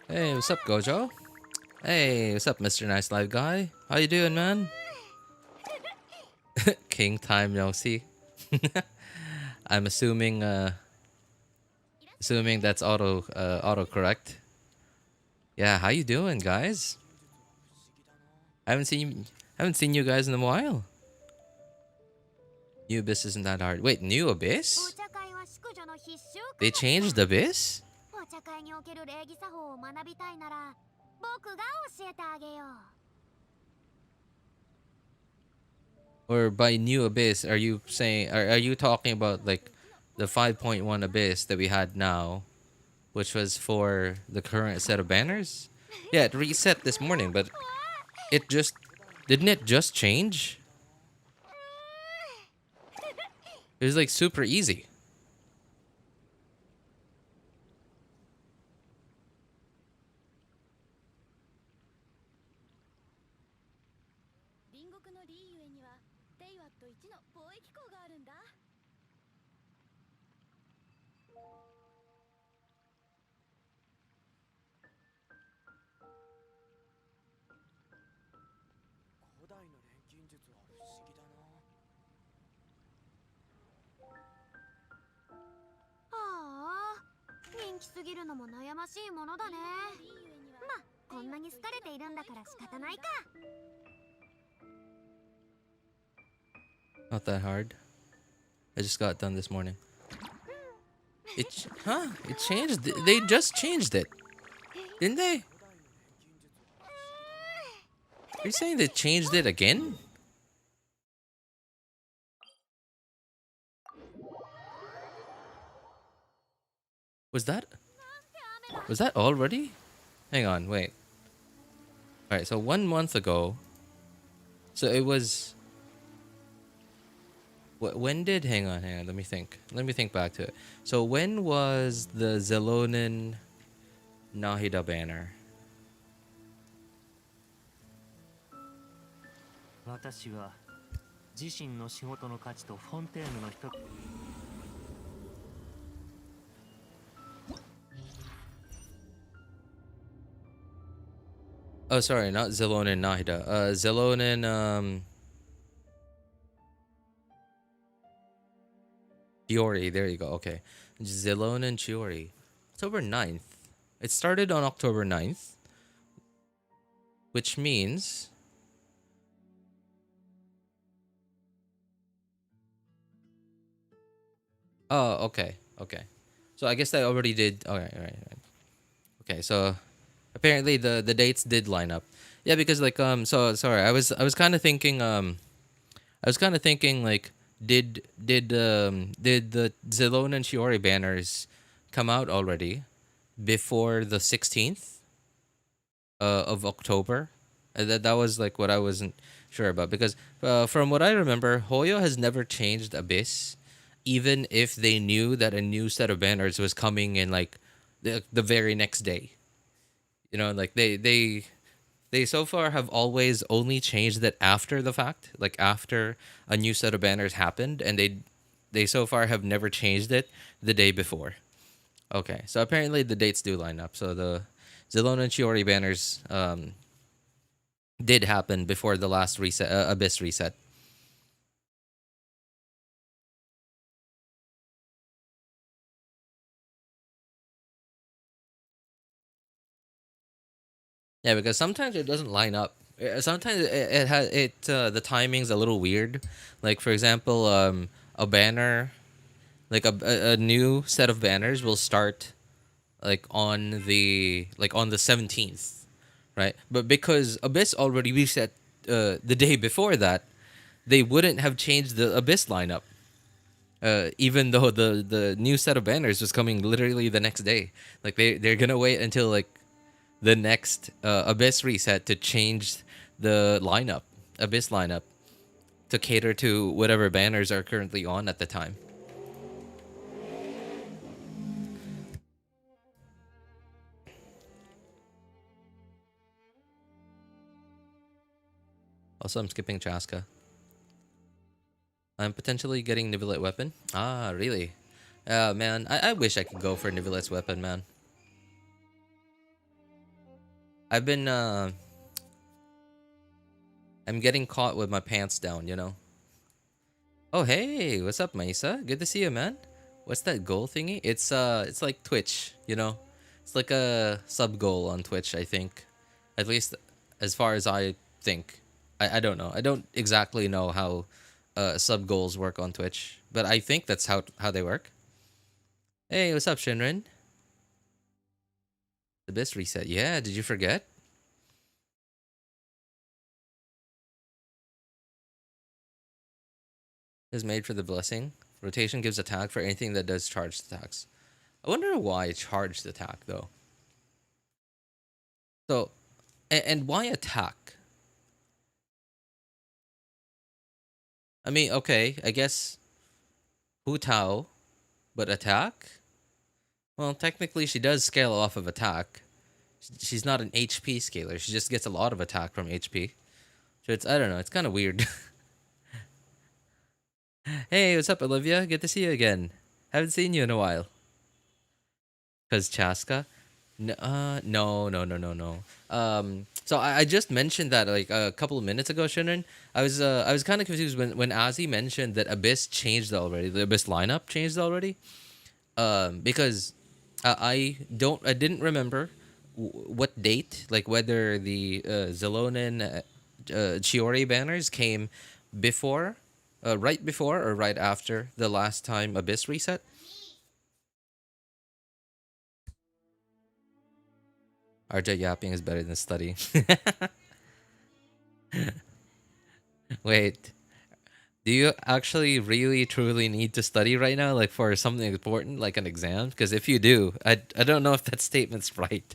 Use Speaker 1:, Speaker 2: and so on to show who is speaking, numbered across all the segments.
Speaker 1: Hey, what's up, Gojo? Hey, what's up, Mr. Nice Live Guy? How you doing, man? King time no see. I'm assuming that's auto correct. Yeah, how you doing, guys? I haven't seen you guys in a while. New Abyss isn't that hard. Wait, New Abyss? They changed Abyss? Or by New Abyss, are you saying are you talking about like the 5.1 Abyss that we had now, which was for the current set of banners? Yeah, it reset this morning, but it just didn't it just change? It was like super easy. Not that hard. I just got done this morning. It changed. They just changed it, didn't they? Are you saying they changed it again? Was that already? Hang on, wait. All right, so 1 month ago. So it was. When did? Hang on. Let me think. Let me think back to it. So when was the Xilonen Nahida banner? Oh, sorry, not Xilonen Nahida. Xilonen Chiori, there you go. Okay. Xilonen and Chiori. October 9th. It started on October 9th, which means oh, okay. Okay. So I guess I already did. All right, all right, all right. Okay, so apparently the dates did line up. Yeah, because like so sorry, I was kind of thinking like did the Xilonen and Chiori banners come out already before the 16th of October? That was like what I wasn't sure about, because from what I remember, Hoyo has never changed Abyss, even if they knew that a new set of banners was coming in like the very next day. You know, like they so far have always only changed it after the fact, like after a new set of banners happened, and they so far have never changed it the day before. Okay, so apparently the dates do line up. So the Xilonen and Chiori banners did happen before the last reset, Abyss reset. Yeah, because sometimes it doesn't line up. Sometimes it has the timing's a little weird. Like for example, a banner, like a new set of banners will start like on the 17th, right? But because Abyss already reset the day before that, they wouldn't have changed the Abyss lineup. Even though the new set of banners was coming literally the next day. Like they're gonna wait until like the next Abyss reset to change the Abyss lineup, to cater to whatever banners are currently on at the time. Also, I'm skipping Chasca. I'm potentially getting Nivelite weapon. Ah, really? Man, I wish I could go for Nivelite's weapon, man. I've been, I'm getting caught with my pants down, you know? Oh, hey, what's up, Maisa? Good to see you, man. What's that goal thingy? It's like Twitch, you know? It's like a sub goal on Twitch, I think. At least as far as I think. I don't know. I don't exactly know how sub goals work on Twitch, but I think that's how they work. Hey, what's up, Shinrin? The best reset. Yeah, did you forget? Is made for the blessing. Rotation gives attack for anything that does charged attacks. I wonder why charged attack though. So, and why attack? I mean, okay, I guess Hutao, but attack? Well, technically she does scale off of attack. She's not an HP scaler. She just gets a lot of attack from HP. So it's, I don't know, it's kind of weird. Hey, what's up, Olivia? Good to see you again. Haven't seen you in a while. Cause Chaska? No, no, no, no, no. So I just mentioned that like a couple of minutes ago, Shinran. I was kind of confused when Ozzy mentioned that Abyss changed already. The Abyss lineup changed already. Because I didn't remember what date, like whether the Xilonen Chiori banners came before, right before or right after the last time Abyss reset. RJ yapping is better than studying. Wait, do you actually really truly need to study right now, like for something important, like an exam? Because if you do, I don't know if that statement's right.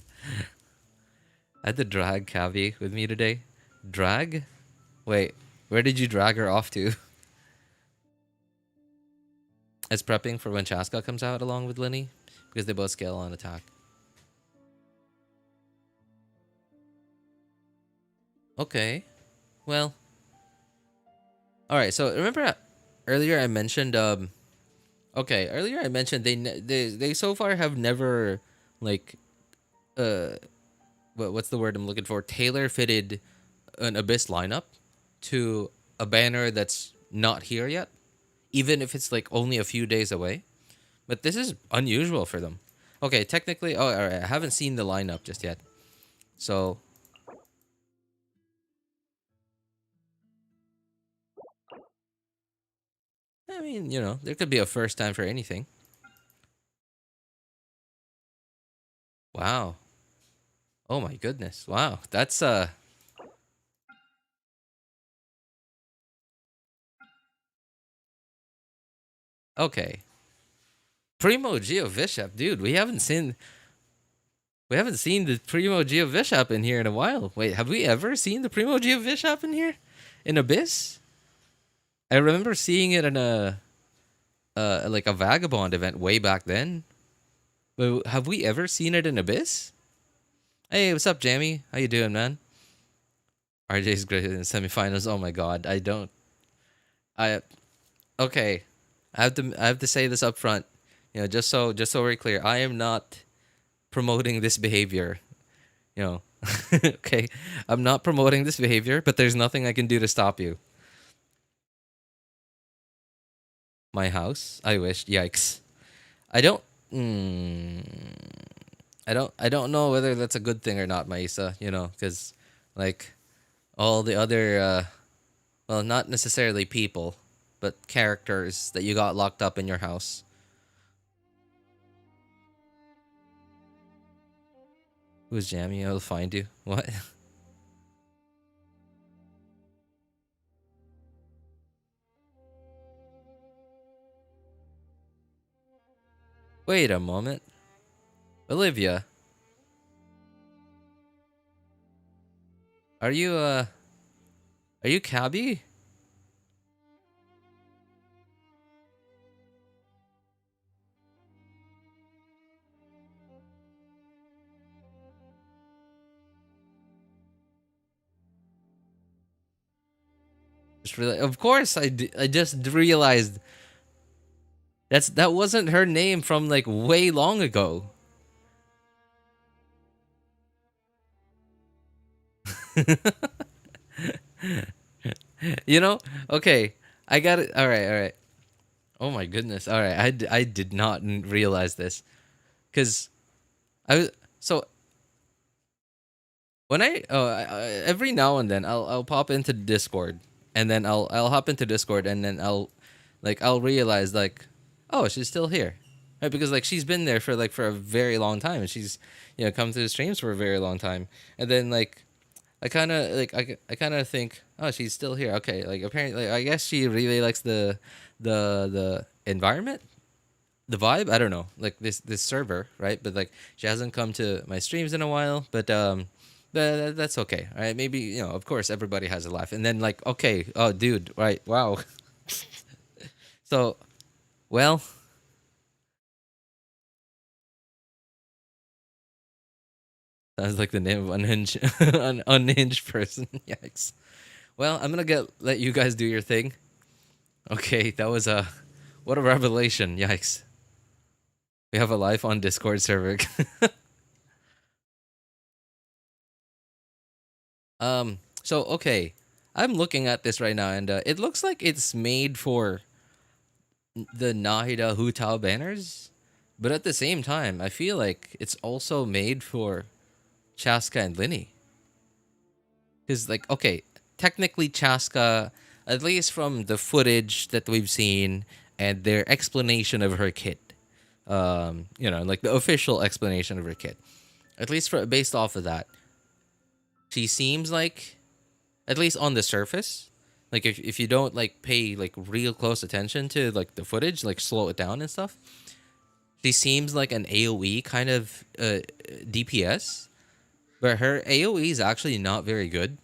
Speaker 1: I had to drag Kavi with me today. Drag? Wait, where did you drag her off to? It's prepping for when Chasca comes out along with Linny, because they both scale on attack. Okay, well, all right. So remember earlier I mentioned okay, earlier I mentioned they so far have never like uh what's the word I'm looking for? Tailor fitted an Abyss lineup to a banner that's not here yet, even if it's like only a few days away. But this is unusual for them. Okay, technically, oh, all right, I haven't seen the lineup just yet. So, I mean, you know, there could be a first time for anything. Wow. Oh my goodness. Wow. That's okay. Primo Geo Bishop, dude. We haven't seen the Primo Geo Bishop in here in a while. Wait, have we ever seen the Primo Geo Bishop in here? In Abyss? I remember seeing it in a like a vagabond event way back then. But have we ever seen it in Abyss? Hey, what's up, Jamie? How you doing, man? RJ's great in semifinals. Oh my god, I don't. I okay. I have to say this up front. You know, just so we're clear, I am not promoting this behavior. You know, okay, I'm not promoting this behavior, but there's nothing I can do to stop you. My house. I wish. Yikes. I don't. Mm, I don't know whether that's a good thing or not, Maisa. You know, because like all the other well, not necessarily people, but characters that you got locked up in your house. Who's jamming? I'll find you. What? Wait a moment. Olivia, are you are you Cabby? just realized. Of course, I just realized that wasn't her name from like way long ago. You know? Okay, I got it. All right, all right. Oh my goodness. All right, I did not realize this because I was so when every now and then I'll pop into Discord and then I'll hop into Discord and then I'll realize like, oh, she's still here, right? Because like she's been there for a very long time and she's come to the streams for a very long time, and then like I kind of think, oh, she's still here. Okay, like apparently I guess she really likes the environment, the vibe. I don't know, like this server, right? But like she hasn't come to my streams in a while, but that's okay. All right, maybe of course everybody has a life, and then like okay, oh dude, right? Wow. So well, sounds like the name of unhinged an unhinged person. Yikes. Well, I'm gonna let you guys do your thing. Okay, that was a what a revelation. Yikes. We have a live on Discord server. So okay, I'm looking at this right now, and it looks like it's made for the Nahida Hutao banners, but at the same time, I feel like it's also made for Chasca and Linny. Because like, okay, technically Chasca, at least from the footage that we've seen and their explanation of her kit, like the official explanation of her kit, at least based off of that, she seems like, at least on the surface, like if you don't like pay like real close attention to like the footage, like slow it down and stuff, she seems like an AoE kind of DPS, but her AoE is actually not very good.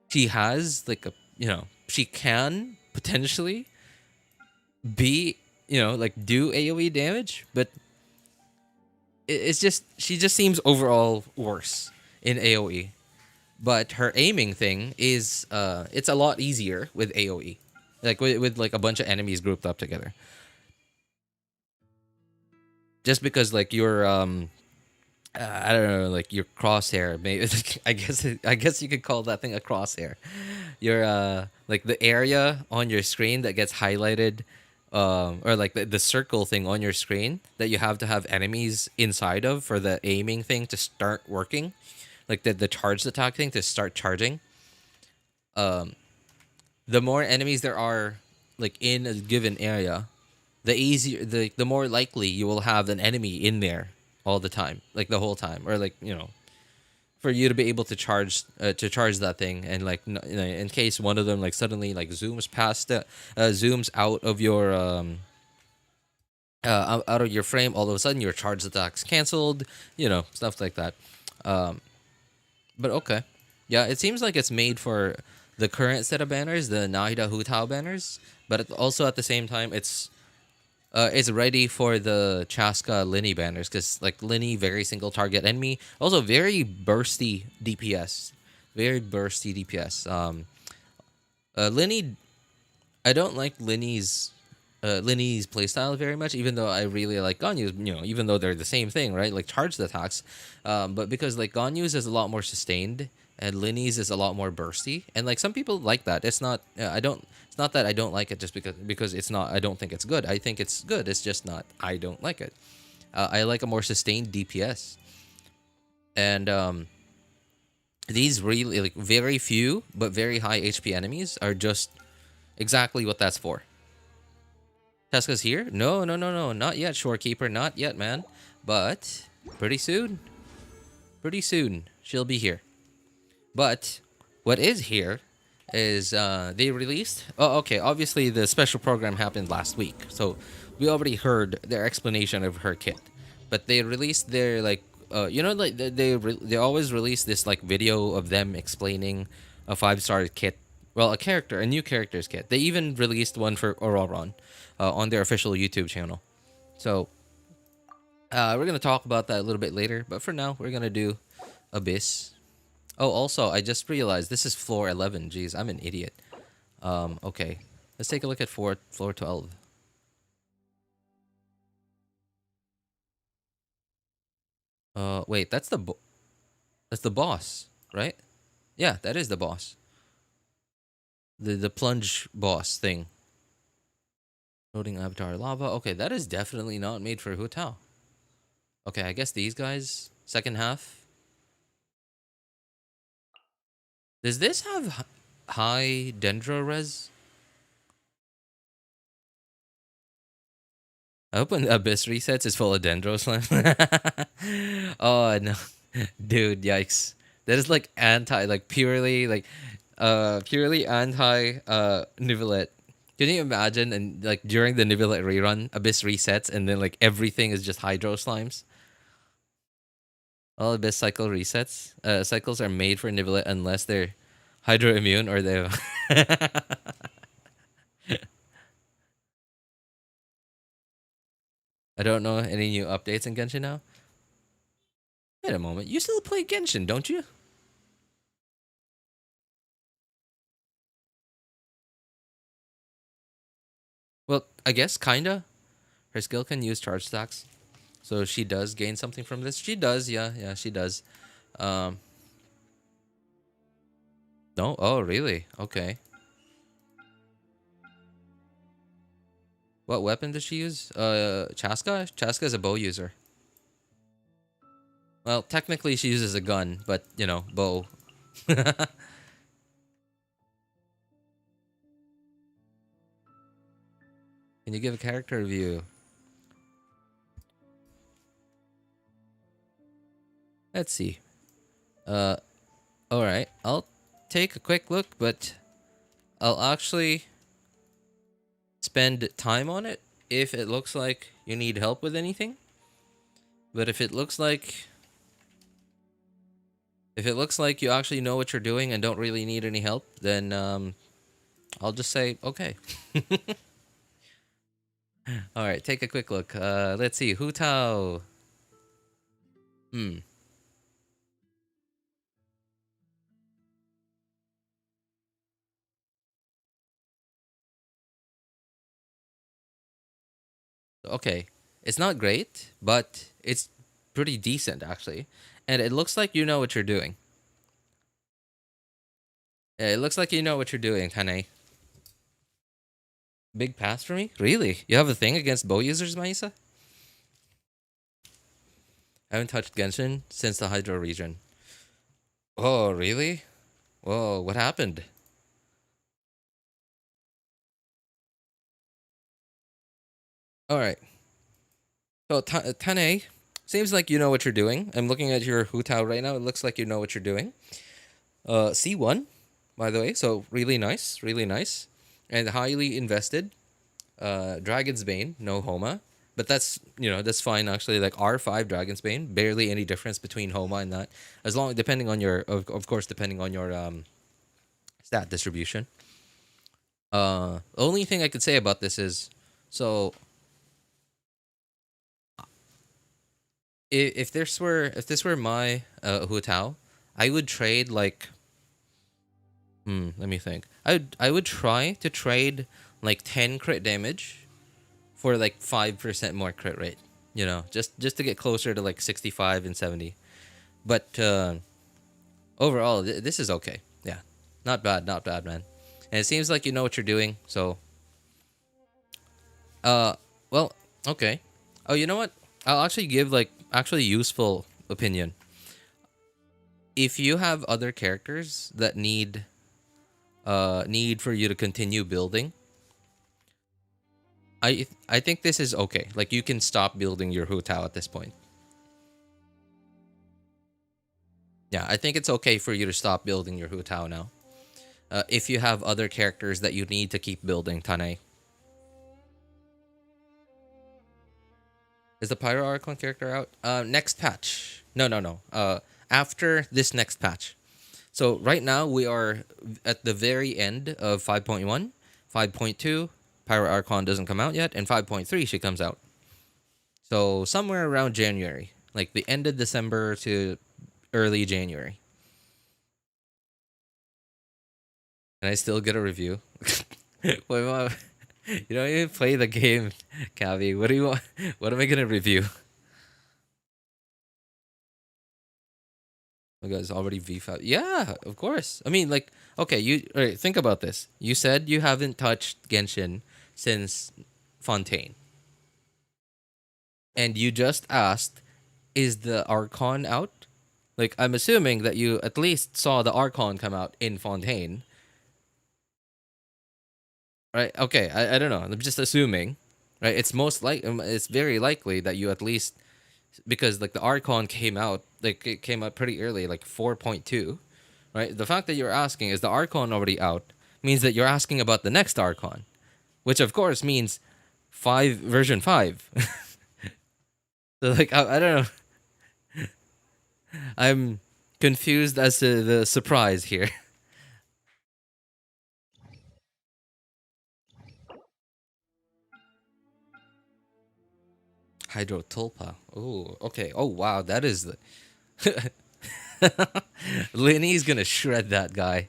Speaker 1: She has like she can potentially be like do AoE damage, but it's just she just seems overall worse in AoE. But her aiming thing is it's a lot easier with AoE, like with like a bunch of enemies grouped up together. Just because like your I don't know, like your crosshair, maybe I guess you could call that thing a crosshair. Your like the area on your screen that gets highlighted, or like the circle thing on your screen that you have to have enemies inside of for the aiming thing to start working, like the charged attack thing to start charging. The more enemies there are like in a given area, the easier the more likely you will have an enemy in there all the time, like the whole time, or like for you to be able to charge that thing, and like in case one of them like suddenly like zooms past zooms out of your out of your frame, all of a sudden your charge attack's canceled, stuff like that. But okay, yeah, it seems like it's made for the current set of banners, the Nahida Hutao banners, but also at the same time it's ready for the Chasca Linny banners, because like Linny, very single target enemy, also very bursty DPS, very bursty DPS. Linny, I don't like Linny's playstyle very much, even though I really like Ganyu's, even though they're the same thing, right? Like charged attacks. But because like Ganyu's is a lot more sustained and Linny's is a lot more bursty. And like some people like that. It's not it's not that I don't like it just because it's not, I don't think it's good. I think it's good. It's just not, I don't like it. I like a more sustained DPS. And these really like very few but very high HP enemies are just exactly what that's for. Chasca's here? No, no, no, no. Not yet, Shorekeeper. Not yet, man. But pretty soon. Pretty soon, she'll be here. But what is here is they released... Oh, okay. Obviously, the special program happened last week. So we already heard their explanation of her kit. But they released their, like... like they always release this, like, video of them explaining a 5-star kit. Well, a new character's kit. They even released one for Ororon on their official YouTube channel. So, we're going to talk about that a little bit later. But for now, we're going to do Abyss. Oh, also, I just realized this is floor 11. Jeez, I'm an idiot. Okay. Let's take a look at floor 12. Wait, that's the boss, right? Yeah, that is the boss. The plunge boss thing. Loading avatar lava. Okay, that is definitely not made for Hutao. Okay, I guess these guys, second half. Does this have high dendro res? I hope when Abyss resets it's full of dendro slime. Oh no. Dude, yikes. That is like purely anti Nivelet. Can you imagine and like during the Nivelet rerun, Abyss resets and then like everything is just hydro slimes? All Abyss cycle resets. Cycles are made for Nivelet unless they're hydro immune or they I don't know any new updates in Genshin now. Wait a moment. You still play Genshin, don't you? Well, I guess kinda. Her skill can use charge stacks. So she does gain something from this. She does, yeah, she does. Um no? Oh really? Okay. What weapon does she use? Chasca? Chasca is a bow user. Well, technically she uses a gun, but you know, bow. Can you give a character review? Let's see. Uh alright. I'll take a quick look, but I'll actually spend time on it if it looks like you need help with anything. But if it looks like you actually know what you're doing and don't really need any help, then I'll just say okay. All right, take a quick look. Let's see. Hutao. Hmm. Okay. It's not great, but it's pretty decent actually. And it looks like you know what you're doing. Yeah, it looks like you know what you're doing, Hane. Big pass for me? Really? You have a thing against bow users, Maisa? I haven't touched Genshin since the Hydro region. Oh, really? Whoa, what happened? Alright. So, Tane, seems like you know what you're doing. I'm looking at your Hutao right now. It looks like you know what you're doing. C1, by the way. So, really nice. Really nice. And highly invested. Dragon's Bane, no Homa. But that's fine actually. Like R5 Dragon's Bane, barely any difference between Homa and that. As long depending on your of course depending on your stat distribution. Only thing I could say about this is so if this were my Hu Tao, I would trade like let me think. I would try to trade like 10 crit damage for like 5% more crit rate. You know, just to get closer to like 65 and 70. But overall, this is okay. Yeah, not bad, man. And it seems like you know what you're doing. So, uh, well, okay. Oh, you know what? I'll actually give like actually useful opinion. If you have other characters that need for you to continue building, I think this is okay. Like you can stop building your Hu Tao at this point. Yeah, I think it's okay for you to stop building your Hu Tao now. If you have other characters that you need to keep building, Tane. Is the Pyro Archon character out? Next patch. No, no, no. After this next patch. So right now we are at the very end of 5.1, 5.2. Pyro Archon doesn't come out yet, and 5.3 she comes out. So somewhere around January, like the end of December to early January. And I still get a review. Wait, what? You don't even play the game, Cavi. What do you want? What am I gonna review? Oh my God, it's already V5. Yeah, of course. I mean, like, okay, all right, think about this. You said you haven't touched Genshin since Fontaine. And you just asked, is the Archon out? Like, I'm assuming that you at least saw the Archon come out in Fontaine. Right? Okay, I don't know. I'm just assuming. Right? It's very likely that you at least, because like the Archon came out, like it came out pretty early, like 4.2. Right? The fact that you're asking, is the Archon already out, means that you're asking about the next Archon, which of course means version 5. So like I don't know. I'm confused as to the surprise here. Hydrotulpa. Oh, okay. Oh wow, that is the Linny's gonna shred that guy.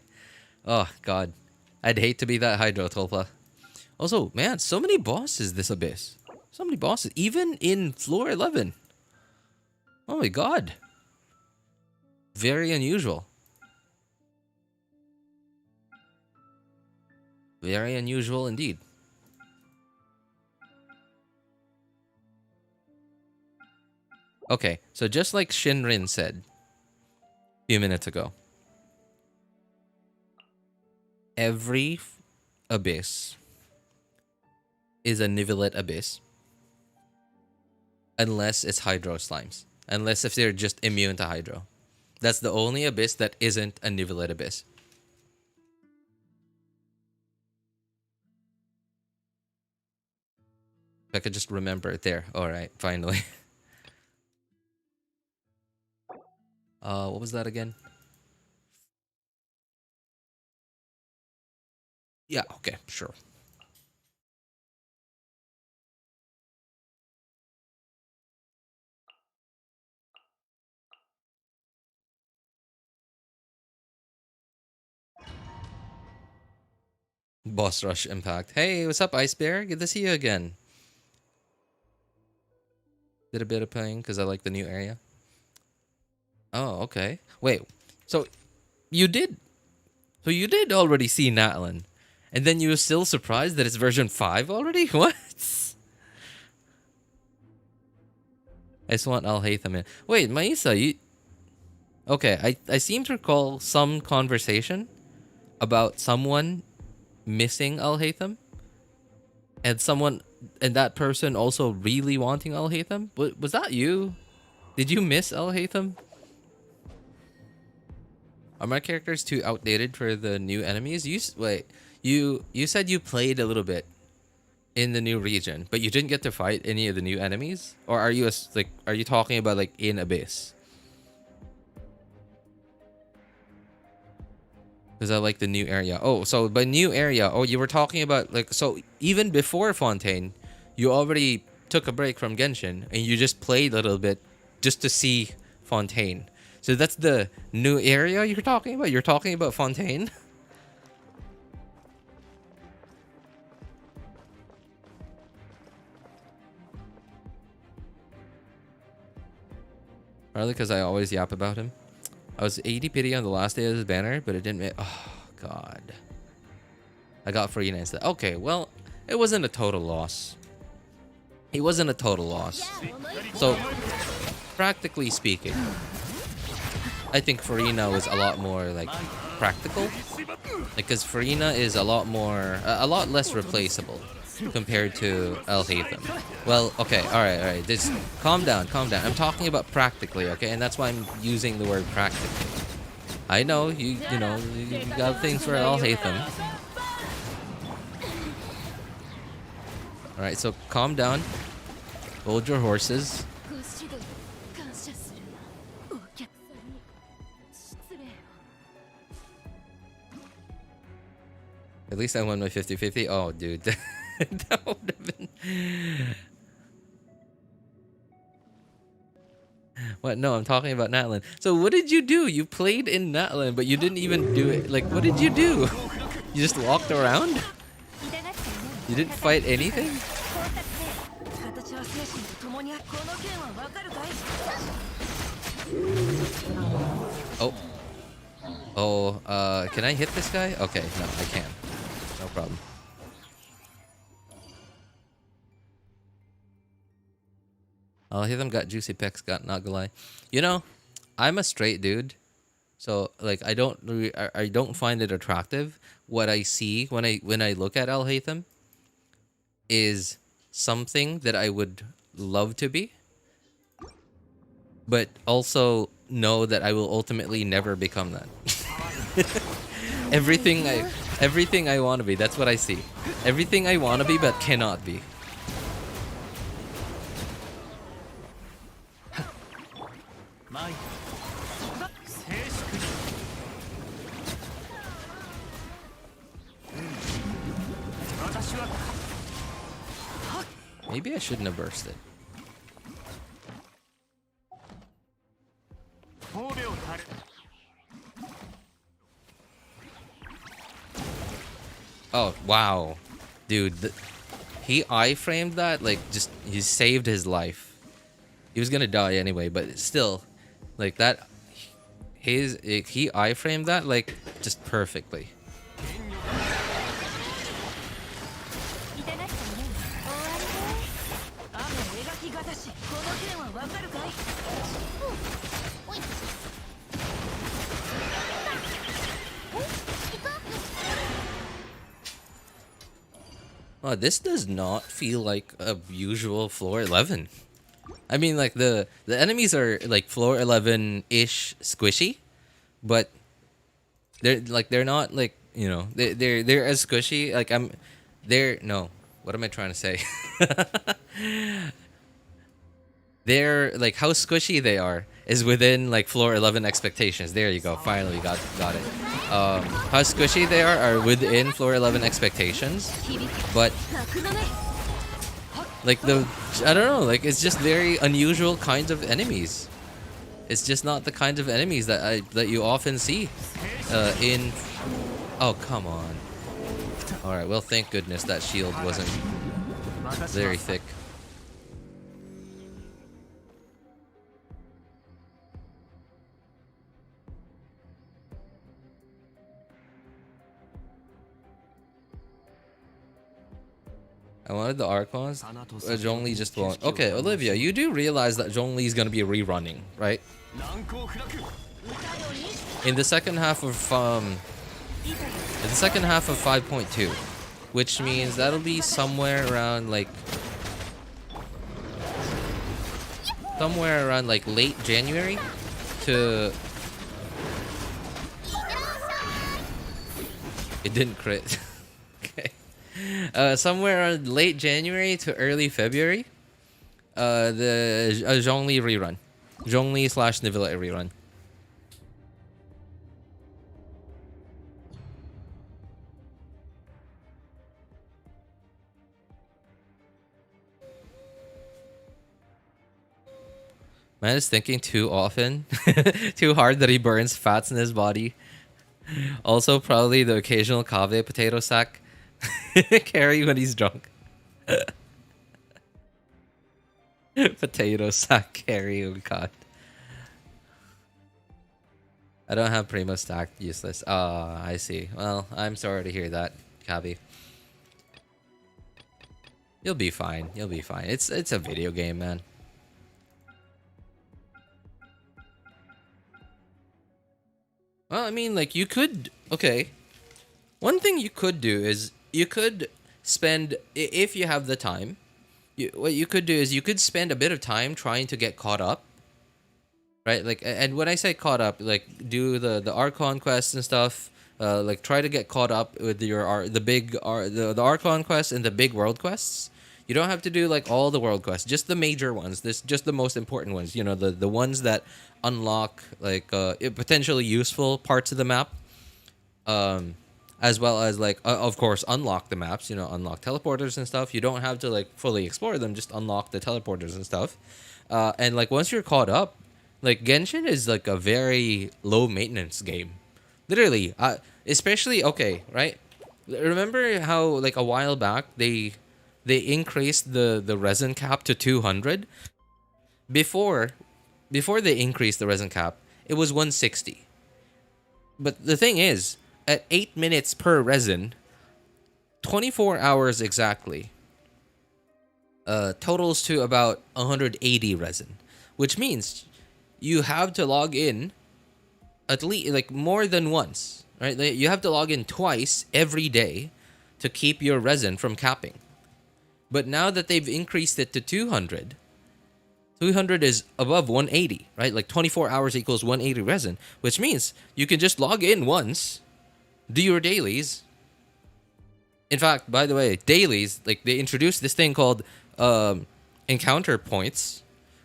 Speaker 1: Oh god. I'd hate to be that Hydrotulpa. Also, man, so many bosses this abyss. So many bosses. Even in floor 11. Oh my god. Very unusual. Very unusual indeed. Okay, so just like Shinrin said a few minutes ago, every abyss is a nivelate abyss. Unless it's hydro slimes. Unless if they're just immune to hydro. That's the only abyss that isn't a nivelate abyss. If I could just remember it there. Alright, finally. What was that again? Yeah, okay, sure. Boss Rush Impact. Hey, what's up, Ice Bear? Good to see you again. Did a bit of playing because I like the new area. Oh, okay. Wait, so you did... So you did already see Natlan. And then you were still surprised that it's version 5 already? What? I just want Alhaitham in. Wait, Maisa, you... Okay, I seem to recall some conversation about someone missing Alhaitham. And that person also really wanting Alhaitham. Was that you? Did you miss Alhaitham? Are my characters too outdated for the new enemies? You said you played a little bit in the new region, but you didn't get to fight any of the new enemies? Or are you are you talking about like in Abyss? Because I like the new area. Oh, so by new area, oh, you were talking about like, so even before Fontaine, you already took a break from Genshin and you just played a little bit just to see Fontaine. So that's the new area you're talking about? You're talking about Fontaine? Probably because I always yap about him. I was 80 pity on the last day of his banner, but it didn't oh, God. I got Farina instead. Okay, well, it wasn't a total loss. It wasn't a total loss. So, practically speaking, I think Farina was a lot more, like, practical. Because Farina is a lot less replaceable compared to Alhaitham. Well, okay, alright. Just calm down. I'm talking about practically, okay? And that's why I'm using the word practically. I know, you got things for Alhaitham. Alright, so calm down. Hold your horses. At least I won my 50-50. Oh, dude. That would have been... What? No, I'm talking about Natlan. So what did you do? You played in Natlan, but you didn't even do it. Like, what did you do? You just walked around? You didn't fight anything? Oh. Oh, can I hit this guy? Okay, no, I can. No problem. I'll hit them, got juicy pecs, got not gonna lie. You know, I'm a straight dude. So like I don't find it attractive. What I see when I look at Al Haytham is something that I would love to be, but also know that I will ultimately never become that. everything I want to be, that's what I see. Everything I want to be but cannot be. Maybe I shouldn't have bursted. Oh, wow. Dude, he iframed that, like, just, he saved his life. He was gonna die anyway, but still, like, that, he iframed that, like, just perfectly. Wow, this does not feel like a usual floor 11. I mean, like the enemies are like floor 11-ish squishy, but they're not like, you know, they're as squishy. Like no, what am I trying to say? They're like how squishy they are is within like floor 11 expectations. There you go. Finally got it. How squishy they are within floor 11 expectations, but like I don't know, like it's just very unusual kinds of enemies. It's just not the kinds of enemies that you often see in. Oh, come on. All right, well, thank goodness that shield wasn't very thick. I wanted the Archons. Zhongli just won't. Okay, Olivia, you do realize that Zhongli is gonna be rerunning, right? In the second half of 5.2, which means that'll be somewhere around like late January to. It didn't crit. Okay. Somewhere around late January to early February, the Zhongli rerun. Zhongli / Nivellette rerun. Man is thinking too often, too hard that he burns fats in his body. Also, probably the occasional kave potato sack carry when he's drunk. Potato sack carry, oh god. I don't have Primo stacked, useless. Ah, I see. Well, I'm sorry to hear that, Kabi. You'll be fine. You'll be fine. It's a video game, man. Well, I mean, like, you could... Okay. One thing you could do is you could spend... If you have the time, what you could do is you could spend a bit of time trying to get caught up. Right? Like, and when I say caught up, like, do the Archon quests and stuff. Like, try to get caught up with the Archon quests and the big world quests. You don't have to do, like, all the world quests. Just the major ones. Just the most important ones. You know, the ones that unlock, like, potentially useful parts of the map. As well as, like, of course, unlock the maps. You know, unlock teleporters and stuff. You don't have to, like, fully explore them. Just unlock the teleporters and stuff. And, like, once you're caught up, like, Genshin is, like, a very low-maintenance game. Literally. Especially, okay, right? Remember how like a while back they increased the resin cap to 200 before they increased the resin cap, it was 160. But the thing is, at 8 minutes per resin, 24 hours exactly, totals to about 180 resin, which means you have to log in at least like more than once, right? Like, you have to log in twice every day to keep your resin from capping. But now that they've increased it to 200, 200 is above 180, right? Like 24 hours equals 180 resin, which means you can just log in once, do your dailies. In fact, by the way, dailies, like they introduced this thing called encounter points,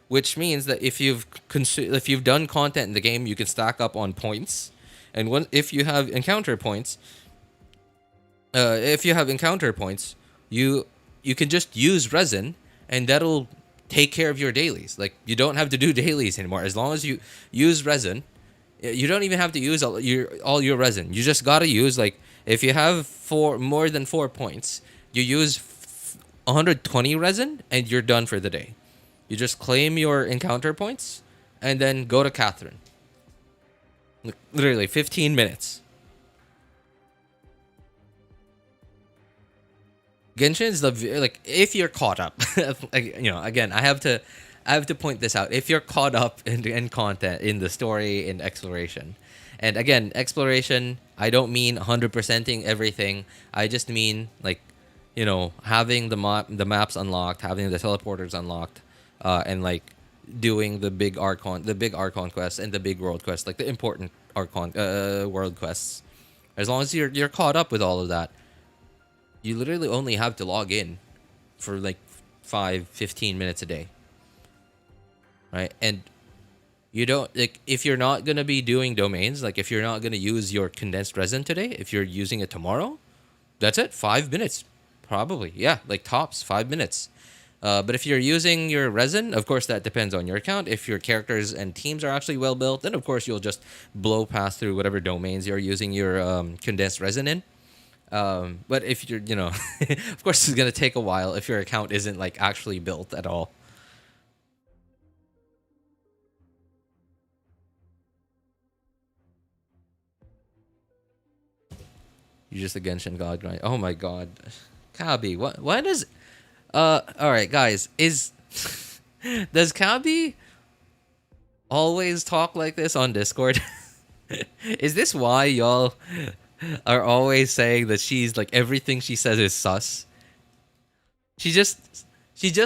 Speaker 1: which means that if you've done content in the game, you can stack up on points. And if you have encounter points, you can just use resin, and that'll take care of your dailies. Like you don't have to do dailies anymore as long as you use resin. You don't even have to use all your resin. You just gotta use like if you have more than 4 points, you use 120 resin, and you're done for the day. You just claim your encounter points, and then go to Catherine. Literally 15 minutes. Genshin is like if you're caught up, like, again, I have to point this out. If you're caught up in content, in the story, in exploration, and again, exploration, I don't mean 100%ing everything. I just mean like, having the maps unlocked, having the teleporters unlocked, and like doing the big Archon quests and the big world quests, like the important Archon world quests. As long as you're caught up with all of that, you literally only have to log in for like 15 minutes a day, right? And you don't like if you're not gonna be doing domains, like if you're not gonna use your condensed resin today, if you're using it tomorrow, that's it. 5 minutes, probably. Yeah, like tops 5 minutes. But if you're using your resin, of course that depends on your account. If your characters and teams are actually well built, then of course you'll just blow past through whatever domains you're using your condensed resin in. But if you're, of course it's gonna take a while if your account isn't like actually built at all. You're just a Genshin god grind. Oh my god, Kabi, what is? All right, guys, does Kabi always talk like this on Discord? Is this why y'all are always saying that she's like everything she says is sus? She just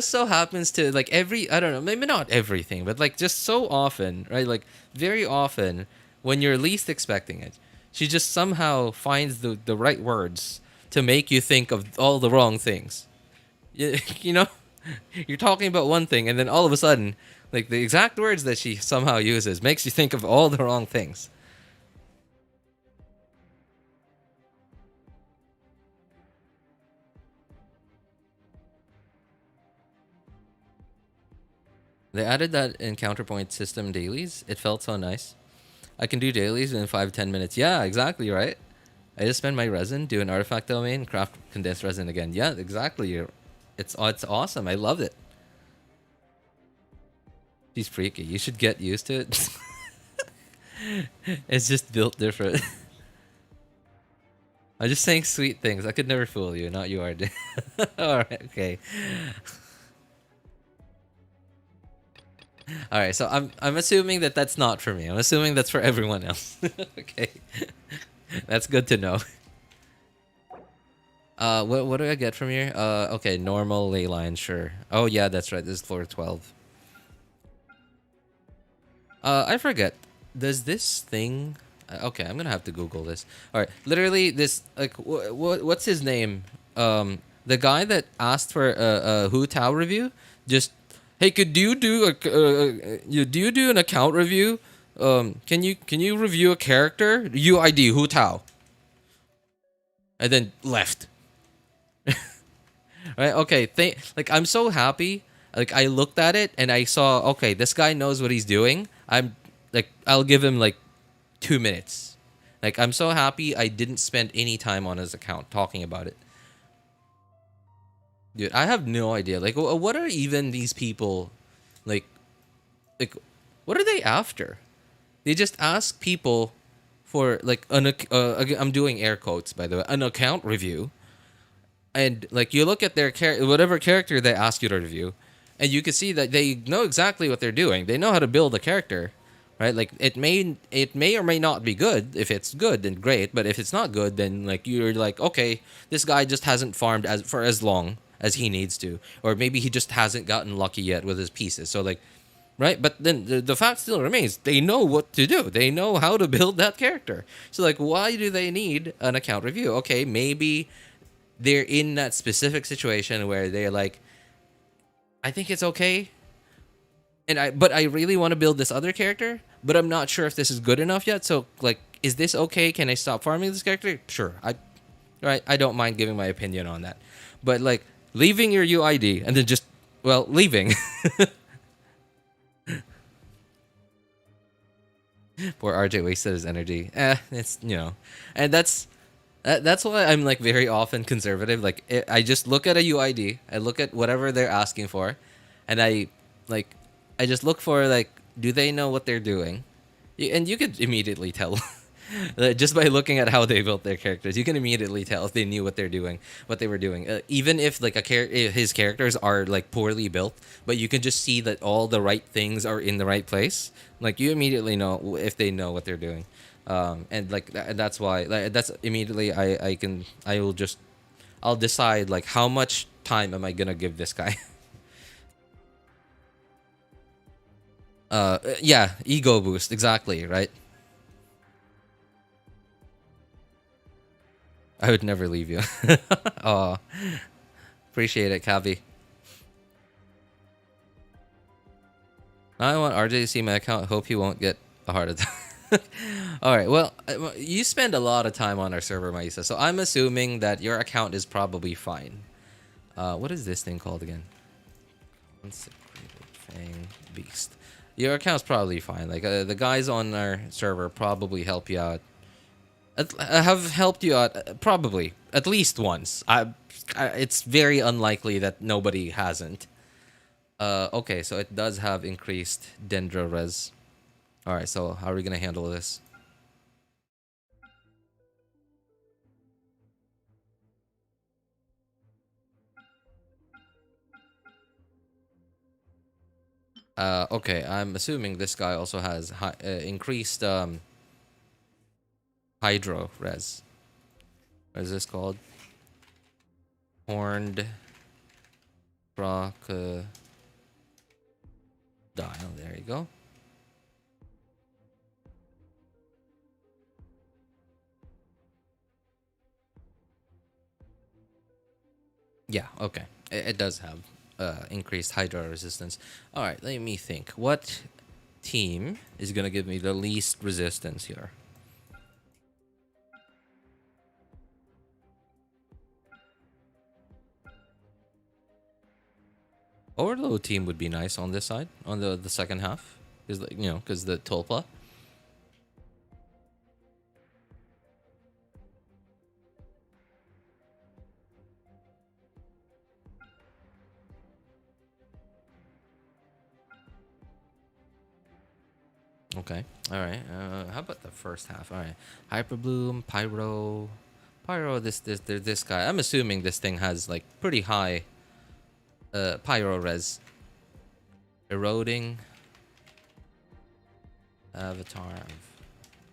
Speaker 1: so happens to like I don't know, maybe not everything, but like just so often, right? Like very often when you're least expecting it, she just somehow finds the right words to make you think of all the wrong things. You know, you're talking about one thing, and then all of a sudden, like the exact words that she somehow uses makes you think of all the wrong things. They added that in counterpoint system dailies. It felt so nice. I can do dailies in 5-10 minutes. Yeah, exactly right. I just spend my resin, do an artifact domain, craft condensed resin again. Yeah, exactly. It's awesome. I love it. She's freaky. You should get used to it. It's just built different. I'm just saying sweet things. I could never fool you. Not you are. Alright, okay. Alright, so I'm assuming that that's not for me. I'm assuming that's for everyone else. Okay. That's good to know. What do I get from here? Okay, normal ley line, sure. Oh yeah, that's right. This is floor 12. I forget. Does this thing? Okay, I'm gonna have to Google this. All right, literally this like what's his name? The guy that asked for a Hutao review. Just hey, do you do an account review? Can you review a character? UID Hutao. And then left. Right? Okay. Like I'm so happy. Like I looked at it and I saw, okay, this guy knows what he's doing. I'll give him like 2 minutes. Like, I'm so happy I didn't spend any time on his account talking about it. Dude, I have no idea. Like, what are even these people, like, like, what are they after? They just ask people for like I'm doing air quotes by the way, an account review, and like you look at their whatever character they ask you to review, and you can see that they know exactly what they're doing. They know how to build a character, right? Like it may or may not be good. If it's good, then great. But if it's not good, then like you're like, okay, this guy just hasn't farmed as long as he needs to, or maybe he just hasn't gotten lucky yet with his pieces. So like, right? But then the fact still remains, they know what to do. They know how to build that character. So like, why do they need an account review? Okay, maybe they're in that specific situation where they're like, I think it's okay, but I really want to build this other character, but I'm not sure if this is good enough yet. So like, is this okay? Can I stop farming this character? Sure. I don't mind giving my opinion on that. But like leaving your UID and then just leaving. Poor RJ wasted his energy. It's and that's why I'm like very often conservative. Like I just look at a UID, I look at whatever they're asking for, and like I just look for like, do they know what they're doing? And you could immediately tell. Just by looking at how they built their characters, you can immediately tell if they knew what they're doing, what they were doing. Even if like his characters are like poorly built, but you can just see that all the right things are in the right place. Like you immediately know if they know what they're doing, and like that's why that's immediately I'll decide like how much time am I gonna give this guy. Yeah, ego boost exactly, right? I would never leave you. Oh, appreciate it, Kavi. I want RJ to see my account. Hope he won't get a heart attack. All right. Well, you spend a lot of time on our server, Maisa, so I'm assuming that your account is probably fine. What is this thing called again? Consecrated Fang Beast. Your account's probably fine. Like the guys on our server probably help you out. Have helped you out probably at least once. It's very unlikely that nobody hasn't. Okay, so it does have increased dendro res. All right, so how are we gonna handle this? Okay, I'm assuming this guy also has increased hydro res. What is this called? Horned crocodile. There you go. Yeah, okay. It does have increased hydro resistance. All right, let me think. What team is going to give me the least resistance here? Overload team would be nice on this side, on the second half. Because the Tulpa. Okay. All right. How about the first half? All right. Hyper Bloom, Pyro. This guy. I'm assuming this thing has like pretty high Pyro res. Eroding Avatar of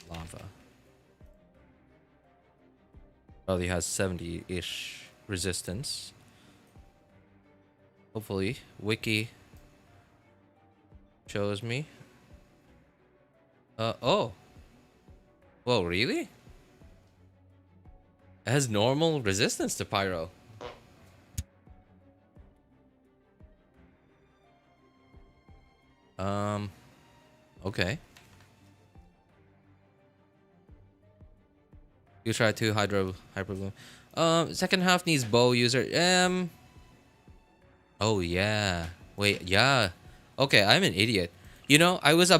Speaker 1: Lava. Probably has 70-ish resistance. Hopefully, Wiki shows me. Oh. Whoa, really? It has normal resistance to Pyro. Okay. You try to Hyper Bloom. Second half needs bow user. Oh yeah. Wait, yeah. Okay, I'm an idiot. I was all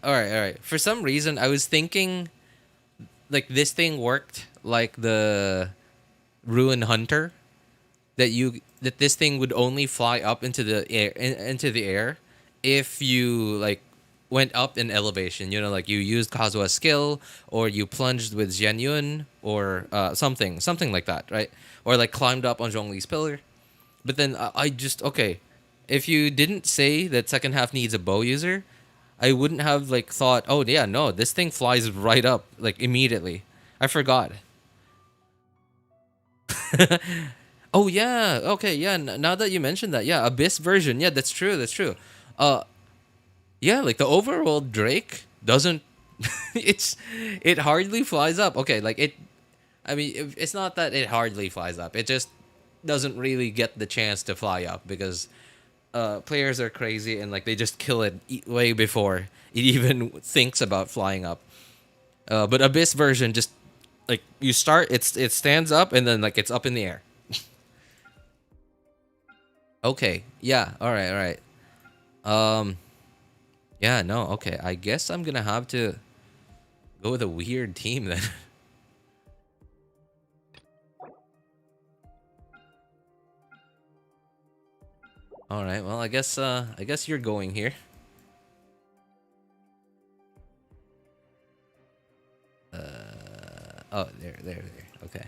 Speaker 1: right. For some reason, I was thinking like this thing worked like the Ruin Hunter, that this thing would only fly up into the air if you like went up in elevation. You know, like you used Kazua's skill, or you plunged with Xianyun, or something like that, right? Or like climbed up on Zhongli's pillar. But then I just okay, if you didn't say that second half needs a bow user, I wouldn't have like thought, oh yeah, no, this thing flies right up like immediately. I forgot. Oh yeah, okay, yeah. Now that you mentioned that, yeah, Abyss version, yeah, that's true, that's true. Uh, yeah, like the overworld Drake doesn't. it's it hardly flies up. Okay, like it. I mean, it's not that it hardly flies up. It just doesn't really get the chance to fly up because players are crazy and like they just kill it way before it even thinks about flying up. But Abyss version just like you start, it stands up and then like it's up in the air. Okay, yeah, all right, all right. Um, yeah, no, okay. I guess I'm gonna have to go with a weird team then. All right, well, I guess you're going here. Oh, there. Okay.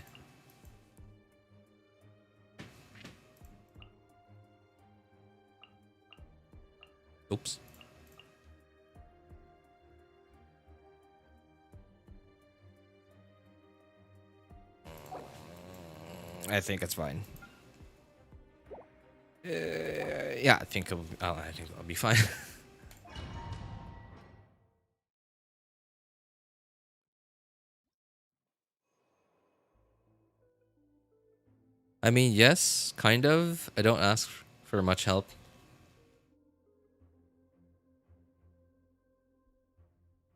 Speaker 1: Oops. I think it's fine. Yeah, I think I'll be fine. I mean, yes, kind of. I don't ask for much help.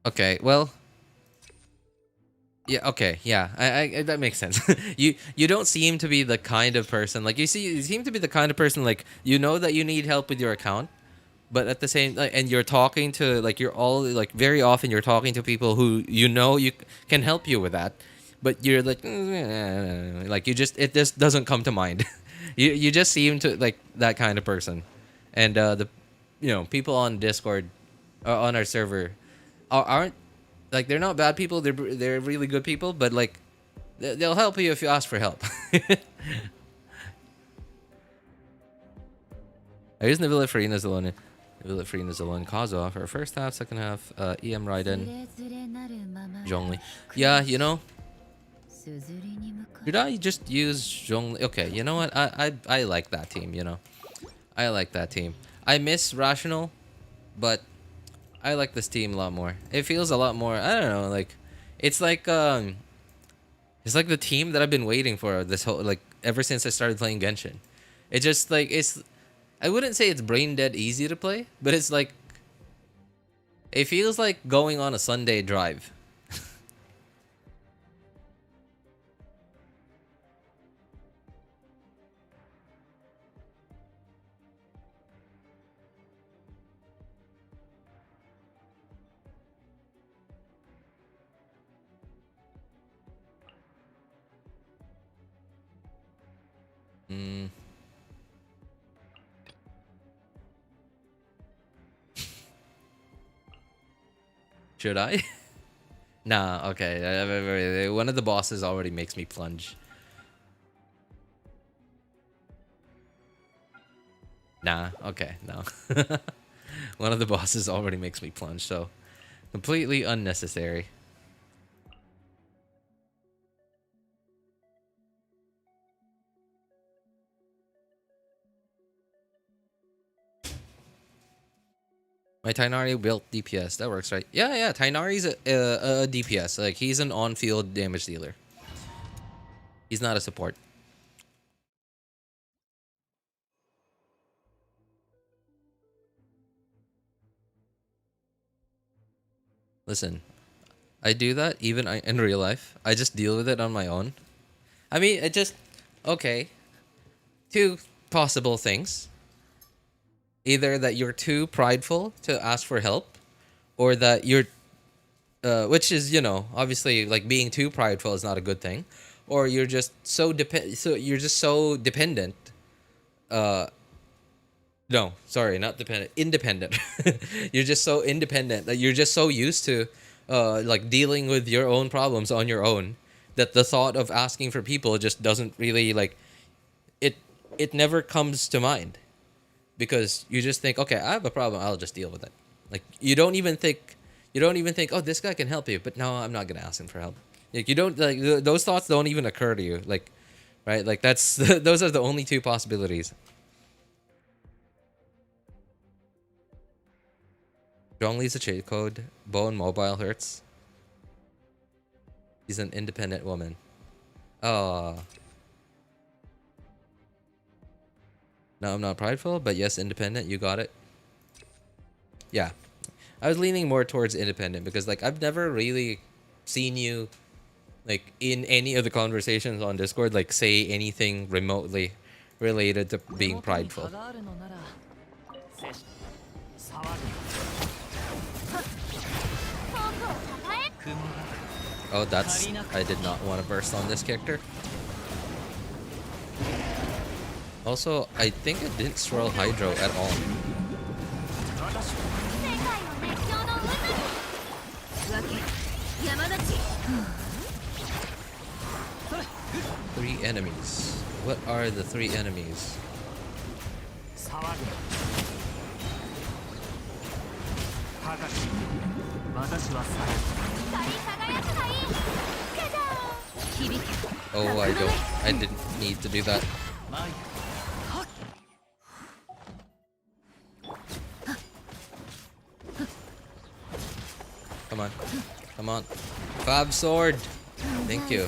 Speaker 1: Okay, well, yeah, okay, yeah, I that makes sense. You don't seem to be the kind of person like you seem to be the kind of person like you know that you need help with your account, but at the same like, and you're talking to like you're all like very often you're talking to people who you know you can help you with that, but you're like like you just it just doesn't come to mind. You just seem to like that kind of person, and the people on Discord on our server aren't like they're not bad people. They're really good people, but like they'll help you if you ask for help. I use Nivilla Farina's alone. Nivilla Farina's alone. Kazuha for first half, second half. EM Raiden, Zhongli. Yeah, should I just use Zhongli? Okay, you know what? I like that team. I like that team. I miss Rational, but I like this team a lot more. It feels a lot more. I don't know. Like, it's like it's like the team that I've been waiting for this whole like ever since I started playing Genshin. It just like it's. I wouldn't say it's brain dead easy to play, but it's like it feels like going on a Sunday drive. Mm, should I? Nah. Okay. One of the bosses already makes me plunge. Nah. Okay. No. One of the bosses already makes me plunge. So completely unnecessary. My Tainari built DPS. That works, right? Yeah, yeah. Tainari's a DPS. Like he's an on-field damage dealer. He's not a support. Listen, I do that even in real life. I just deal with it on my own. I mean, it just okay. Two possible things: either that you're too prideful to ask for help, or that you're which is, you know, obviously like being too prideful is not a good thing, or you're just so you're just so dependent. Uh, no, sorry, not dependent, independent. You're just so independent that you're just so used to, like dealing with your own problems on your own, that the thought of asking for people just doesn't really like it. It never comes to mind because you just think, okay, I have a problem, I'll just deal with it. Like you don't even think, oh, this guy can help you, but no, I'm not gonna ask him for help. Like you don't like those thoughts don't even occur to you, like, right? Like that's those are the only two possibilities. Zhongli's a cheat code. Bone mobile hurts. She's an independent woman. Oh. No, I'm not prideful, but yes, independent. You got it. Yeah. I was leaning more towards independent because, like, I've never really seen you, like, in any of the conversations on Discord, like, say anything remotely related to being prideful. Oh, that's... I did not want to burst on this character. Also, I think it didn't swirl Hydro at all. Three enemies. What are the three enemies? Oh, I didn't need to do that. Come on. Come on. Fab sword! Thank you.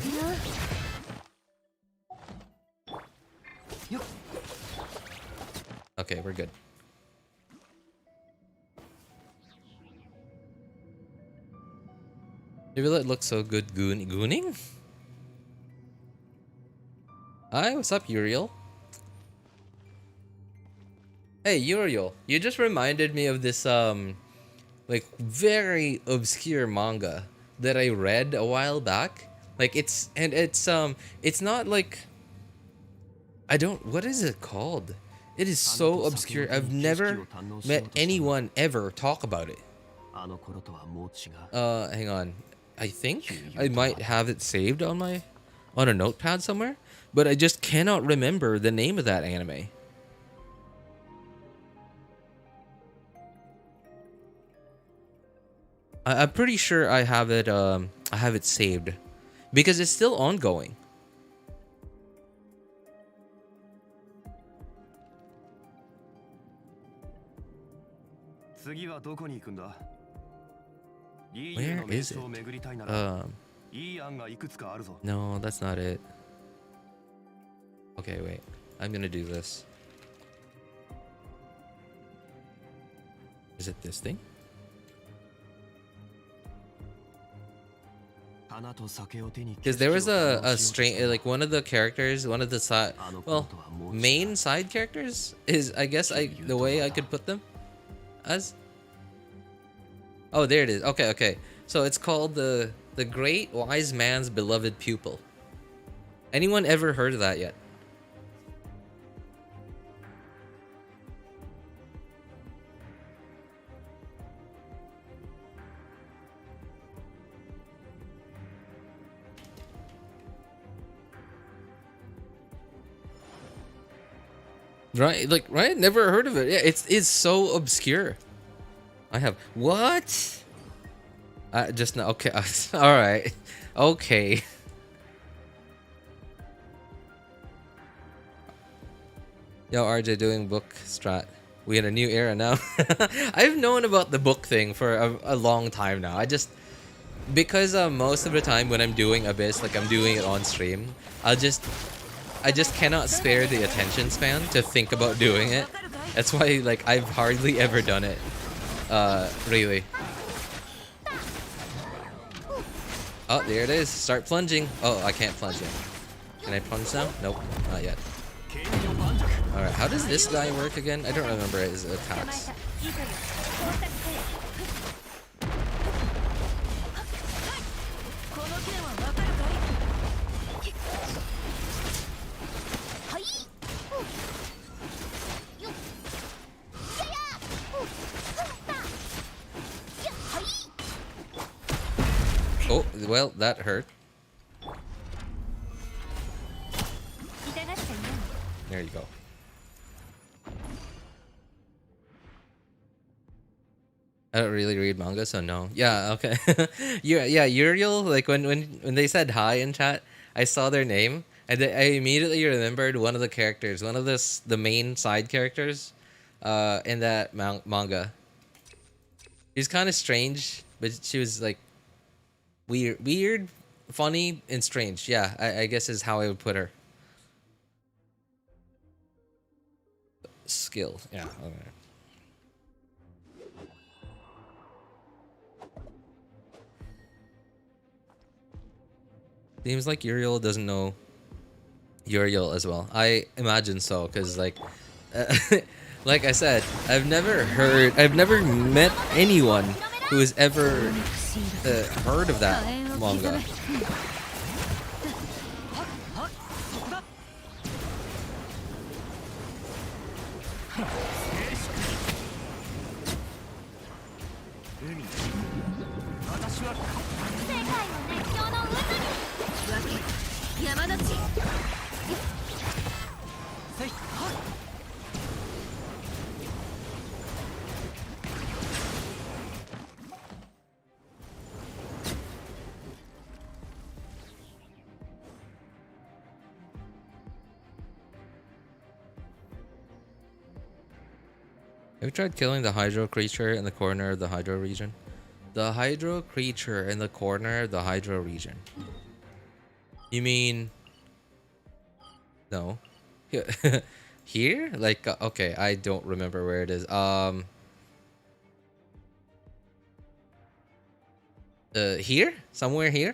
Speaker 1: Okay, we're good. It looks so good gooning? Hi, what's up, Uriel? Hey, Uriel, you just reminded me of this, like, very obscure manga that I read a while back. Like, it's not like... what is it called? It is so obscure. I've never met anyone ever talk about it. Hang on. I think I might have it saved on a notepad somewhere, but I just cannot remember the name of that anime. I'm pretty sure I have it saved because it's still ongoing. Where is it? No, that's not it. Okay, wait. I'm gonna do this. Is it this thing? Because there was a strange, like one of the characters, one of the main side characters is, I guess, the way I could put them as. Oh, there it is. Okay, okay. So it's called the Great Wise Man's Beloved Pupil. Anyone ever heard of that yet? Right, like, right? Never heard of it. Yeah, it's so obscure. I have what? Just now. Okay, all right, okay. Yo, RJ doing book strat. We in a new era now. I've known about the book thing for a long time now. Because most of the time when I'm doing Abyss, like I'm doing it on stream, I just cannot spare the attention span to think about doing it. That's why, like, I've hardly ever done it. Really. Oh, there it is. Start plunging. Oh, I can't plunge yet. Can I plunge now? Nope, not yet. Alright, how does this guy work again? I don't remember his attacks. Oh, well, that hurt. There you go. I don't really read manga, so no. Yeah, okay. Yeah, Uriel. Like when they said hi in chat, I saw their name, and I immediately remembered one of the characters, one of the main side characters, in that manga. She's kind of strange, but she was like weird, funny, and strange. Yeah, I guess is how I would put her. Skill. Yeah. Okay. Seems like Uriel doesn't know Uriel as well. I imagine so, because like, like I said, I've never met anyone who has ever heard of that manga. Have you tried killing the hydro creature in the corner of the hydro region? The hydro creature in the corner of the hydro region. You mean... No. Here? Like, okay, I don't remember where it is. Here? Somewhere here?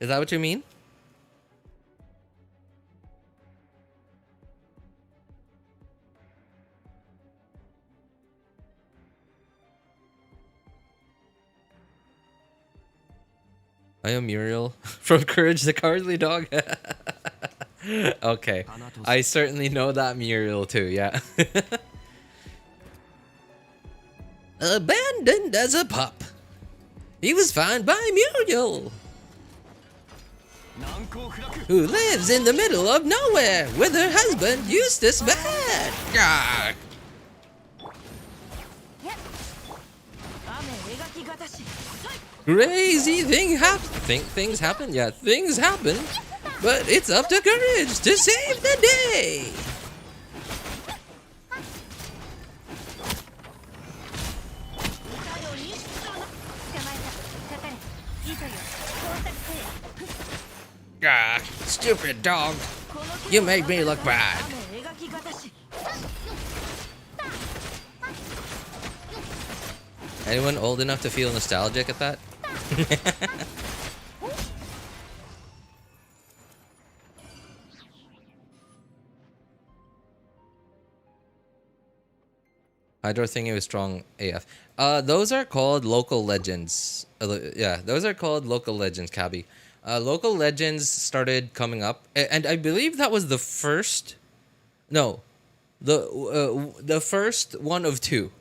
Speaker 1: Is that what you mean? I am Muriel from Courage the Cowardly Dog. Okay, I certainly know that Muriel too, yeah. Abandoned as a pup. He was found by Muriel, who lives in the middle of nowhere with her husband Eustace Bad. Gah. Crazy things happen. Yeah, things happen. But it's up to Courage to save the day. Ah, stupid dog. You made me look bad. Anyone old enough to feel nostalgic at that? Hydro thingy was strong AF. Those are called local legends. Yeah, those are called local legends, Cabby. Local legends started coming up, and I believe that was the first. No, the first one of two.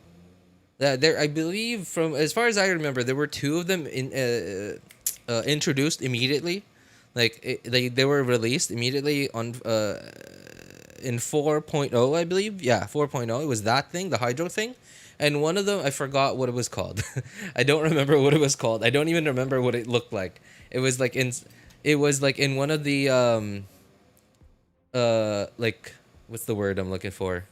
Speaker 1: There, I believe, from as far as I remember, there were two of them introduced immediately, like they were released immediately on in 4.0, I believe. Yeah, 4.0. It was that thing, the Hydro thing, and one of them I forgot what it was called. I don't remember what it was called. I don't even remember what it looked like. It was like in one of the like, what's the word I'm looking for?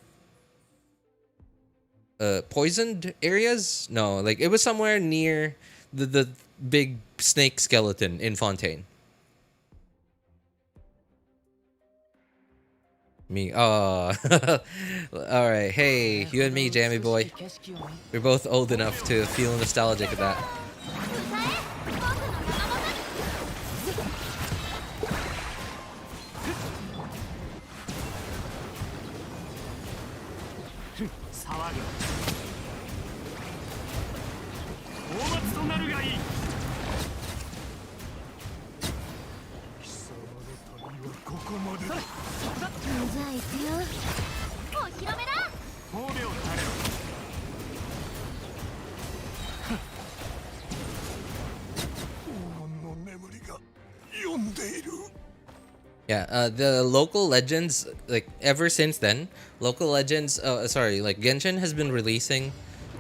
Speaker 1: Poisoned areas? No, like it was somewhere near the big snake skeleton in Fontaine. Me. Oh. All right. Hey, you and me, Jammy boy. We're both old enough to feel nostalgic at that. Yeah, the local legends, like ever since then, local legends. Sorry, like Genshin has been releasing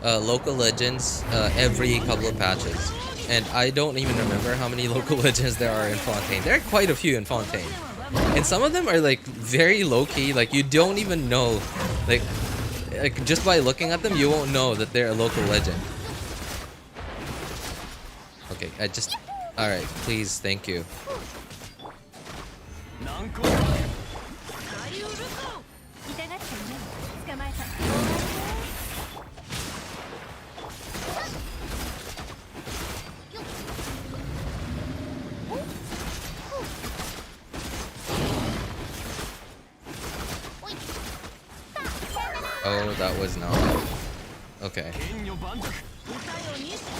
Speaker 1: local legends every couple of patches, and I don't even remember how many local legends there are in Fontaine. There are quite a few in Fontaine, and some of them are like very low key. Like you don't even know, like just by looking at them, you won't know that they're a local legend. Okay, all right, please, thank you. Oh, that was not. Okay.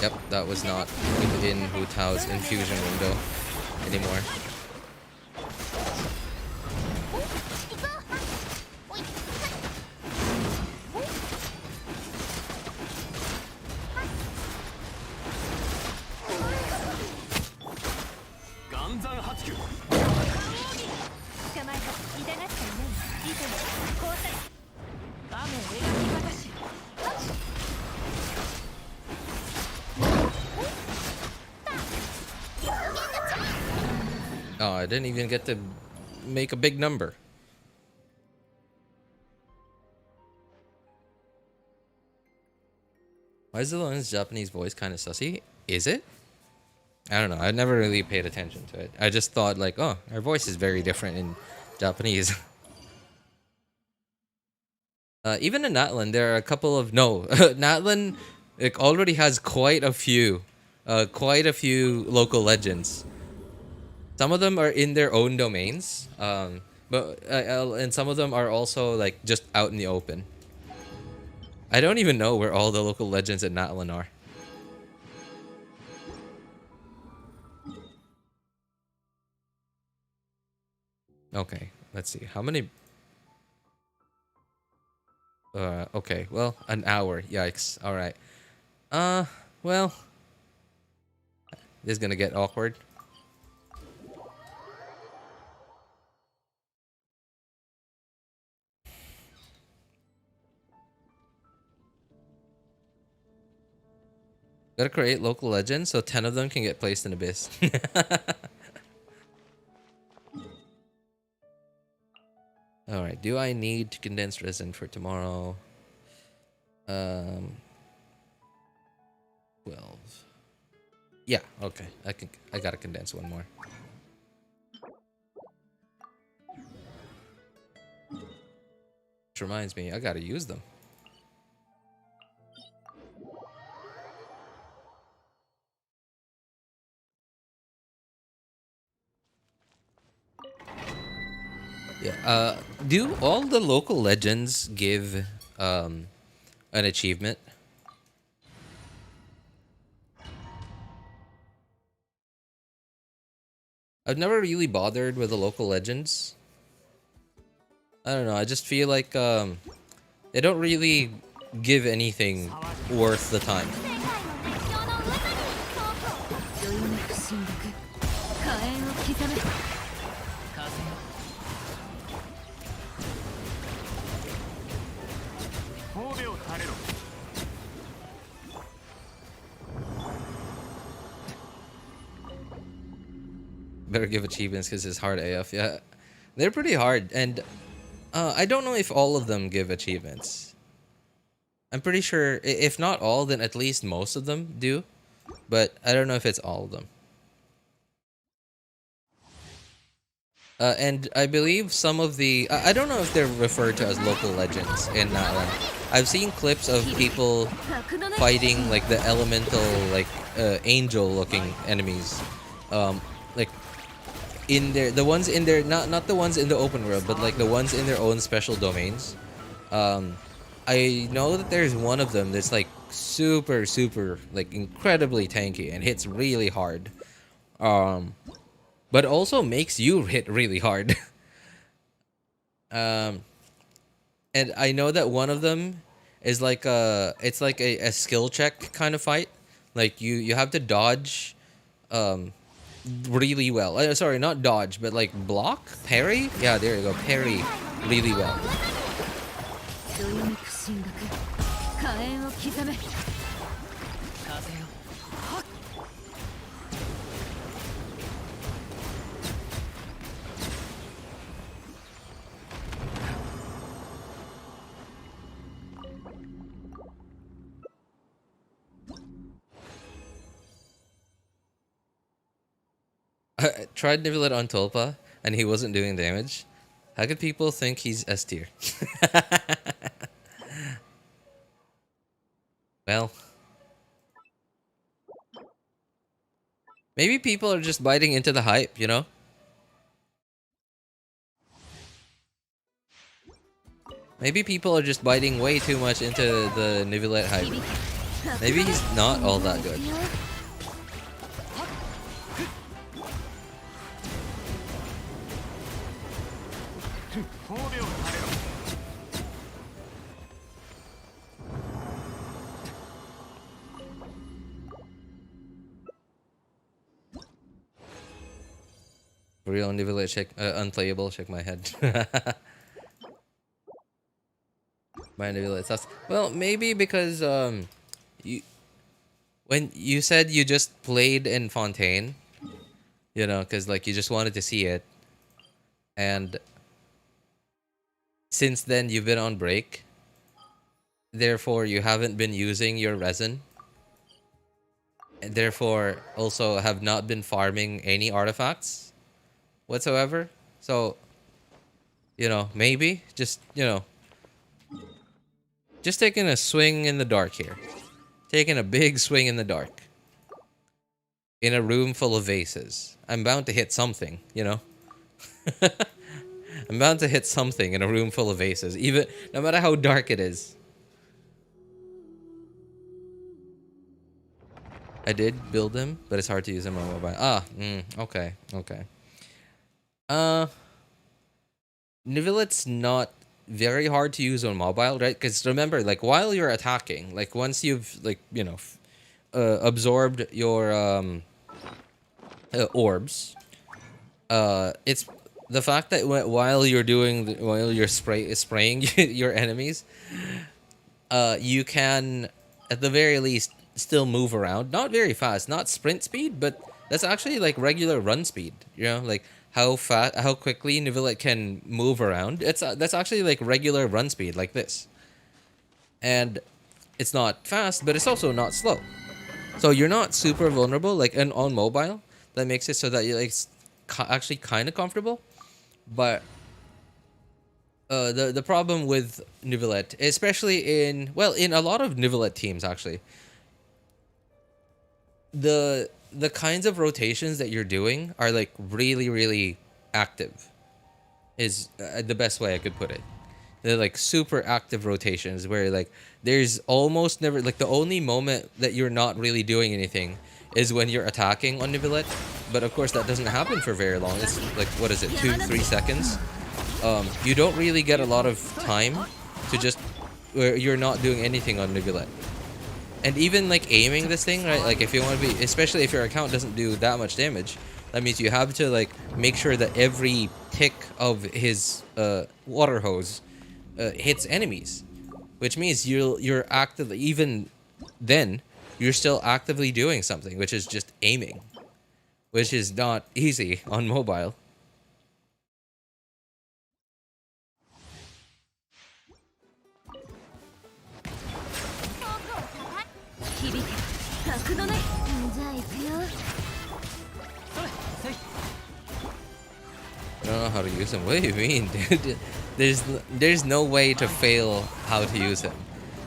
Speaker 1: Yep, that was not within Hutao's infusion window anymore. Oh, I didn't even get to make a big number. Why is Xilonen's Japanese voice kind of sussy? Is it? I don't know. I never really paid attention to it. I just thought like, oh, her voice is very different in Japanese. Even in Natlan, there are a couple of no. Natlan, it already has quite a few local legends. Some of them are in their own domains, and some of them are also like just out in the open. I don't even know where all the local legends at Natlan are. Okay, let's see. How many? Okay. Well, an hour. Yikes. All right. Well, this is gonna get awkward. Gotta create local legends so 10 of them can get placed in Abyss. Alright, do I need to condense resin for tomorrow? 12. Yeah, okay. I gotta condense one more. Which reminds me, I gotta use them. Yeah, do all the local legends give an achievement? I've never really bothered with the local legends. I don't know, I just feel like they don't really give anything worth the time. Better give achievements because it's hard AF. Yeah, they're pretty hard, and I don't know if all of them give achievements. I'm pretty sure, if not all, then at least most of them do, but I don't know if it's all of them. And I believe some of the I don't know if they're referred to as local legends in that one. I've seen clips of people fighting like the elemental, like angel-looking enemies, like in the ones in their not the ones in the open world, but like the ones in their own special domains. I know that there's one of them that's like super like incredibly tanky and hits really hard, but also makes you hit really hard. And I know that one of them is like it's like a skill check kind of fight. Like you have to dodge really well. Sorry, not dodge, but like block, parry. Yeah, there you go, parry really well. I tried Nivelet on Tulpa, and he wasn't doing damage. How could people think he's S tier? Well, maybe people are just biting into the hype, you know? Maybe people are just biting way too much into the Nivelet hype. Maybe he's not all that good. Real Nivelet, check unplayable, shake my head. My Nivelet sus. Well, maybe because you when you said you just played in Fontaine, you know, because like you just wanted to see it, and since then you've been on break, therefore you haven't been using your resin, and therefore also have not been farming any artifacts whatsoever. So, you know, maybe just, you know, just taking a swing in the dark here. Taking a big swing in the dark. In a room full of vases. I'm bound to hit something, you know? I'm bound to hit something in a room full of vases, even no matter how dark it is. I did build him, but it's hard to use him on mobile. Okay, okay. Nivelet's not very hard to use on mobile, right? Because remember, like while you're attacking, like once you've like you know absorbed your orbs, it's the fact that while you're while you're spraying your enemies, you can at the very least still move around, not very fast, not sprint speed, but that's actually like regular run speed, you know, like how quickly Nivelet can move around. It's that's actually like regular run speed, like this. And it's not fast, but it's also not slow. So you're not super vulnerable, like on mobile. That makes it so that you're like actually kind of comfortable. But the problem with Nivelet, especially in a lot of Nivelet teams actually, the kinds of rotations that you're doing are like really active. Is the best way I could put it. They're like super active rotations where like there's almost never like the only moment that you're not really doing anything is when you're attacking on Nivelet. But of course that doesn't happen for very long. It's like what is it, 2-3 seconds? You don't really get a lot of time to just where you're not doing anything on Nivelet. And even like aiming this thing, right? Like if you want to be, especially if your account doesn't do that much damage, that means you have to like make sure that every tick of his water hose hits enemies, which means you're actively, even then you're still actively doing something, which is just aiming, which is not easy on mobile. I don't know how to use him. What do you mean, dude? There's no way to fail how to use him.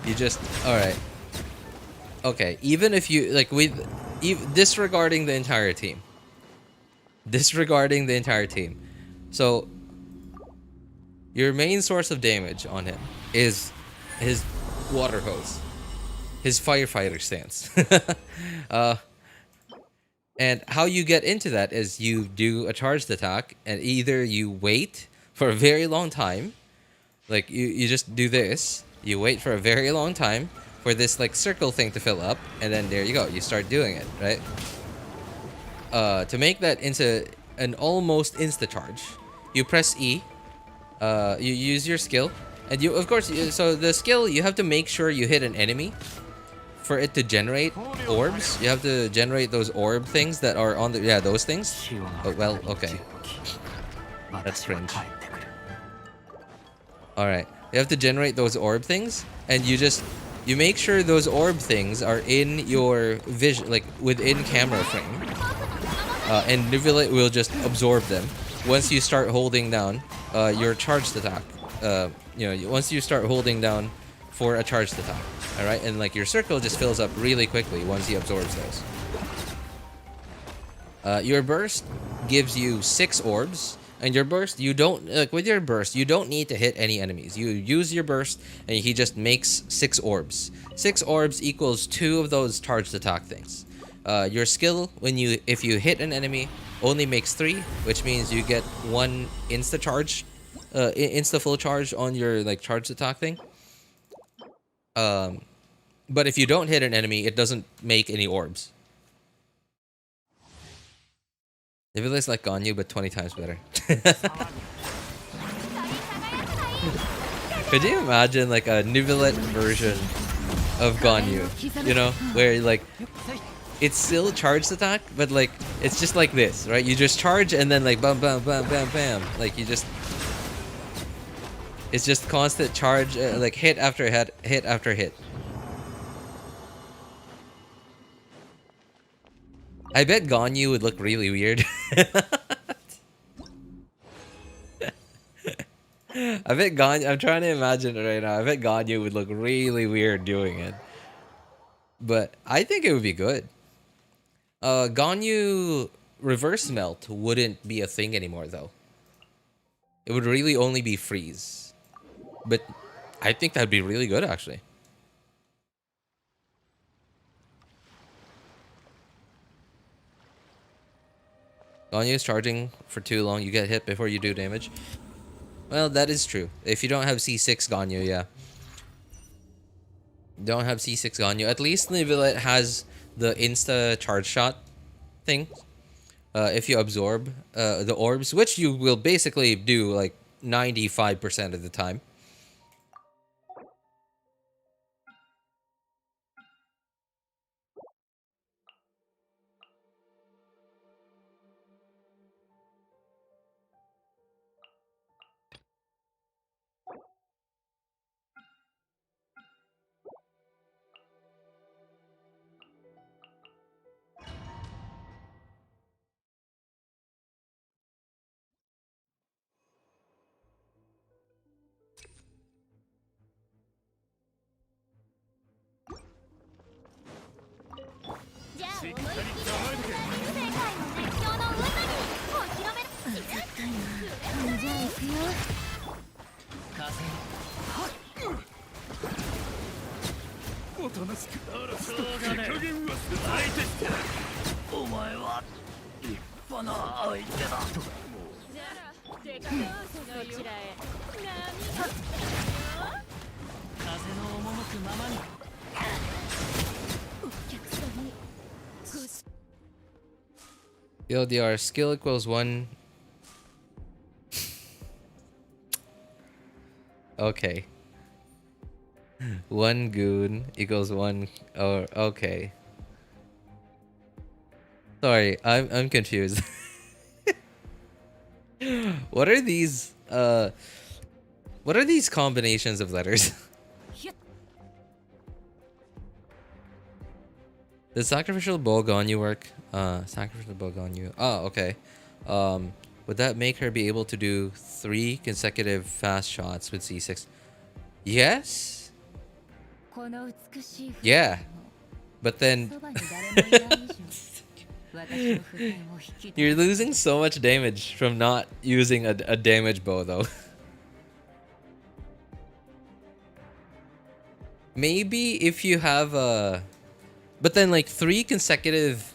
Speaker 1: You just alright. Okay, even if you like disregarding the entire team. Disregarding the entire team. So your main source of damage on him is his water hose. His firefighter stance. And how you get into that is you do a charged attack, and either you wait for a very long time, like you just do this, you wait for a very long time for this like circle thing to fill up, and then there you go, you start doing it, right? to make that into an almost insta charge, you press E. You use your skill, and you of course. So the skill, you have to make sure you hit an enemy for it to generate orbs. You have to generate those orb things that are on the those things. Oh, well, okay. That's cringe. All right, you have to generate those orb things, and you make sure those orb things are in your vision, like within camera frame, and Nivellate will just absorb them once you start holding down your charged attack. Once you start holding down for a charged attack, all right, and like your circle just fills up really quickly once he absorbs those. Your burst gives you 6 orbs. And your burst, you don't with your burst, you don't need to hit any enemies. You use your burst, and he just makes 6 orbs. 6 orbs equals 2 of those charged attack things. Your skill, if you hit an enemy, only makes 3, which means you get 1 insta charge, insta full charge on your like charged attack thing. But if you don't hit an enemy, it doesn't make any orbs. If it looks like Ganyu, but 20 times better. Could you imagine like a Nivellate version of Ganyu? You know, where like it's still charged attack, but like it's just like this, right? You just charge and then like bam, bam, bam, bam, bam. Like it's just constant charge, like hit after hit, hit after hit. I bet Ganyu would look really weird. I bet Ganyu, I'm trying to imagine it right now. I bet Ganyu would look really weird doing it. But I think it would be good. Ganyu reverse melt wouldn't be a thing anymore though. It would really only be freeze. But I think that'd be really good actually. Ganyu is charging for too long, you get hit before you do damage. Well, that is true. If you don't have C6 Ganyu, yeah. Don't have C6 Ganyu. At least Nivellate has the insta charge shot thing. If you absorb the orbs, which you will basically do like 95% of the time. LDR skill equals 1. Okay. 1 goon equals 1. Oh, okay. Sorry, I'm confused. What are these combinations of letters? Does sacrificial bow Ganyu work? Sacrificial bow Ganyu. Oh, okay. Would that make her be able to do 3 consecutive fast shots with C6? Yes. Yeah. But then you're losing so much damage from not using a damage bow though. Maybe if you have a... But then like 3 consecutive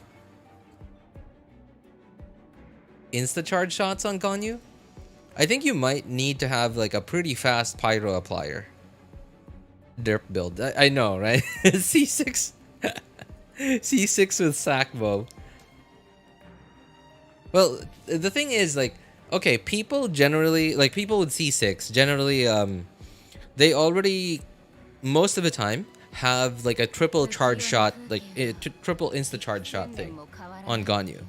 Speaker 1: insta-charge shots on Ganyu? I think you might need to have like a pretty fast pyro applier. Derp build. I know, right? C6. C6 with sack bow. Well, the thing is, like, okay, people generally, like, people with C6 generally, they already, most of the time, have like a triple charge shot, like triple insta charge shot thing on Ganyu.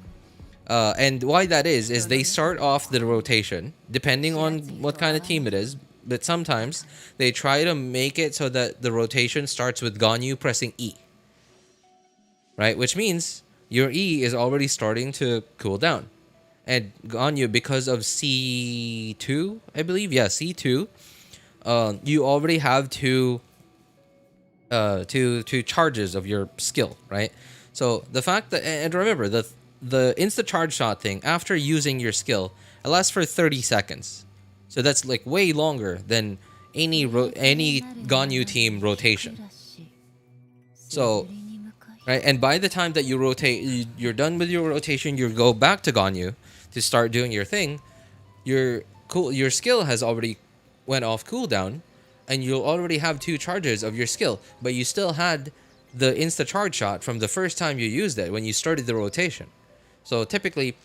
Speaker 1: And why that is they start off the rotation, depending on what kind of team it is, but sometimes they try to make it so that the rotation starts with Ganyu pressing E, right? Which means your E is already starting to cool down. And Ganyu, because of C2, I believe, yeah, C2, you already have two charges of your skill, right? So the fact that, and remember, the insta charge shot thing after using your skill, it lasts for 30 seconds. So that's like way longer than any Ganyu team rotation. So, right, and by the time that you rotate, you're done with your rotation, you go back to Ganyu to start doing your thing. Your skill has already went off cooldown, and you'll already have two charges of your skill, but you still had the insta charge shot from the first time you used it when you started the rotation. So typically,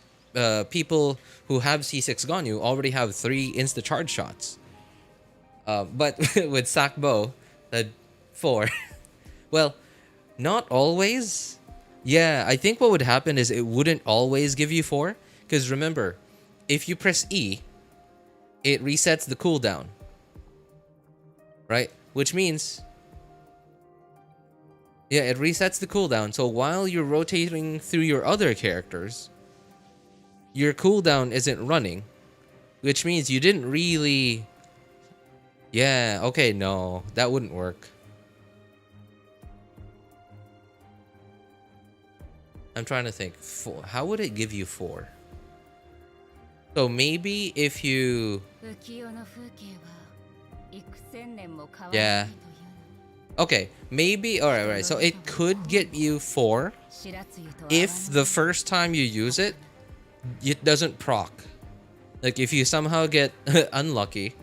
Speaker 1: people who have C6 Ganyu already have 3 insta charge shots. But with Sakbo, 4. Well, not always. Yeah, I think what would happen is it wouldn't always give you 4. Because remember, if you press E, it resets the cooldown. Right? Which means, yeah, it resets the cooldown. So while you're rotating through your other characters, your cooldown isn't running. Which means you didn't really... Yeah, okay, no. That wouldn't work. I'm trying to think. How would it give you 4? So maybe if you... Yeah. Okay, maybe... Alright. So it could get you 4 if the first time you use it, it doesn't proc. Like if you somehow get unlucky,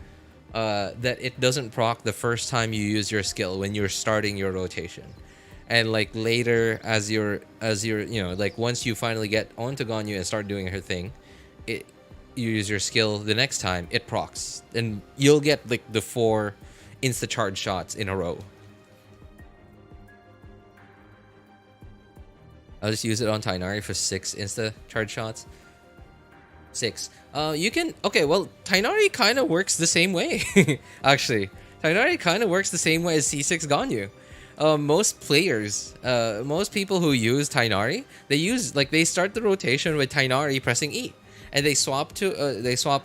Speaker 1: that it doesn't proc the first time you use your skill when you're starting your rotation. And like later as you're you know, like once you finally get onto Ganyu and start doing her thing, you use your skill the next time, it procs. And you'll get like the 4 insta charge shots in a row. I'll just use it on Tainari for 6 insta charge shots. 6. You can... Okay, well, Tainari kind of works the same way. Actually, Tainari kind of works the same way as C6 Ganyu. Most players, most people who use Tainari, they start the rotation with Tainari pressing E. And they swap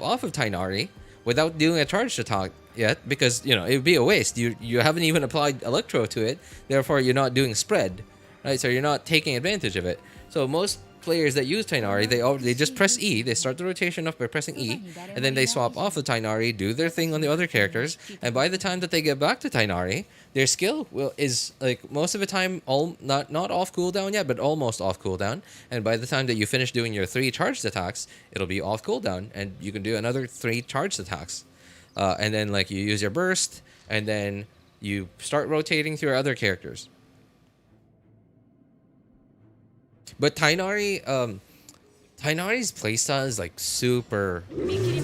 Speaker 1: off of Tainari without doing a charge attack yet, because, you know, it would be a waste. You haven't even applied Electro to it, therefore you're not doing spread, right? So you're not taking advantage of it. So most players that use Tainari, they just press E. They start the rotation off by pressing E, and then they swap off of Tainari, do their thing on the other characters, and by the time that they get back to Tainari, their skill is like most of the time not off cooldown yet, but almost off cooldown. And by the time that you finish doing your 3 charged attacks, it'll be off cooldown, and you can do another 3 charged attacks, and then like you use your burst, and then you start rotating through your other characters. But Tainari's playstyle is like super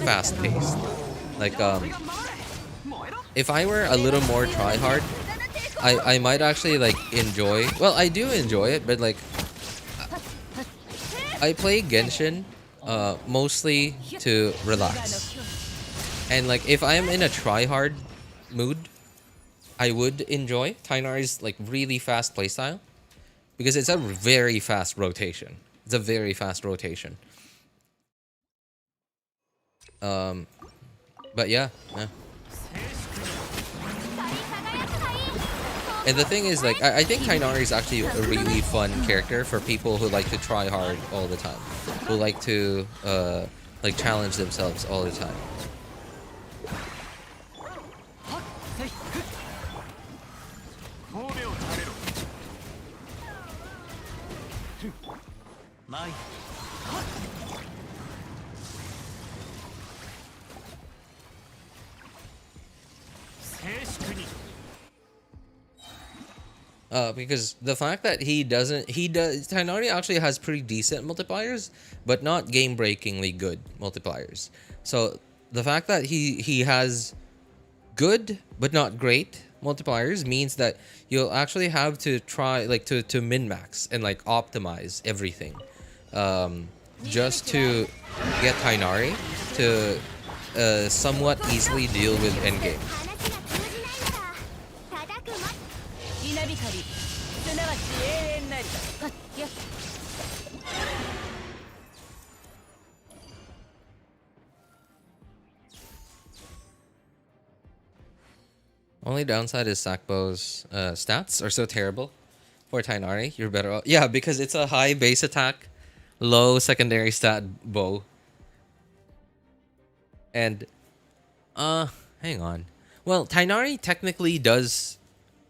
Speaker 1: fast paced. Like if I were a little more tryhard, I might actually like enjoy. Well, I do enjoy it, but like I play Genshin mostly to relax. And like if I'm in a tryhard mood, I would enjoy Tainari's like really fast playstyle. Because it's a very fast rotation. It's a very fast rotation. But yeah. And the thing is, like, I think Tainari is actually a really fun character for people who like to try hard all the time. Who like to, like, challenge themselves all the time. Because the fact that he doesn't, he does, Tainari actually has pretty decent multipliers, but not game breakingly good multipliers. So the fact that he has good but not great multipliers means that you'll actually have to try like to min max and like optimize everything, um, just to get Tainari to somewhat easily deal with endgame. Only downside is Sakbo's stats are so terrible for Tainari. You're better off. Yeah, because it's a high base attack, low secondary stat bow. And hang on. Well, Tainari technically does,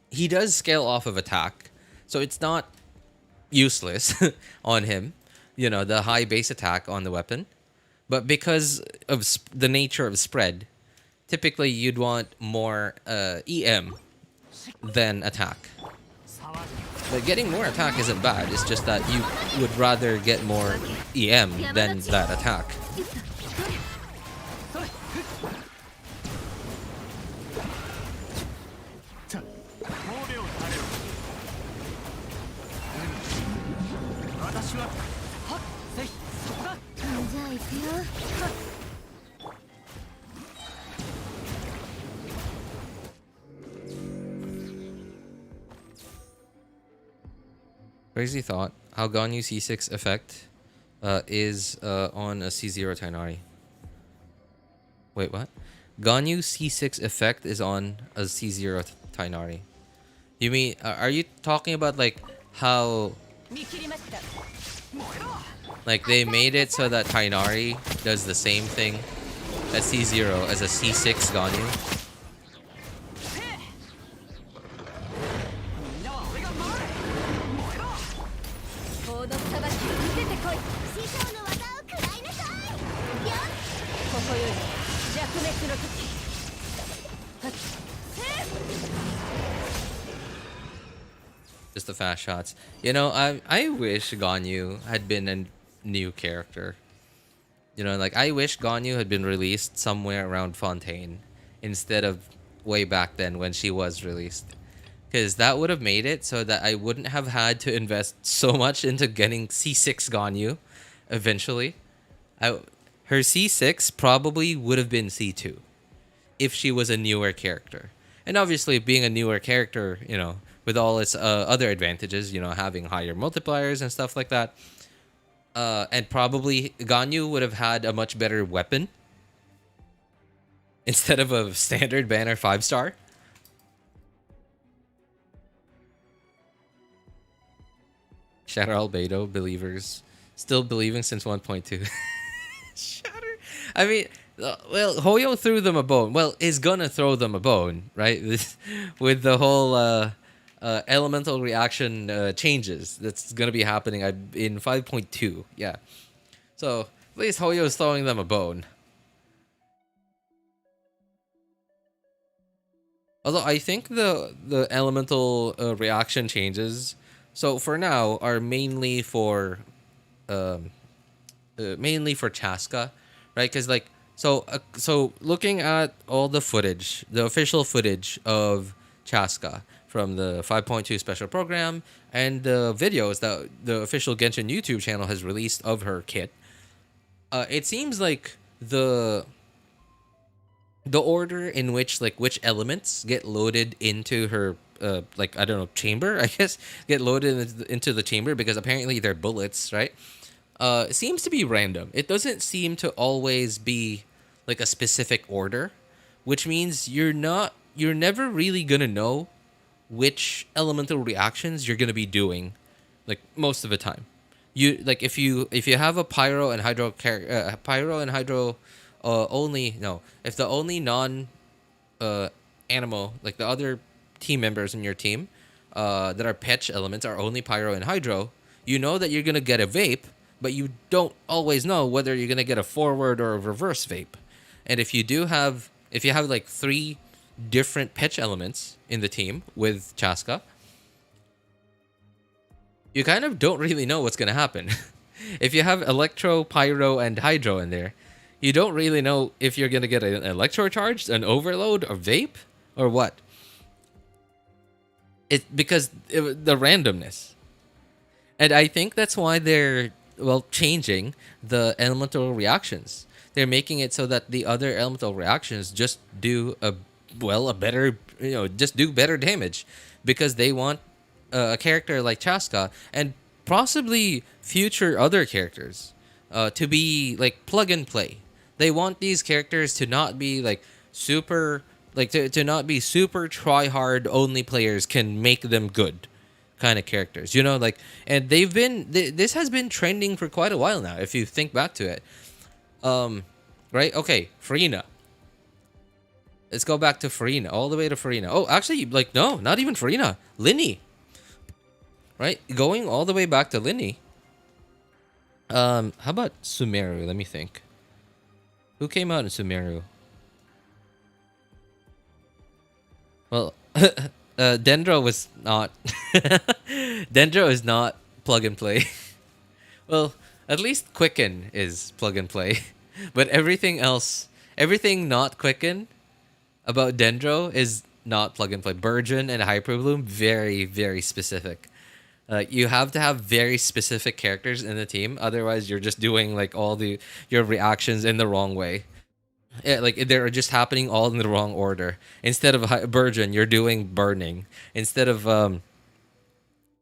Speaker 1: he does scale off of attack. So it's not useless on him. You know, the high base attack on the weapon. But because of the nature of spread, typically you'd want more EM than attack. But getting more attack isn't bad. It's just that you would rather get more EM than that attack. Crazy thought. How Ganyu C6 effect is on a C0 Tainari. Wait, what? Ganyu C6 effect is on a C0 Tainari. You mean, are you talking about like how, like they made it so that Tainari does the same thing at C0 as a C6 Ganyu? Just the fast shots. You know, I wish Ganyu had been a new character. You know, like I wish Ganyu had been released somewhere around Fontaine instead of way back then when she was released. Because that would have made it so that I wouldn't have had to invest so much into getting C6 Ganyu eventually. Her C6 probably would have been C2 if she was a newer character. And obviously, being a newer character, you know, with all its other advantages, you know, having higher multipliers and stuff like that. And probably Ganyu would have had a much better weapon instead of a standard banner 5-star. Shatter Albedo believers still believing since 1.2. Shatter. I mean, well, Hoyo threw them a bone. Well, is gonna throw them a bone, right? With the whole elemental reaction changes that's gonna be happening in 5.2. Yeah. So at least Hoyo is throwing them a bone. Although I think the elemental reaction changes, so for now, are mainly for Chasca, right? Because like so looking at all the footage, the official footage of Chasca from the 5.2 special program and the videos that the official Genshin YouTube channel has released of her kit, it seems like the order in which like which elements get loaded into her like I don't know chamber, I guess, get loaded into the chamber, because apparently they're bullets, right? It seems to be random. It doesn't seem to always be like a specific order, which means you're never really gonna know which elemental reactions you're gonna be doing, like most of the time. You like if you have a pyro and hydro pyro and hydro only no if the only non animal, like the other team members in your team that are pitch elements are only pyro and hydro, you know that you're gonna get a vape, but you don't always know whether you're gonna get a forward or a reverse vape. And if you have like 3 different pitch elements in the team with Chasca, you kind of don't really know what's gonna happen. If you have Electro, Pyro, and Hydro in there, you don't really know if you're gonna get an Electro charge, an Overload, or Vape, or what. The randomness, and I think that's why they're changing the elemental reactions. They're making it so that the other elemental reactions just do a better, just do better damage, because they want a character like Chasca and possibly future other characters to be like plug and play. They want these characters to not be like super, to not be super try hard only players can make them good kind of characters, like, and this has been trending for quite a while now if you think back to it. Right, okay, Farina. Let's go back to Farina, all the way to Farina. Oh, actually, like, no, not even Farina. Linny. Right? Going all the way back to Linny. How about Sumeru? Let me think. Who came out in Sumeru? Well, Dendro was not. Dendro is not plug and play. Well, at least Quicken is plug and play. But everything else, everything not Quicken about Dendro is not plug and play. Burgeon and Hyperbloom, very, very specific. You have to have very specific characters in the team. Otherwise, you're just doing like your reactions in the wrong way. Yeah, like they're just happening all in the wrong order. Instead of Burgeon, you're doing Burning. Instead of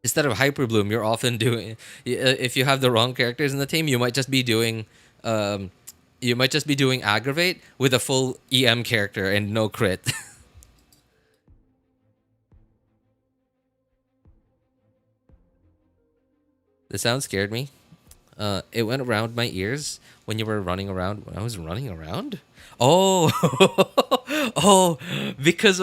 Speaker 1: Hyperbloom, you're often doing. If you have the wrong characters in the team, you might just be doing. You might just be doing Aggravate with a full EM character and no crit. The sound scared me. It went around my ears when you were running around. When I was running around? Oh, oh, because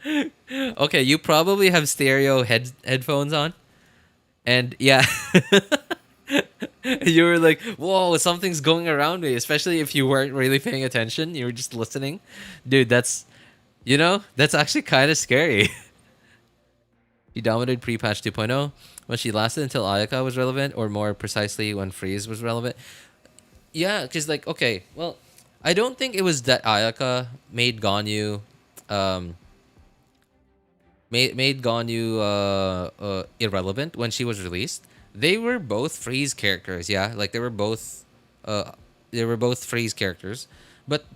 Speaker 1: okay, you probably have stereo headphones on, and yeah, you were like, "Whoa, something's going around me." Especially if you weren't really paying attention, you were just listening, dude. That's actually kind of scary. She dominated pre-patch 2.0 when she lasted until Ayaka was relevant, or more precisely when Freeze was relevant. Yeah, because like, okay, well, I don't think it was that Ayaka made Ganyu, made Ganyu irrelevant when she was released. They were both Freeze characters, yeah, like they were both Freeze characters, but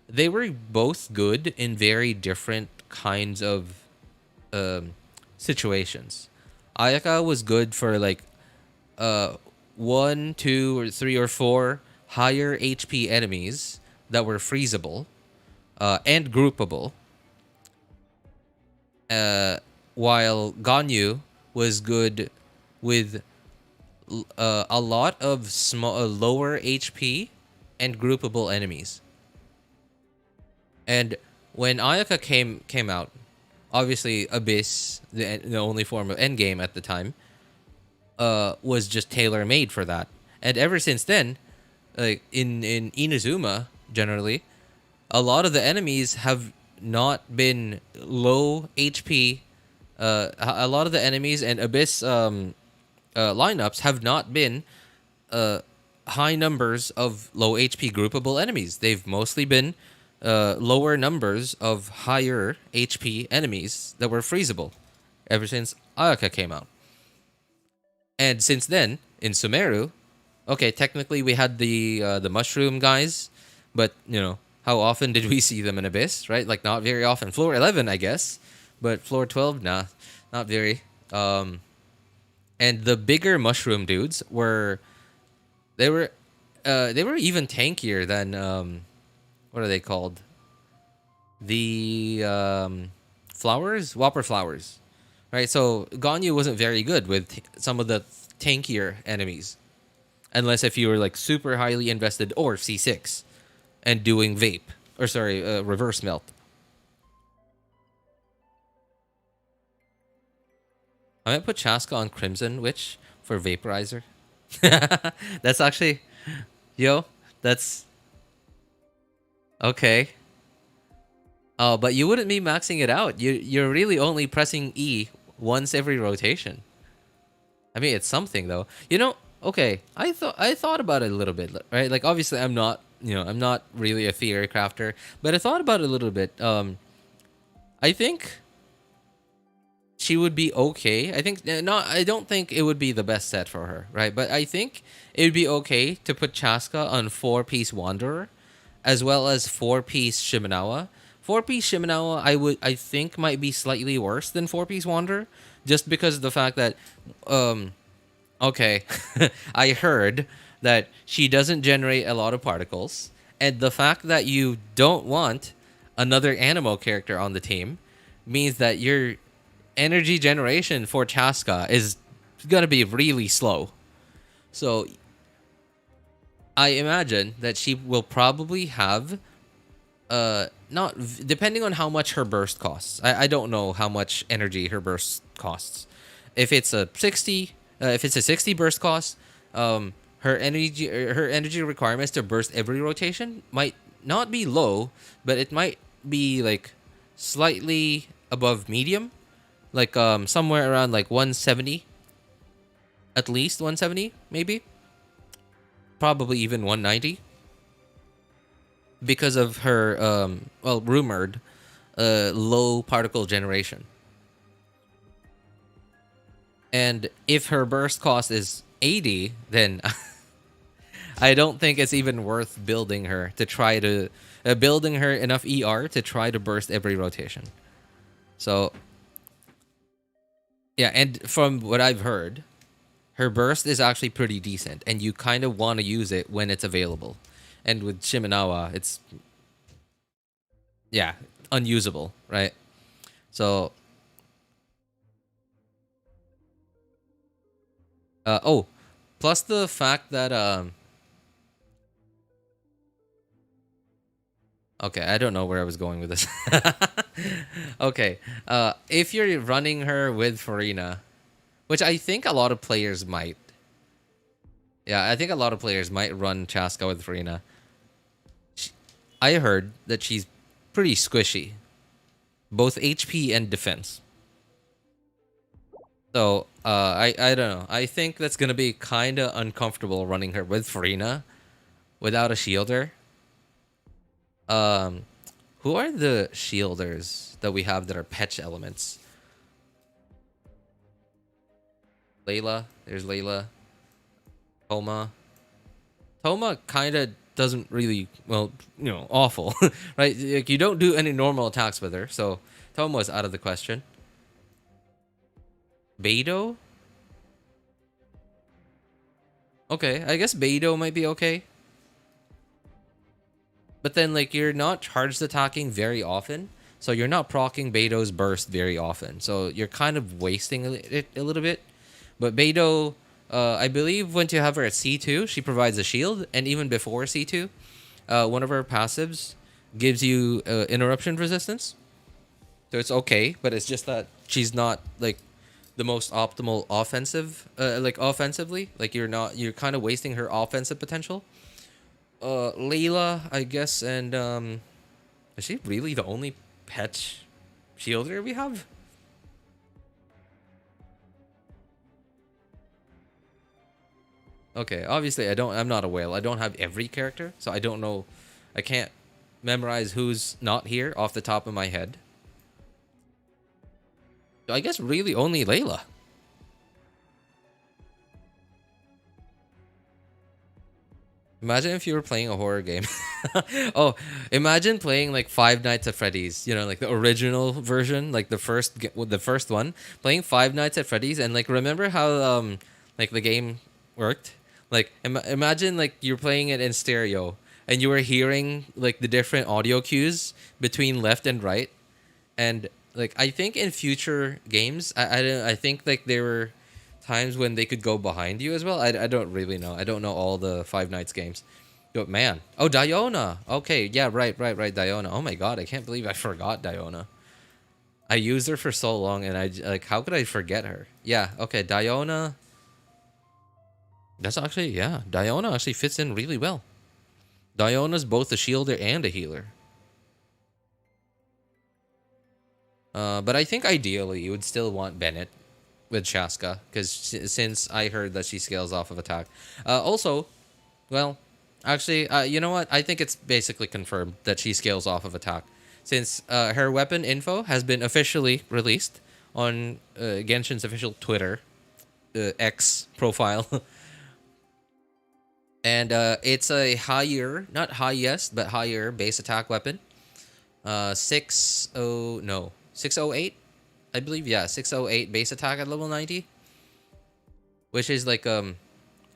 Speaker 1: they were both good in very different kinds of situations. Ayaka was good for like one, two, or three, or four higher HP enemies that were freezable and groupable. While Ganyu was good with a lot of small, lower HP and groupable enemies. And when Ayaka came out, obviously Abyss, the only form of endgame at the time, was just tailor made for that. And ever since then, like in Inazuma generally, a lot of the enemies have not been low HP. A lot of the enemies and Abyss lineups have not been high numbers of low HP groupable enemies. They've mostly been lower numbers of higher HP enemies that were freezable ever since Ayaka came out. And since then, in Sumeru, okay, technically we had the mushroom guys, but how often did we see them in Abyss, right? Like not very often. Floor 11, I guess, but floor 12, nah, not very. And the bigger mushroom dudes they were even tankier than what are they called? The flowers, Whopper flowers, right? So Ganyu wasn't very good with some of the tankier enemies, unless if you were like super highly invested or C6 and doing vape, or sorry, reverse melt. I might put Chasca on Crimson Witch for Vaporizer. That's actually, that's okay. But you wouldn't be maxing it out. You're really only pressing E once every rotation. I mean, it's something though. Okay. I thought about it a little bit, right? Like obviously, I'm not really a theory crafter, but I thought about it a little bit. I think she would be okay. I think not. I don't think it would be the best set for her, right? But I think it would be okay to put Chasca on 4-piece Wanderer, as well as 4-piece Shimenawa. 4-piece Shimenawa, I think might be slightly worse than 4-piece Wanderer, just because of the fact that, um, okay, I heard that she doesn't generate a lot of particles, and the fact that you don't want another Animo character on the team means that your energy generation for Chasca is gonna be really slow. So I imagine that she will probably have not depending on how much her burst costs. I don't know how much energy her burst costs. If it's a 60, if it's a 60 burst cost, her energy requirements to burst every rotation might not be low, but it might be like slightly above medium, like somewhere around like 170, at least 170 maybe, probably even 190, because of her rumored low particle generation. And if her burst cost is 80, then I don't think it's even worth building her to try to building her enough ER to try to burst every rotation. So yeah, and from what I've heard, her burst is actually pretty decent, and you kind of want to use it when it's available. And with Shimenawa, it's yeah, unusable, right? So oh, plus the fact that okay, I don't know where I was going with this. Okay, if you're running her with Farina, which I think a lot of players might. Yeah, I think a lot of players might run Chasca with Farina. I heard that she's pretty squishy, both HP and defense. So I don't know. I think that's gonna be kind of uncomfortable running her with Farina without a shielder. Um, who are the shielders that we have that are patch elements? Layla. There's Layla. Homa. Homa kind of doesn't really, well, awful, right? Like you don't do any normal attacks with her, so Toma is out of the question. Beidou? Okay, I guess Beidou might be okay. But then, like, you're not charged attacking very often, so you're not proccing Beidou's burst very often. So you're kind of wasting it a little bit. But Beidou, I believe when you have her at C2, she provides a shield, and even before C2, one of her passives gives you interruption resistance. So it's okay, but it's just that she's not like the most optimal offensively. Like you're kind of wasting her offensive potential. Layla, I guess, and is she really the only pet shielder we have? Okay, obviously I'm not a whale. I don't have every character, so I don't know. I can't memorize who's not here off the top of my head. So I guess really only Layla. Imagine if you were playing a horror game. Oh, imagine playing like Five Nights at Freddy's. Like the original version, like the first one. Playing Five Nights at Freddy's, and like remember how like the game worked. Like imagine like you're playing it in stereo, and you were hearing like the different audio cues between left and right, and like I think in future games, I think like there were times when they could go behind you as well. I don't really know. I don't know all the Five Nights games. Yo, man. Oh, Diona. Okay, yeah, right, Diona. Oh my god, I can't believe I forgot Diona. I used her for so long, and how could I forget her? Yeah, okay, Diona. That's actually, yeah, Diona actually fits in really well. Diona's both a shielder and a healer. But I think ideally you would still want Bennett with Chasca, because since I heard that she scales off of attack. Also, well, actually, you know what? I think it's basically confirmed that she scales off of attack, since her weapon info has been officially released on Genshin's official Twitter X profile. And it's a higher, not highest, but higher base attack weapon. 608, I believe. Yeah, 608 base attack at level 90, which is like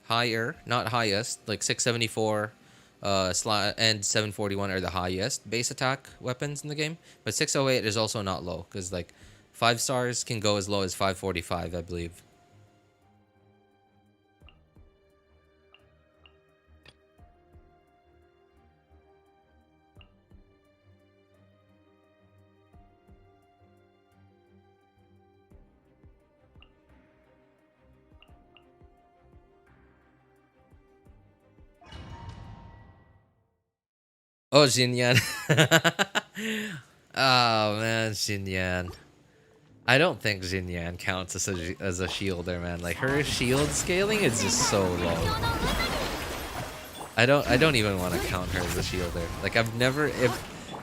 Speaker 1: higher, not highest. Like 674 and 741 are the highest base attack weapons in the game, but 608 is also not low, because like 5 stars can go as low as 545, I believe. Oh, Xinyan. Oh man, Xinyan. I don't think Xinyan counts as a shielder, man. Like, her shield scaling is just so low. I don't even want to count her as a shielder. Like, I've never,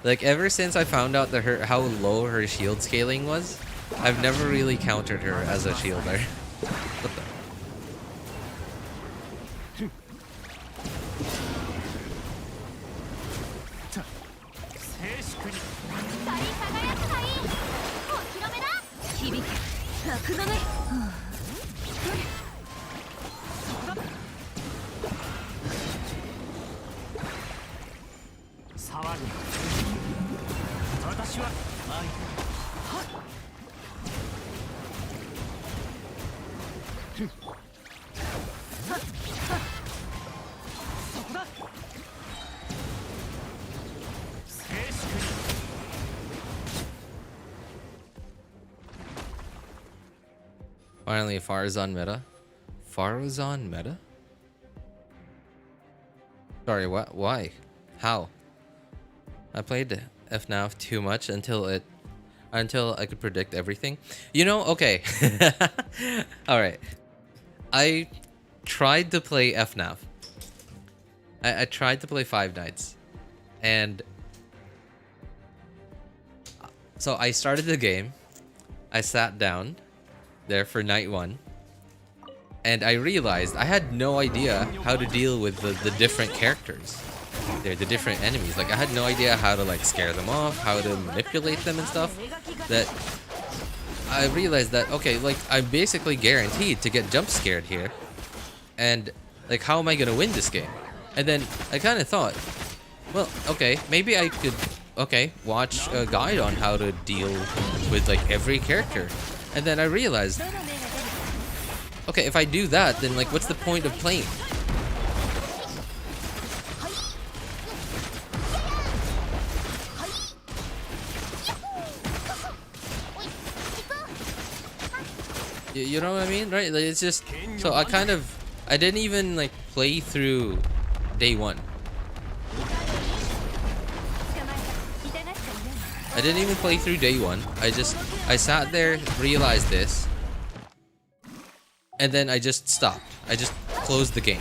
Speaker 1: ever since I found out that how low her shield scaling was, I've never really counted her as a shielder. What the? Finally, Farazan meta. Farazan meta? Sorry, what? Why? How? I played FNAF too much until I could predict everything. You know, okay. Alright. I tried to play FNAF. I tried to play Five Nights. And so I started the game. I sat down there for night 1, and I realized I had no idea how to deal with the different characters. They're the different enemies. Like, I had no idea how to like scare them off, how to manipulate them and stuff. That I realized that, okay, like, I'm basically guaranteed to get jump scared here, and like, how am I gonna win this game? And then I kind of thought, well, okay, maybe I could watch a guide on how to deal with like every character. And then I realized, okay, if I do that, then like, what's the point of playing? You know what I mean, right? Like, it's just, so I didn't even like play through day 1. I didn't even play through day 1. I sat there, realized this, and then I just stopped. I just closed the game.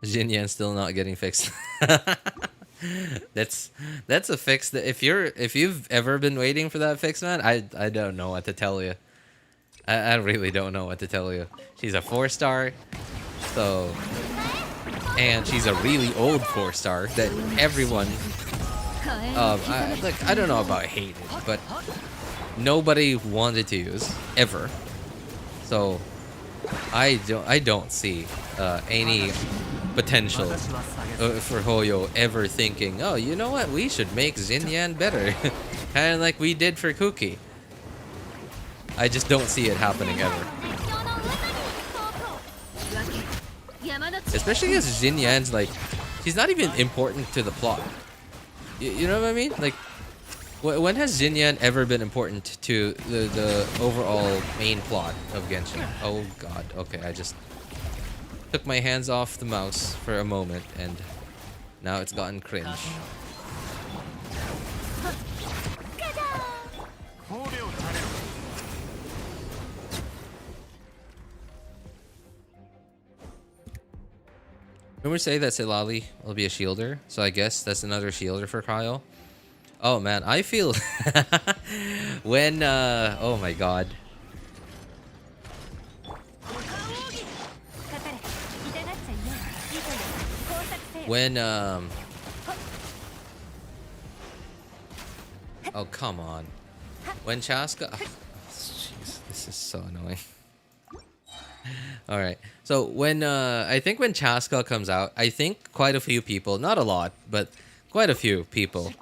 Speaker 1: Xinyan still not getting fixed. That's a fix that if you've ever been waiting for that fix, man, I don't know what to tell you. I really don't know what to tell you. She's a 4-star, so, and she's a really old 4-star that everyone, I don't know about hated, but nobody wanted to use ever. So I don't see any potential for Hoyo ever thinking, oh, you know what, we should make Xinyan better, kind of like we did for Kuki. I just don't see it happening ever. Especially as Xinyan's like, she's not even important to the plot. You know what I mean? Like, when has Xinyan ever been important to the overall main plot of Genshin? Oh god, okay, I just took my hands off the mouse for a moment and Now it's gotten cringe. Rumors say that Silali will be a shielder, so I guess that's another shielder for Kyle. Oh man, I feel when oh my god. When oh come on. When Chasca jeez, this is so annoying. All right. So when I think when Chasca comes out, I think quite a few people, not a lot, but quite a few people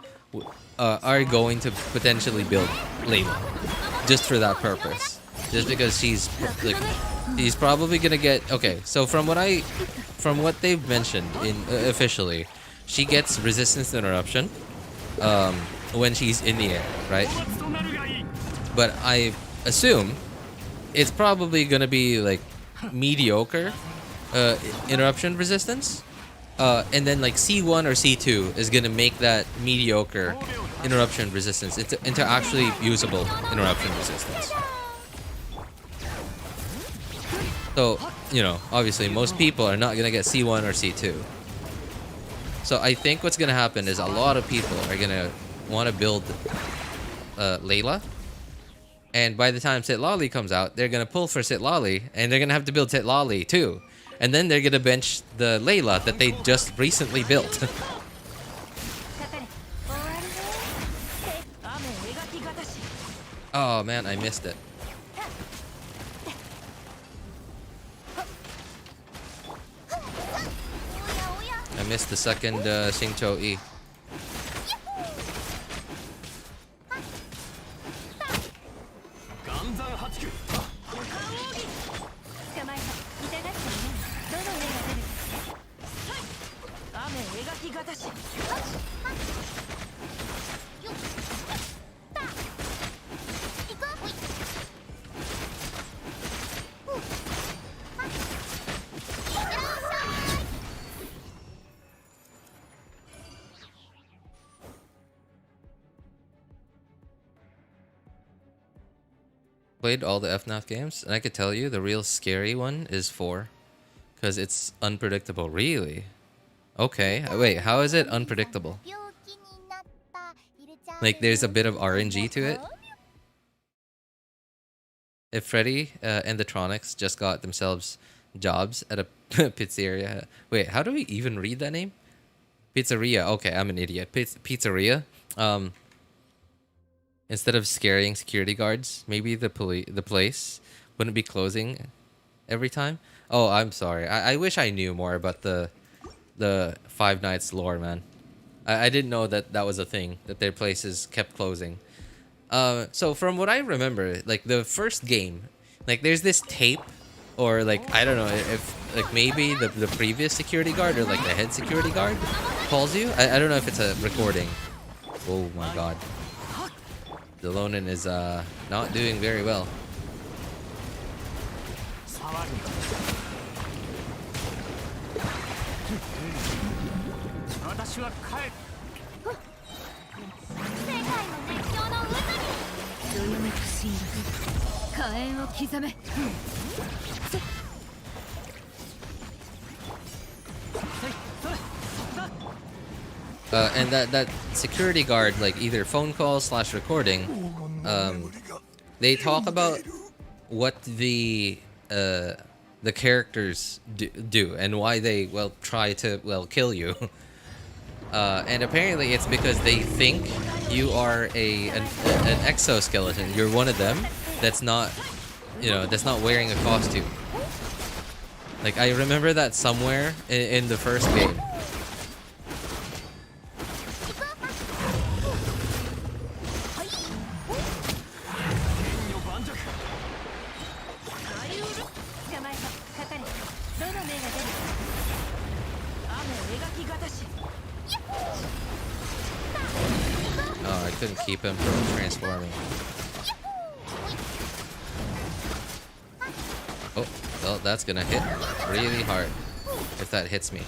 Speaker 1: are going to potentially build Layla just for that purpose. Just because she's like he's probably gonna get okay. So from what they've mentioned in officially, she gets resistance to interruption when she's in the air, right? But I assume it's probably gonna be like mediocre interruption resistance, and then like C1 or C2 is gonna make that mediocre interruption resistance into actually usable interruption resistance. So, you know, obviously most people are not gonna get C1 or C2. So I think what's gonna happen is a lot of people are gonna want to build Layla. And by the time Sitlali comes out, they're gonna pull for Sitlali, and they're gonna have to build Sitlali too. And then they're gonna bench the Layla that they just recently built. Oh man, I missed it. I missed the second Xingqiu E. Played all the FNAF games, and I could tell you the real scary one is 4, because it's unpredictable. Really? Okay. Wait, how is it unpredictable? Like, there's a bit of RNG to it. If Freddy and the Tronics just got themselves jobs at a pizzeria. Wait, how do we even read that name? Pizzeria. Okay, I'm an idiot. Pizzeria. Instead of scaring security guards, maybe the place wouldn't be closing every time. Oh, I'm sorry. I wish I knew more about the Five Nights lore, man. I didn't know that that was a thing, that their places kept closing. So from what I remember, like the first game, like there's this tape, or like I don't know if like maybe the previous security guard or like the head security guard calls you. I don't know if it's a recording. Oh my god. Xilonen is not doing very well. And that security guard, like either phone call / recording, they talk about what the characters do and why they try to kill you. And apparently it's because they think you are an exoskeleton. You're one of them that's not, that's not wearing a costume. Like I remember that somewhere in the first game. Oh, I couldn't keep him from transforming. Oh, well, that's gonna hit really hard if that hits me.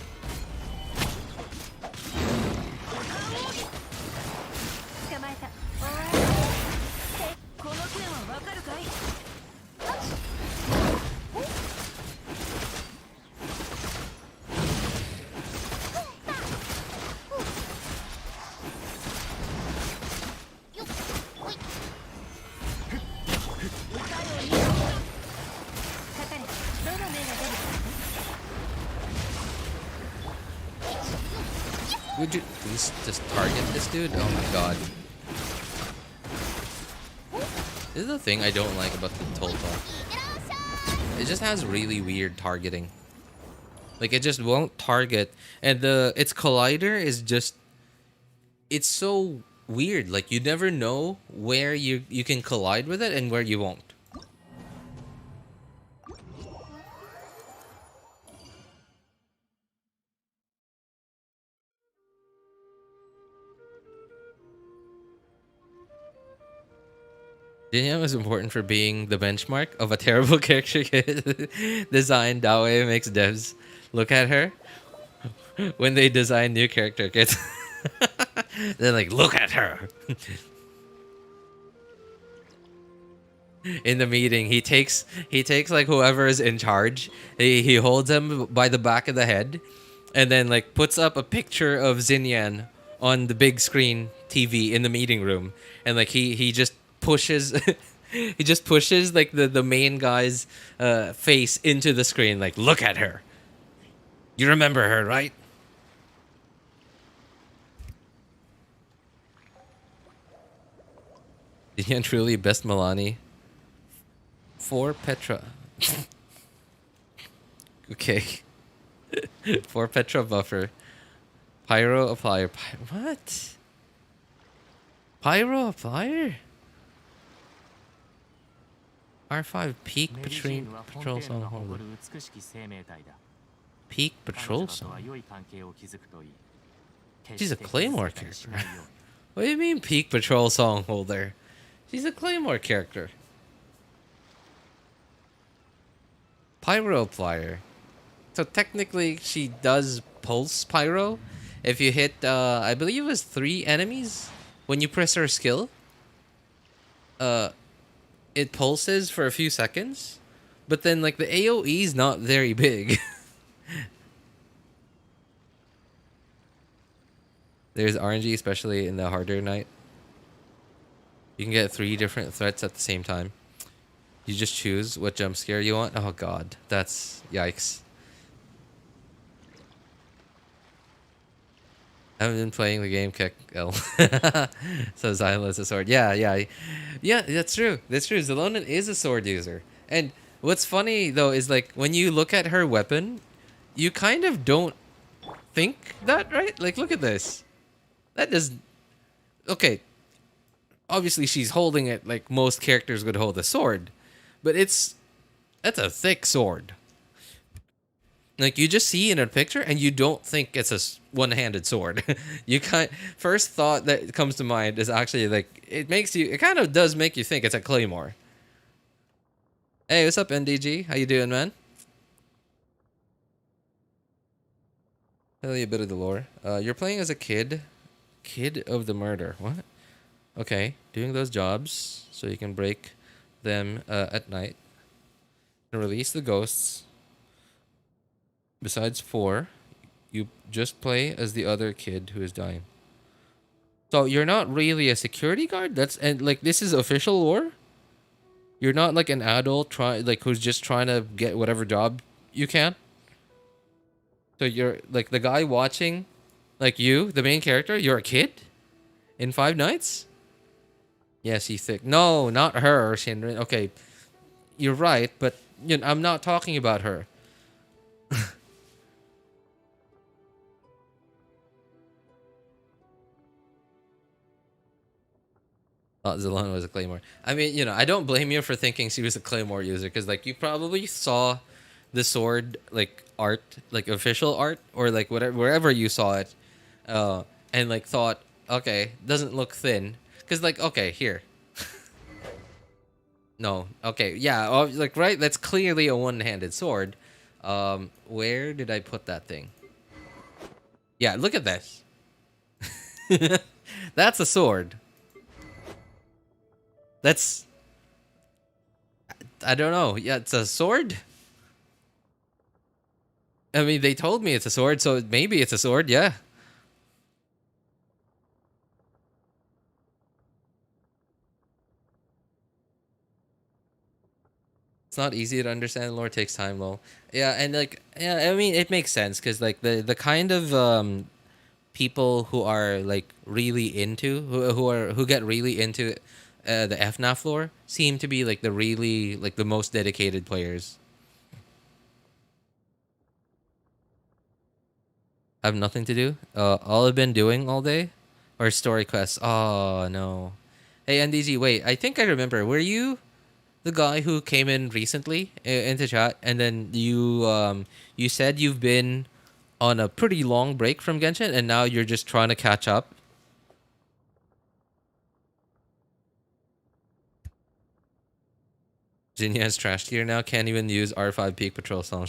Speaker 1: Would you please just target this dude? Oh my god. This is the thing I don't like about the Tolta. It just has really weird targeting. Like, it just won't target. And its collider is just... It's so weird. Like, you never know where you can collide with it and where you won't. Dinya was important for being the benchmark of a terrible character design. Dawe makes devs look at her when they design new character kits. They're like, look at her. In the meeting, he takes like whoever is in charge. He holds him by the back of the head, and then like puts up a picture of Xinyan on the big screen TV in the meeting room, and like he just pushes he just pushes like the main guy's face into the screen. Like, look at her. You remember her, right? Xinyan truly best Milani. For Petra. Okay. For Petra buffer. Pyro applier. What? Pyro applier? R5 peak patrol song holder. Peak patrol song? She's a Claymore character. What do you mean peak patrol song holder? She's a Claymore character. Pyro applier. So technically she does pulse pyro. If you hit, I believe it was 3 enemies when you press her skill. It pulses for a few seconds, but then like the AoE is not very big. There's RNG, especially in the harder night. You can get 3 different threats at the same time. You just choose what jump scare you want. Oh god, that's yikes. I haven't been playing the game, Kek L. So Xylo is a sword. Yeah, that's true. That's true. Xilonen is a sword user. And what's funny, though, is like, when you look at her weapon, you kind of don't think that, right? Like, look at this. That does... Okay. Obviously, she's holding it like most characters would hold a sword. But that's a thick sword. Like, you just see in a picture and you don't think it's a one-handed sword. First thought that comes to mind is actually like, it kind of does make you think it's a claymore. Hey, what's up, NDG? How you doing, man? Tell you a bit of the lore. You're playing as a kid of the murder. What? Okay, doing those jobs so you can break them at night and release the ghosts. Besides 4, you just play as the other kid who is dying. So you're not really a security guard. This is official lore. You're not like an adult who's just trying to get whatever job you can. So you're like the guy watching, like you, the main character. You're a kid in Five Nights. Yes, you think no, not her, Shinrin. Okay, you're right, but I'm not talking about her. Xilonen was a Claymore. I mean, I don't blame you for thinking she was a Claymore user, because like you probably saw the sword like art, like official art, or like whatever wherever you saw it, and like thought, okay, doesn't look thin, because like okay here. No, okay, yeah, like right, that's clearly a one-handed sword. Where did I put that thing? Yeah, look at this. That's a sword. That's... I don't know. Yeah, it's a sword? I mean, they told me it's a sword, so maybe it's a sword, yeah. It's not easy to understand. Lore takes time, lol. Yeah, and like, yeah, I mean, it makes sense, because like the kind of people who are like really into who get really into the FNAF floor seem to be like the really like the most dedicated players. I have nothing to do. All I've been doing all day are story quests. Oh no. Hey NDG, wait. I think I remember. Were you the guy who came in recently into chat, and then you said you've been on a pretty long break from Genshin, and now you're just trying to catch up? Jinnya has trash gear now. Can't even use R5 Peak Patrol song.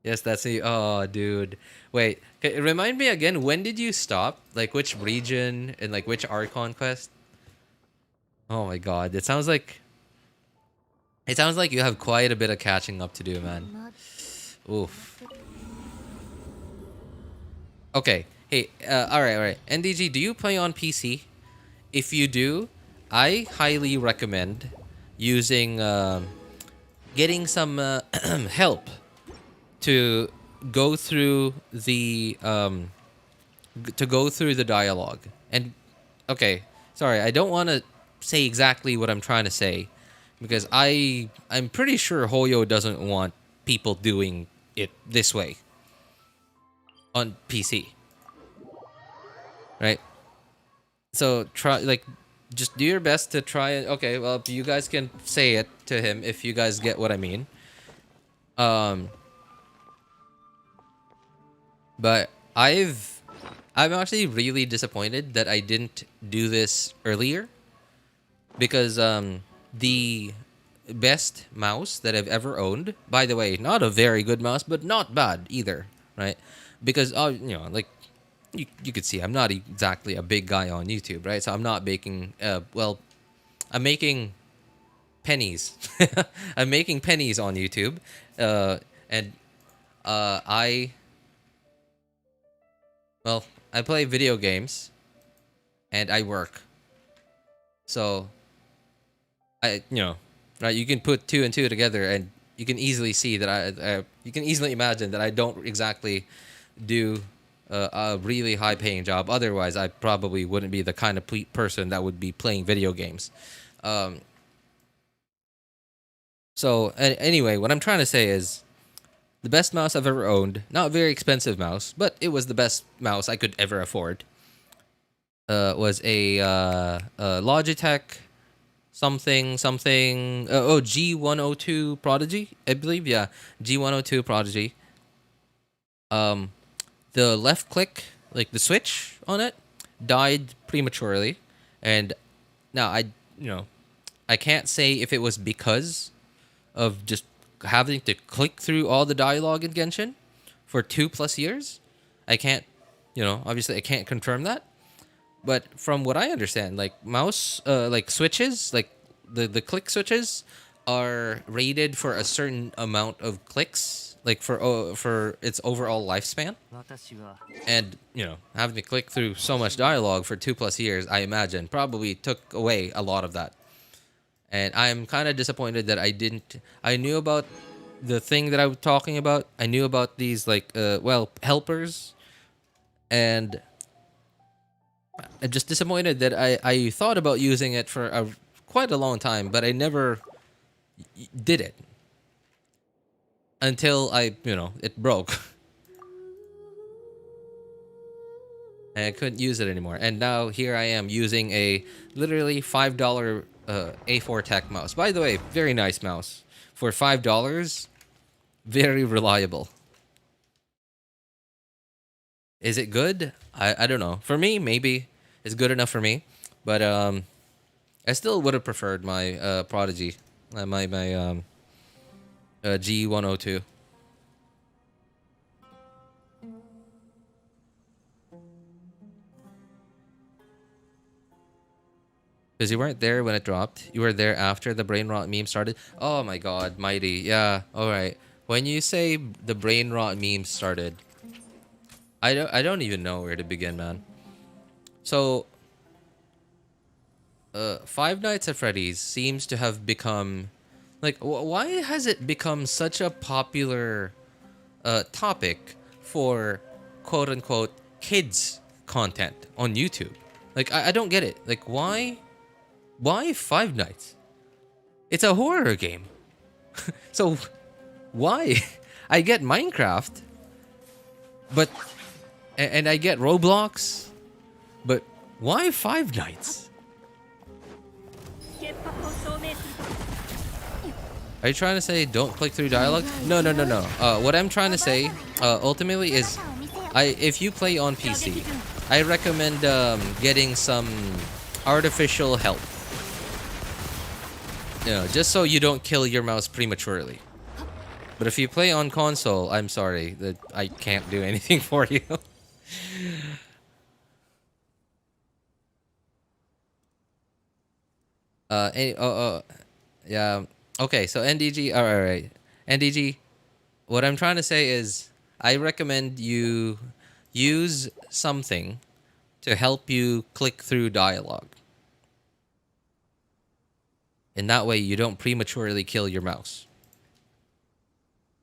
Speaker 1: Yes, that's me. Oh, dude. Wait, remind me again. When did you stop? Like which region and like which Archon quest? Oh my god, it sounds like you have quite a bit of catching up to do, man. Oof. Okay. Hey, all right. NDG, do you play on PC? If you do, I highly recommend using getting some help to go through the dialogue. And okay, sorry, I don't want to say exactly what I'm trying to say because I'm pretty sure Hoyo doesn't want people doing it this way on PC, right? So try like just do your best to try it. Okay, well, you guys can say it to him if you guys get what I mean. Um, but I'm actually really disappointed that I didn't do this earlier because the best mouse that I've ever owned, by the way, not a very good mouse, but not bad either, right? Because like you could see I'm not exactly a big guy on YouTube, right? So I'm not making well, I'm making pennies. I'm making pennies on YouTube. And I well, I play video games and I work. So right, you can put two and two together and you can easily see that you can easily imagine that I don't exactly do a really high paying job. Otherwise, I probably wouldn't be the kind of person that would be playing video games. Um, so anyway, what I'm trying to say is the best mouse I've ever owned, not a very expensive mouse, but it was the best mouse I could ever afford. Was a Logitech something G102 Prodigy, I believe. Yeah, G102 Prodigy. Um, the left click, like the switch on it, died prematurely, and now you know, I can't say if it was because of just having to click through all the dialogue in Genshin for 2+ years. I can't, obviously I can't confirm that. But from what I understand, like mouse, like switches, like the click switches are rated for a certain amount of clicks, like for its overall lifespan. And having to click through so much dialogue for 2+ years, I imagine probably took away a lot of that. And I'm kind of disappointed that I didn't. I knew about the thing that I was talking about. I knew about these like helpers, and I'm just disappointed that I thought about using it for quite a long time, but I never did it until it broke. And I couldn't use it anymore. And now here I am using a literally $5 A4 Tech mouse. By the way, very nice mouse. For $5, very reliable. Is it good? I don't know. For me, maybe it's good enough for me. But I still would have preferred my Prodigy. My G102. Because you weren't there when it dropped. You were there after the brain rot meme started. Oh my god, mighty. Yeah, alright. When you say the brain rot meme started, I don't even know where to begin, man. So Five Nights at Freddy's seems to have become like why has it become such a popular topic for quote unquote kids content on YouTube. Like I don't get it. Like why Five Nights? It's a horror game. So why? I get Minecraft, but and I get Roblox, but why Five Nights? Are you trying to say don't click through dialogue? No, no, no, no. What I'm trying to say, ultimately, is if you play on PC, I recommend getting some artificial help. You know, just so you don't kill your mouse prematurely. But if you play on console, I'm sorry that I can't do anything for you. Yeah. Okay, so NDG, all right. NDG, what I'm trying to say is I recommend you use something to help you click through dialogue. And that way you don't prematurely kill your mouse.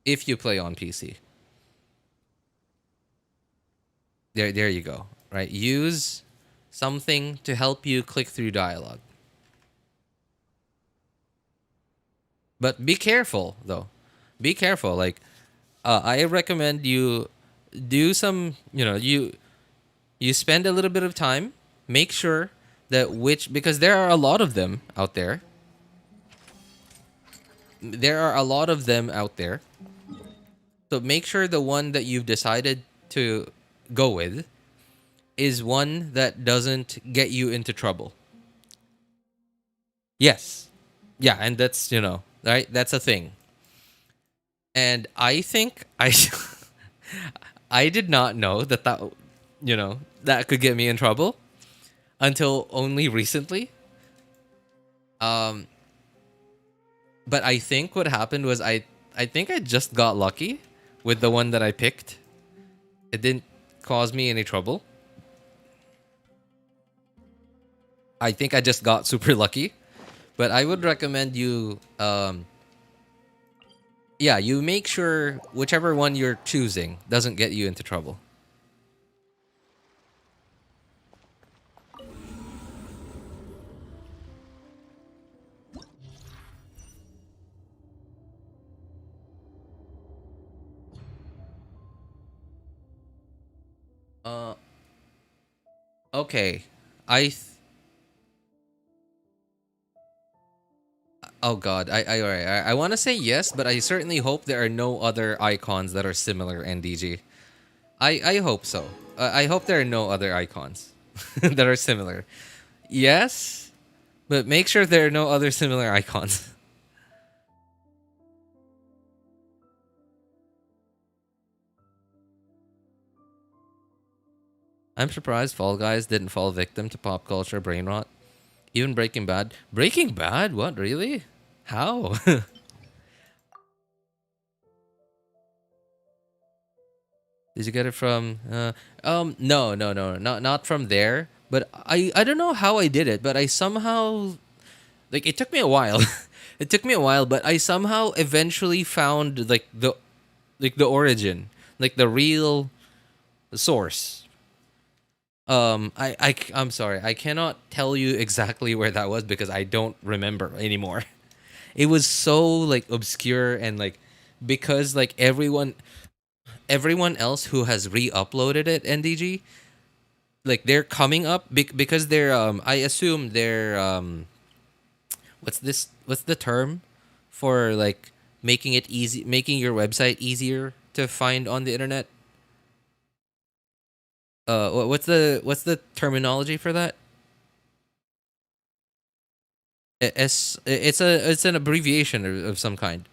Speaker 1: If you play on PC. There you go. Right? Use something to help you click through dialogue. But be careful though. Be careful. Like I recommend you do some, you spend a little bit of time, make sure that because there are a lot of them out there. There are a lot of them out there. So make sure the one that you've decided to go with is one that doesn't get you into trouble. Yes. Yeah, and that's, right? That's a thing. And I think I did not know that could get me in trouble until only recently. But I think what happened was I think I just got lucky with the one that I picked. It didn't cause me any trouble. I think I just got super lucky. But I would recommend you you make sure whichever one you're choosing doesn't get you into trouble. Uh okay. I th- Oh god, I want to say yes, but I certainly hope there are no other icons that are similar, NDG. I hope so. I hope there are no other icons that are similar. Yes, but make sure there are no other similar icons. I'm surprised Fall Guys didn't fall victim to pop culture brain rot. Even Breaking Bad. Breaking Bad? What, really? How? Did you get it from no, not from there. But I don't know how I did it, but I somehow, like, it took me a while. It took me a while, but I somehow eventually found the origin, like the real source. I'm sorry, I cannot tell you exactly where that was because I don't remember anymore. It was so like obscure and like because like everyone else who has re-uploaded it, NDG, like they're coming up because they're I assume they're what's the term for like making your website easier to find on the internet. What's the terminology for that? It's an abbreviation of some kind.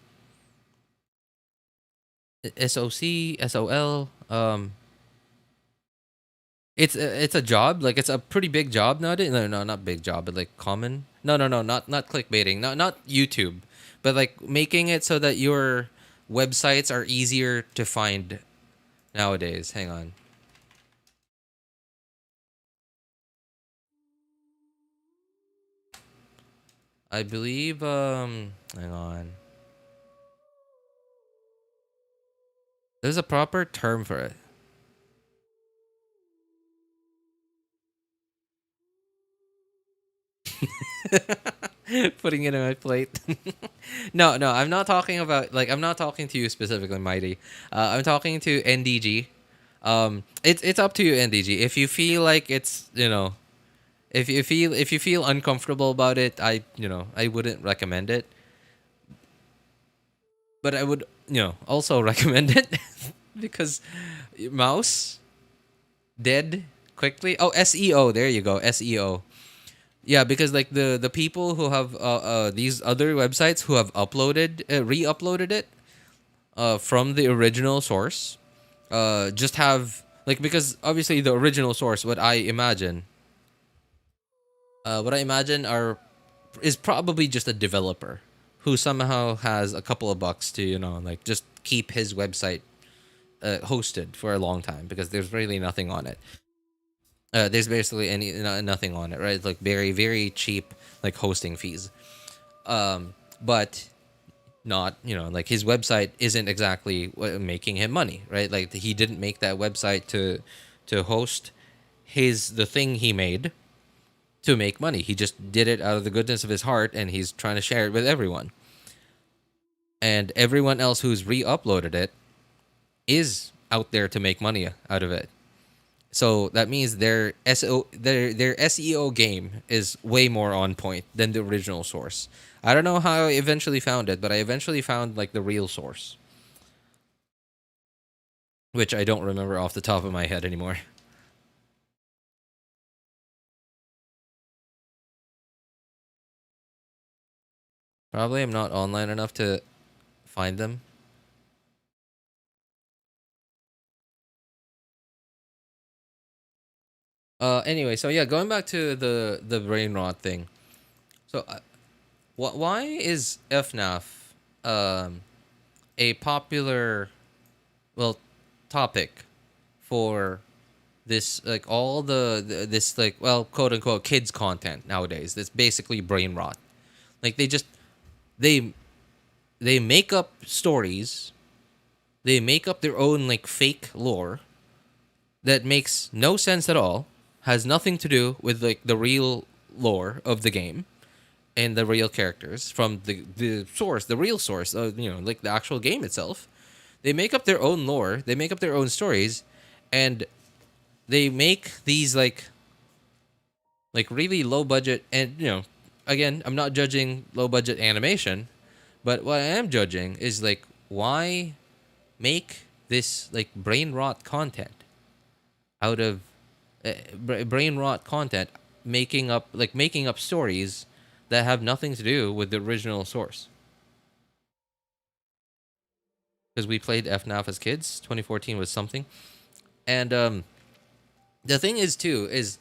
Speaker 1: SOC, SOL. It's a job, like it's a pretty big job nowadays. No, not big job, but like common. No, not clickbaiting. Not YouTube, but like making it so that your websites are easier to find nowadays. Hang on. I believe hang on. There's a proper term for it. Putting it on my plate. No, no, I'm not talking about like I'm not talking to you specifically, Mighty. I'm talking to NDG. It's up to you, NDG. If you feel like it's if you feel uncomfortable about it, I wouldn't recommend it. But I would also recommend it because mouse dead quickly. Oh, SEO. There you go. SEO. Yeah, because like the people who have these other websites who have uploaded re-uploaded it from the original source just have like because obviously the original source what I imagine are is probably just a developer who somehow has a couple of bucks to like just keep his website hosted for a long time because there's really nothing on it. There's basically nothing on it, right? Like very very cheap like hosting fees. But not like his website isn't exactly making him money, right? Like he didn't make that website to host the thing he made to make money. He just did it out of the goodness of his heart, and he's trying to share it with everyone. And everyone else who's re-uploaded it is out there to make money out of it. So that means their SEO game is way more on point than the original source. I don't know how I eventually found it, but I eventually found like the real source, which I don't remember off the top of my head anymore. Probably I'm not online enough to find them. Anyway, so yeah, going back to the brain rot thing. So, why is FNAF a popular well topic for this like all this like well quote unquote kids content nowadays? That's basically brain rot. Like they they make up stories, they make up their own like fake lore that makes no sense at all, has nothing to do with like the real lore of the game and the real characters from the source, the real source, like the actual game itself. They make up their own lore, they make up their own stories, and they make these like really low budget and again, I'm not judging low budget animation, but what I am judging is like why make this like brain rot content out of brain rot content making up stories that have nothing to do with the original source because we played FNAF as kids. 2014 was something. And the thing is too is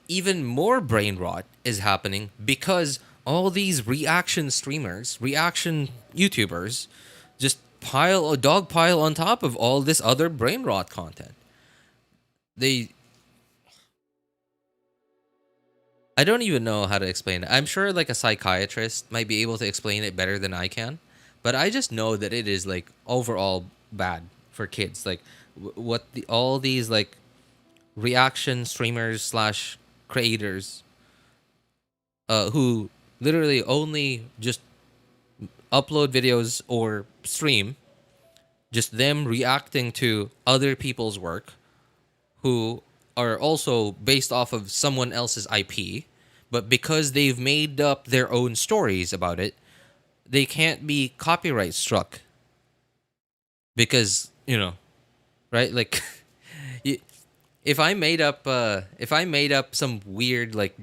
Speaker 1: even more brain rot is happening because all these reaction streamers, reaction YouTubers just pile a dog pile on top of all this other brain rot content. They I don't even know how to explain it. I'm sure like a psychiatrist might be able to explain it better than I can, but I just know that it is like overall bad for kids. Like what the all these like reaction streamers slash creators who literally only just upload videos or stream just them reacting to other people's work who are also based off of someone else's IP, but because they've made up their own stories about it, they can't be copyright struck because, right? Like y- if I made up some weird like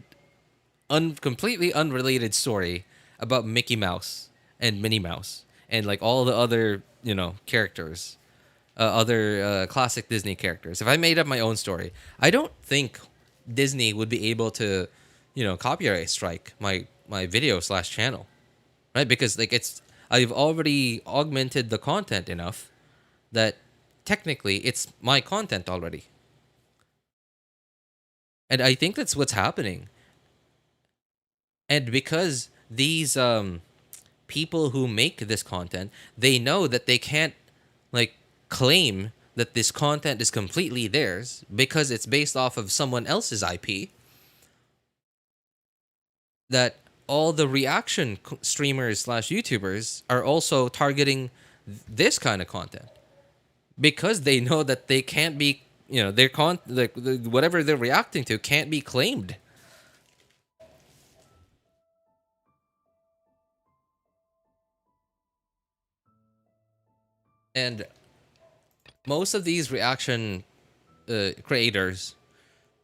Speaker 1: completely unrelated story about Mickey Mouse and Minnie Mouse and like all the other, characters, other classic Disney characters. If I made up my own story, I don't think Disney would be able to, copyright strike my video slash channel, right? Because like I've already augmented the content enough that technically it's my content already, and I think that's what's happening. And because these people who make this content, they know that they can't like claim that this content is completely theirs because it's based off of someone else's IP, that all the reaction streamers slash YouTubers are also targeting this kind of content because they know that they can't be, their whatever they're reacting to can't be claimed. And most of these reaction creators,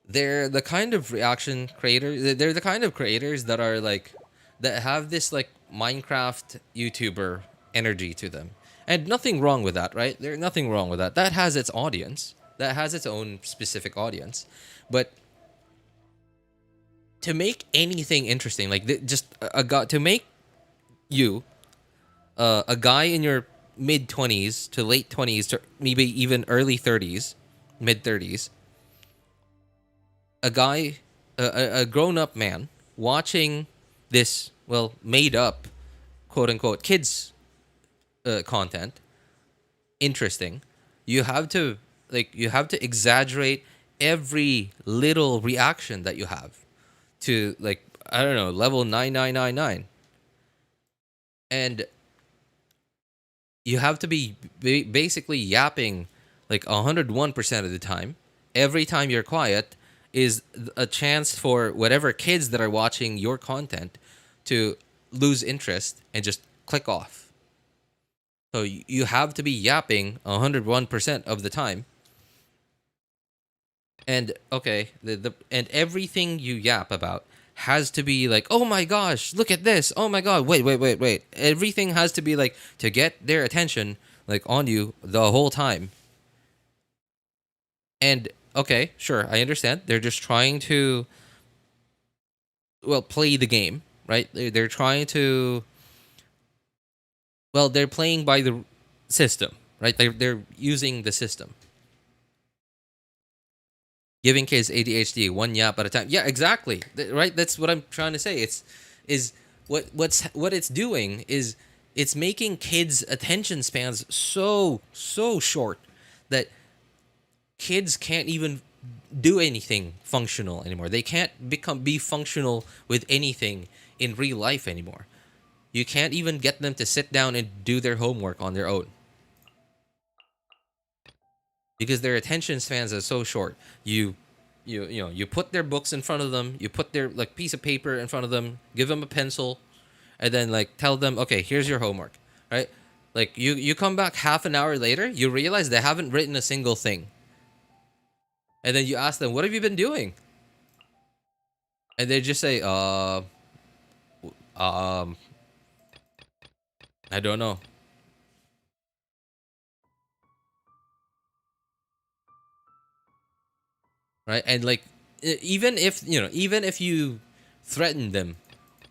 Speaker 1: they're the kind of reaction creators. They're the kind of creators that are like that have this like Minecraft YouTuber energy to them, and nothing wrong with that, right? There's nothing wrong with that. That has its audience. That has its own specific audience, but to make anything interesting, like just a guy to make you a guy in your mid 20s to late 20s to maybe even early 30s, mid 30s, a guy, a grown up man watching this, well, made up, quote unquote, kids content, interesting. You have to exaggerate every little reaction that you have to, like, I don't know, level 9999. And you have to be basically yapping like 101% of the time. Every time you're quiet is a chance for whatever kids that are watching your content to lose interest and just click off. So you have to be yapping 101% of the time. And okay, and everything you yap about has to be like, oh my gosh, look at this. Oh my god, wait. Everything has to be like to get their attention like on you the whole time. And okay, sure, I understand. They're just trying to, well, play the game, right? They're trying to, well, they're playing by the system, right? They're using the system. Giving kids ADHD one yap at a time. Yeah, exactly. Right? That's what I'm trying to say. What it's doing is it's making kids' attention spans so short that kids can't even do anything functional anymore. They can't be functional with anything in real life anymore. You can't even get them to sit down and do their homework on their own because their attention spans are so short. You put their books in front of them, you put their like piece of paper in front of them, give them a pencil, and then like tell them, okay, here's your homework, right? Like you come back half an hour later, you realize they haven't written a single thing. And then you ask them, what have you been doing? And they just say, um, I don't know. Right? And like even if you threaten them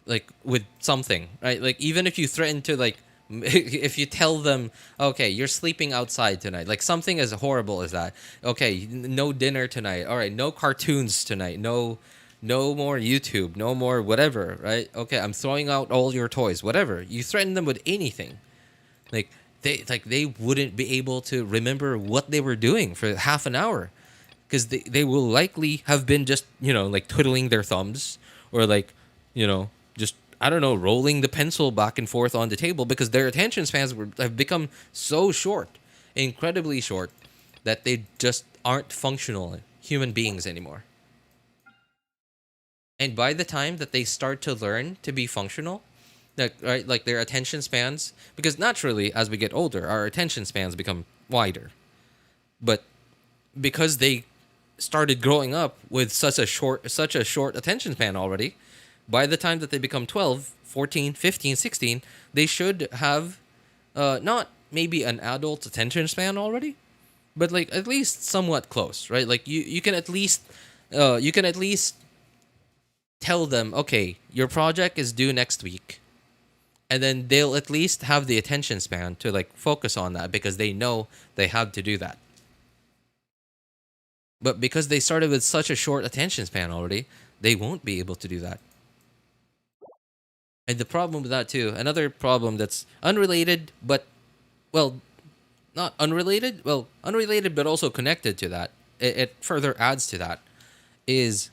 Speaker 1: like with something, right? Like even if you threaten to like if you tell them, okay, you're sleeping outside tonight, like something as horrible as that. Okay, no dinner tonight. All right, no cartoons tonight. No more YouTube, no more whatever, right? Okay, I'm throwing out all your toys, whatever. You threaten them with anything. Like they wouldn't be able to remember what they were doing for half an hour because they will likely have been just like twiddling their thumbs or like just I don't know rolling the pencil back and forth on the table because their attention spans have become so short, incredibly short, that they just aren't functional human beings anymore. And by the time that they start to learn to be functional, like their attention spans, because naturally as we get older our attention spans become wider, but because they started growing up with such a short attention span already, by the time that they become 12, 14, 15, 16, they should have not maybe an adult attention span already, but like at least somewhat close, right? Like you can at least tell them, okay, your project is due next week, and then they'll at least have the attention span to like focus on that because they know they have to do that. But because they started with such a short attention span already, they won't be able to do that. And the problem with that too, another problem that's unrelated, but well, not unrelated, well, unrelated, but also connected to that. It further adds to that is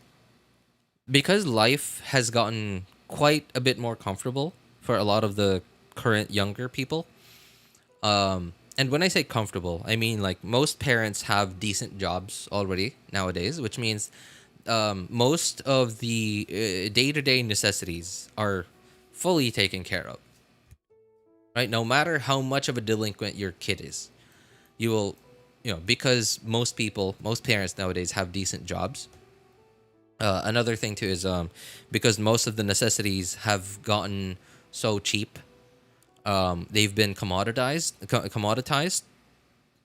Speaker 1: because life has gotten quite a bit more comfortable for a lot of the current younger people. And when I say comfortable, I mean like most parents have decent jobs already nowadays, which means most of the day-to-day necessities are fully taken care of. Right? No matter how much of a delinquent your kid is, you will, because most people, most parents nowadays have decent jobs. Another thing too is because most of the necessities have gotten so cheap, they've been commoditized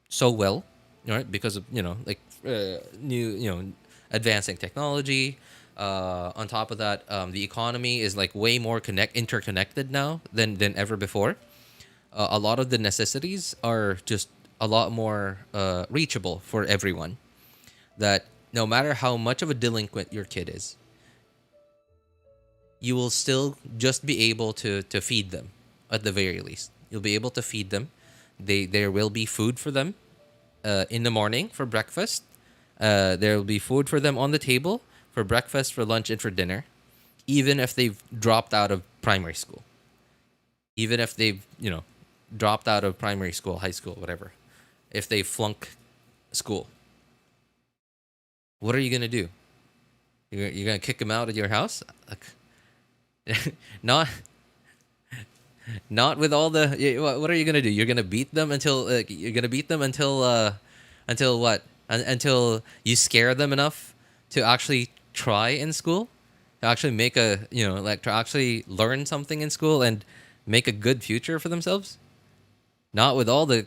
Speaker 1: so well, right? Because of like new advancing technology. On top of that, the economy is like way more interconnected now than ever before. A lot of the necessities are just a lot more reachable for everyone. That no matter how much of a delinquent your kid is, you will still just be able to feed them at the very least. You'll be able to feed them. There will be food for them in the morning for breakfast. There will be food for them on the table for breakfast, for lunch, and for dinner, even if they've dropped out of primary school. Even if they've, dropped out of primary school, high school, whatever. If they flunk school, what are you going to do? You're going to kick them out of your house? Not not with all the what are you going to do? You're going to beat them until until what? Until you scare them enough to actually try in school, to actually make a, like to actually learn something in school and make a good future for themselves. Not with all the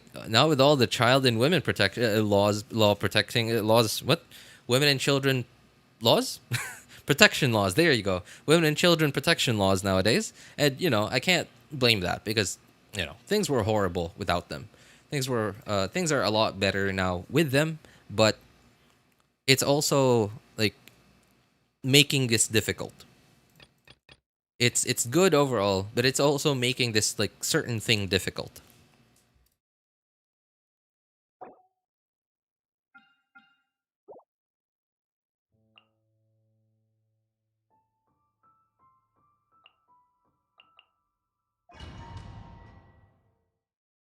Speaker 1: child and women protection law protecting laws. What? Women and children laws? Protection laws. There you go. Women and children protection laws nowadays. And I can't blame that because things were horrible without them. Things are a lot better now with them, but it's also like making this difficult. It's good overall, but it's also making this like certain thing difficult.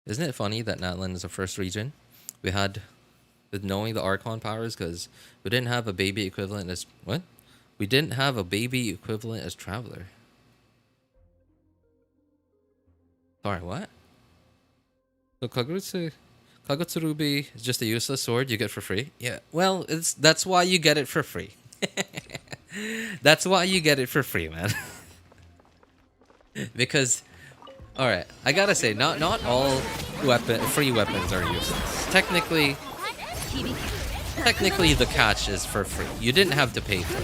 Speaker 1: Isn't it funny that Natlan is the first region we had with knowing the Archon powers because we didn't have a baby equivalent as what? We didn't have a baby equivalent as Traveler. Sorry, what? So Kagutsurubi is just a useless sword you get for free? Yeah, well, that's why you get it for free. That's why you get it for free, man. Because, all right, I gotta say, not all free weapons are useless. Technically, the catch is for free. You didn't have to pay for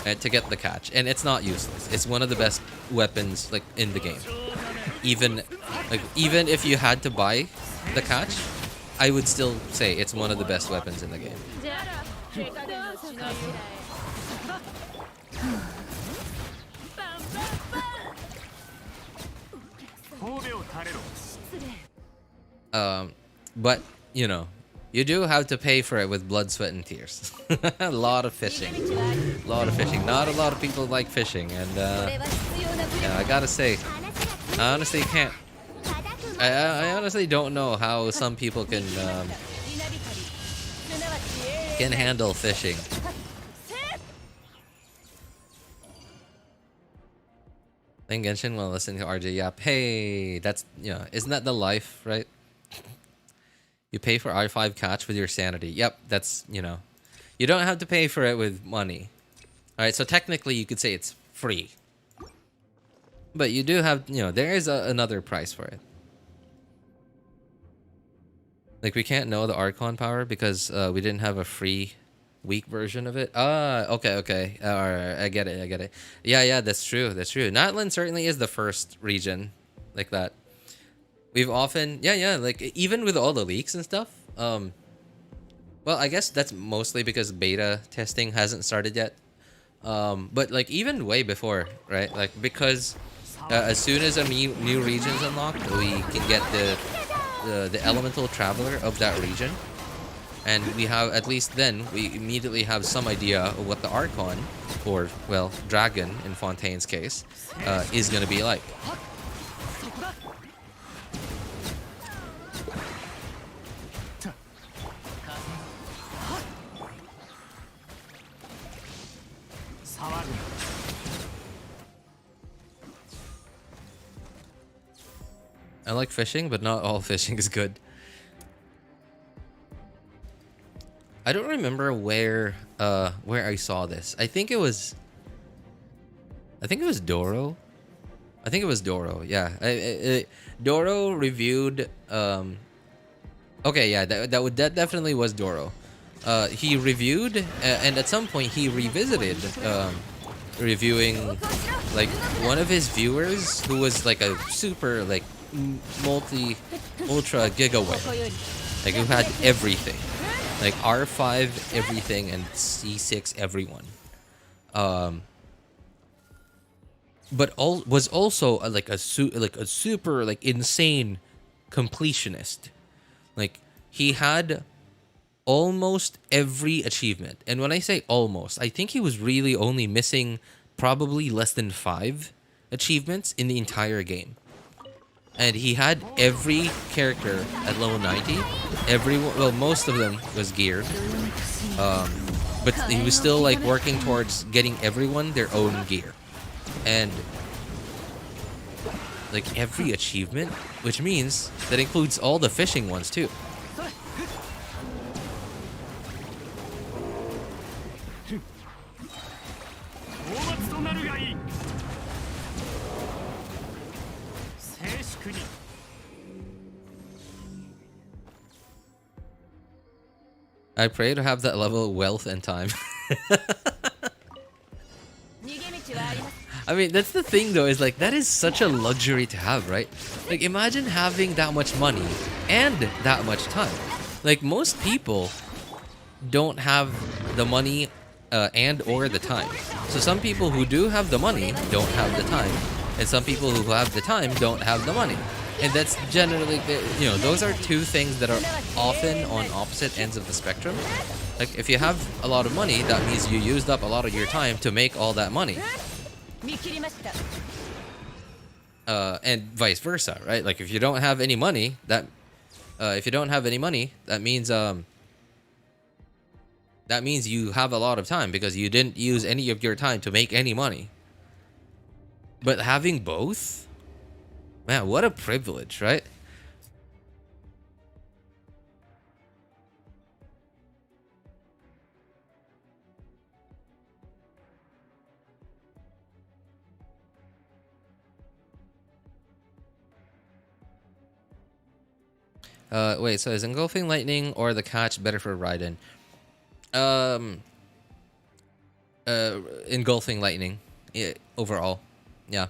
Speaker 1: it to get the catch, and it's not useless. It's one of the best weapons like in the game. Even if you had to buy the catch, I would still say it's one of the best weapons in the game. But you do have to pay for it with blood, sweat, and tears. A lot of fishing. Not a lot of people like fishing, and I gotta say, I honestly can't. I honestly don't know how some people can handle fishing. Playing Genshin while listening to RJ Yap. Hey, that's isn't that the life, right? You pay for R5 catch with your sanity. Yep, that's you don't have to pay for it with money. All right, so technically you could say it's free, but you do have there is another price for it. Like we can't know the Archon power because we didn't have a free weak version of it. Ah, okay. All right, I get it. Yeah, that's true. Natlan certainly is the first region like that. We've often, like even with all the leaks and stuff. Well, I guess that's mostly because beta testing hasn't started yet. But like even way before, right? Like because as soon as a new region's unlocked, we can get the elemental traveler of that region, and we have at least then we immediately have some idea of what the Archon, or well, dragon in Fontaine's case, is gonna be like. I like fishing, but not all fishing is good. I don't remember where I saw this. I think it was Doro. I think it was Doro. Yeah. Doro reviewed okay, yeah, that definitely was Doro. He reviewed and at some point he revisited reviewing like one of his viewers who was like a super like multi ultra giga whale, like who had everything, like R5 everything and C6 everyone, but was also like a super like insane completionist. Like he had almost every achievement, and when I say almost, I think he was really only missing probably less than 5 achievements in the entire game. And he had every character at level 90. Well, most of them was geared. But he was still like working towards getting everyone their own gear. And like every achievement, which means that includes all the fishing ones too. I pray to have that level of wealth and time. I mean, that's the thing though, is like, that is such a luxury to have, right? Like, imagine having that much money and that much time. Like, most people don't have the money and or the time. So some people who do have the money don't have the time. And some people who have the time don't have the money. And that's generally, you know, those are two things that are often on opposite ends of the spectrum. Like, if you have a lot of money, that means you used up a lot of your time to make all that money. And vice versa, right? Like, if you don't have any money, that means you have a lot of time because you didn't use any of your time to make any money. But having both, man, what a privilege, right? Wait, so is Engulfing Lightning or the Catch better for Raiden? Engulfing Lightning, overall. Yeah.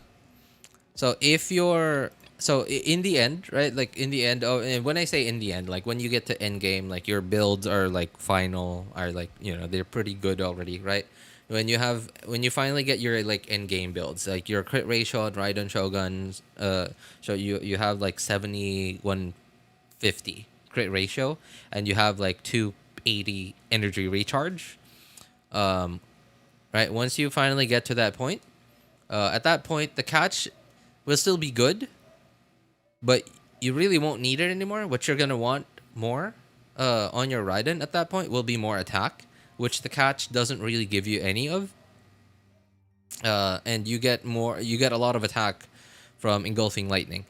Speaker 1: So if you're, so in the end, right? Like in the end, and when I say in the end, like when you get to end game, like your builds are like final, are like, you know, they're pretty good already, right? When you finally get your like end game builds, like your crit ratio on Raiden Shoguns, so you have like 7150 crit ratio, and you have like 280 energy recharge. Right? Once you finally get to that point, at that point, the catch will still be good, but you really won't need it anymore. What you're going to want more on your Raiden at that point will be more attack, which the catch doesn't really give you any of. And you get a lot of attack from Engulfing Lightning.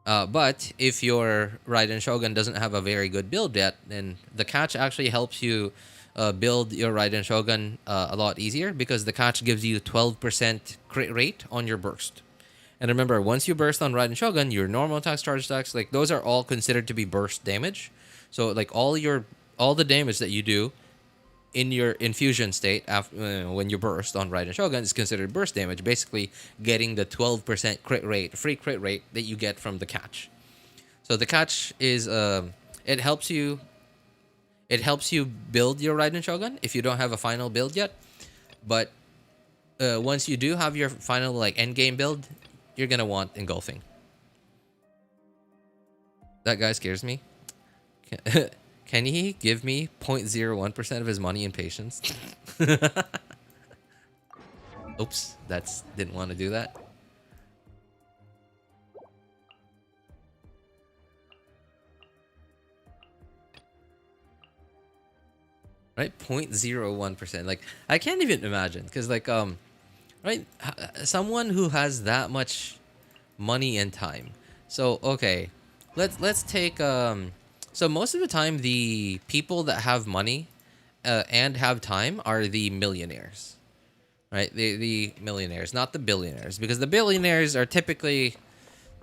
Speaker 1: But if your Raiden Shogun doesn't have a very good build yet, then the catch actually helps you build your Raiden Shogun a lot easier, because the catch gives you 12% crit rate on your burst. And remember, once you burst on Raiden Shogun, your normal attacks, charge attacks, like those are all considered to be burst damage. So like all the damage that you do in your infusion state after when you burst on Raiden Shogun is considered burst damage, basically getting the 12% crit rate, free crit rate that you get from the catch. So the catch is it helps you build your Raiden Shogun if you don't have a final build yet. But once you do have your final like end game build, you're gonna want Engulfing. That guy scares me. Can he give me 0.01% of his money in patience? Oops, that's didn't want to do that. Right, 0.01%. Like I can't even imagine, because like right, someone who has that much money and time. So okay, let's take so most of the time the people that have money and have time are the millionaires, right? The millionaires, not the billionaires, because the billionaires are typically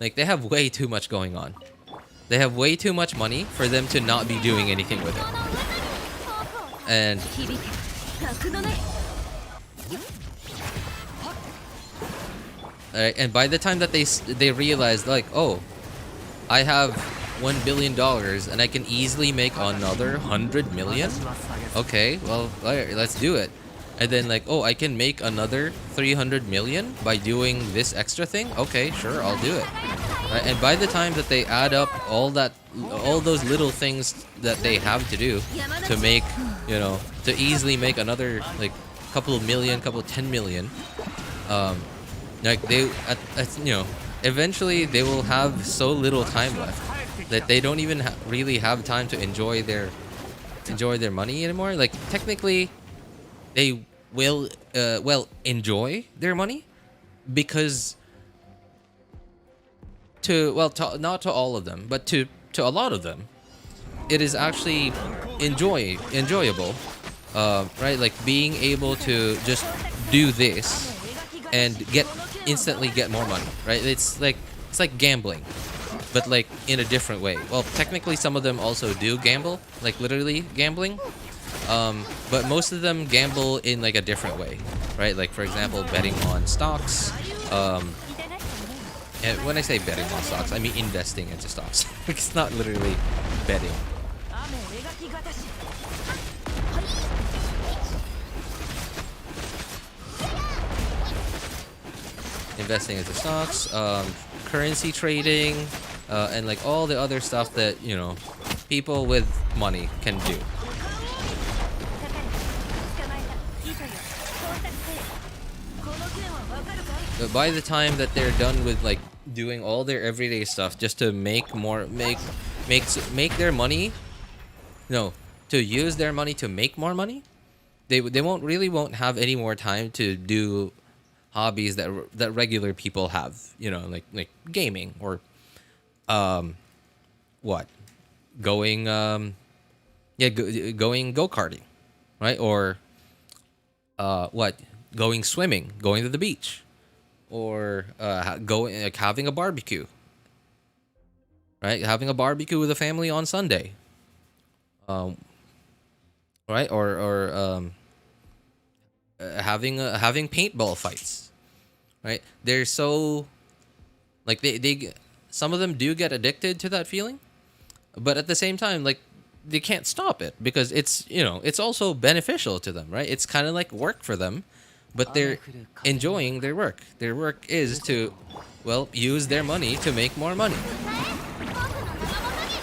Speaker 1: like they have way too much going on. They have way too much money for them to not be doing anything with it. And and by the time that they realize like, oh, I have $1 billion and I can easily make another 100 million. Okay, well, let's do it. And then like, oh, I can make another 300 million by doing this extra thing. Okay, sure, I'll do it. Right? And by the time that they add up all those little things that they have to do to make, you know, to easily make another like couple million, couple 10 million, like they, you know, eventually they will have so little time left that they don't even really have time to enjoy their money anymore. Like technically, they will well enjoy their money because not to all of them, but to a lot of them, it is actually enjoyable, right? Like being able to just do this and instantly get more money, right? It's like gambling, but like in a different way. Well, technically some of them also do gamble, like literally gambling, but most of them gamble in like a different way, right? Like for example, betting on stocks. And when I say betting on stocks, I mean investing into stocks. It's not literally betting. Investing into stocks, currency trading, and like all the other stuff that, you know, people with money can do. But by the time that they're done with like doing all their everyday stuff just to make their money, no, to use their money to make more money, they won't have any more time to do hobbies that regular people have, you know, like gaming or what, going going go-karting, right? Or what, going swimming, going to the beach, or going like having a barbecue, right? Having a barbecue with a family on Sunday, right? Or having paintball fights, right? They're so like they some of them do get addicted to that feeling, but at the same time, like they can't stop it because it's, you know, it's also beneficial to them, right? It's kind of like work for them, but they're enjoying their work. Their work is to, well, use their money to make more money.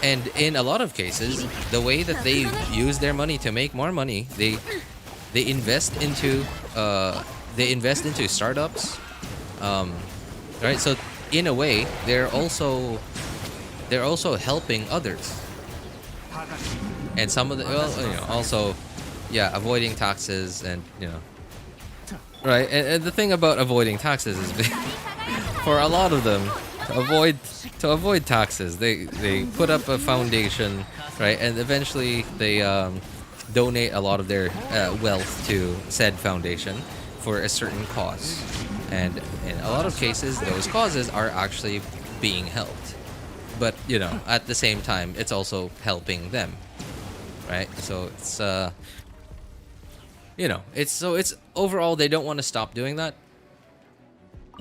Speaker 1: And in a lot of cases, the way that they use their money to make more money, they invest into startups, right? So in a way, they're also helping others. And some of the, well, you know, also, yeah, avoiding taxes and, you know, right. And the thing about avoiding taxes is for a lot of them, to avoid taxes, they put up a foundation, right? And eventually they donate a lot of their wealth to said foundation for a certain cause. And in a lot of cases, those causes are actually being helped. But, you know, at the same time, it's also helping them, right? So it's you know, it's overall they don't want to stop doing that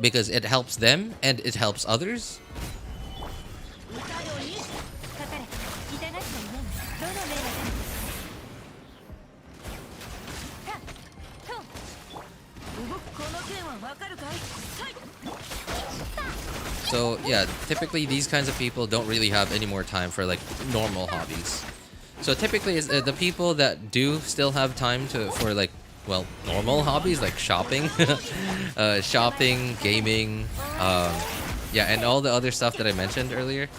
Speaker 1: because it helps them and it helps others. So yeah, typically these kinds of people don't really have any more time for like normal hobbies. So typically, the people that do still have time for like, well, normal hobbies like shopping, shopping, gaming, um, yeah, and all the other stuff that I mentioned earlier,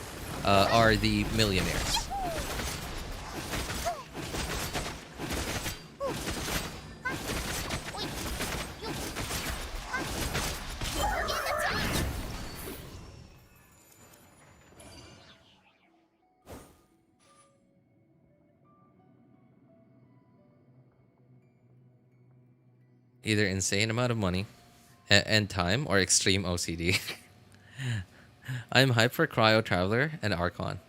Speaker 1: are the millionaires. Either insane amount of money and time or extreme OCD. I'm hyped for Cryo Traveler and Archon.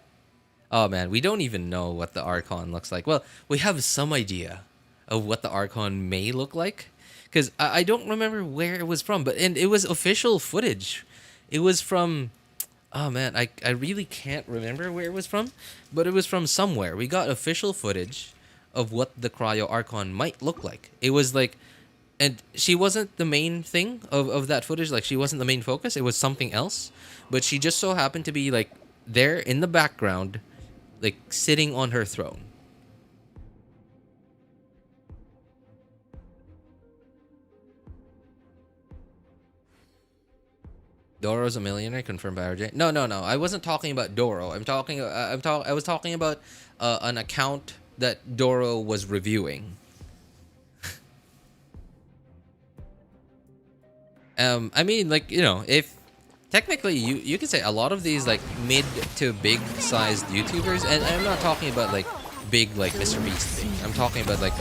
Speaker 1: Oh man, we don't even know what the Archon looks like. Well, we have some idea of what the Archon may look like, because I don't remember where it was from, and it was official footage. It was from, oh man, I really can't remember where it was from, but it was from somewhere. We got official footage of what the Cryo Archon might look like. It was like, and she wasn't the main thing of that footage. Like, she wasn't the main focus. It was something else, but she just so happened to be like there in the background, like sitting on her throne. Doro's a millionaire, confirmed by RJ. No, no, no. I wasn't talking about Doro. I was talking about an account that Doro was reviewing. I mean, like, you know, if technically you could say a lot of these like mid to big sized YouTubers, and I'm not talking about like big like Mr. Beast big. I'm talking about like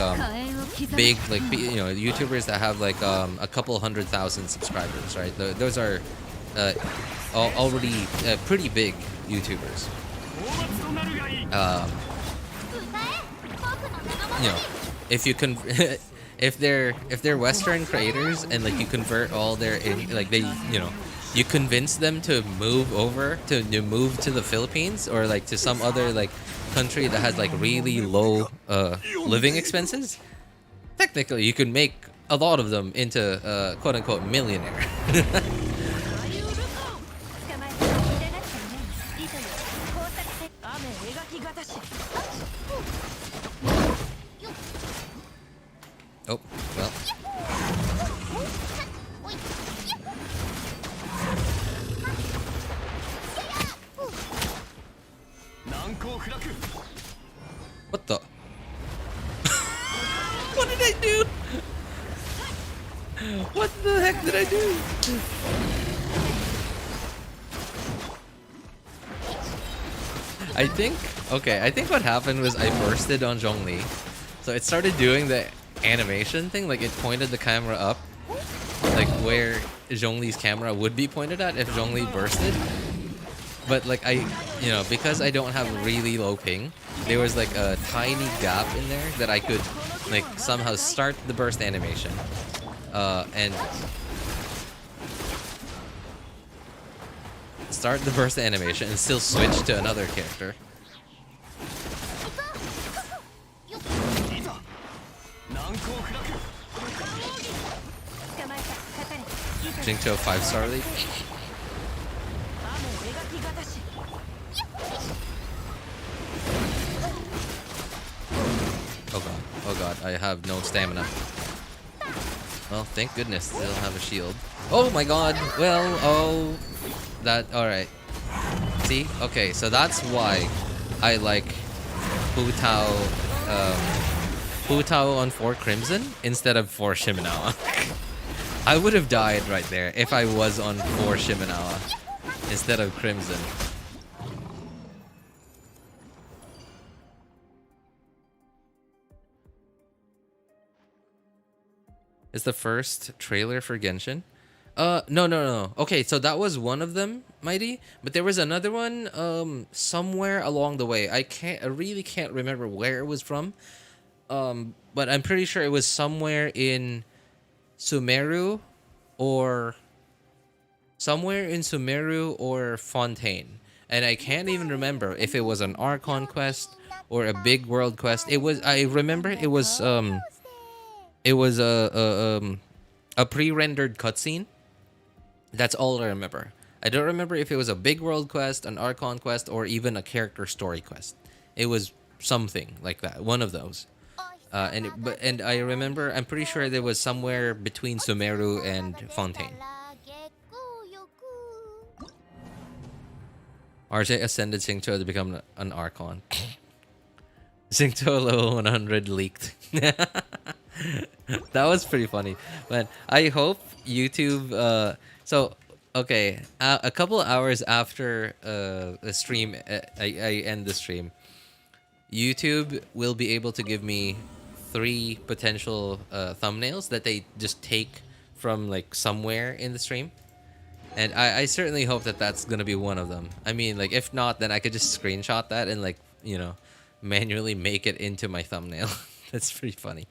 Speaker 1: big like you know, YouTubers that have like a couple 100,000 subscribers, right? Those are already pretty big YouTubers. You know, if you can. If they're Western creators and like you convert all their like they, you know, you convince them to move over to move to the Philippines or like to some other like country that has like really low living expenses, technically you can make a lot of them into quote unquote millionaire. Oh, well. What the? What did I do? What the heck did I do? I think what happened was I bursted on Zhongli. So it started doing the animation thing, like it pointed the camera up, like where Zhongli's camera would be pointed at if Zhongli bursted. But like you know, because I don't have really low ping, there was like a tiny gap in there that I could like somehow start the burst animation, and still switch to another character. Xingqiu 5-star league. Oh god, oh god, I have no stamina. Well, thank goodness they don't have a shield. Oh my god, well, oh, that, alright. See, okay, so that's why I like Hutao, Hutao on 4 Crimson instead of 4 Shimenawa. I would have died right there if I was on 4 Shimenawa instead of Crimson. It's the first trailer for Genshin. No. Okay, so that was one of them, Mighty. But there was another one, somewhere along the way. I really can't remember where it was from. But I'm pretty sure it was somewhere in Sumeru or Fontaine. And I can't even remember if it was an Archon quest or a big world quest. I remember it was a pre-rendered cutscene. That's all I remember. I don't remember if it was a big world quest, an Archon quest, or even a character story quest. It was something like that, one of those. And I remember, I'm pretty sure there was somewhere between Sumeru and Fontaine. RJ ascended Xingqiu to become an Archon. Xingqiu level 100 leaked. That was pretty funny. But I hope YouTube. So okay, a couple of hours after the stream, I end the stream. YouTube will be able to give me 3 potential thumbnails that they just take from like somewhere in the stream. And I certainly hope that that's gonna be one of them. I mean, like, if not, then I could just screenshot that and, like, you know, manually make it into my thumbnail. That's pretty funny.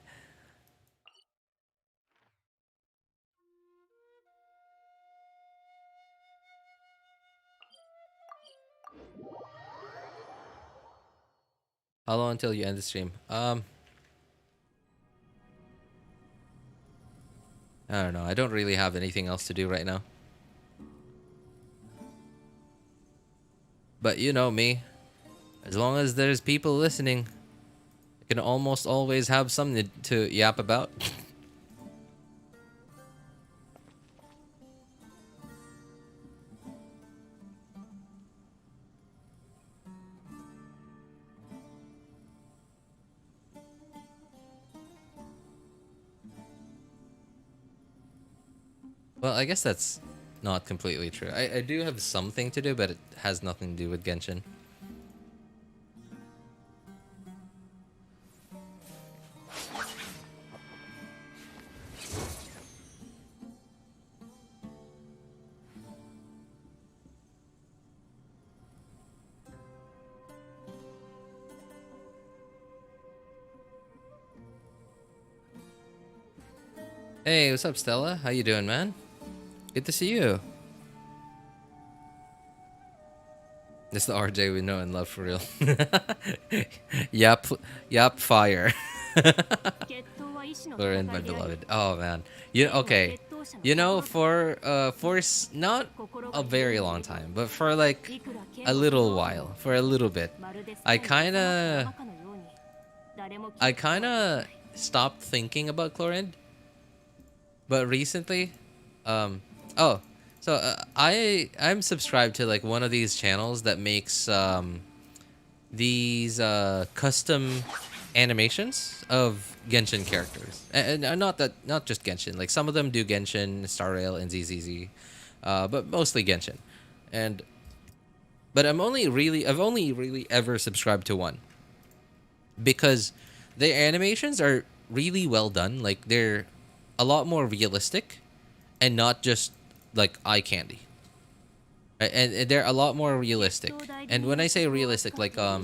Speaker 1: How long until you end the stream? I don't know. I don't really have anything else to do right now. But you know me. As long as there's people listening, I can almost always have something to yap about. Well, I guess that's not completely true. I do have something to do, but it has nothing to do with Genshin. Hey, what's up, Stella? How you doing, man? Good to see you. This is the RJ we know and love for real. Yep, fire. Lauren, my beloved. Oh man, okay. You know, not a very long time, but for like a little while, for a little bit, I kind of stopped thinking about Chlorine. But recently, oh, so I'm subscribed to like one of these channels that makes these custom animations of Genshin characters, and not just Genshin. Like some of them do Genshin, Star Rail, and ZZZ, but mostly Genshin. And but I've only really ever subscribed to one because their animations are really well done. Like they're a lot more realistic and not just like eye candy. And they're a lot more realistic. And when I say realistic, like a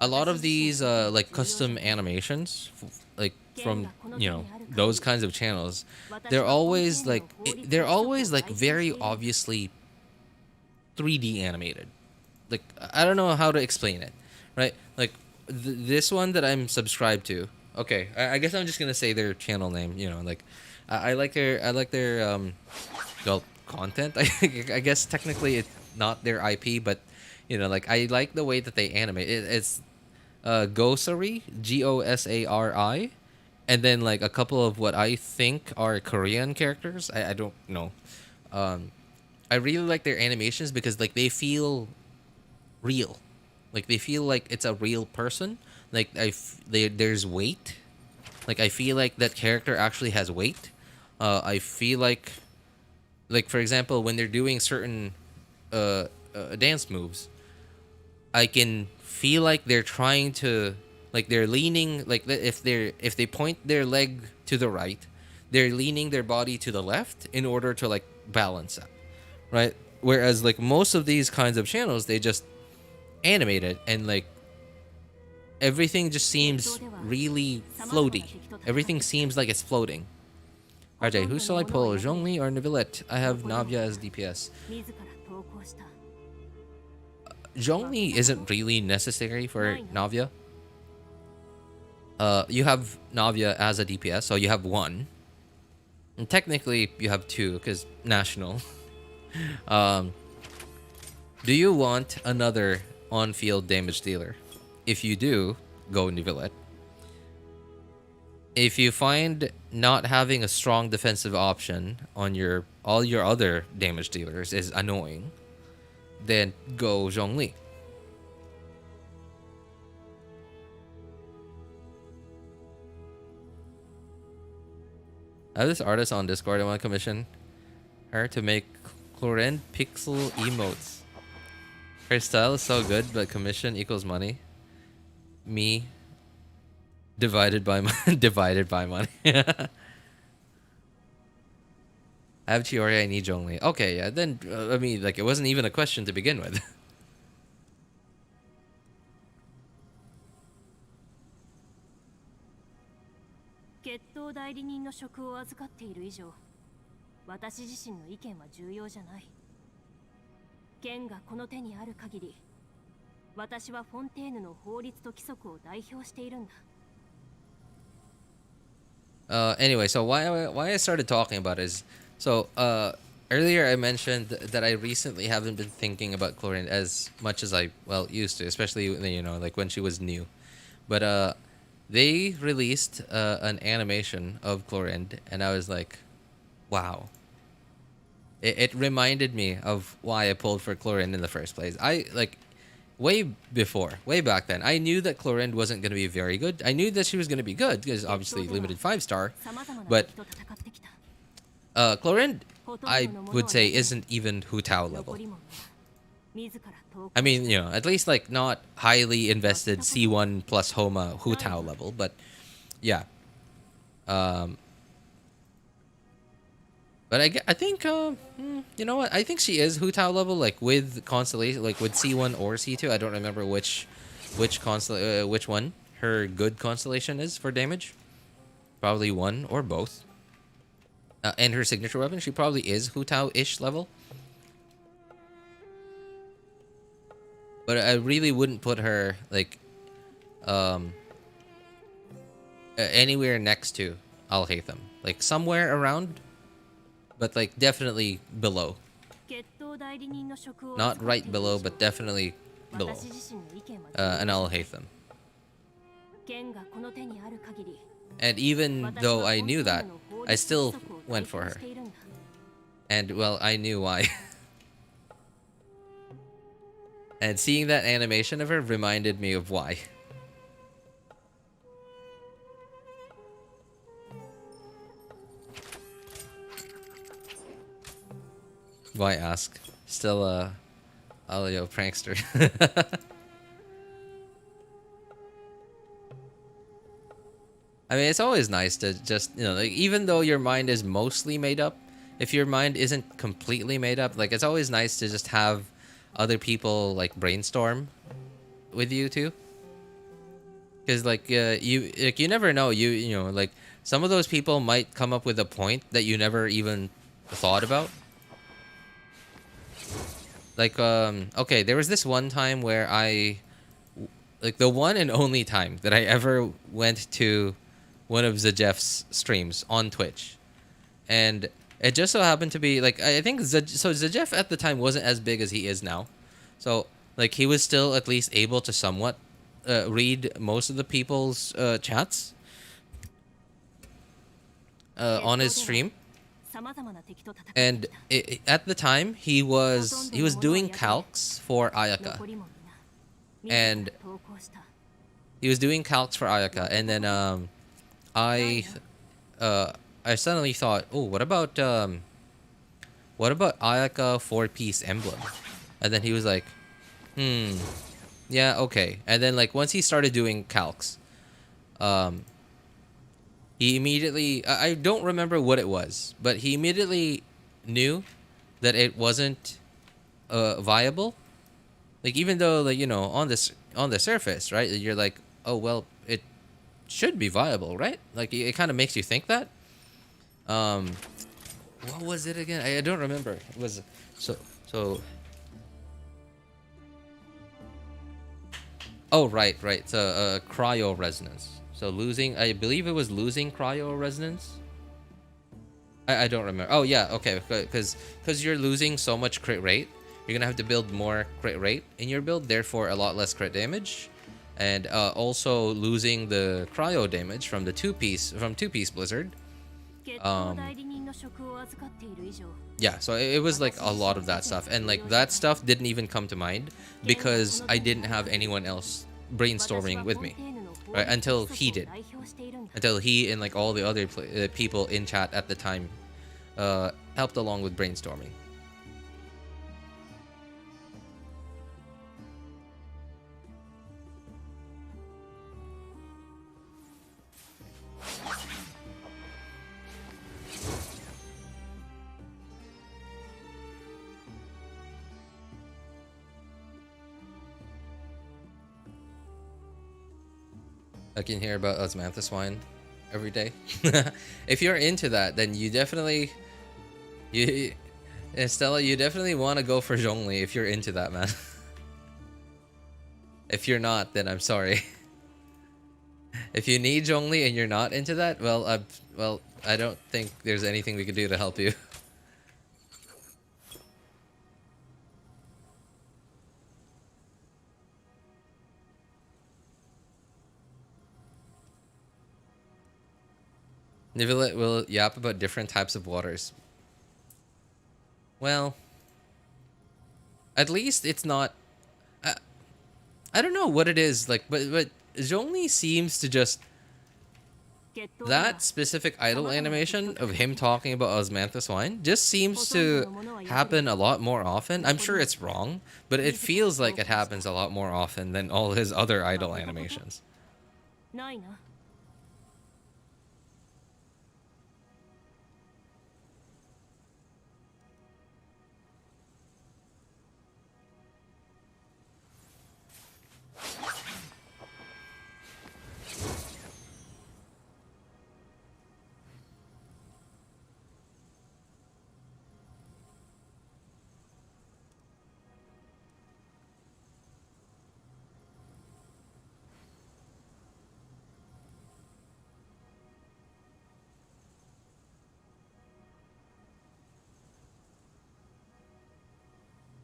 Speaker 1: lot of these like custom animations like from, you know, those kinds of channels, they're always like very obviously 3D animated. Like I don't know how to explain it, right? Like this one that I'm subscribed to. Okay, I guess I'm just gonna say their channel name. You know, like I like their well, content. I guess technically it's not their IP, but you know, like I like the way that they animate. It's Gosari, Gosari, and then like a couple of what I think are Korean characters. I don't know. I really like their animations because like they feel real, like they feel like it's a real person. Like there's weight. Like I feel like that character actually has weight. I feel like for example, when they're doing certain dance moves, I can feel like they're trying to, like they're leaning, like if they point their leg to the right, they're leaning their body to the left in order to like balance out, right? Whereas like most of these kinds of channels, they just animate it and like everything just seems really floaty. Everything seems like it's floating. RJ, who shall I pull? Zhongli or Neuvillette? I have Navia as DPS. Zhongli isn't really necessary for Navia. You have Navia as a DPS, so you have one. And technically, you have two, because National. um, do you want another on-field damage dealer? If you do, go Nivelette. If you find not having a strong defensive option on all your other damage dealers is annoying, then go Zhongli. I have this artist on Discord. I want to commission her to make Chlorine pixel emotes. Her style is so good, but commission equals money. Me divided by divided by money. I have Chiori, I need Zhongli. Okay, yeah, then I mean, like, it wasn't even a question to begin with.
Speaker 2: 決闘代理人の職を預かっている以上、私自身の意見は重要じゃない。剣がこの手にある限り、私はフォンテーヌの法律と規則を代表しているんだ。
Speaker 1: Anyway, so why I started talking about it is so earlier I mentioned that I recently haven't been thinking about Chlorine as much as I used to, especially like when she was new. But they released an animation of Chlorine, and I was like, wow. It reminded me of why I pulled for Chlorine in the first place. I like way back then, I knew that Chlorine wasn't going to be very good. I knew that she was going to be good because obviously limited 5-star, but Chlorine, I would say, isn't even Hutao level. I mean, at least like not highly invested C1 plus Homa Hutao level, but yeah. But I think, you know what? I think she is Hutao level, like with Constellation, like with C1 or C2. I don't remember which one her good constellation is for damage. Probably one or both. And her signature weapon, she probably is Hutao-ish level. But I really wouldn't put her like anywhere next to Al-Haytham. Like somewhere around, but like definitely below. Not right below, but definitely below. An Al-Haytham. And even though I knew that, I still went for her. And well, I knew why. And seeing that animation of her reminded me of why. Why ask? Still Alio prankster. I mean, it's always nice to just, like, even though your mind is mostly made up, if your mind isn't completely made up, like, it's always nice to just have other people like brainstorm with you too. Because like you never know, like some of those people might come up with a point that you never even thought about. Like okay, there was this one time where like the one and only time that I ever went to one of Zajeff's streams on Twitch, and it just so happened to be like, I think Zajeff at the time wasn't as big as he is now, so like he was still at least able to somewhat read most of the people's chats on his stream. And at the time he was doing calcs for Ayaka, and and then I suddenly thought, oh, what about Ayaka 4-piece emblem? And then he was like, yeah, okay. And then like once he started doing calcs, he immediately, I don't remember what it was, but he immediately knew that it wasn't viable. Like, even though, like, on the surface, right, you're like, oh well, it should be viable, right? Like, it kind of makes you think that. What was it again? I don't remember. It was so. Oh, right. So cryo resonance. So losing, I believe it was losing cryo resonance. I don't remember. Oh yeah, okay, because you're losing so much crit rate, you're gonna have to build more crit rate in your build, therefore a lot less crit damage, and also losing the cryo damage from the two piece blizzard. Yeah, so it was like a lot of that stuff, and like that stuff didn't even come to mind because I didn't have anyone else brainstorming with me, right? Until he did, until he and like all the other people in chat at the time helped along with brainstorming. I can hear about osmanthus wine every day. If you're into that, then you definitely you Stella, you definitely want to go for Zhongli if you're into that, man. If you're not, then I'm sorry. If you need Zhongli and you're not into that, well, I don't think there's anything we could do to help you. Nivelet will yap about different types of waters. Well, at least it's not. I, I don't know what it is like, but Zhongli seems to just that specific idol animation of him talking about osmanthus wine just seems to happen a lot more often. I'm sure it's wrong, but it feels like it happens a lot more often than all his other idol animations.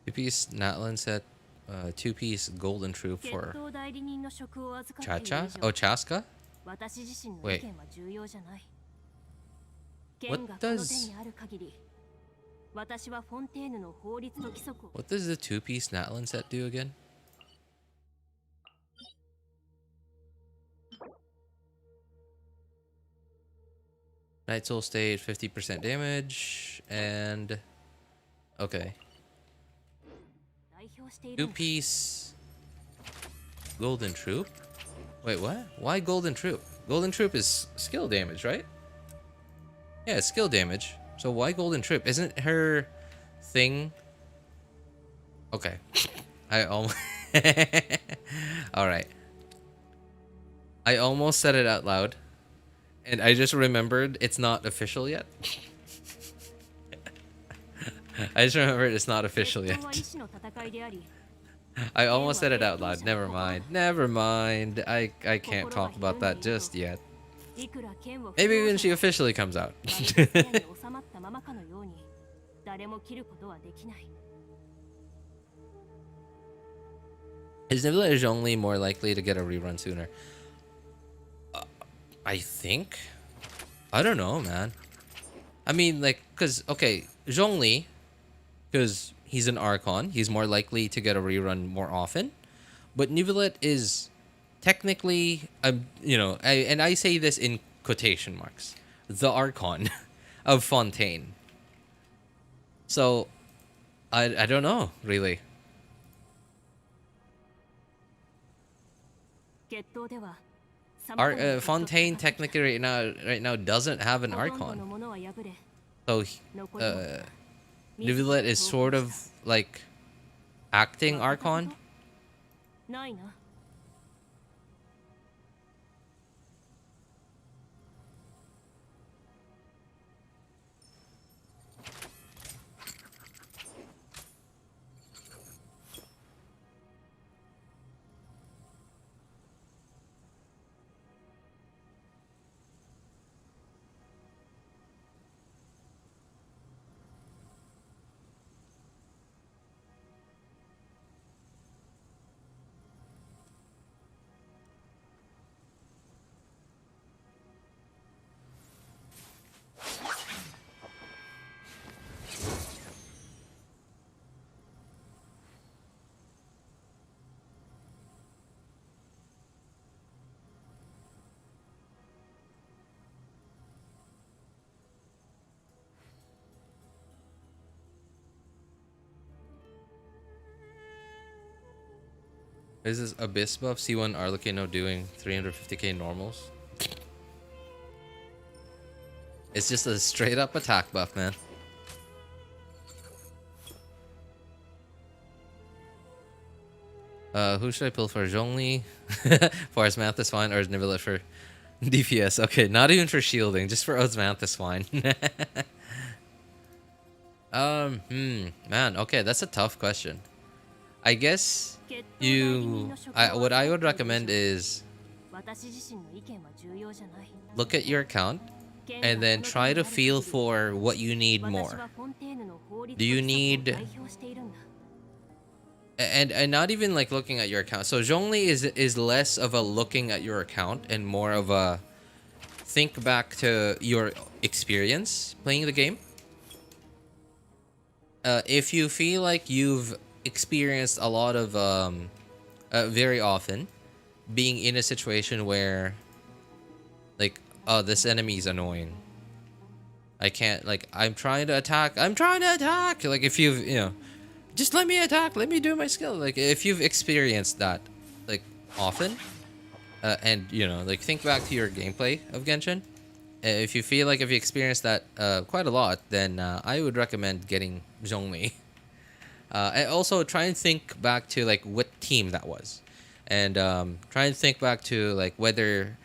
Speaker 1: Two-piece Natlan set, two-piece golden troop for Chacha? Oh, Chasca? Wait. What does... What does the two-piece Natlan set do again? Night Soul State, 50% damage, and... Okay. Two-piece... Golden Troop? Wait, what? Why Golden Troop? Golden Troop is skill damage, right? Yeah, it's skill damage. So why Golden Troop? Isn't her thing... Okay. I almost... Alright. I almost said it out loud. And I just remembered it's not official yet. I just remembered it's not official yet. I almost said it out loud. Never mind. Never mind. I can't talk about that just yet. Maybe when she officially comes out. Is Nivelet only more likely to get a rerun sooner? I think. I don't know, man. I mean, like, because, okay, Zhongli, because he's an Archon, he's more likely to get a rerun more often. But Nivelet is technically, and I say this in quotation marks, the Archon of Fontaine. So, I don't know, really. Fontaine technically right now doesn't have an Archon. So Nivelet is sort of like acting Archon. Is this Abyss buff? C1 Arlecchino doing 350k normals? It's just a straight up attack buff, man. Who should I pull for? Zhongli? Forest Math is fine, or is Niblet for DPS? Okay, not even for shielding, just for Osmanth is fine. Man, okay, that's a tough question. I guess what I would recommend is look at your account and then try to feel for what you need more. Do you need and not even like looking at your account. So Zhongli is less of a looking at your account and more of a think back to your experience playing the game. If you feel like you've experienced a lot of very often being in a situation where like, oh, this enemy is annoying, I can't, like, I'm trying to attack, like, if you've, you know, just let me attack, let me do my skill, like, if you've experienced that like often, and you know, like, think back to your gameplay of Genshin. If you feel like if you experienced that quite a lot, then I would recommend getting Zhongli. And also try and think back to like what team that was, and try and think back to like whether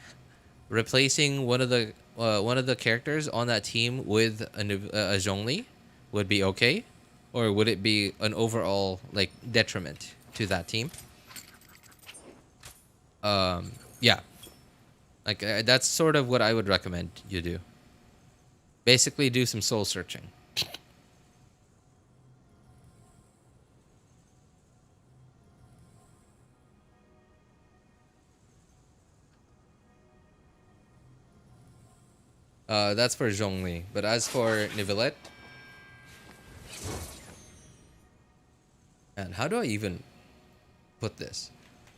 Speaker 1: replacing one of the characters on that team with a Zhongli would be okay, or would it be an overall like detriment to that team. Yeah, like that's sort of what I would recommend you do. Basically, do some soul searching. That's for Zhongli. But as for Nivelette, and how do I even put this?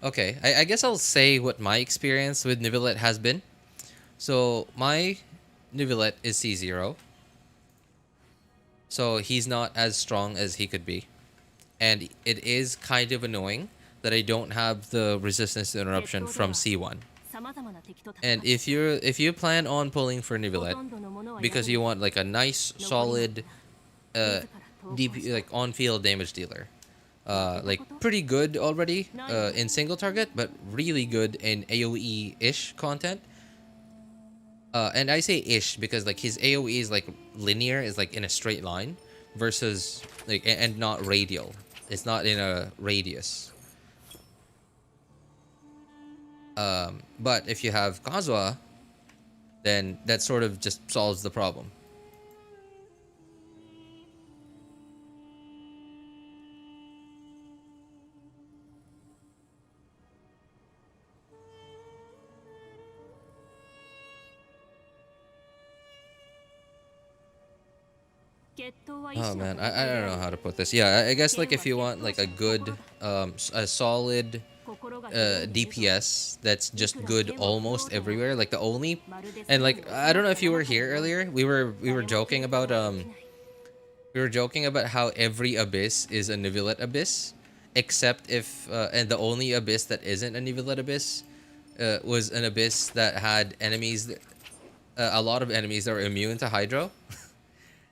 Speaker 1: Okay, I guess I'll say what my experience with Nivelette has been. So my Nivelette is C0. So he's not as strong as he could be. And it is kind of annoying that I don't have the resistance to interruption from C1. And if you plan on pulling for Nivelette because you want like a nice solid DP, like on field damage dealer, like pretty good already in single target, but really good in AoE ish content. And I say ish because like his AoE is like linear, is like in a straight line, versus like and not radial. It's not in a radius. But if you have Kazuha, then that sort of just solves the problem. Oh man, I don't know how to put this. Yeah, I guess like if you want like a good, a solid DPS that's just good almost everywhere, like the only, and like I don't know if you were here earlier. We were joking about how every abyss is a Nivelette abyss, except if and the only abyss that isn't a Nivelette abyss was an abyss that had enemies, a lot of enemies that were immune to Hydro.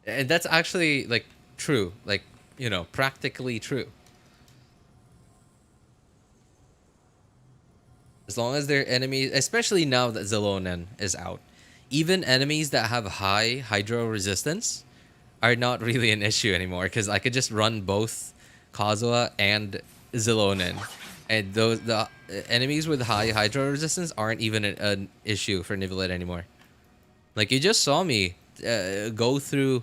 Speaker 1: And that's actually like true, like, you know, practically true. As long as they're enemies, especially now that Xilonen is out, even enemies that have high Hydro resistance are not really an issue anymore, because I could just run both Kazuha and Xilonen, and the enemies with high Hydro resistance aren't even an issue for Nivelette anymore. Like, you just saw me go through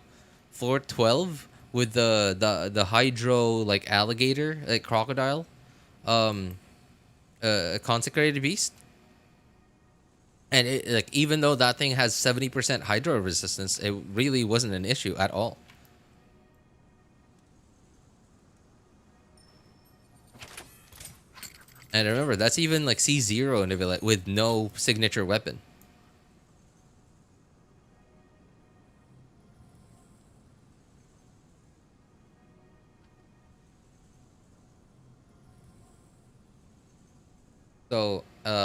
Speaker 1: floor 12 with the Hydro like alligator, like crocodile, consecrated beast, and it, like, even though that thing has 70% Hydro resistance, it really wasn't an issue at all. And remember, that's even like C0 Nivelette with no signature weapon. So,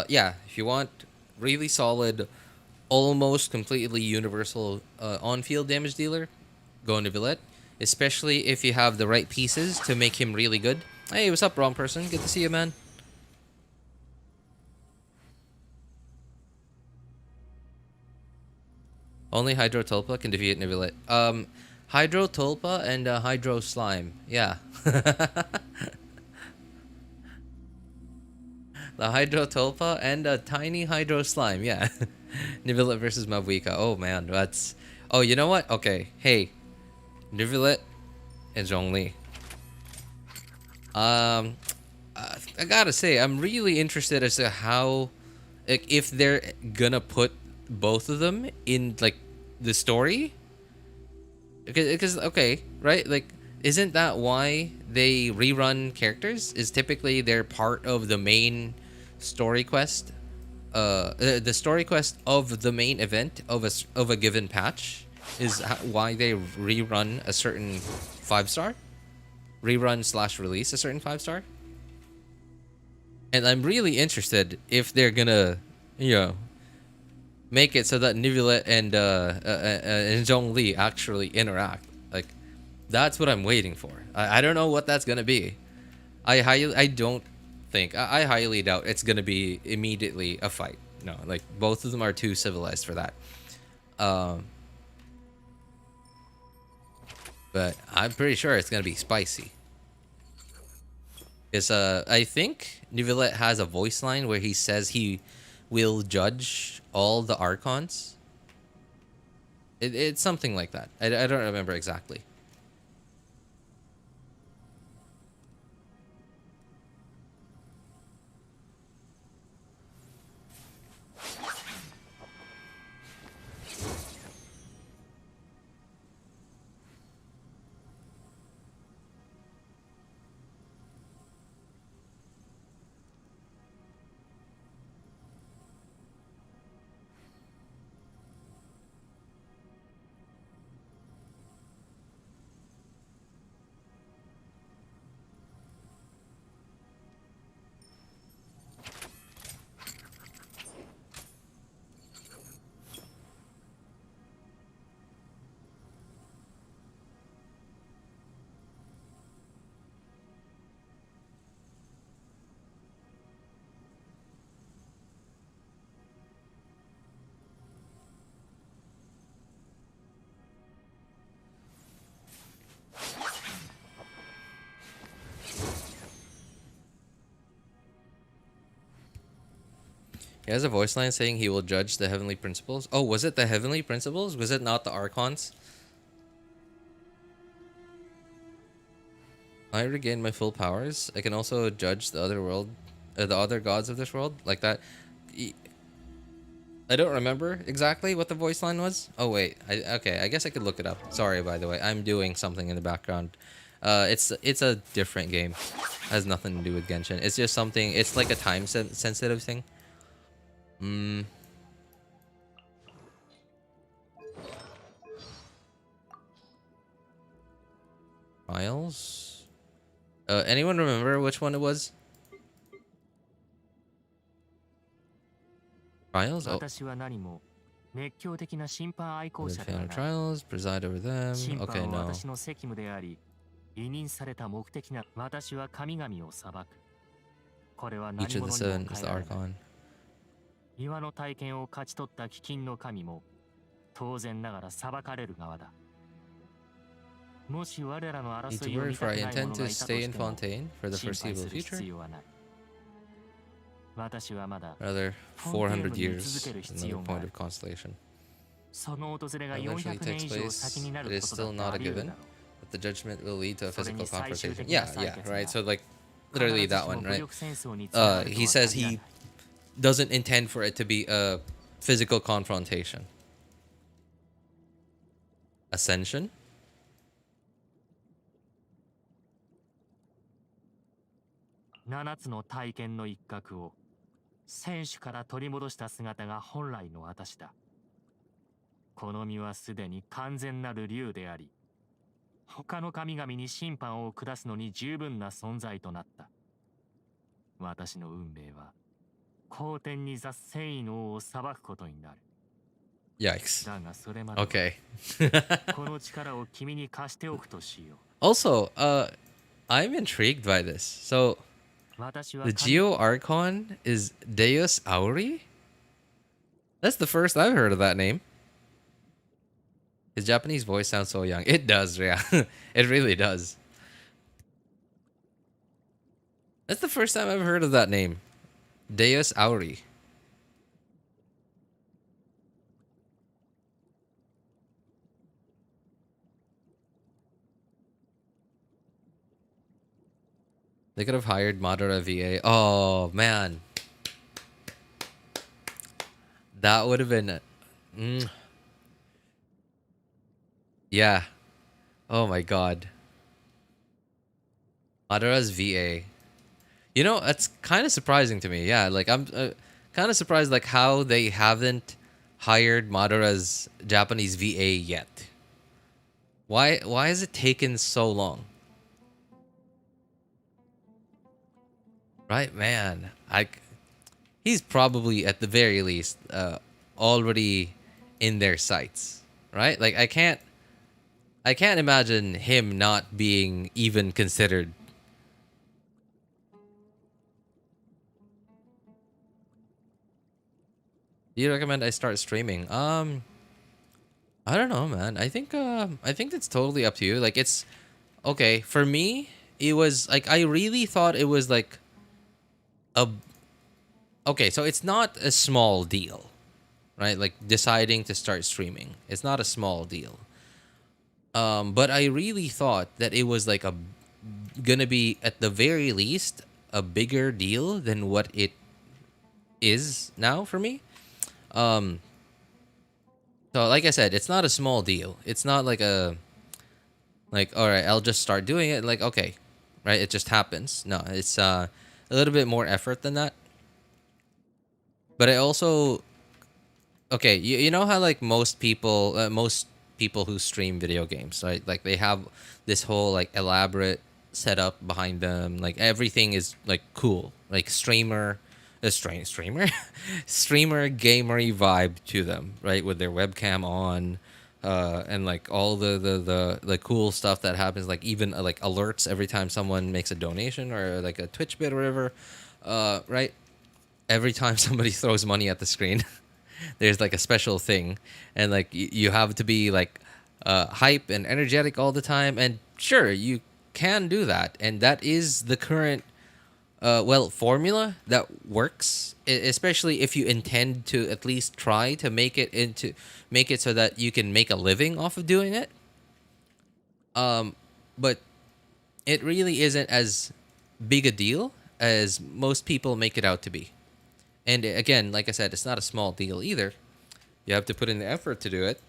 Speaker 1: yeah, if you want really solid, almost completely universal on-field damage dealer, go Neuvillette. Especially if you have the right pieces to make him really good. Hey, what's up, wrong person? Good to see you, man. Only Hydro Tulpa can defeat Neuvillette. Hydro Tulpa and Hydro Slime. Yeah. The Hydro Tulpa and a tiny Hydro Slime. Yeah. Neuvillette versus Mabuika. Oh, man. That's... Oh, you know what? Okay. Hey. Neuvillette and Zhongli. Um, I gotta say, I'm really interested as to how... Like, if they're gonna put both of them in, like, the story. Because okay, right? Like, isn't that why they rerun characters? Is typically they're part of the main story quest, the story quest of the main event of a given patch is why they rerun a certain 5-star, rerun slash release a certain 5-star. And I'm really interested if they're gonna, you know, make it so that Neuvillette and Zhongli actually interact. Like, that's what I'm waiting for. I don't know what that's gonna be. I don't think I highly doubt it's gonna be immediately a fight. No, like both of them are too civilized for that. Um, but I'm pretty sure it's gonna be spicy. Because I think Neuvillette has a voice line where he says he will judge all the Archons. It's something like that. I don't remember exactly. He has a voice line saying he will judge the heavenly principles. Oh, was it the heavenly principles? Was it not the Archons? I regain my full powers. I can also judge the other world, the other gods of this world, like that. I don't remember exactly what the voice line was. Oh wait, okay. I guess I could look it up. Sorry, by the way, I'm doing something in the background. It's a different game. Has nothing to do with Genshin. It's just something. It's like a time sensitive thing. Hmm. Trials. Anyone remember which one it was? Trials? Oh. The fan of trials, preside over them. Okay, no. Each of the seven is the Archon.
Speaker 3: 岩の体験を勝ち取った飢饉の神も当然ながら裁かれる側だ。もし我らの
Speaker 1: Need
Speaker 3: 争
Speaker 1: to
Speaker 3: いを
Speaker 1: work
Speaker 3: 見
Speaker 1: for
Speaker 3: た
Speaker 1: I
Speaker 3: くない
Speaker 1: intend
Speaker 3: 者が
Speaker 1: to
Speaker 3: いたと
Speaker 1: stay
Speaker 3: し
Speaker 1: in
Speaker 3: ても
Speaker 1: Fontaine for the
Speaker 3: 心配
Speaker 1: foreseeable
Speaker 3: する必
Speaker 1: future.
Speaker 3: 要はない。私はまだ
Speaker 1: Rather,
Speaker 3: フォンテー
Speaker 1: 400
Speaker 3: ヌに続
Speaker 1: years,
Speaker 3: ける必
Speaker 1: another
Speaker 3: 要があ
Speaker 1: point
Speaker 3: る。
Speaker 1: of constellation.
Speaker 3: その訪れが
Speaker 1: Eventually
Speaker 3: 400 年
Speaker 1: takes
Speaker 3: 以上先
Speaker 1: place.
Speaker 3: にな
Speaker 1: It
Speaker 3: る
Speaker 1: is
Speaker 3: ことだ
Speaker 1: still
Speaker 3: って
Speaker 1: not
Speaker 3: あ
Speaker 1: a
Speaker 3: り得る
Speaker 1: given,
Speaker 3: だろう。
Speaker 1: but the judgment will lead to a
Speaker 3: それ
Speaker 1: physical
Speaker 3: に最終
Speaker 1: confrontation.
Speaker 3: 的
Speaker 1: Yeah,
Speaker 3: な採
Speaker 1: yeah,
Speaker 3: 決
Speaker 1: right.
Speaker 3: が
Speaker 1: So like
Speaker 3: 必
Speaker 1: literally
Speaker 3: ず
Speaker 1: that
Speaker 3: しも
Speaker 1: one,
Speaker 3: 武
Speaker 1: right?
Speaker 3: 力戦争につながると
Speaker 1: He
Speaker 3: は
Speaker 1: says
Speaker 3: 限らない。
Speaker 1: he doesn't intend for it to be a physical confrontation. Ascension?
Speaker 3: 7つの体験の一角を選手から取り戻した姿が本来の私だ。この身はすでに完全なる竜であり、他の神々に審判を下すのに十分な存在となった。私の運命は皇天に座聖能を裁くことになる。
Speaker 1: Yikes.
Speaker 3: だがそれまでは
Speaker 1: Okay.
Speaker 3: この力を君に貸しておくとしよう。
Speaker 1: Also, I'm intrigued by this. So,
Speaker 3: 私は
Speaker 1: the Geo Archon is Deus Auri? That's the first I've heard of that name. His Japanese voice sounds so young. It does, yeah. It really does. That's the first time I've heard of that name. Deus Auri. They could have hired Madara VA. Oh, man. That would have been... Yeah. Oh, my God. Madara's VA. You know, that's kind of surprising to me. Yeah, like, I'm kind of surprised, like, how they haven't hired Madara's Japanese VA yet. Why has it taken so long? Right, man. He's probably at the very least already in their sights, right? Like I can't imagine him not being even considered. Do you recommend I start streaming? I don't know, man. I think it's totally up to you. Like it's okay, for me, it was like I really thought it was like a okay, so it's not a small deal, right? Like deciding to start streaming. It's not a small deal. But I really thought that it was like gonna be at the very least a bigger deal than what it is now for me. So like I said, it's not a small deal. It's not like all right, I'll just start doing it. Like okay, right? It just happens. No, it's a little bit more effort than that. But I also okay, you know how like most people who stream video games, right? Like they have this whole like elaborate setup behind them. Like everything is like cool, like streamer streamer gamery vibe to them, right? With their webcam on, and like all the cool stuff that happens, like even like alerts every time someone makes a donation or like a Twitch bid or whatever, right? Every time somebody throws money at the screen, there's like a special thing, and like you have to be like hype and energetic all the time. And sure, you can do that, and that is the current formula that works, especially if you intend to at least try to make it so that you can make a living off of doing it. But it really isn't as big a deal as most people make it out to be. And again, like I said, it's not a small deal either. You have to put in the effort to do it.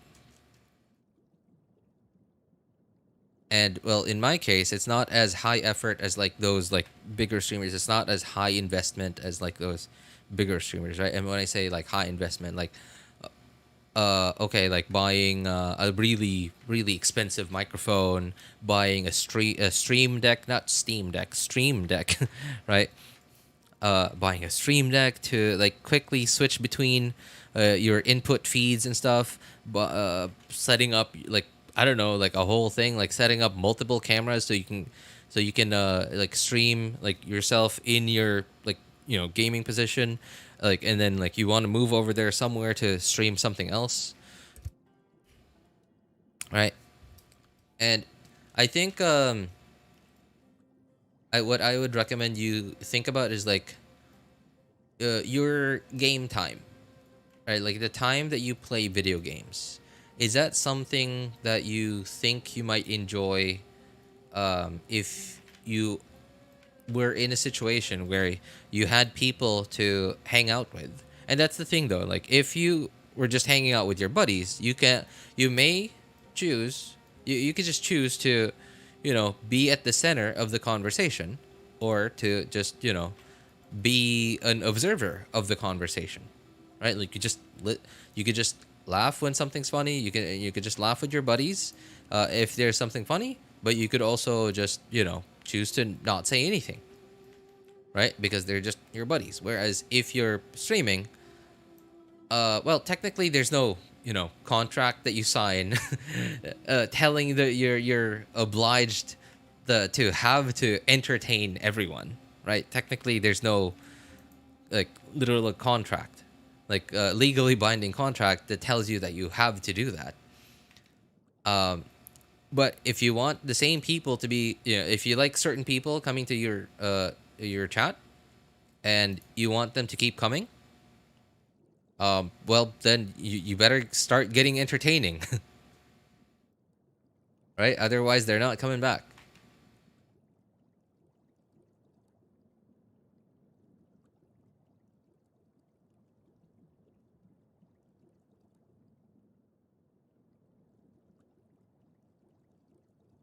Speaker 1: And well, in my case, it's not as high effort as like those like bigger streamers. It's not as high investment as like those bigger streamers, right? And when I say like high investment, like okay, like buying a really expensive microphone, buying a stream deck, not Steam Deck, stream deck, right? Buying a stream deck to like quickly switch between your input feeds and stuff, but setting up like I don't know, like a whole thing, like setting up multiple cameras so you can like stream like yourself in your like gaming position, like, and then like you want to move over there somewhere to stream something else, right? And I think what I would recommend you think about is like your game time, right? Like the time that you play video games. Is that something that you think you might enjoy if you were in a situation where you had people to hang out with? And that's the thing though, like if you were just hanging out with your buddies, you may choose, you could just choose to, be at the center of the conversation, or to just, be an observer of the conversation, right? Like you could just laugh when something's funny. You could just laugh with your buddies if there's something funny, but you could also just choose to not say anything, right? Because they're just your buddies. Whereas if you're streaming, well, technically there's no, contract that you sign telling that you're obliged to have to entertain everyone, right? Technically there's no like literal contract, like legally binding contract that tells you that you have to do that. But if you want the same people to be, if you like certain people coming to your chat and you want them to keep coming, well, then you better start getting entertaining, right? Otherwise, they're not coming back.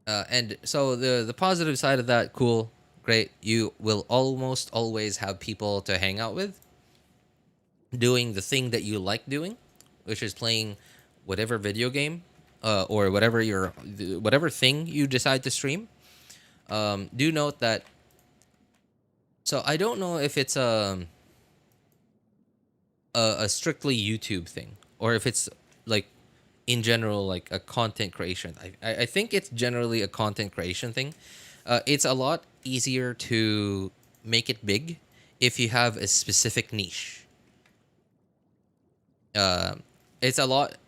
Speaker 1: And so the positive side of that, cool, great. You will almost always have people to hang out with, doing the thing that you like doing, which is playing whatever video game, or whatever thing you decide to stream. Do note that. So I don't know if it's a strictly YouTube thing, or if it's like in general like a content creation. I think it's generally a content creation thing. It's a lot easier to make it big if you have a specific niche. Uh, it's a lot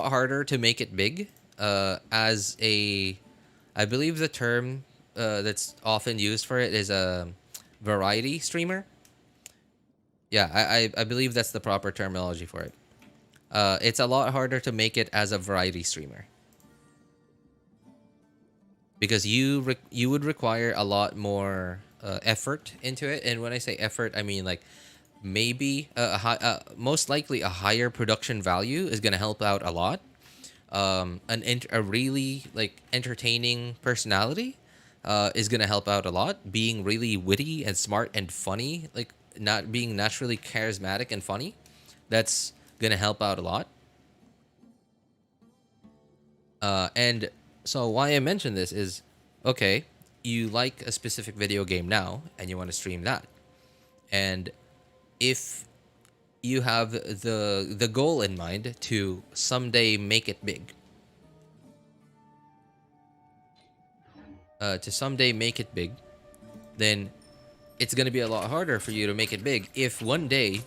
Speaker 1: harder to make it big as a, I believe the term that's often used for it is a variety streamer. Yeah, I believe that's the proper terminology for it. It's a lot harder to make it as a variety streamer because you would require a lot more effort into it. And when I say effort, I mean like maybe most likely a higher production value is gonna help out a lot. A really like entertaining personality is gonna help out a lot. Being really witty and smart and funny, like not being naturally charismatic and funny, that's gonna help out a lot. And so why I mention this is, okay, you like a specific video game now and you want to stream that, and if you have the goal in mind to someday make it big, then it's going to be a lot harder for you to make it big if one day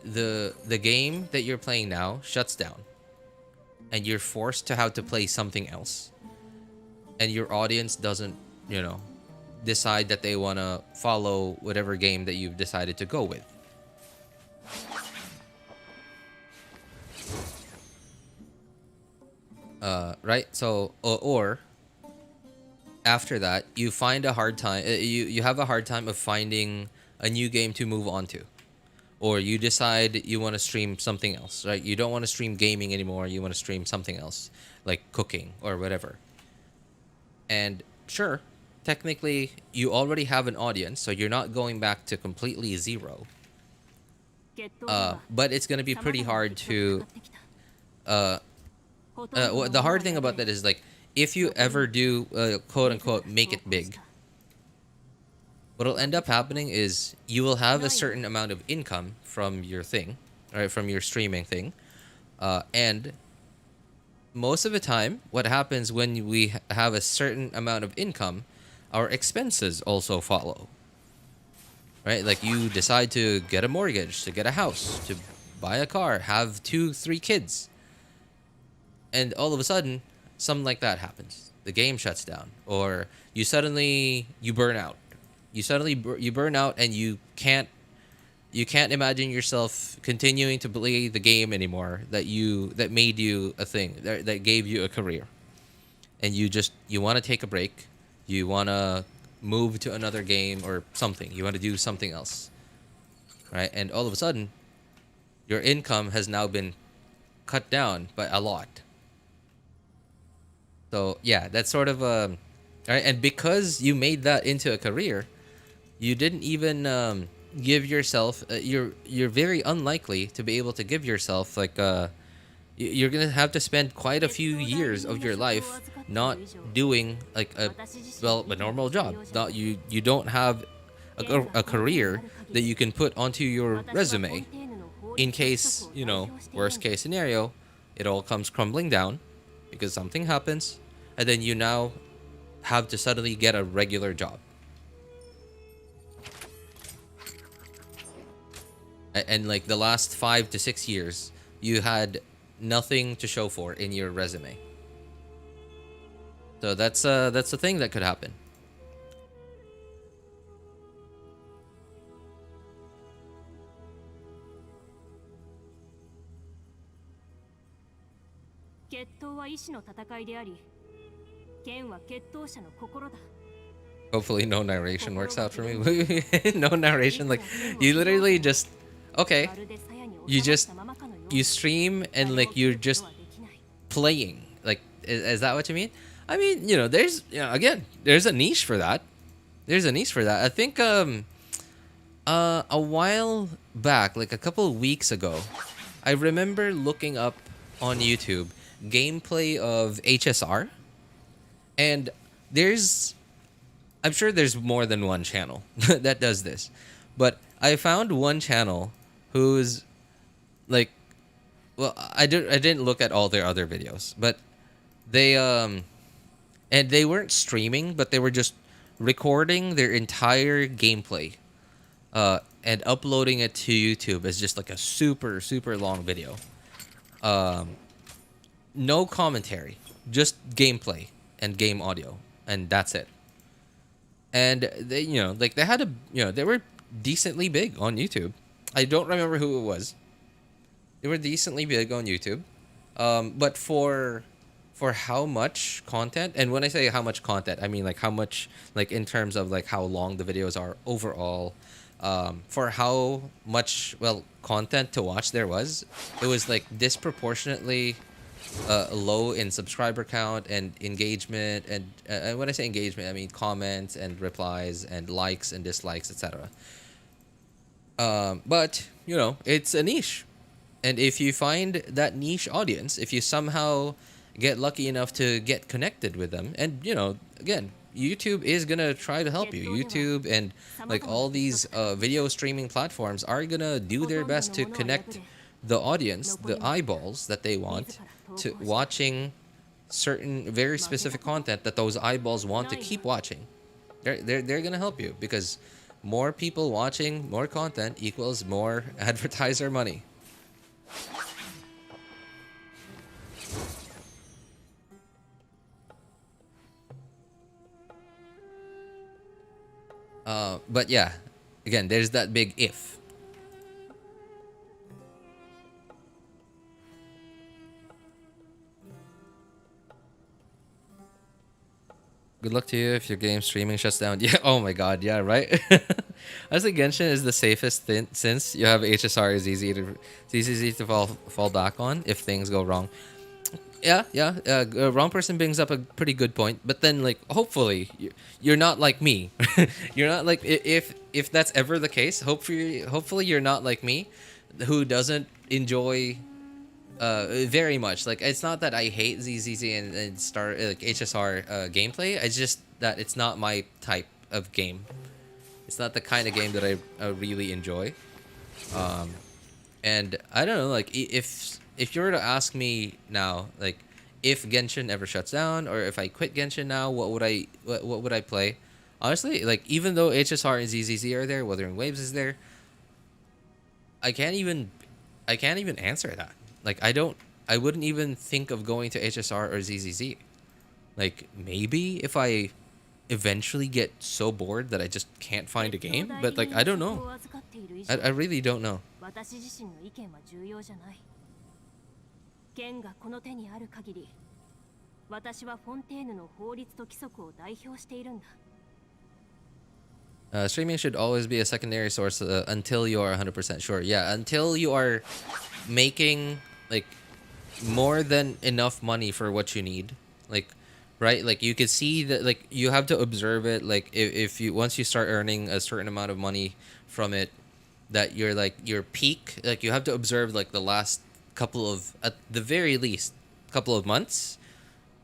Speaker 1: the game that you're playing now shuts down and you're forced to have to play something else, and your audience doesn't, decide that they want to follow whatever game that you've decided to go with. Right? So, or after that, you find a hard time. You have a hard time of finding a new game to move on to, or you decide you want to stream something else. Right? You don't want to stream gaming anymore. You want to stream something else, like cooking or whatever. And sure, technically, you already have an audience, so you're not going back to completely zero. But it's gonna be pretty hard to. The hard thing about that is like, if you ever do quote unquote make it big, what'll end up happening is you will have a certain amount of income from your thing, right, from your streaming thing, and most of the time, what happens when we have a certain amount of income, our expenses also follow. Right, like you decide to get a mortgage, to get a house, to buy a car, have 2-3 kids, and all of a sudden something like that happens. The game shuts down, or you burn out. You burn out, and you can't imagine yourself continuing to play the game anymore that made you a thing, that gave you a career. And you want to take a break. You want to move to another game or something. You want to do something else. Right? And all of a sudden your income has now been cut down by a lot. So yeah, that's sort of right. And because you made that into a career, you didn't even give yourself. You're very unlikely to be able to give yourself like you're gonna have to spend quite a few years of your life not doing like a normal job. You don't have a career that you can put onto your resume in case, you know, worst case scenario, it all comes crumbling down because something happens, and then you now have to suddenly get a regular job. And like the last 5 to 6 years, you had nothing to show for in your resume. So that's a thing that could happen. Hopefully no narration works out for me. No narration, like you literally just okay. You stream and like you're just playing. Like is that what you mean? I mean, you know, there's again, there's a niche for that. There's a niche for that. I think a while back, like a couple of weeks ago, I remember looking up on YouTube gameplay of HSR, and I'm sure there's more than one channel that does this, but I found one channel who's like, well, I didn't look at all their other videos, but they and they weren't streaming, but they were just recording their entire gameplay and uploading it to YouTube as just like a super long video. No commentary, just gameplay and game audio, and that's it. And they, you know, like they had a, you know, they were decently big on YouTube. I don't remember who it was. They were decently big on YouTube, but for how much content, and when I say how much content, I mean like how much, like in terms of like how long the videos are overall, for how much content to watch there was, it was like disproportionately low in subscriber count and engagement, and when I say engagement, I mean comments and replies and likes and dislikes, etc. But you know, it's a niche, and if you find that niche audience, if you somehow get lucky enough to get connected with them, and you know, again, YouTube is gonna try to help you. YouTube and like all these video streaming platforms are gonna do their best to connect the audience, the eyeballs that they want, to watching certain very specific content that those eyeballs want to keep watching. They're gonna help you, because more people watching more content equals more advertiser money. But yeah, again, there's that big if. Good luck to you if your game streaming shuts down. Yeah, oh my god, yeah, right? I think Genshin is the safest thing, since you have HSR is it's easy to fall back on if things go wrong. Yeah. Wrong person brings up a pretty good point, but then like hopefully you're not like me. You're not like, if that's ever the case, hopefully you're not like me, who doesn't enjoy very much. Like, it's not that I hate ZZZ and Star like HSR gameplay. It's just that it's not my type of game. It's not the kind of game that I really enjoy. And I don't know, like if you were to ask me now, like if Genshin ever shuts down, or if I quit Genshin now, what would I play? Honestly, like even though HSR and ZZZ are there, Wuthering Waves is there, I can't even answer that. Like I wouldn't even think of going to HSR or ZZZ. Like maybe if I eventually get so bored that I just can't find a game, but like I don't know. I really don't know.
Speaker 2: 剣がこの手にある限り、私はフォンテーヌの法律と規則を代表しているんだ。
Speaker 1: Streaming should always be a secondary source until you are 100% sure. Yeah, until you are making like more than enough money for what you need. Like, right? Like you could see that, like you have to observe it. Like if you, once you start earning a certain amount of money from it, that you're like your peak. Like you have to observe like the last couple of, at the very least, couple of months,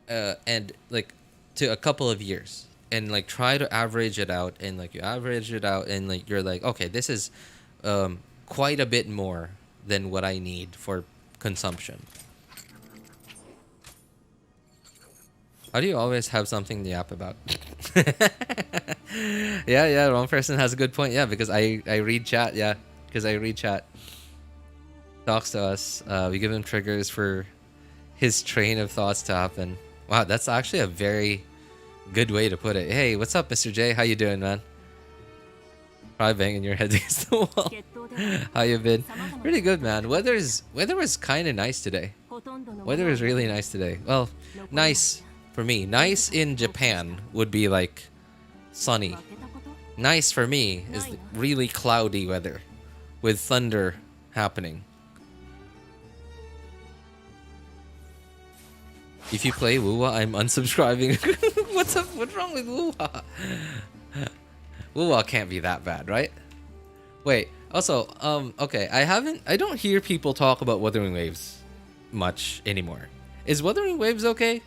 Speaker 1: and like to a couple of years. and like try to average it out, and like you average it out, and like you're like, okay, this is quite a bit more than what I need for consumption. How do you always have something to yap about? Yeah, wrong person has a good point. Yeah, because I read chat. Yeah, because I read chat. Talks to us. We give him triggers for his train of thoughts to happen. Wow, that's actually a very good way to put it. Hey, what's up, Mr. J? How you doing, man? Probably banging your head against the wall. How you been? Really good, man. Weather was kind of nice today. Weather is really nice today. Well, nice for me. Nice in Japan would be like sunny. Nice for me is really cloudy weather with thunder happening. If you play Wuwa, I'm unsubscribing. What's up? What's wrong with Wuwa? Wuwa can't be that bad, right? Wait. Also, okay. I don't hear people talk about Wuthering Waves much anymore. Is Wuthering Waves okay?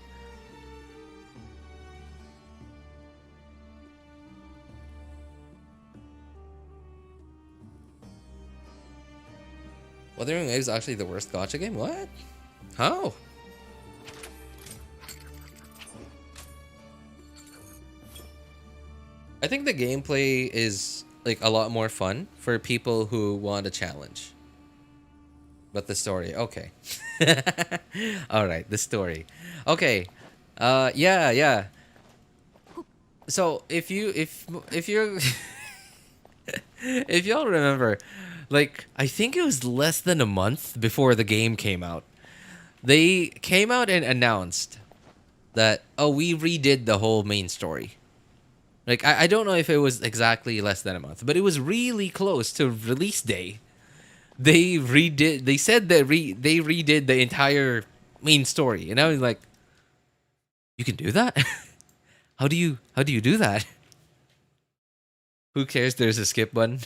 Speaker 1: Wuthering Waves is actually the worst gacha game? What? How? I think the gameplay is like a lot more fun for people who want a challenge. But the story, okay. All right, the story. Okay. Yeah. So, if you're if y'all remember, like I think it was less than a month before the game came out. They came out and announced that, oh, we redid the whole main story. Like, I don't know if it was exactly less than a month, but it was really close to release day. They said that they redid the entire main story. And I was like, you can do that? How do you do that? Who cares? There's a skip button.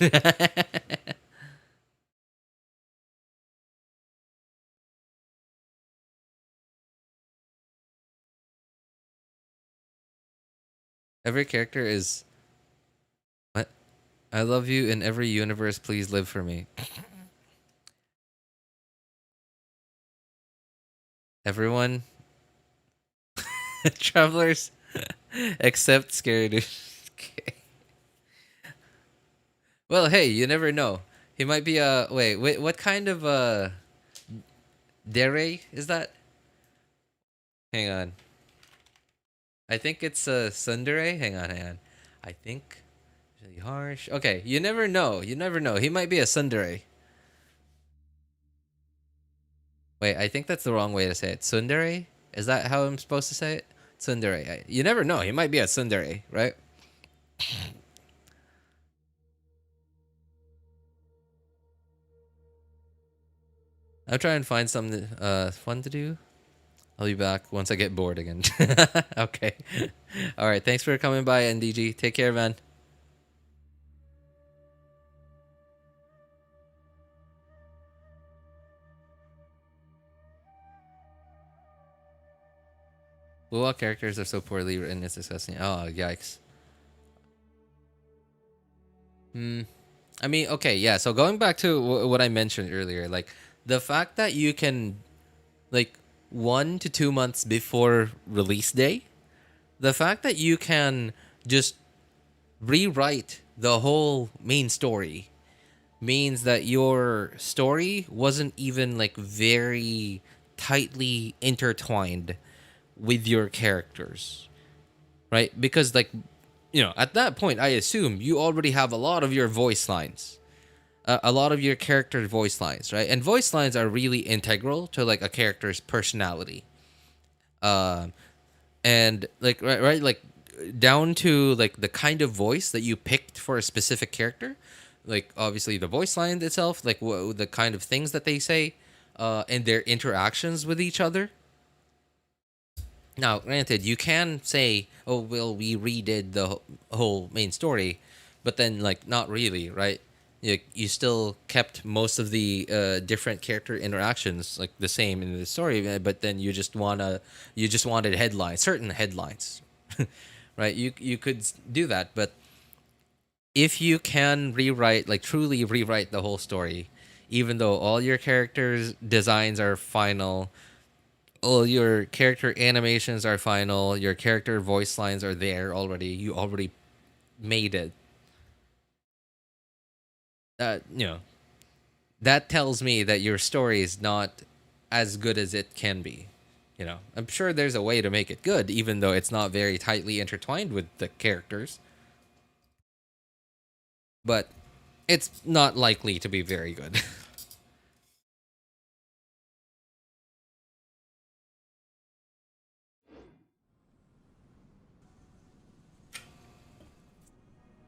Speaker 1: Every character is... What? I love you in every universe. Please live for me. Everyone. Travelers. Except Scary Dude. Okay. Well, hey, you never know. He might be a... Wait, what kind of dere is that? Hang on. I think it's a tsundere. Hang on. I think really harsh. Okay, you never know. You never know. He might be a tsundere. Wait, I think that's the wrong way to say it. Tsundere? Is that how I'm supposed to say it? Tsundere. You never know. He might be a tsundere, right? I'll try and find something fun to do. I'll be back once I get bored again. Okay. All right. Thanks for coming by, NDG. Take care, man. All characters are so poorly written, it's disgusting. Oh, yikes. I mean, okay, yeah. So going back to what I mentioned earlier, like the fact that you can, like, 1 to 2 months before release day, the fact that you can just rewrite the whole main story means that your story wasn't even like very tightly intertwined with your characters, right? Because like, you know, at that point I assume you already have a lot of your voice lines, a lot of your character voice lines, right? And voice lines are really integral to like a character's personality, and like right like down to like the kind of voice that you picked for a specific character, like obviously the voice line itself, like the kind of things that they say, and their interactions with each other. Now, granted, you can say, "Oh, well, we redid the whole main story," but then, like, not really, right? You still kept most of the different character interactions like the same in the story, but then you just wanted headlines, certain headlines, right? You could do that, but if you can rewrite, like truly rewrite the whole story, even though all your characters designs are final, all your character animations are final, your character voice lines are there already, you already made it. You know, that tells me that your story is not as good as it can be. You know, I'm sure there's a way to make it good, even though it's not very tightly intertwined with the characters. But it's not likely to be very good.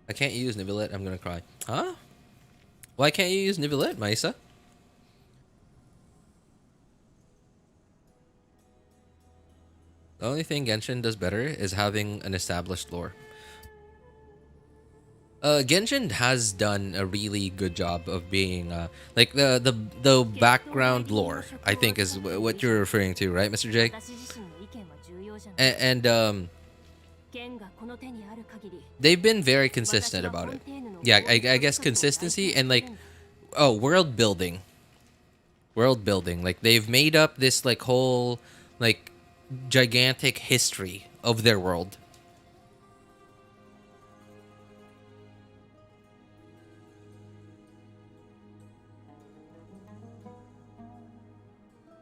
Speaker 1: I can't use Nivelet. I'm gonna cry. Huh? Why can't you use Nivelet, Maisa? The only thing Genshin does better is having an established lore. Genshin has done a really good job of being like the background lore. I think is what you're referring to, right, Mr. J? And they've been very consistent about it. Yeah, I guess consistency and like world building. World building. Like they've made up this like whole like gigantic history of their world.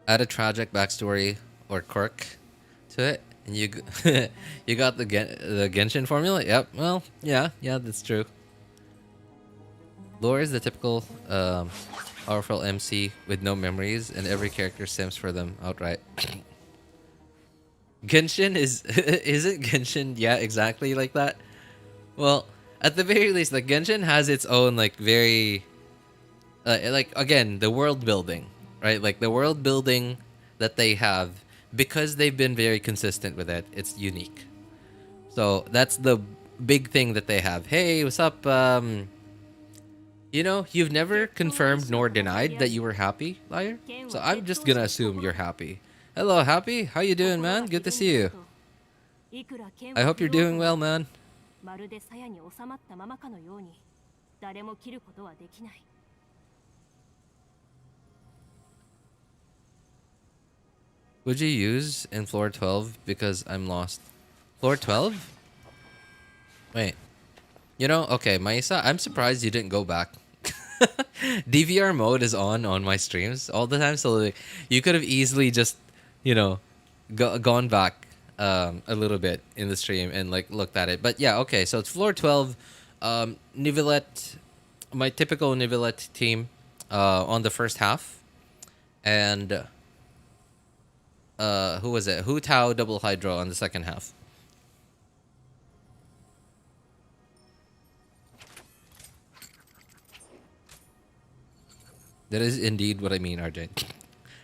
Speaker 1: Add a tragic backstory or quirk to it, and you you got the Genshin formula. Yep. Well, yeah, that's true. Lore is the typical powerful MC with no memories, and every character sims for them outright. Genshin is it Genshin? Yeah, exactly like that. Well, at the very least, like Genshin has its own like very like again the world building, right? Like the world building that they have, because they've been very consistent with it. It's unique. So that's the big thing that they have. Hey, what's up? You know, you've never confirmed nor denied that you were happy, liar. So I'm just gonna assume you're happy. Hello, happy. How you doing, man? Good to see you. I hope you're doing well, man. Would you use in floor 12 because I'm lost? Floor 12? Wait. You know, okay, Maisa, I'm surprised you didn't go back. DVR mode is on my streams all the time, so like, you could have easily just, you know, gone back a little bit in the stream and like looked at it. But yeah, okay, so it's floor 12. Nivelet, my typical Nivelet team on the first half. And who was it? Hutao double hydro on the second half. That is indeed what I mean, RJ.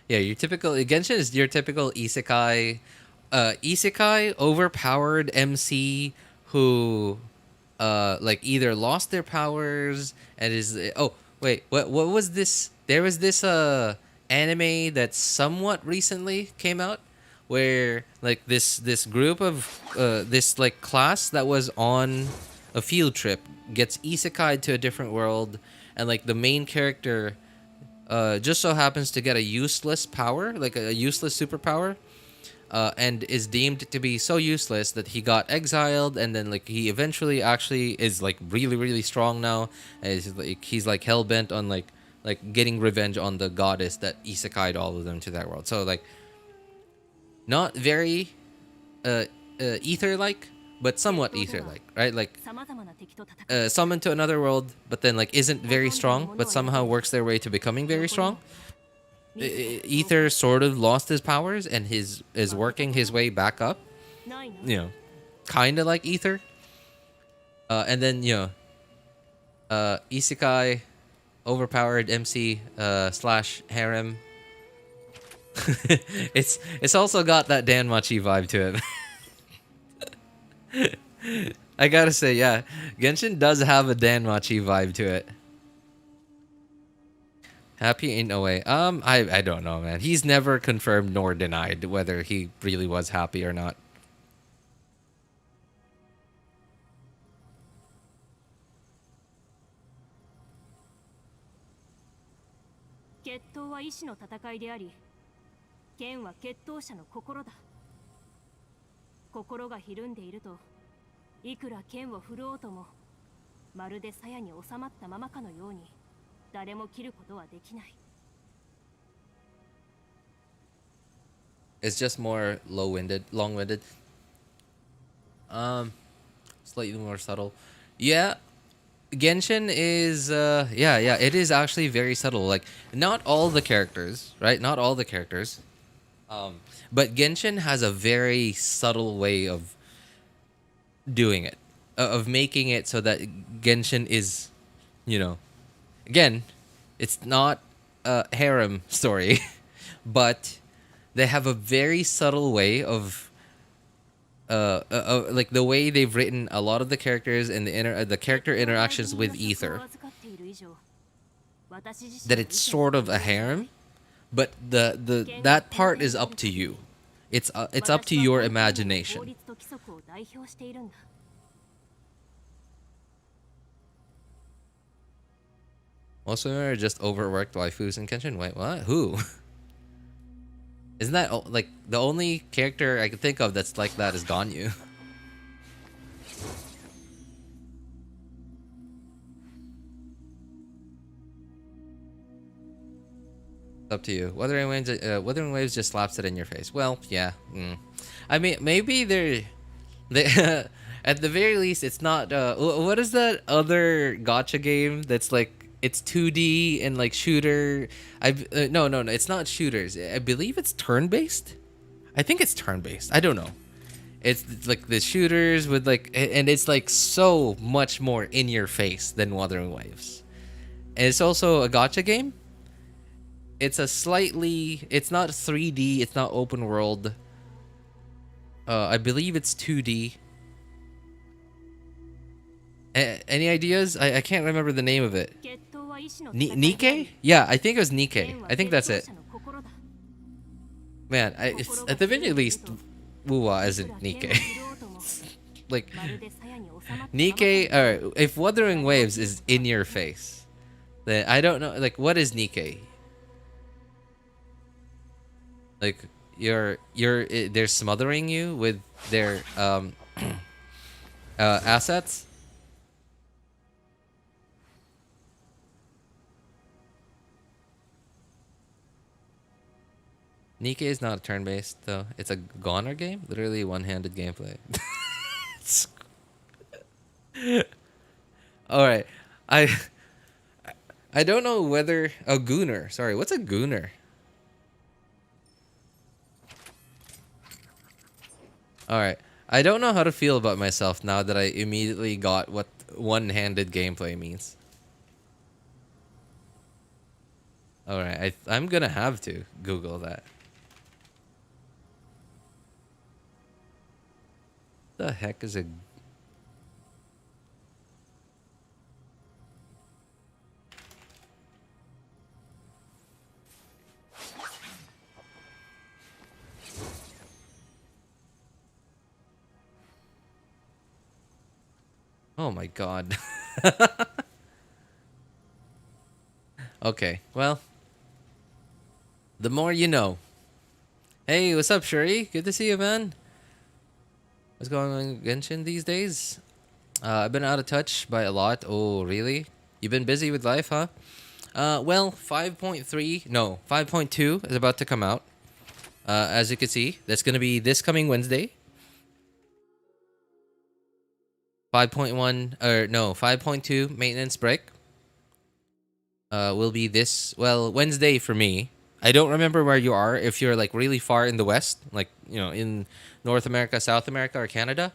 Speaker 1: Yeah, your typical Genshin is your typical isekai, isekai overpowered MC who, like either lost their powers and is wait, what was this? There was this anime that somewhat recently came out where like this group of this like class that was on a field trip gets isekai'd to a different world, and like the main character just so happens to get a useless power, like a useless superpower, and is deemed to be so useless that he got exiled, and then like he eventually actually is like really really strong now, and he's like hell bent on like getting revenge on the goddess that isekai'd all of them to that world. So like not very ether like, but somewhat ether like, right? Like summoned to another world, but then like isn't very strong, but somehow works their way to becoming very strong. Ether sort of lost his powers and is working his way back up. You know, kind of like Ether. And then you know, Isekai, overpowered MC slash harem. It's also got that Danmachi vibe to it. I gotta say, yeah, Genshin does have a Danmachi vibe to it. Happy in OA. I don't know, man. He's never confirmed nor denied whether he really was happy or not.
Speaker 2: 決闘は意志の戦いであり、剣は決闘者の心だ。心がひるんでいると、いくら剣を振るおうとも、まるで鞘に収まったままかのように、誰も切ることはできない。
Speaker 1: It's just more long-winded. Slightly more subtle. Yeah, Genshin is yeah, it is actually very subtle. Like not all the characters, right? Not all the characters. But Genshin has a very subtle way of doing it, of making it so that Genshin is, you know, again, it's not a harem story, but they have a very subtle way of like the way they've written a lot of the characters and the character interactions with Ether, that it's sort of a harem, but the that part is up to you. It's up to your imagination. Most women are just overworked waifus in Genshin. Wait, what? Who? Isn't that like the only character I can think of that's like that is Ganyu? It's up to you. Wuthering Waves just slaps it in your face. Well, yeah. I mean, maybe they at the very least, it's not. What is that other gacha game that's like it's 2D and like shooter? No, it's not shooters. I believe it's turn-based. I think it's turn-based. I don't know. It's like the shooters with like, and it's like so much more in your face than Wuthering Waves. And it's also a gacha game. It's it's not 3D. It's not open world. I believe it's 2D. Any ideas? I can't remember the name of it. Nikkei? Yeah, I think it was Nikkei. I think that's it. Man, it's, at the very least, Wuwa isn't Nikkei. Like, Nikkei, or if Wuthering Waves is in your face, then I don't know, like, what is Nikkei? Like, they're smothering you with their, assets? Nikkei is not turn-based, though. It's a goner game? Literally one-handed gameplay. Alright. I don't know whether... A gooner. Sorry, what's a gooner? Alright. I don't know how to feel about myself now that I immediately got what one-handed gameplay means. Alright, I'm gonna have to Google that. The heck is a... Oh my god. Okay, well. The more you know. Hey, what's up, Shuri? Good to see you, man. What's going on in Genshin these days? I've been out of touch by a lot. Oh, really? You've been busy with life, huh? Well, 5.3, no, 5.2 is about to come out. As you can see, that's going to be this coming Wednesday. 5.1, or no, 5.2 maintenance break. Will be this, well, Wednesday for me. I don't remember where you are. If you're like really far in the West, like, you know, in North America, South America, or Canada.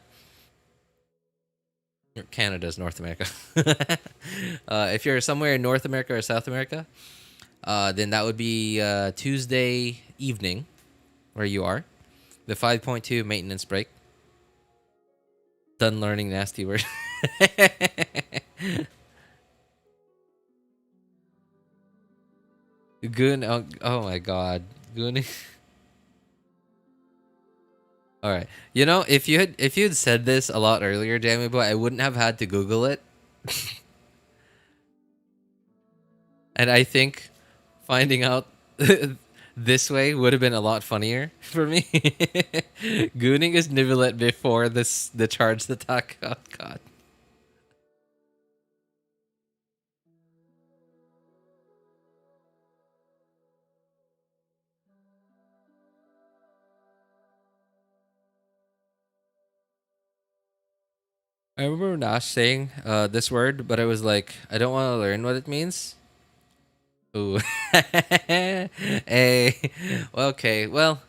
Speaker 1: Canada's North America. If you're somewhere in North America or South America, then that would be Tuesday evening, where you are. The 5.2 maintenance break. Done learning nasty words. Goon. Oh my god. Goon. All right. You know, if you had said this a lot earlier, Jamie Boy, I wouldn't have had to Google it. And I think Finding out this way would have been a lot funnier for me. Gooning his Nivelet before the charged attack. Oh god. I remember Nash saying this word, but I was like, I don't want to learn what it means. Ooh. Hey. Okay, well,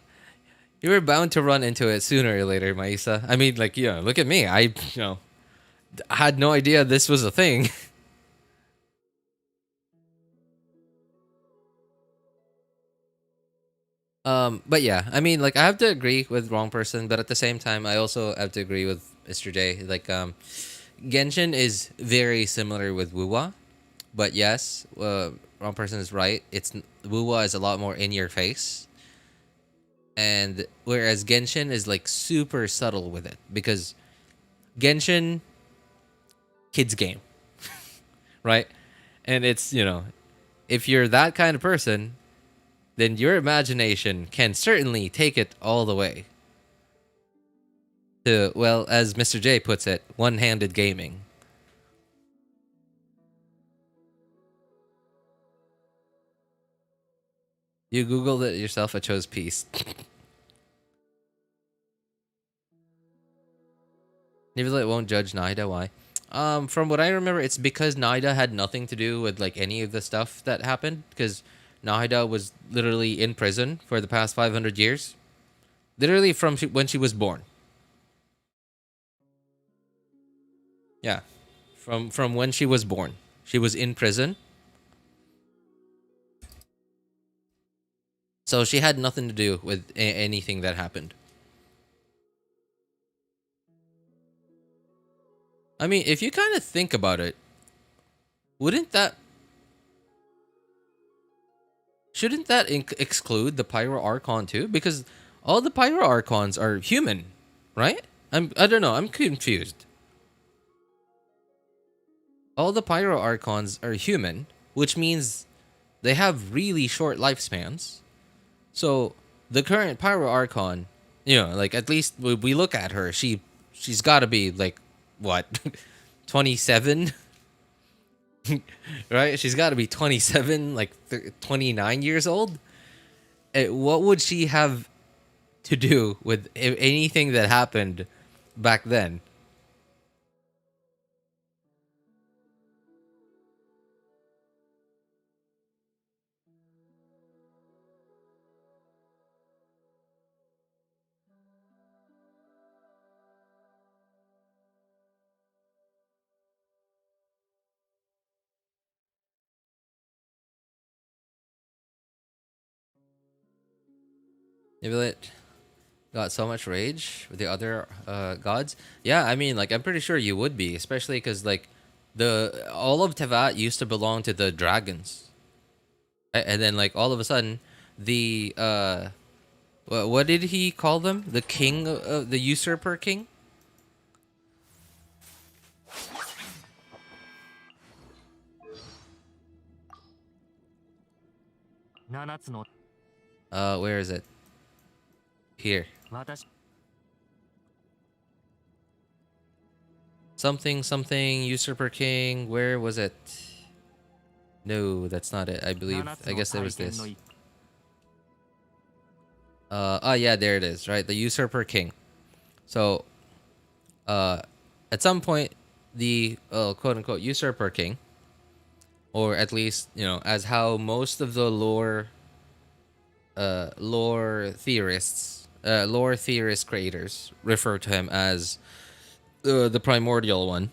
Speaker 1: you were bound to run into it sooner or later, Maisa. I mean, like, look at me. Had no idea this was a thing. But yeah, I mean, like, I have to agree with wrong person, but at the same time, I also have to agree with Mr. J. Like, Genshin is very similar with Wuwa, but yes, wrong person is right. Wuwa is a lot more in your face, and whereas Genshin is like super subtle with it because Genshin kids game, right? And it's if you're that kind of person, then your imagination can certainly take it all the way to, well, as Mr. J puts it, one-handed gaming. You googled it yourself. I chose peace. Nivelet won't judge Nahida. Why? From what I remember, it's because Nahida had nothing to do with like any of the stuff that happened. Because Nahida was literally in prison for the past 500 years, literally from when she was born. Yeah, from when she was born, she was in prison. So she had nothing to do with anything that happened. I mean, if you kind of think about it, wouldn't that shouldn't that exclude the Pyro Archon too? Because all the Pyro Archons are human, right? I don't know. I'm confused. All the Pyro Archons are human, which means they have really short lifespans. So the current Pyro Archon, like at least we look at her, she's got to be like what, 27, right? She's got to be 27, like 29 years old. What would she have to do with anything that happened back then? Maybe got so much rage with the other gods. Yeah, I mean, like I'm pretty sure you would be, especially because like the all of Tevat used to belong to the dragons. And then like all of a sudden the what did he call them? The king, the usurper king.
Speaker 3: 7つの
Speaker 1: Where is it? Here.
Speaker 3: 私
Speaker 1: Something something usurper king. Where was it? No, that's not it. I believe.
Speaker 3: 7つ
Speaker 1: I
Speaker 3: の
Speaker 1: guess it
Speaker 3: 大
Speaker 1: was
Speaker 3: 剣
Speaker 1: this.
Speaker 3: の一
Speaker 1: Oh yeah, there it is. Right, the usurper king. So, uh, at some point, the quote unquote usurper king, or at least as how most of the lore theorist creators refer to him as the primordial one.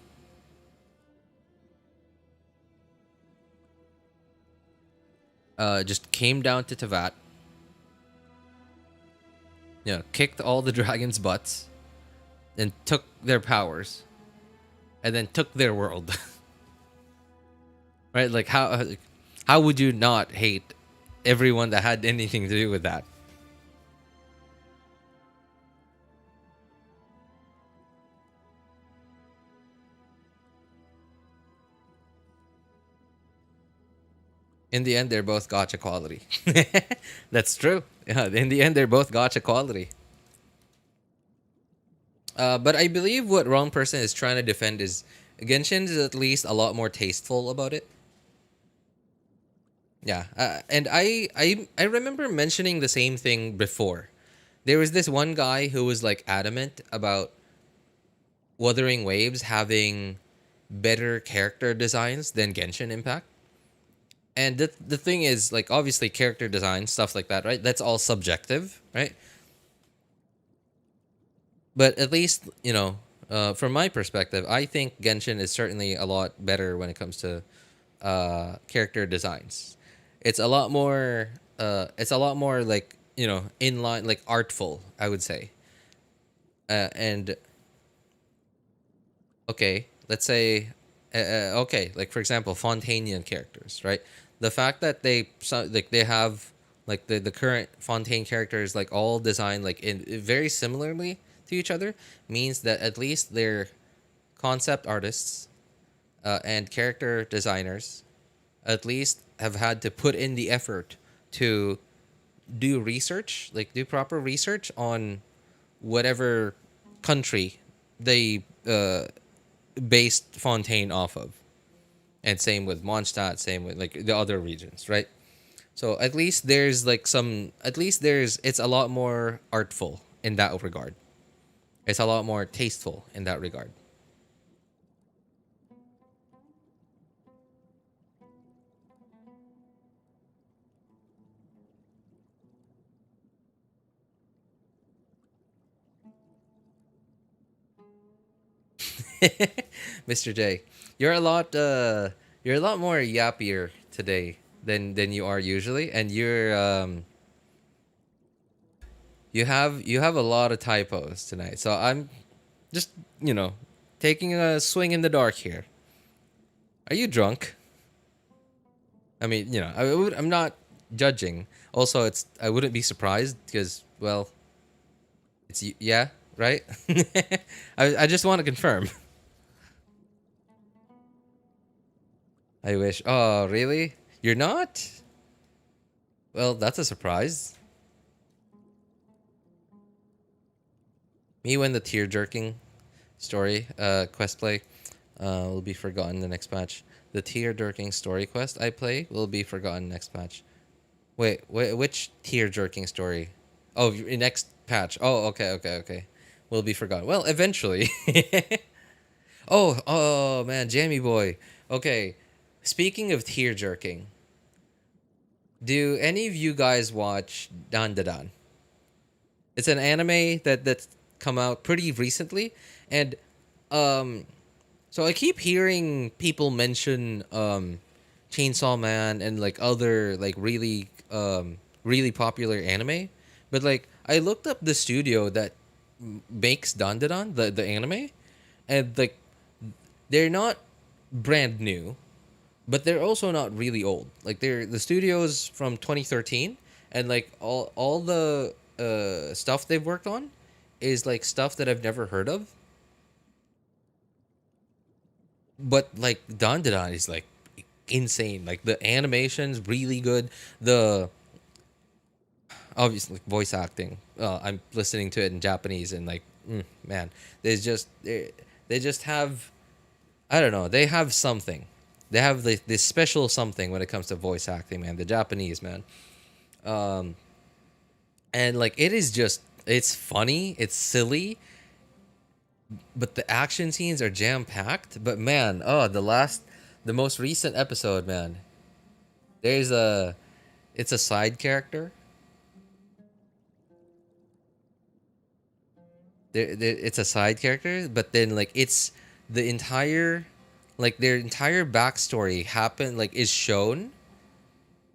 Speaker 1: Just came down to Tevat, kicked all the dragons' butts, and took their powers, and then took their world. Right? Like how would you not hate everyone that had anything to do with that? In the end, they're both gacha quality. That's true. Yeah, in the end, they're both gacha quality. But I believe what wrong person is trying to defend is Genshin is at least a lot more tasteful about it. Yeah, and I remember mentioning the same thing before. There was this one guy who was like adamant about Wuthering Waves having better character designs than Genshin Impact. And the thing is, like, obviously character design stuff like that, right? That's all subjective, right? But at least from my perspective, I think Genshin is certainly a lot better when it comes to character designs. It's a lot more. It's a lot more like in line, like artful, I would say. And okay, let's say, okay, like for example, Fontanian characters, right? The fact that they have like the current Fontaine characters like all designed like in very similarly to each other means that at least they're concept artists and character designers at least have had to put in the effort to do research, like do proper research on whatever country they based Fontaine off of. And same with Mondstadt, same with like the other regions, right? So at least there's like some, at least there's, it's a lot more artful in that regard. It's a lot more tasteful in that regard. Mr. J, you're a lot you're a lot more yappier today than you are usually, and you have a lot of typos tonight. So I'm just, you know, taking a swing in the dark here. Are you drunk? I mean, I'm not judging. Also, it's I wouldn't be surprised because well, yeah, right? I just want to confirm. I wish. Oh, really? You're not? Well, that's a surprise. Me when the tear jerking story quest play will be forgotten the next patch. The tear jerking story quest I play will be forgotten next patch. Wait, which tear jerking story? Oh, next patch. Oh, okay. Will be forgotten. Well, eventually. Oh man, Jammy boy. Okay, speaking of tear jerking, do any of you guys watch Dan Da Dan? It's an anime that's come out pretty recently, and um, so I keep hearing people mention Chainsaw Man and like other like really popular anime, but like I looked up the studio that makes Dandadan the anime, and like they're not brand new, but they're also not really old. Like they're the studios from 2013, and like all the stuff they've worked on is like stuff that I've never heard of. But like Don Don is like insane. Like the animation's really good. The obviously voice acting. I'm listening to it in Japanese and like man, they just have I don't know. They have something. They have this special something when it comes to voice acting, man. The Japanese man. Um, and like it is just it's funny, it's silly, but the action scenes are jam packed. But man, oh the most recent episode, man. There's a it's a side character. It's a side character, but then like it's the entire like their entire backstory happened like is shown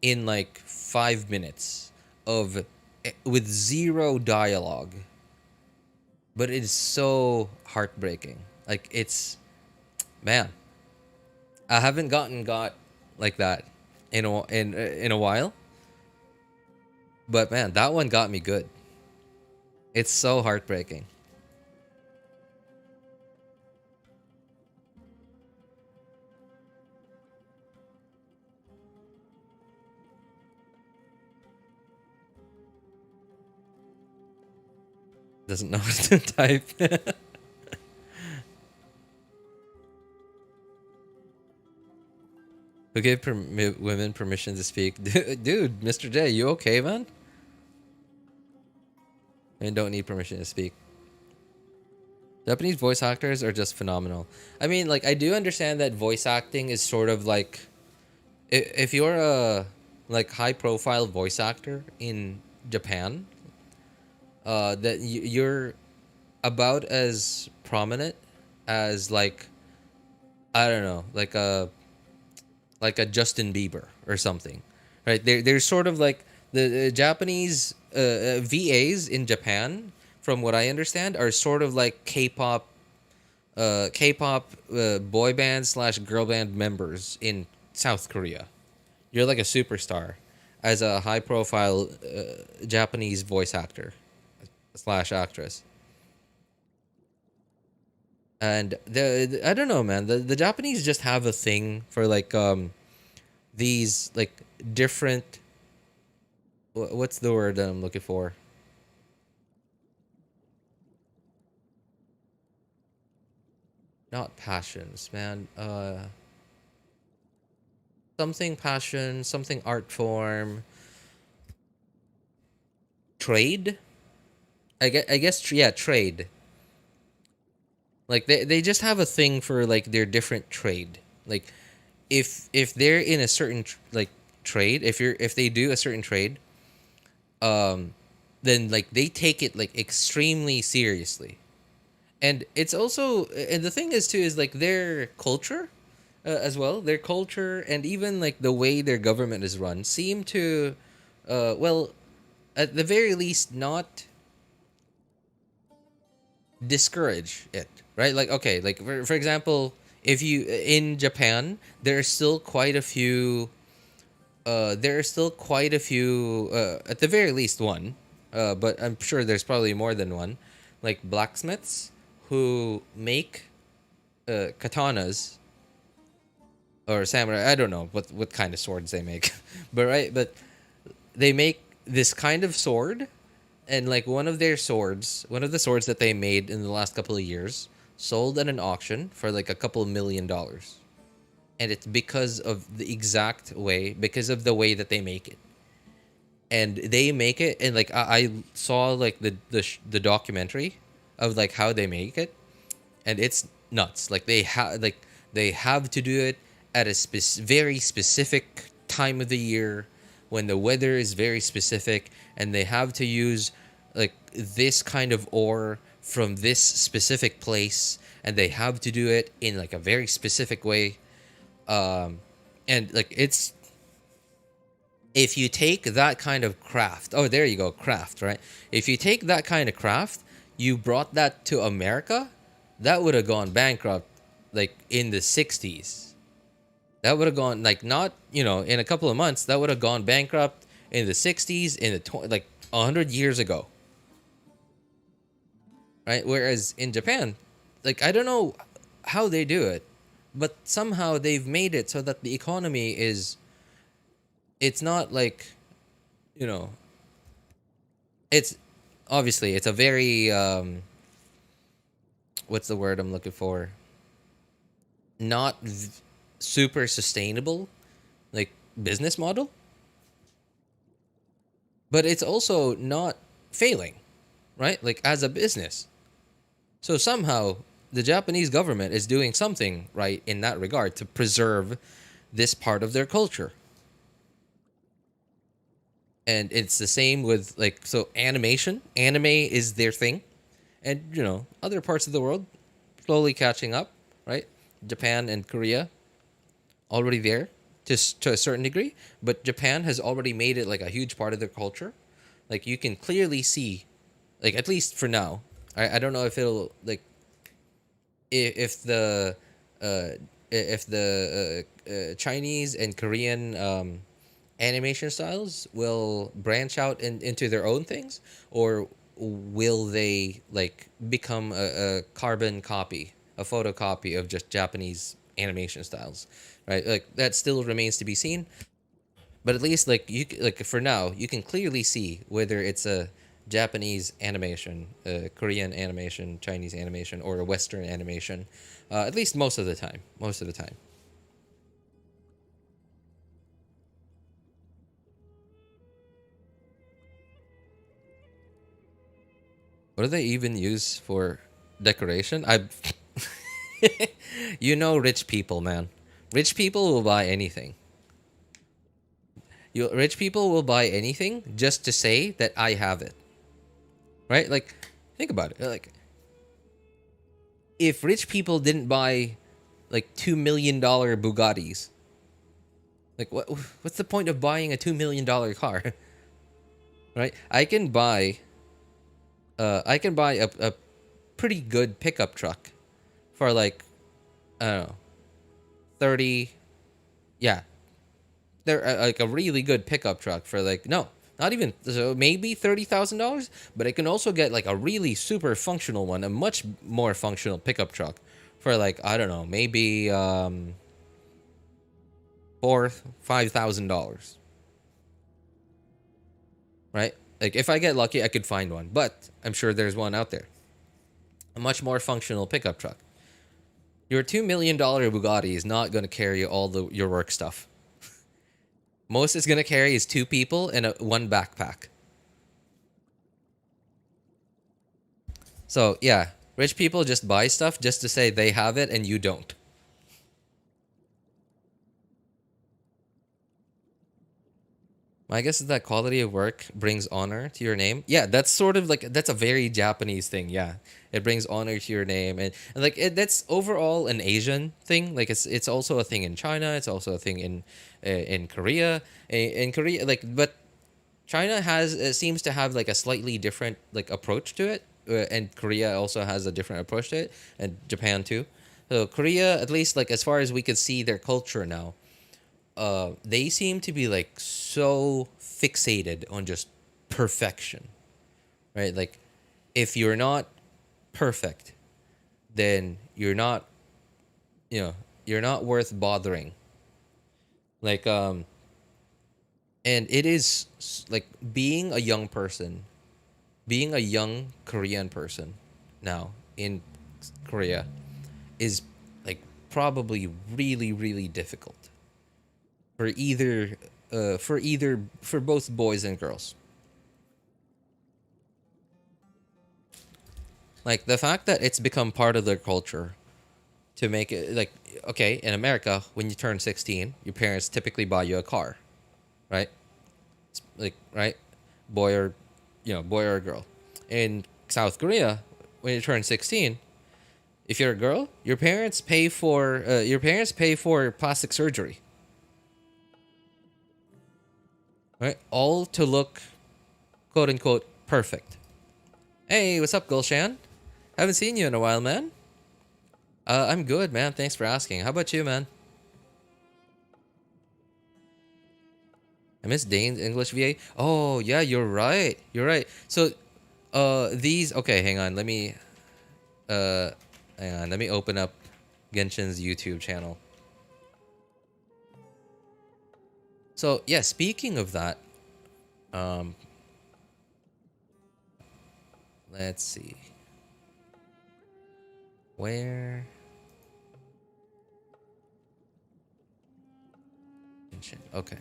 Speaker 1: in like 5 minutes of with zero dialogue, but it is so heartbreaking. Like it's man, I haven't got like that in a while, but man, that one got me good. It's so heartbreaking. Doesn't know how to type. Who gave women permission to speak? Dude, Mr. J, you okay, man? And don't need permission to speak. Japanese voice actors are just phenomenal. I mean, like, I do understand that voice acting is sort of like, if you're a like high profile voice actor in Japan, that you're about as prominent as like, I don't know, like a Justin Bieber or something, right? They're sort of like the Japanese VAs in Japan, from what I understand, are sort of like K-pop boy band slash girl band members in South Korea. You're like a superstar as a high profile Japanese voice actor slash actress. And I don't know, man. The Japanese just have a thing for like these like different, what's the word that I'm looking for? Not passions, man. Something passion, something art form, trade. I guess yeah, trade. Like they just have a thing for like their different trade. Like if they're in a certain like trade, if they do a certain trade, um, then like they take it like extremely seriously. And it's also, and the thing is too, is like their culture as well, their culture, and even like the way their government is run seem to well, at the very least, not discourage it, right? Like, okay, like for example, if you in Japan, there are still quite a few at the very least one, but I'm sure there's probably more than one, like blacksmiths who make katanas or samurai. I don't know what kind of swords they make, but right, but they make this kind of sword, and like one of the swords that they made in the last couple of years, sold at an auction for like a couple $1 million, and it's because of the way that they make it. And they make it, and like I saw like the documentary of like how they make it, and it's nuts. Like they have to do it at a very specific time of the year, when the weather is very specific, and they have to use like this kind of ore from this specific place, and they have to do it in like a very specific way. And like it's, if you take that kind of craft, oh, there you go, craft, right? If you take that kind of craft, you brought that to America, that would have gone bankrupt like in the 60s. That would have gone like, not, in a couple of months, that would have gone bankrupt in the 60s, in the like 100 years ago. Right? Whereas in Japan, like, I don't know how they do it, but somehow they've made it so that the economy is, it's not like, you know, it's obviously it's a very what's the word I'm looking for? Not super sustainable like business model, but it's also not failing, right? Like as a business. So somehow the Japanese government is doing something right in that regard to preserve this part of their culture. And it's the same with like, so animation, anime is their thing, and other parts of the world slowly catching up, right? Japan and Korea already there to a certain degree, but Japan has already made it like a huge part of their culture. Like you can clearly see, like at least for now, I don't know if it'll like, if the Chinese and Korean animation styles will branch out into their own things, or will they like become a carbon copy, a photocopy of just Japanese animation styles, right? Like that still remains to be seen. But at least like like for now, you can clearly see whether it's a Japanese animation, Korean animation, Chinese animation, or Western animation. At least most of the time. Most of the time. What do they even use for decoration? You know, rich people, man. Rich people will buy anything. Rich people will buy anything just to say that I have it. Right? Like, think about it. Like, if rich people didn't buy like $2 million Bugattis, like what's the point of buying a $2 million car? Right? I can buy a pretty good pickup truck for like, I don't know, 30, yeah, they're like a really good pickup truck for like, no, not even, so maybe $30,000, but I can also get like a really super functional one, a much more functional pickup truck for like, I don't know, maybe $4,000-$5,000, right? Like if I get lucky, I could find one, but I'm sure there's one out there, a much more functional pickup truck. Your $2 million Bugatti is not going to carry all your work stuff. Most it's going to carry is 2 people and one backpack. So, yeah, rich people just buy stuff just to say they have it and you don't. My guess is that quality of work brings honor to your name. Yeah, that's sort of like, that's a very Japanese thing. Yeah, it brings honor to your name, and like that's overall an Asian thing. Like it's also a thing in China. It's also a thing in Korea. In Korea, like, but China has seems to have like a slightly different like approach to it, and Korea also has a different approach to it, and Japan too. So Korea, at least like as far as we could see their culture now, they seem to be like so fixated on just perfection, right? Like if you're not perfect, then you're not worth bothering. Like and it is like being a young person, being a young Korean person now in Korea is like probably really really difficult for for both boys and girls. Like the fact that it's become part of their culture to make it like, okay, in America when you turn 16, your parents typically buy you a car, right? Like, right? Boy or boy or girl. In South Korea, when you turn 16, if you're a girl, your parents pay for plastic surgery. Right? All to look quote unquote perfect. Hey, what's up, Gulshan? Haven't seen you in a while, man. I'm good, man. Thanks for asking. How about you, man? I miss Dane's English VA. Oh, yeah, you're right. You're right. So, these. Okay, hang on. Hang on. Let me open up Genshin's YouTube channel. So, yeah, speaking of that, let's see. Where? Genshin. Okay.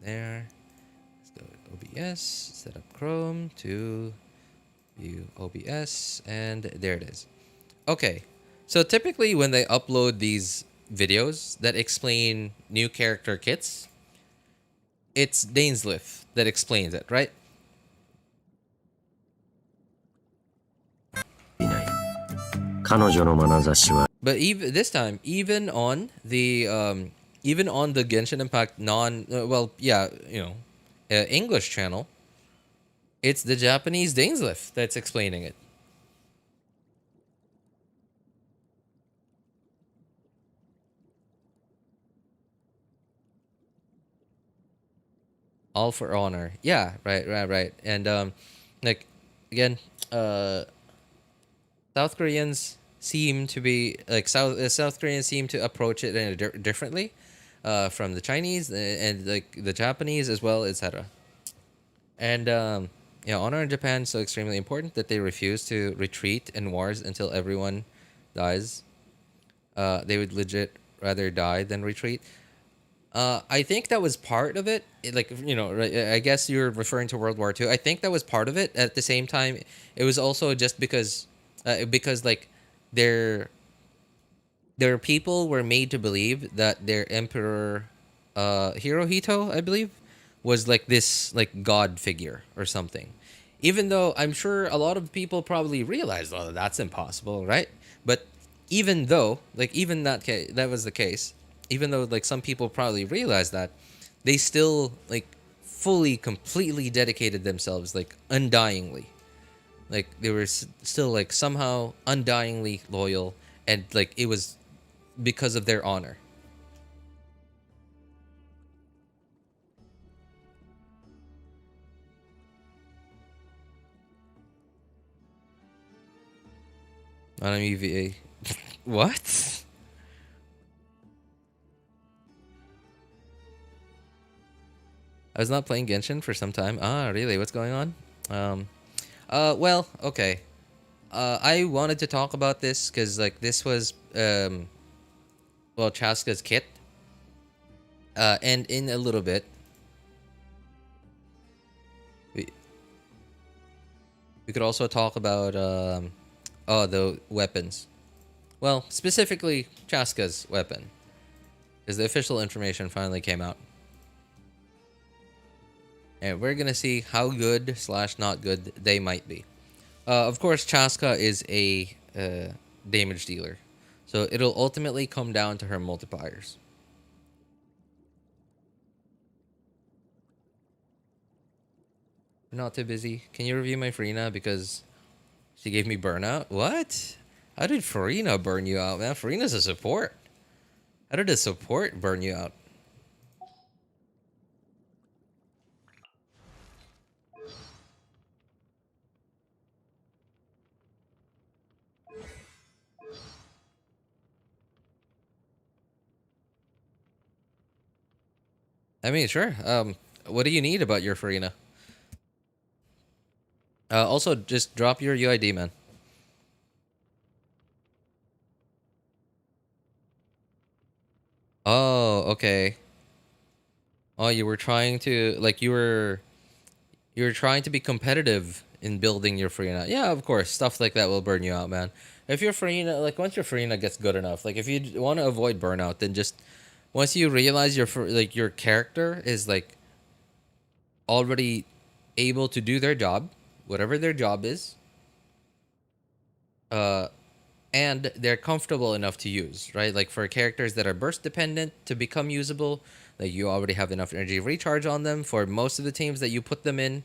Speaker 1: There. Let's go to OBS, set up Chrome to view OBS, and there it is. Okay. So typically when they upload these videos that explain new character kits, it's Dainsliff that explains it, right? But even this time, even on the Genshin Impact English channel, it's the Japanese Dainsliff that's explaining it. All for honor. Yeah, right. And like again, South Koreans seem to be like South Koreans seem to approach it in differently from the Chinese and like the Japanese as well, etc. And Yeah, honor in Japan is so extremely important that they refuse to retreat in wars until everyone dies. They would legit rather die than retreat. I think that was part of it. Like, I guess you're referring to World War II. I think that was part of it. At the same time, it was also just because like their their people were made to believe that their emperor, Hirohito, I believe, was like this like god figure or something. Even though I'm sure a lot of people probably realized, oh, that's impossible, right? But even though, like, even that was the case, even though like some people probably realized that, they still like fully, completely dedicated themselves like undyingly, like they were still like somehow undyingly loyal, and like it was because of their honor. On EVA. What? I was not playing Genshin for some time. Ah, really? What's going on? Um, well, okay. I wanted to talk about this because like this was well, Chasca's kit. And in a little bit, we we could also talk about oh, the weapons. Well, specifically Chasca's weapon, because the official information finally came out. And we're gonna see how good slash not good they might be. Of course, Chasca is a damage dealer, so it'll ultimately come down to her multipliers. Not too busy. Can you review my Farina because she gave me burnout? What? How did Farina burn you out, man? Farina's a support. How did a support burn you out? I mean, sure. What do you need about your Farina? Also, just drop your UID, man. Oh, okay. Oh, you were trying to like you were trying to be competitive in building your Farina. Yeah, of course, stuff like that will burn you out, man. If your Farina, like once your Farina gets good enough, like if you want to avoid burnout, then just once you realize like your character is like already able to do their job, whatever their job is, uh, and they're comfortable enough to use, right? Like for characters that are burst dependent to become usable, like you already have enough energy recharge on them for most of the teams that you put them in,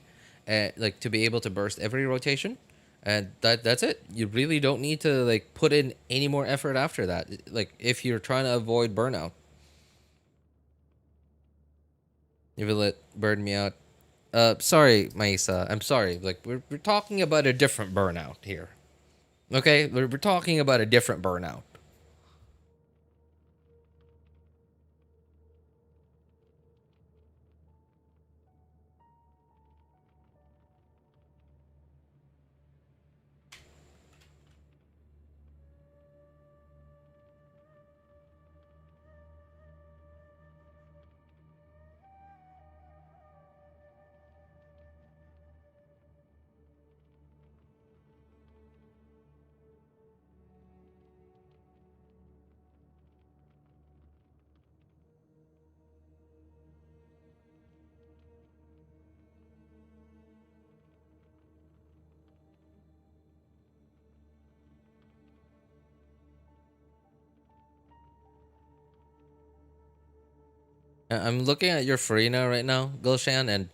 Speaker 1: like to be able to burst every rotation, and that's it. You really don't need to like put in any more effort after that. Like if you're trying to avoid burnout, you will it burn me out. Sorry, Maisa. I'm sorry. Like we're talking about a different burnout here. Okay, we're talking about a different burnout. I'm looking at your Farina right now, Gulshan, and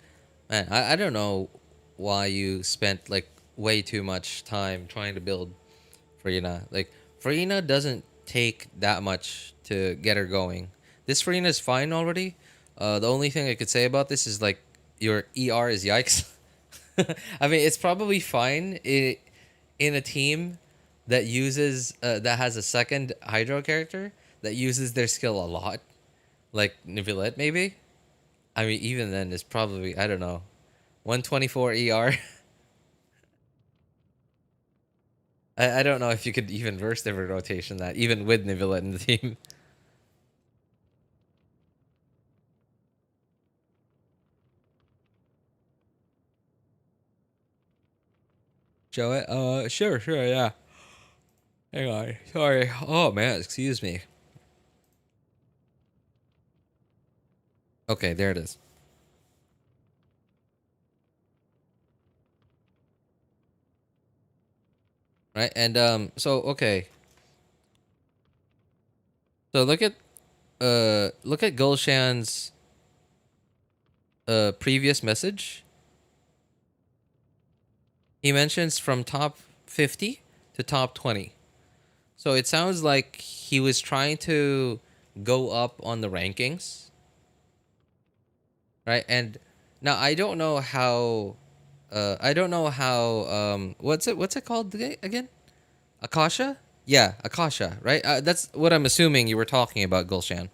Speaker 1: man, I don't know why you spent like way too much time trying to build Farina. Like Farina doesn't take that much to get her going. This Farina is fine already. The only thing I could say about this is like your ER is yikes. I mean, it's probably fine in a team that uses that has a second Hydro character that uses their skill a lot, like Nivelette maybe. I mean, even then, it's probably I don't know, 124 ER. I don't know if you could even verse every rotation that, even with Nivilla in the team. Show it? Sure, yeah. Hang on. Sorry. Oh, man, excuse me. Okay, there it is. Right, and so okay. So look at Gulshan's previous message. He mentions from top 50 to top 20. So it sounds like he was trying to go up on the rankings, right? And now I don't know how what's it called again? Akasha? Yeah, Akasha, right? That's what I'm assuming you were talking about, Gulshan.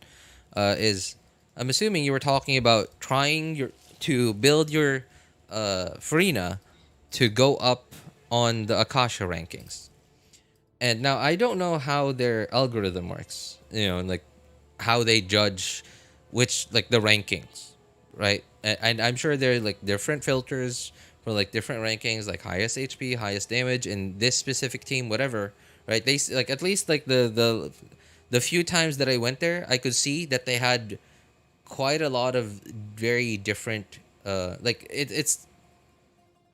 Speaker 1: Is I'm assuming you were talking about trying to build your Farina to go up on the Akasha rankings. And now I don't know how their algorithm works. Like how they judge which like the rankings, right? And I'm sure there are like different filters for like different rankings, like highest HP, highest damage in this specific team, whatever, right? Like at least like the few times that I went there, I could see that they had quite a lot of very different like it's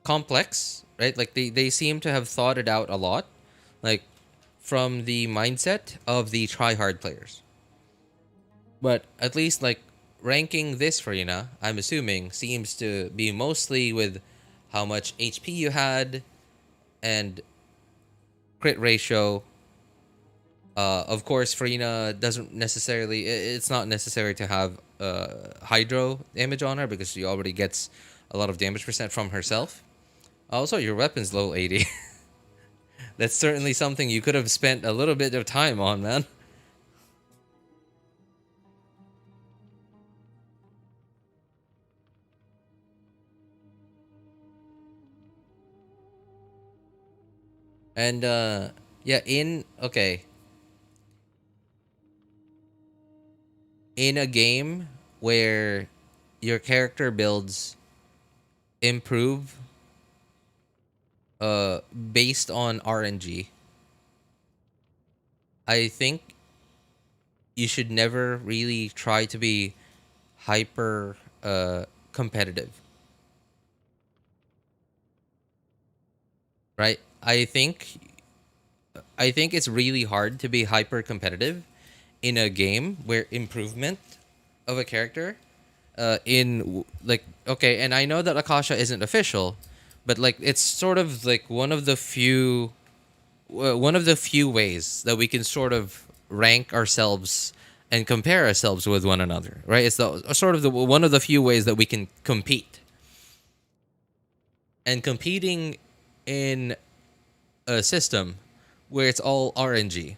Speaker 1: complex, right? Like they seem to have thought it out a lot, like from the mindset of the try hard players. But at least like ranking this for Yuna, I'm assuming seems to be mostly with how much HP you had and crit ratio. Of course, Farina doesn't necessarily. It's not necessary to have hydro damage on her because she already gets a lot of damage percent from herself. Also, your weapon's low 80. That's certainly something you could have spent a little bit of time on, man. And yeah, in a game where your character builds improve based on RNG, I think you should never really try to be hyper competitive, right? I think it's really hard to be hyper competitive in a game where improvement of a character like okay, and I know that Akasha isn't official, but like it's sort of like one of the few ways that we can sort of rank ourselves and compare ourselves with one another, right? It's the sort of the one of the few ways that we can compete. And competing in a system where it's all RNG,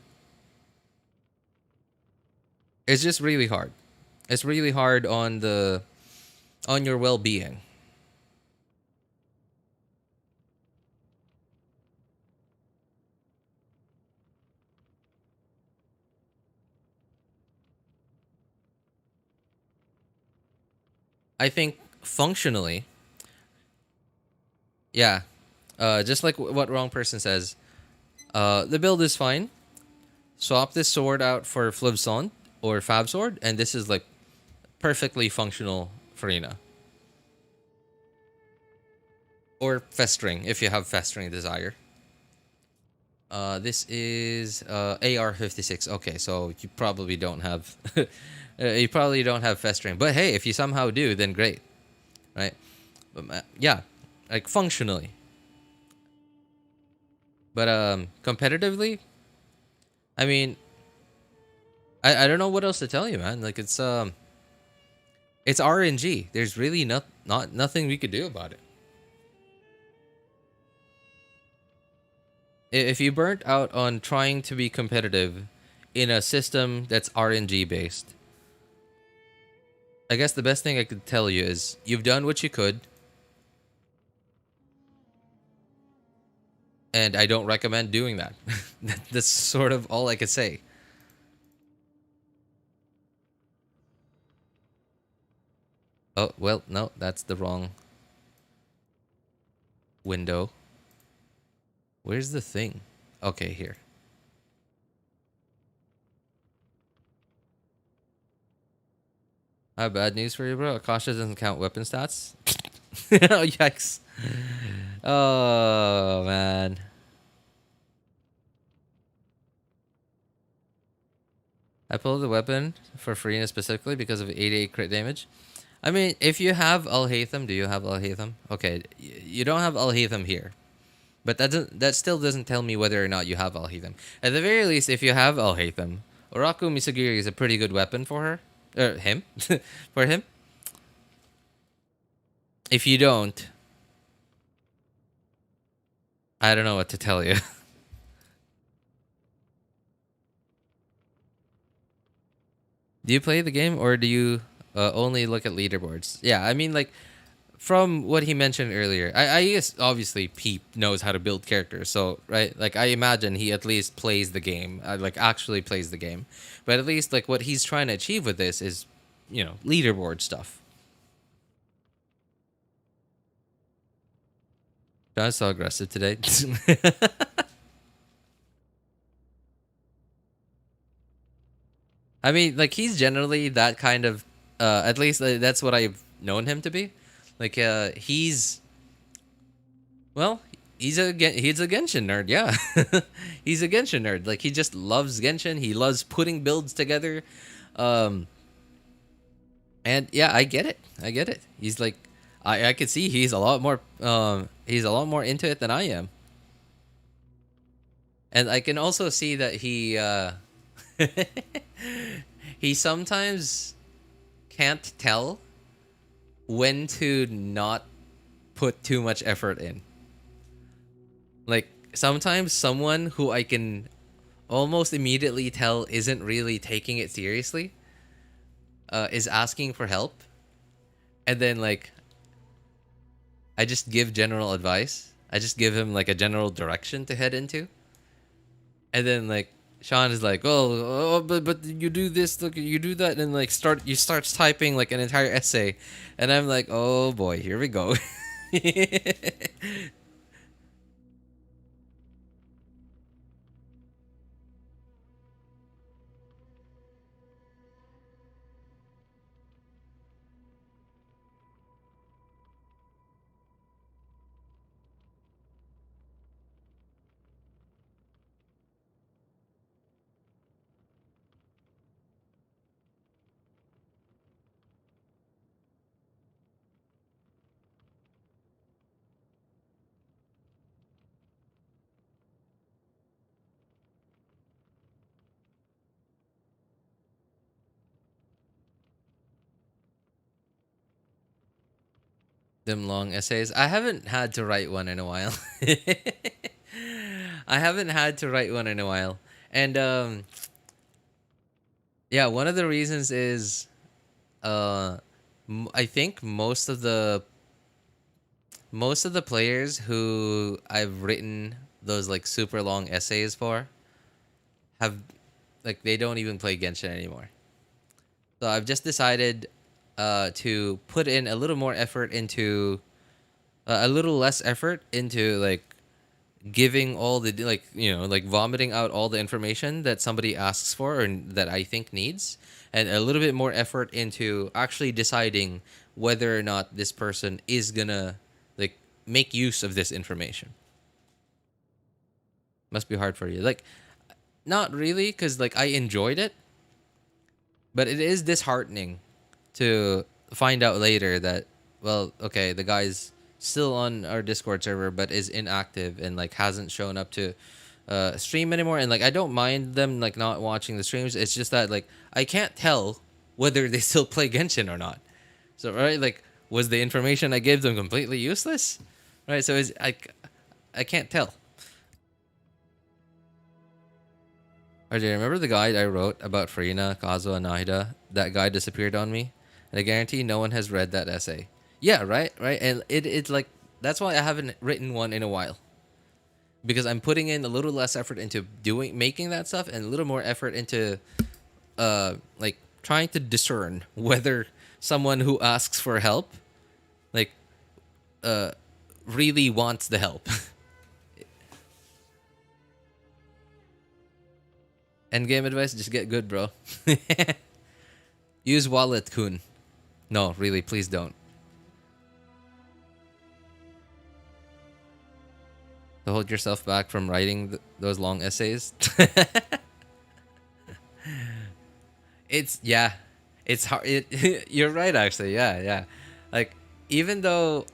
Speaker 1: it's just really hard. It's really hard on your well-being. I think functionally, yeah, just like what wrong person says, the build is fine. Swap this sword out for Flivson or Fab Sword, and this is like perfectly functional Farina. Or Festering, if you have Festering Desire. This is AR-56. Okay, so you probably don't have Festering. But hey, if you somehow do, then great, right? But yeah, like functionally. But competitively, I mean, I don't know what else to tell you, man. Like it's RNG. There's really not nothing we could do about it. If you burnt out on trying to be competitive in a system that's RNG based, I guess the best thing I could tell you is you've done what you could. and I don't recommend doing that. That's sort of all I could say. Oh, well, no, that's the wrong window. Where's the thing? Okay, here. I have bad news for you, bro. Akasha doesn't count weapon stats. Oh, yikes. Oh, man. I pulled the weapon for Farina specifically because of 88 crit damage. I mean, if you have Al Haytham, do you have Al Haytham? Okay, you don't have Al Haytham here. But that still doesn't tell me whether or not you have Al Haytham. At the very least, if you have Al Haytham, Uraku Misugiri is a pretty good weapon for her. Him. For him. If you don't, I don't know what to tell you. Do you play the game or do you only look at leaderboards? Yeah, I mean, like, from what he mentioned earlier, I guess obviously Peep knows how to build characters. So, right, like, I imagine he at least plays the game, like, actually plays the game. But at least, like, what he's trying to achieve with this is, leaderboard stuff. John's so aggressive today. I mean, like, he's generally that kind of, at least that's what I've known him to be. Like, well, he's a Genshin nerd, yeah. He's a Genshin nerd. Like, he just loves Genshin. He loves putting builds together. Um, and yeah, I get it. I get it. He's like, I could see he's a lot more, into it than I am. And I can also see that he sometimes can't tell when to not put too much effort in. Like, sometimes someone who I can almost immediately tell isn't really taking it seriously is asking for help. And then, like, I just give general advice. I just give him, like, a general direction to head into. And then, like, Sean is like, oh, but you do this, look, you do that, and like starts typing like an entire essay, and I'm like, oh boy, here we go. Them long essays. I haven't had to write one in a while. I haven't had to write one in a while, and yeah, one of the reasons is uh, I think most of the players who I've written those like super long essays for have like they don't even play Genshin anymore. So I've just decided to put in a little more effort into a little less effort into like giving all the like like vomiting out all the information that somebody asks for or that I think needs, and a little bit more effort into actually deciding whether or not this person is gonna like make use of this information. Must be hard for you. Like, not really, because like I enjoyed it, but it is disheartening to find out later that, well, okay, the guy's still on our Discord server but is inactive and like hasn't shown up to stream anymore. And like I don't mind them like not watching the streams. It's just that like I can't tell whether they still play Genshin or not. So right, like was the information I gave them completely useless? Right, so it's I can't tell. RJ, remember the guide I wrote about Farina, Kazuha, and Nahida? That guide disappeared on me. And I guarantee no one has read that essay. Yeah, right? Right? And it's like, that's why I haven't written one in a while. because I'm putting in a little less effort into making that stuff and a little more effort into like trying to discern whether someone who asks for help like really wants the help. End game advice: just get good, bro. Use wallet, Kun. No, really, please don't. To hold yourself back from writing those long essays. It's yeah, it's hard. You're right, actually. Yeah, yeah. Like even though,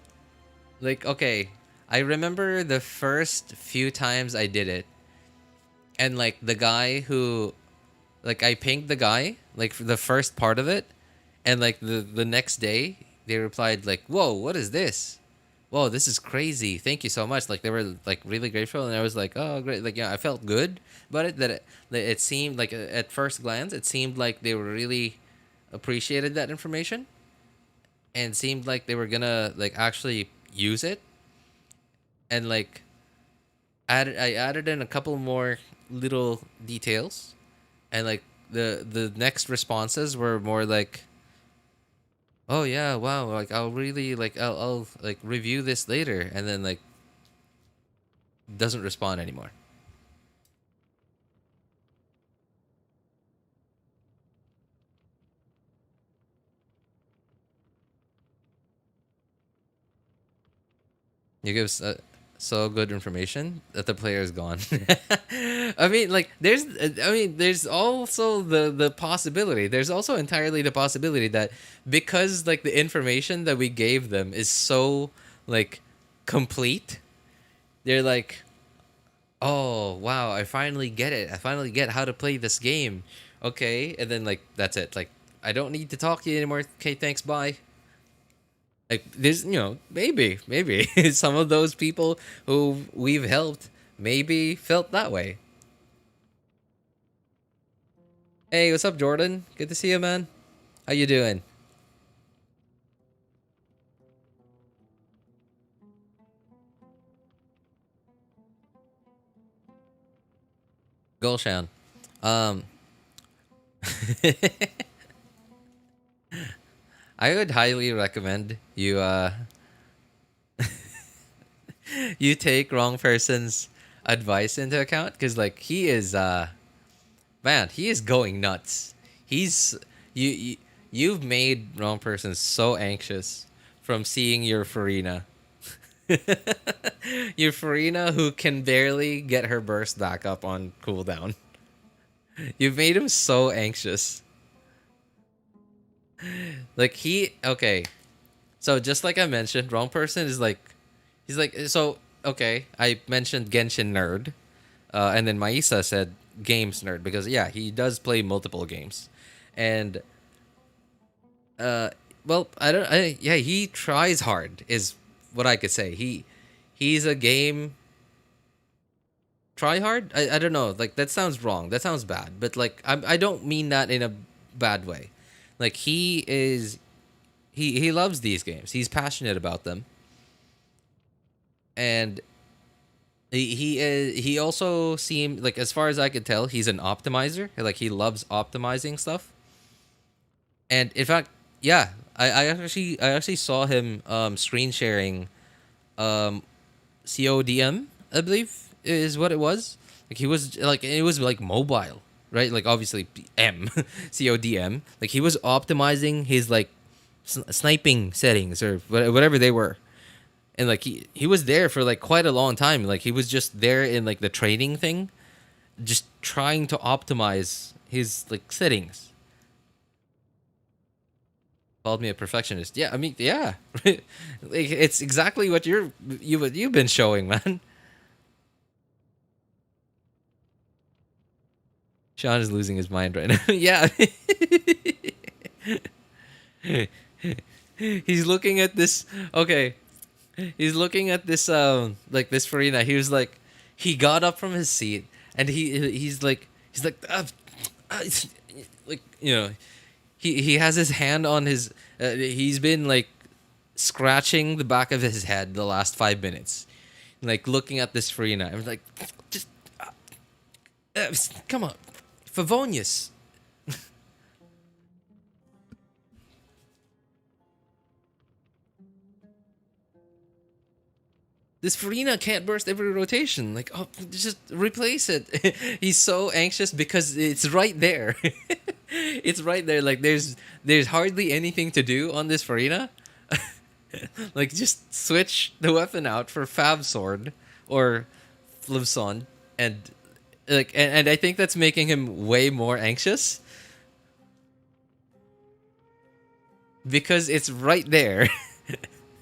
Speaker 1: like okay, I remember the first few times I did it, and like the guy who, like I pinged the guy like for the first part of it, and like the next day they replied like, "Whoa, what is this? Whoa, this is crazy. Thank you so much." Like they were like really grateful, and I was like, "Oh, great!" Like yeah, I felt good about it. That it seemed like at first glance, it seemed like they were really appreciated that information, and seemed like they were gonna like actually use it, and like I added in a couple more little details, and like the next responses were more like, "Oh yeah, wow, like I'll really like I'll like review this later," and then like doesn't respond anymore. You give so good information that the player is gone. I mean, like there's also the possibility. There's also entirely the possibility that because like the information that we gave them is so like complete, they're like, "Oh wow, I finally get it. I finally get how to play this game." Okay, and then like that's it. Like I don't need to talk to you anymore. Okay, thanks, bye. Like there's maybe some of those people who we've helped maybe felt that way. Hey, what's up, Jordan? Good to see you, man. How you doing? Gulshan. Um I would highly recommend you you take wrong person's advice into account, cuz like he is man, he is going nuts. He's you you've made wrong person so anxious from seeing your Farina. Your Farina who can barely get her burst back up on cooldown. You've made him so anxious. Like he okay. So just like I mentioned, wrong person is like he's like so okay, I mentioned Genshin nerd. And then Maisa said games nerd because yeah, he does play multiple games. And uh well, yeah, he tries hard is what I could say. He's a game try hard. I don't know. Like that sounds wrong. That sounds bad. But like I don't mean that in a bad way. Like he loves these games. He's passionate about them. And he also seemed like as far as I could tell, he's an optimizer. Like he loves optimizing stuff. And in fact, yeah, I actually saw him screen sharing um CODM, I believe is what it was. Like he was like it was like mobile, right? Like obviously M CODM. Like he was optimizing his like sniping settings or whatever they were. And like he was there for like quite a long time. Like he was just there in like the training thing, just trying to optimize his like settings. Called me a perfectionist. Yeah, I mean, yeah, like, it's exactly what you've been showing, man. Sean is losing his mind right now. Yeah, he's looking at this. Okay, he's looking at this like this Farina. He was like, he got up from his seat and he's like like he has his hand on his he's been like scratching the back of his head the last 5 minutes. Like looking at this Farina, I was like, just come on, Favonius. This Farina can't burst every rotation. Like, oh, just replace it. He's so anxious because it's right there. It's right there. Like, there's hardly anything to do on this Farina. Like, just switch the weapon out for Fab Sword or Flivson, and and I think that's making him way more anxious because it's right there.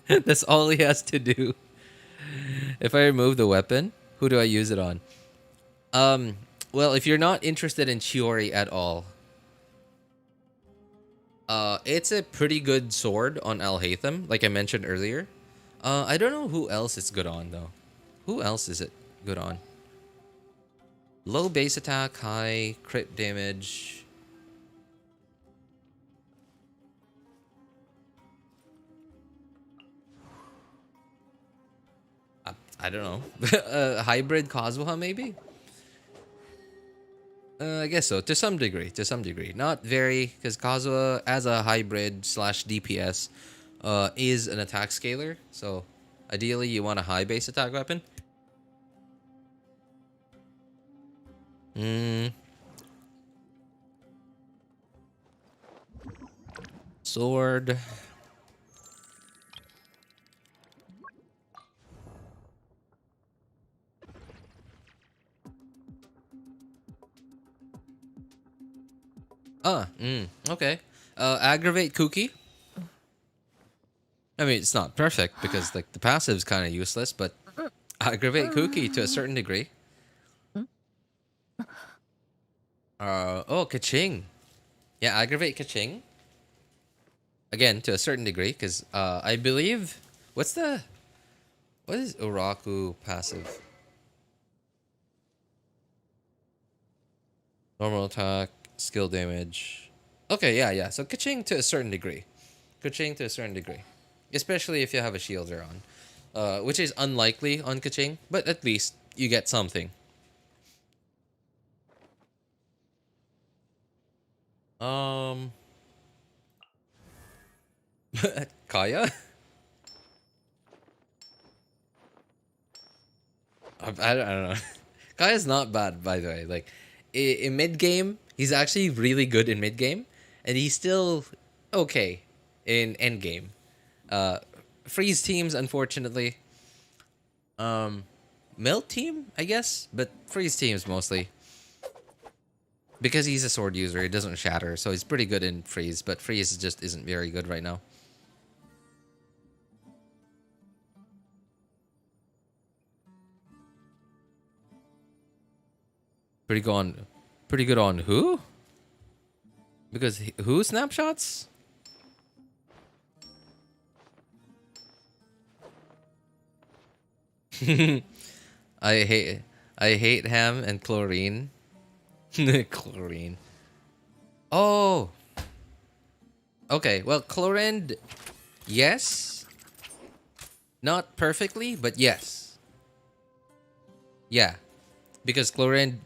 Speaker 1: That's all he has to do. If I remove the weapon, who do I use it on? Well, if you're not interested in Chiori at all, it's a pretty good sword on Alhaitham, like I mentioned earlier. I don't know who else it's good on though. Who else is it good on? Low base attack, high crit damage. I don't know. Hybrid Kazuha maybe? I guess so, to some degree. To some degree. Not very, because Kazuha, as a hybrid slash DPS, is an attack scaler. So, ideally, you want a high base attack weapon. Sword. Okay. Aggravate Kuki. I mean, it's not perfect because like the passive's kind of useless, but aggravate Kuki to a certain degree. Kaching. Yeah, aggravate Kaching. Again, to a certain degree, because I believe what is Uraku passive? Normal attack, skill damage. Okay, yeah. So Kaching to a certain degree. Kaching to a certain degree. Especially if you have a shielder on. Which is unlikely on Kaching, but at least you get something. Kaya? I don't know. Kaya's not bad, by the way. Like, in mid game, he's actually really good in mid game, and he's still okay in end game. Freeze teams, unfortunately. Melt team, I guess, but freeze teams mostly. Because he's a sword user, he doesn't shatter, so he's pretty good in freeze, but freeze just isn't very good right now. Pretty good on who? Because who snapshots? I hate ham and chlorine. Chlorine. Oh. Okay, well, chlorine, yes. Not perfectly, but yes. Yeah. Because chlorine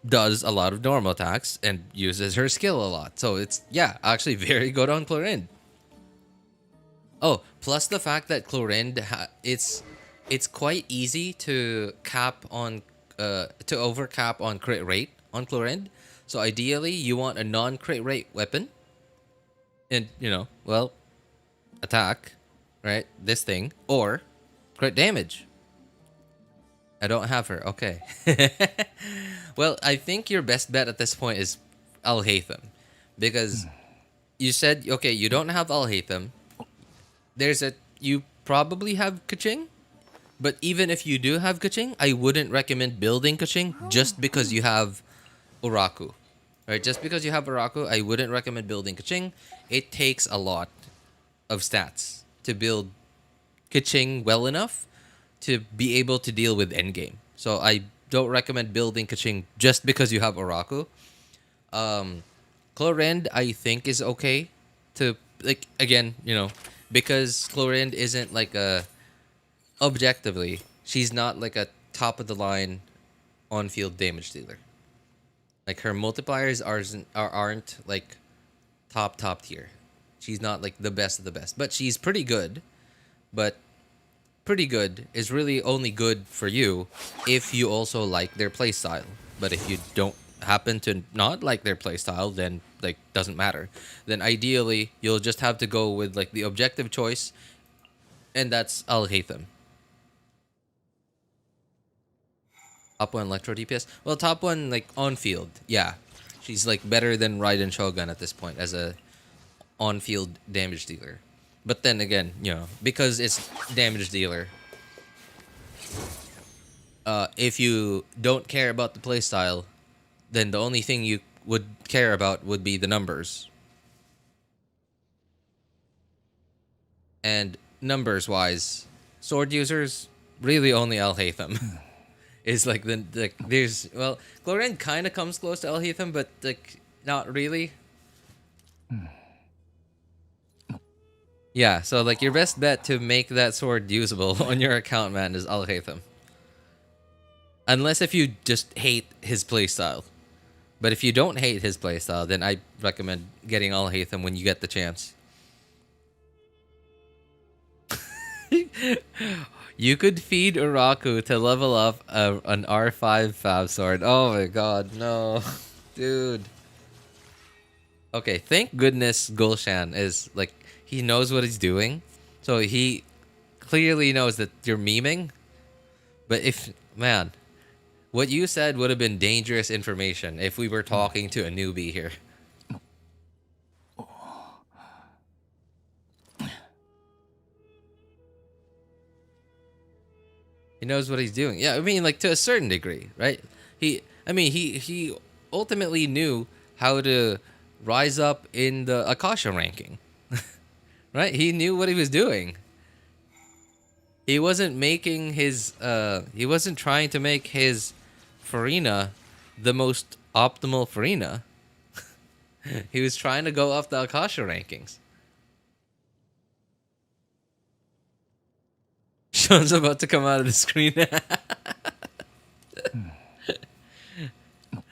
Speaker 1: does a lot of normal attacks and uses her skill a lot. So it's, yeah, actually very good on chlorine. Oh, plus the fact that chlorine, it's quite easy to cap on, to overcap on crit rate on chlorine. So ideally, you want a non-crit rate weapon. And, you know, well, attack, right? This thing. Or crit damage. I don't have her. Okay. Well, I think your best bet at this point is Alhaitham. Because you said, okay, you don't have Alhaitham. You probably have Kaching. But even if you do have Kaching, I wouldn't recommend building Kaching just because you have Uraku. Right? Just because you have Uraku, I wouldn't recommend building Kaching. It takes a lot of stats to build Kaching well enough to be able to deal with endgame. So I don't recommend building Kaching just because you have Uraku. Chlorend, I think, is okay to, again, because Chlorend isn't objectively, she's not like a top of the line on field damage dealer. Like her multipliers aren't like top tier. She's not like the best of the best, but she's pretty good. But pretty good is really only good for you if you also like their playstyle. But if you don't happen to not like their playstyle, then like doesn't matter. Then ideally you'll just have to go with like the objective choice, and that's Al Haytham. Top one electro DPS. Well, top one like on field, yeah, she's like better than Raiden Shogun at this point as a on field damage dealer. But then again, because it's damage dealer, if you don't care about the playstyle, then the only thing you would care about would be the numbers. And numbers wise, sword users really only Al Haytham is like there's Glorian kind of comes close to Al Haytham, but like not really. Yeah, so like your best bet to make that sword usable on your account, man, is Al Haytham. Unless if you just hate his playstyle. But if you don't hate his playstyle, then I recommend getting Al Haytham when you get the chance. You could feed Uraku to level up an R5 Fab Sword. Oh my god, no. Dude. Okay, thank goodness Gulshan is like, he knows what he's doing. So he clearly knows that you're memeing. But man, what you said would have been dangerous information if we were talking to a newbie here. He knows what he's doing. Yeah, I mean, like, to a certain degree, right? He ultimately knew how to rise up in the Akasha ranking. Right? He knew what he was doing. He wasn't making his he wasn't trying to make his Farina the most optimal Farina. He was trying to go up the Akasha rankings. Sean's about to come out of the screen.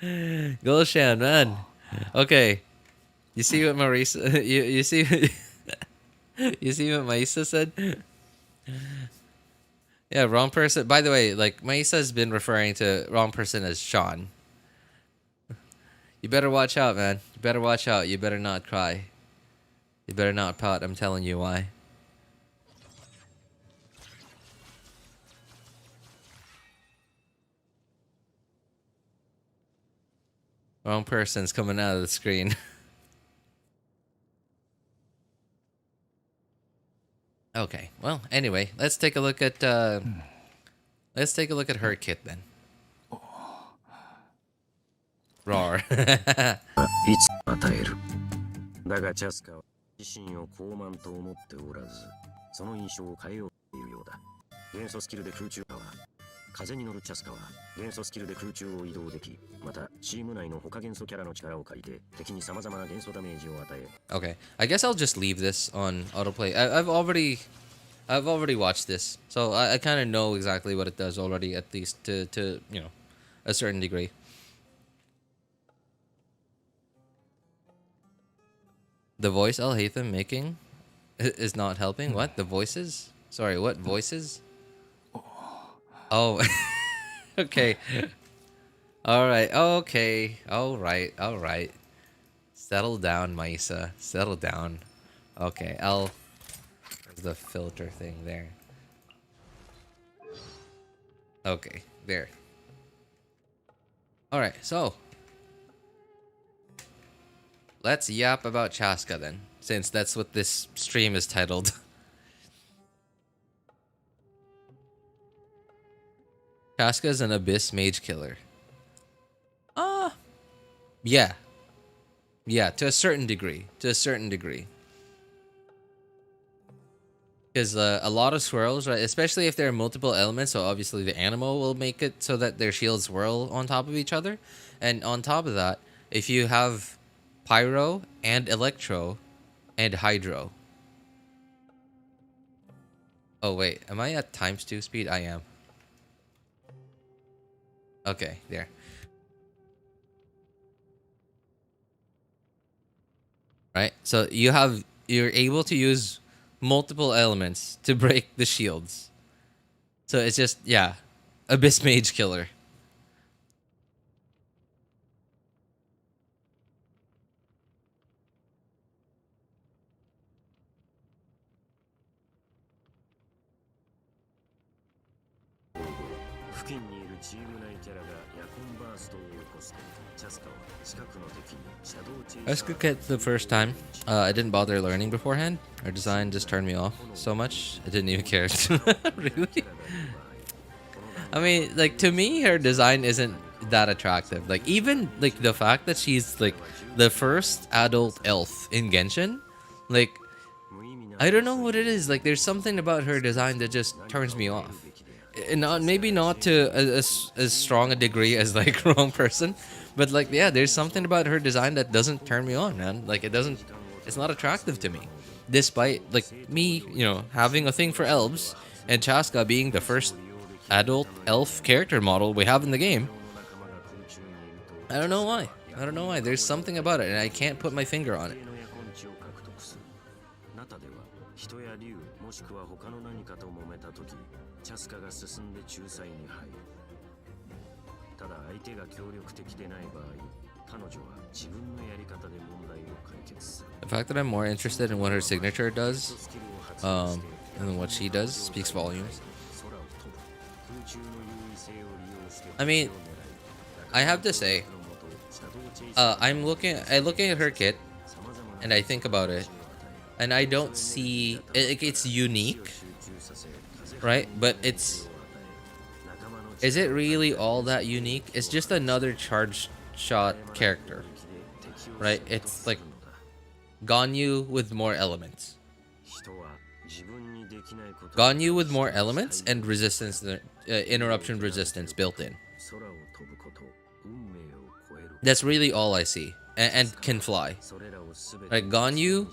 Speaker 1: Gulshan, man. Okay. You see what Marisa you see you see what Maisa said? Yeah, wrong person. By the way, like, Maisa's been referring to wrong person as Sean. You better watch out, man. You better watch out. You better not cry. You better not pout. I'm telling you why. Wrong person's coming out of the screen. Okay. Well, anyway, let's take a look at her kit then. Roar.
Speaker 4: いつ与える。だがチャスカは自身を高慢と思っておらず、その印象を変えようというようだ。元素スキルで空中は風に乗るチャスカは元素スキルで空中を移動でき、またチーム内の他元素キャラの力を借りて敵に様々な元素ダメージを与え。
Speaker 1: Okay, I guess I'll just leave this on autoplay. I've already watched this, so I kind of know exactly what it does already, at least to a certain degree. The voice Al Haytham making is not helping. What? The voices? Sorry, what voices? Oh, okay. All right. Okay. All right. All right. Settle down, Maisa. Settle down. Okay. There's the filter thing there. Okay. There. All right. So let's yap about Chasca then, since that's what this stream is titled. Chasca is an Abyss Mage Killer. Yeah. Yeah, to a certain degree. Because a lot of swirls, right, especially if there are multiple elements, so obviously the animal will make it so that their shields swirl on top of each other. And on top of that, if you have Pyro and Electro and Hydro. Oh wait, am I at ×2 speed? I am. Okay, there. Right? So you're able to use multiple elements to break the shields. So it's just, yeah, Abyss Mage killer. I skipped it the first time. I didn't bother learning beforehand. Her design just turned me off so much. I didn't even care. Really? I mean, like, to me, her design isn't that attractive. Like, even like the fact that she's like the first adult elf in Genshin, like, I don't know what it is. Like, there's something about her design that just turns me off. And not, maybe not to as strong a degree as like wrong person, but like, yeah, there's something about her design that doesn't turn me on, man. Like, it's not attractive to me, despite like me, having a thing for elves and Chasca being the first adult elf character model we have in the game. I don't know why. There's something about it, and I can't put my finger on it. The fact that I'm more interested in what her signature does, and what she does, speaks volumes. I mean, I have to say, I look at her kit, and I think about it, and I don't see it's unique, right? But is it really all that unique? It's just another charged shot character, right? It's like Ganyu with more elements. Ganyu with more elements and resistance, interruption resistance built in. That's really all I see, and can fly. Like Ganyu,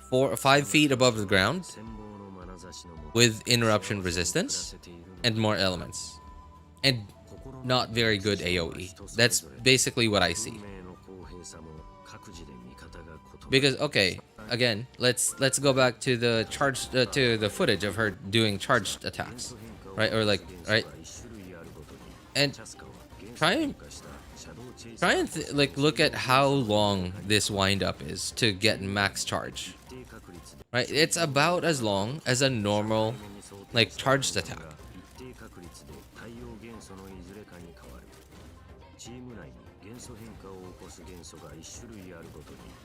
Speaker 1: 4 or 5 feet above the ground, with interruption resistance and more elements, and not very good AOE. That's basically what I see. Because okay, again, let's go back to the to the footage of her doing charged attacks, right? Or like, right? And try and like look at how long this wind up is to get max charge, right? It's about as long as a normal like charged attack.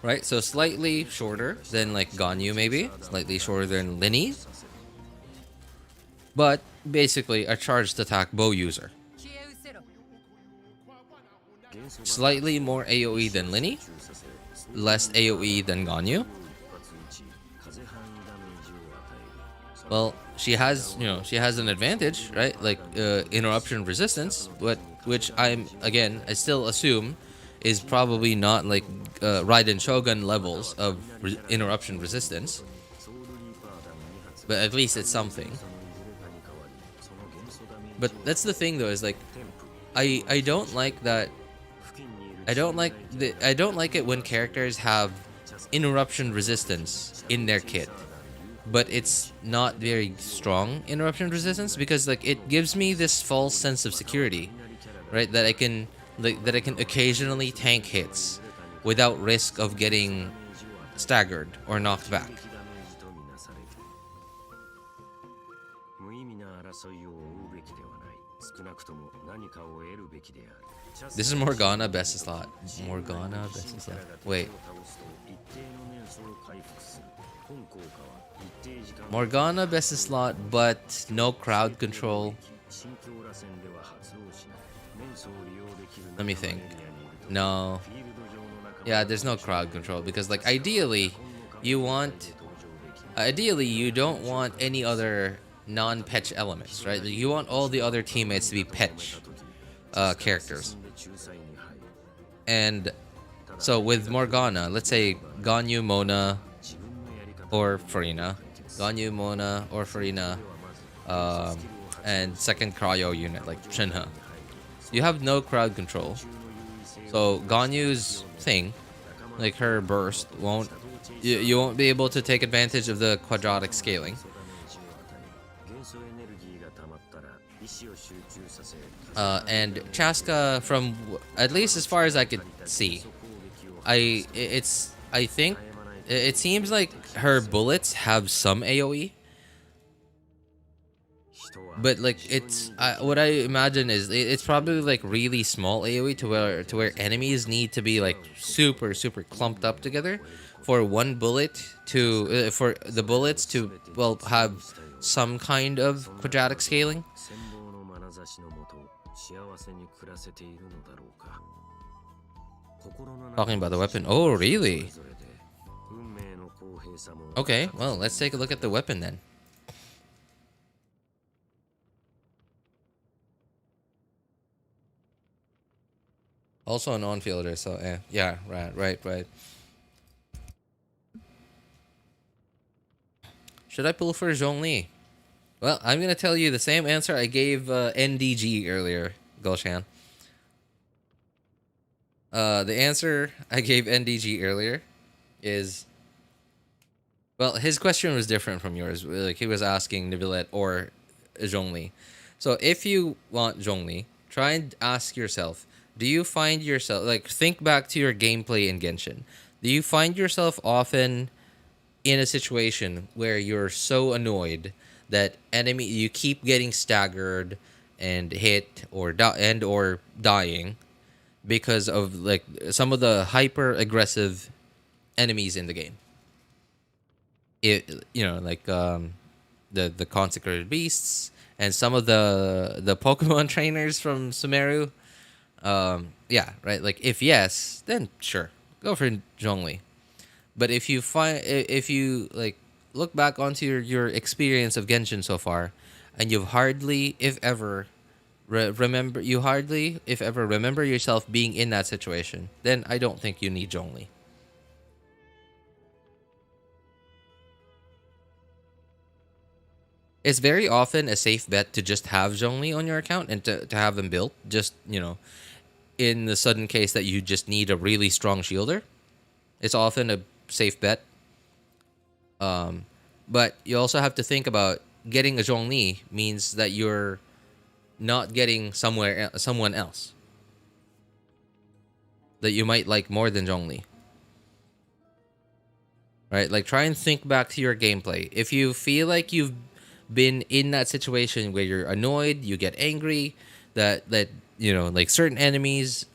Speaker 1: Right, so slightly shorter than like Ganyu, maybe slightly shorter than Linny, but basically a charged attack bow user. Slightly more AoE than Linny, less AoE than Ganyu. Well, she has an advantage, right? Like interruption resistance, but which I still assume is probably not like Raiden Shogun levels of interruption resistance, but at least it's something. But that's the thing, though, is like I don't like that. I don't like it when characters have interruption resistance in their kit, but it's not very strong interruption resistance, because like it gives me this false sense of security, right? That I can occasionally tank hits without risk of getting staggered or knocked back. This is Morgana best of slot. Morgana best of slot. Wait. Morgana best of slot, but no crowd control. Let me think. No. Yeah, there's no crowd control, because like ideally you don't want any other non-petch elements, right? You want all the other teammates to be petch characters. And so with Morgana, let's say Ganyu, Mona, or Farina. Ganyu, Mona, or Farina, and second cryo unit like Shinha. you have no crowd control. So Ganyu's thing, like her burst, you won't be able to take advantage of the quadratic scaling. And Chasca, from at least as far as I could see, I think it seems like her bullets have some AOE, but like what I imagine is it's probably like really small AOE to where enemies need to be like super clumped up together for one bullet to for the bullets to have some kind of quadratic scaling. Talking about the weapon. Oh, really? Okay, well, let's take a look at the weapon then. Also an on-fielder, so yeah, right. Should I pull for Zhongli? Well, I'm gonna tell you the same answer I gave NDG earlier, Gulshan. The answer I gave NDG earlier is, well, his question was different from yours. Like he was asking Nibilette or Zhongli. So if you want Zhongli, try and ask yourself, do you find yourself, like, think back to your gameplay in Genshin. Do you find yourself often in a situation where you're so annoyed that you keep getting staggered and hit or or dying because of like some of the hyper aggressive enemies in the game? Like the consecrated beasts and some of the Pokemon trainers from Sumeru. Yeah, right. Like if yes, then sure, go for Zhongli. But if you like look back onto your experience of Genshin so far, and you've hardly, if ever, remember yourself being in that situation, then I don't think you need Zhongli. It's very often a safe bet to just have Zhongli on your account and to have them built. Just, in the sudden case that you just need a really strong shielder, it's often a safe bet. But you also have to think about getting a Zhongli means that you're not getting someone else that you might like more than Zhongli. Right? Like try and think back to your gameplay. If you feel like you've been in that situation where you're annoyed, you get angry, that like certain enemies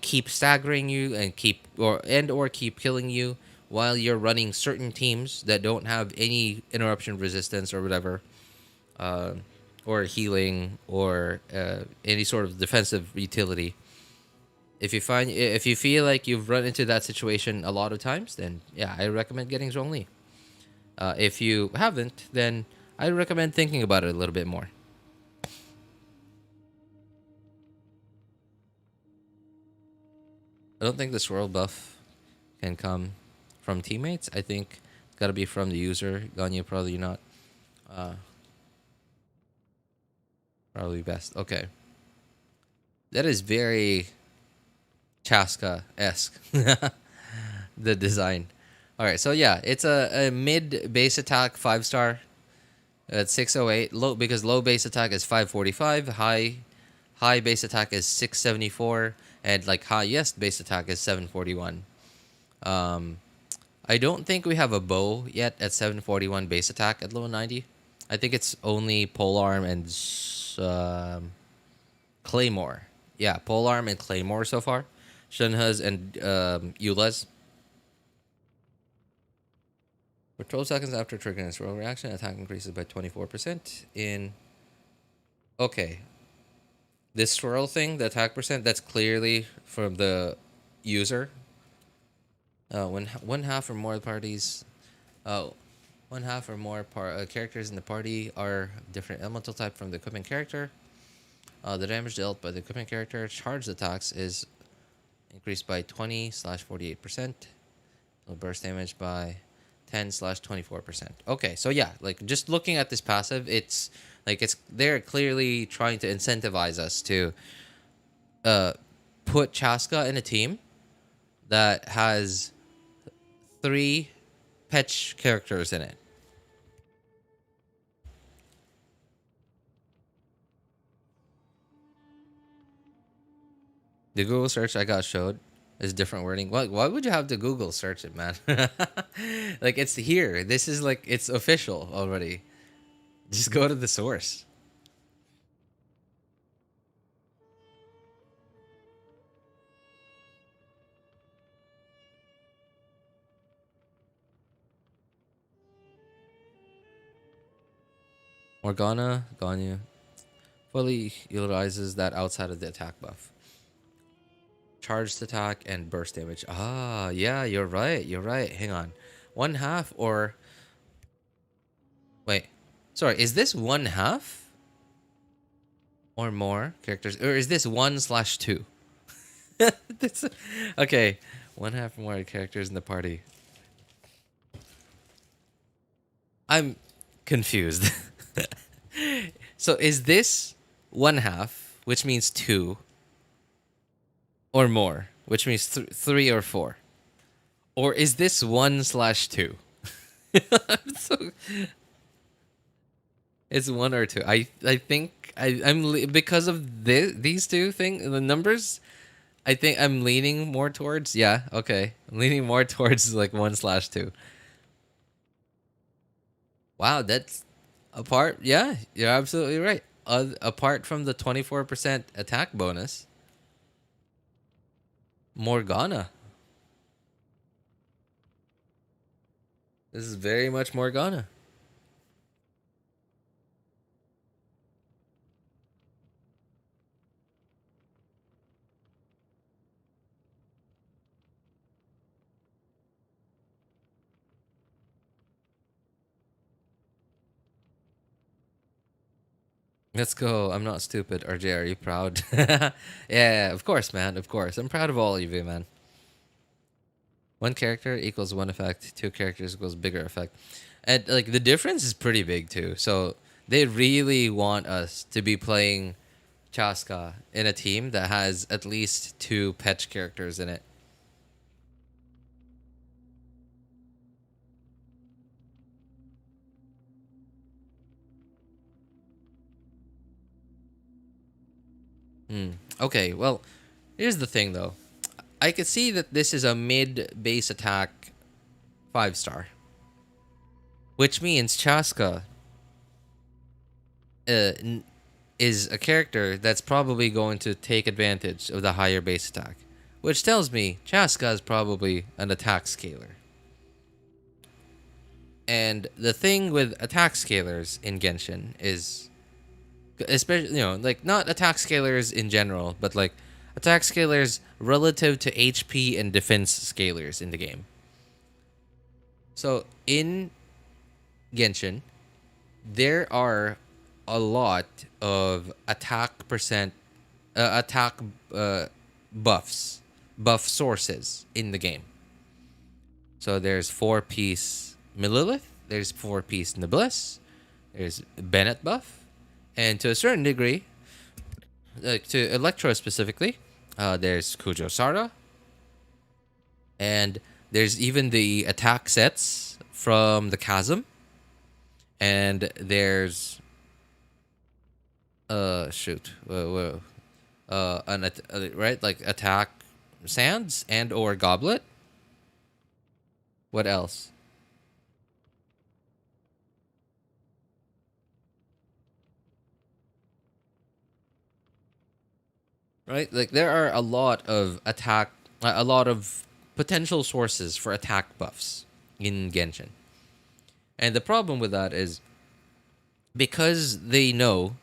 Speaker 1: keep staggering you and or keep killing you while you're running certain teams that don't have any interruption resistance or whatever, or healing or any sort of defensive utility. If you feel like you've run into that situation a lot of times, then yeah, I recommend getting Zhongli. If you haven't, then I recommend thinking about it a little bit more. I don't think the swirl buff can come from teammates. I think it's got to be from the user. Ganyu, probably not. Probably best. Okay. That is very Chasca-esque. The design. All right, so yeah, it's a mid base attack 5-star at 608. Because low base attack is 545. High base attack is 674. And like highest base attack is 741. I don't think we have a bow yet at 741 base attack at level 90. I think it's only polearm and claymore. Yeah, polearm and claymore so far. Shunha's and Eula's. For 12 seconds after triggering a swirl reaction, attack increases by 24% in... Okay. This swirl thing, the attack percent, that's clearly from the user. When one half or more parties... one half or more characters in the party are different elemental type from the equipment character. The damage dealt by the equipment character charged attacks is increased by 20/48%. It'll burst damage by 10/24%. Okay, so yeah, like just looking at this passive, it's like they're clearly trying to incentivize us to uh put Chasca in a team that has 3 Petch characters in it. The Google search I got showed is different wording. Why would you have to Google search it, man? Like it's here. This is like it's official already. Just go to the source. Morgana, Ganyu fully utilizes that outside of the attack buff. Charged attack and burst damage. Ah, yeah, you're right. You're right. Hang on. 1/2 or wait. Sorry, is this 1/2 or more characters? Or is this 1/2? That's okay. 1/2 or more characters in the party. I'm confused. So is this 1/2, which means 2, or more, which means 3 or 4? Or is this 1/2? So it's 1 or 2. I think because of these two the numbers. I think I'm leaning more towards okay. I'm leaning more towards like 1/2. Wow, that's apart. Yeah, you're absolutely right. Apart from the 24% attack bonus, Morgana. This is very much Morgana. Let's go. I'm not stupid. RJ, are you proud? Yeah, of course, man. Of course. I'm proud of all of you, man. 1 character equals 1 effect. 2 characters equals bigger effect. And like the difference is pretty big too. So they really want us to be playing Chasca in a team that has at least 2 Petch characters in it. Okay, well, here's the thing though. I could see that this is a mid base attack 5-star, which means Chasca is a character that's probably going to take advantage of the higher base attack, which tells me Chasca is probably an attack scaler. And the thing with attack scalers in Genshin is, especially like not attack scalers in general, but like attack scalers relative to HP and defense scalers in the game. So in Genshin, there are a lot of attack buff sources in the game. So there's 4-piece Millilith, there's 4-piece Noblesse, there's Bennett buff, and to a certain degree, like to Electro specifically, there's Kujo Sara, and there's even the attack sets from the Chasm, and there's right, like attack sands and or goblet. What else? Right, like there are a lot of potential sources for attack buffs in Genshin, and the problem with that is because they know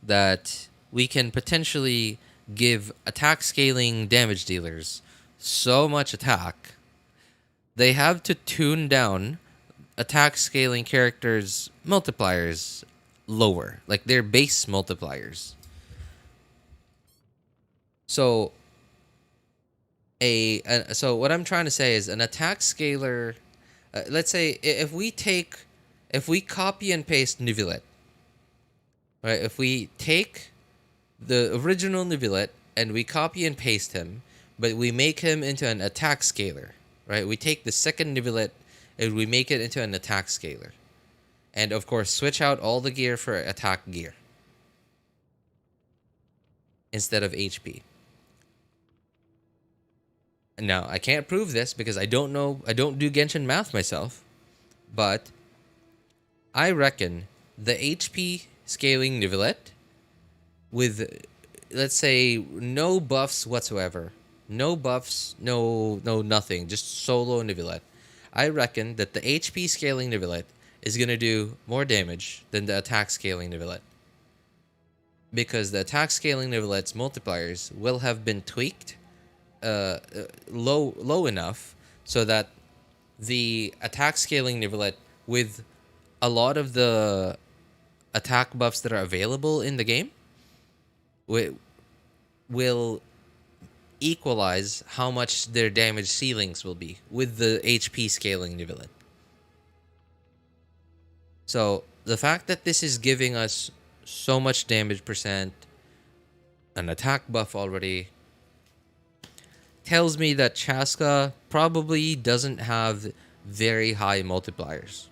Speaker 1: that we can potentially give attack scaling damage dealers so much attack, they have to tune down attack scaling characters' multipliers lower, like their base multipliers. So so what I'm trying to say is an attack scaler let's say if we copy and paste Neuvillette, right? If we take the original Neuvillette and we copy and paste him, but we make him into an attack scaler, right? We take the second Neuvillette and we make it into an attack scaler. And of course, switch out all the gear for attack gear instead of HP. Now, I can't prove this because I don't know, I don't do Genshin math myself, but I reckon the HP scaling Neuvillette with, let's say, no buffs whatsoever, no buffs, no nothing, just solo Neuvillette. I reckon that the HP scaling Neuvillette is going to do more damage than the attack scaling Neuvillette. Because the attack scaling Neuvillette's multipliers will have been tweaked low enough so that the attack scaling Neuvillette with a lot of the attack buffs that are available in the game will equalize how much their damage ceilings will be with the HP scaling Neuvillette. So the fact that this is giving us so much damage percent, an attack buff already, tells me that Chasca probably doesn't have very high multipliers,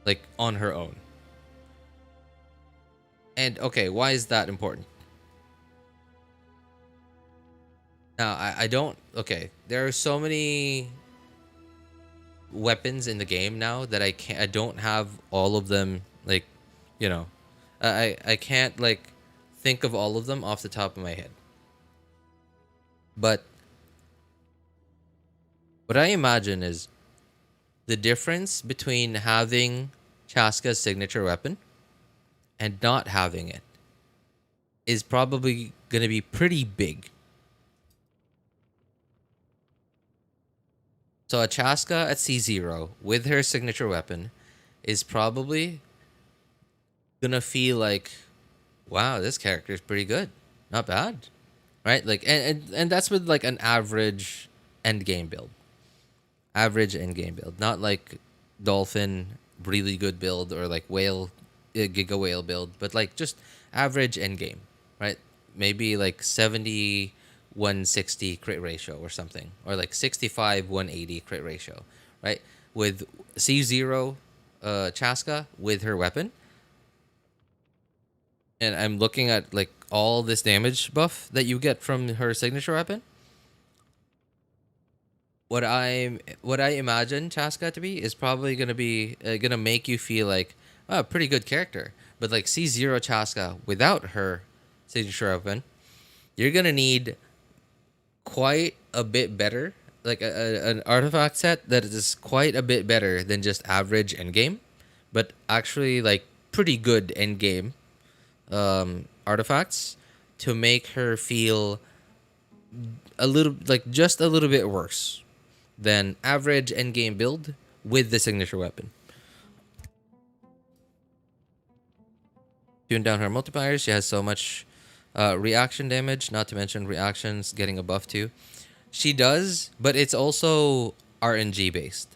Speaker 1: like on her own. And okay, why is that important? Now, I don't... Okay, there are so many weapons in the game now that I don't have all of them, like, you know. I can't, like, think of all of them off the top of my head. But what I imagine is the difference between having Chasca's signature weapon and not having it is probably going to be pretty big. So a Chasca at C0 with her signature weapon is probably gonna feel like, wow, this character is pretty good, not bad, right? Like, and that's with like an average end game build, not like Dolphin really good build or like Whale, Giga Whale build, but like just average end game, right? Maybe like 70-160 crit ratio or something, or like 65-180 crit ratio, right? With C0 Chasca with her weapon. And I'm looking at like all this damage buff that you get from her signature weapon. What I imagine Chasca to be is probably gonna make you feel like, oh, pretty good character. But like C0 Chasca without her signature weapon, you're gonna need quite a bit better, like an artifact set that is quite a bit better than just average endgame, but actually like pretty good endgame artifacts to make her feel a little, like just a little bit worse than average endgame build with the signature weapon. Tune down her multipliers. She has so much reaction damage, not to mention reactions getting a buff too. She does, but it's also RNG based,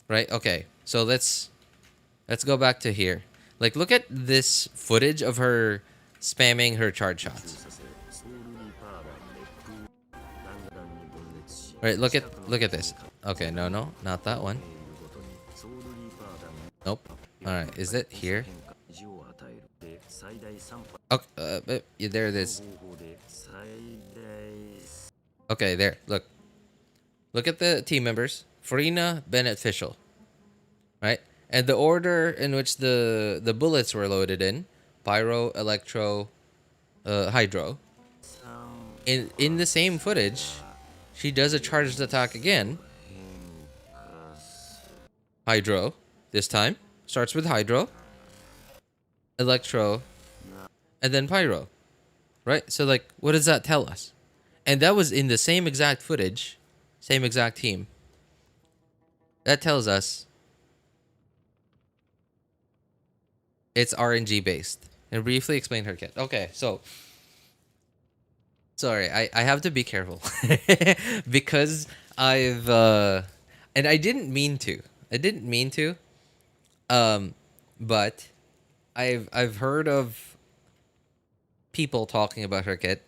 Speaker 1: right? Okay, so let's go back to here. Like, look at this footage of her spamming her charge shots. Right, look at this. Okay, no, not that one. Nope. All right, is it here? Okay, there it is. Okay, there. Look at the team members. Farina, Beneficial, right? And the order in which the bullets were loaded in: Pyro, Electro, Hydro. In the same footage, she does a charged attack again. Hydro this time. Starts with Hydro, Electro, and then Pyro. Right? So like, what does that tell us? And that was in the same exact footage, same exact team. That tells us it's RNG based. And briefly explain her kit. Okay, so sorry, I have to be careful because I've And I didn't mean to. I didn't mean to. But I've heard of people talking about her kit,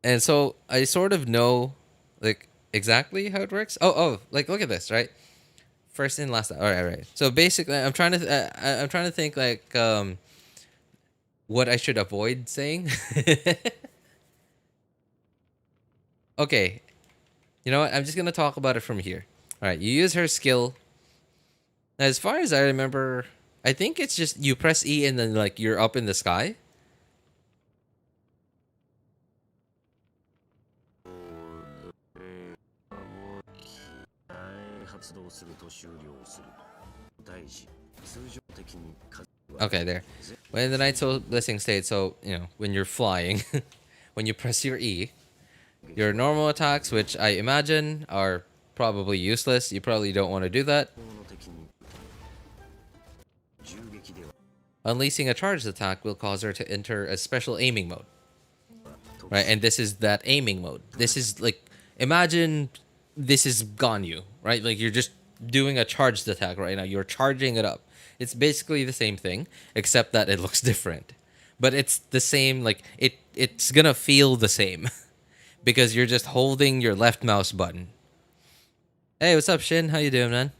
Speaker 1: and so I sort of know like exactly how it works. Like look at this, right? First in, last out. All right, right. So basically, I'm trying to think like what I should avoid saying. Okay, you know what? I'm just gonna talk about it from here. All right, you use her skill. As far as I remember, I think it's just you press E and then like you're up in the sky.
Speaker 4: 発動すると終了する。大事。通常的に風は
Speaker 1: Okay, there. When the night soul blessing state, so you know when you're flying, when you press your E, your normal attacks, which I imagine are probably useless. You probably don't want to do that.
Speaker 4: の敵に銃撃では
Speaker 1: Unleashing a charged attack will cause her to enter a special aiming mode. Right, and this is that aiming mode. This is like, imagine this is Ganyu, right? Like you're just doing a charged attack right now. You're charging it up. It's basically the same thing, except that it looks different. But it's the same, like it's gonna feel the same because you're just holding your left mouse button. Hey, what's up, Shin? How you doing, man?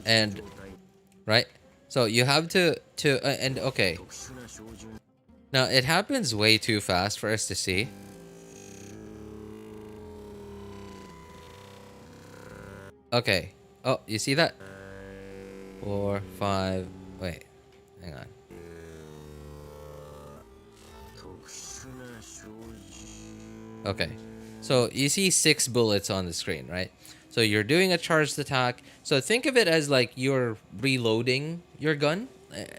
Speaker 1: And right, so you have to and okay.
Speaker 4: 特殊な照準
Speaker 1: Now it happens way too fast for us to see. Okay. Oh, you see that? 4, 5. Wait, hang on.
Speaker 4: 特殊な照準
Speaker 1: Okay. So you see 6 bullets on the screen, right? So you're doing a charged attack. So think of it as like you're reloading your gun,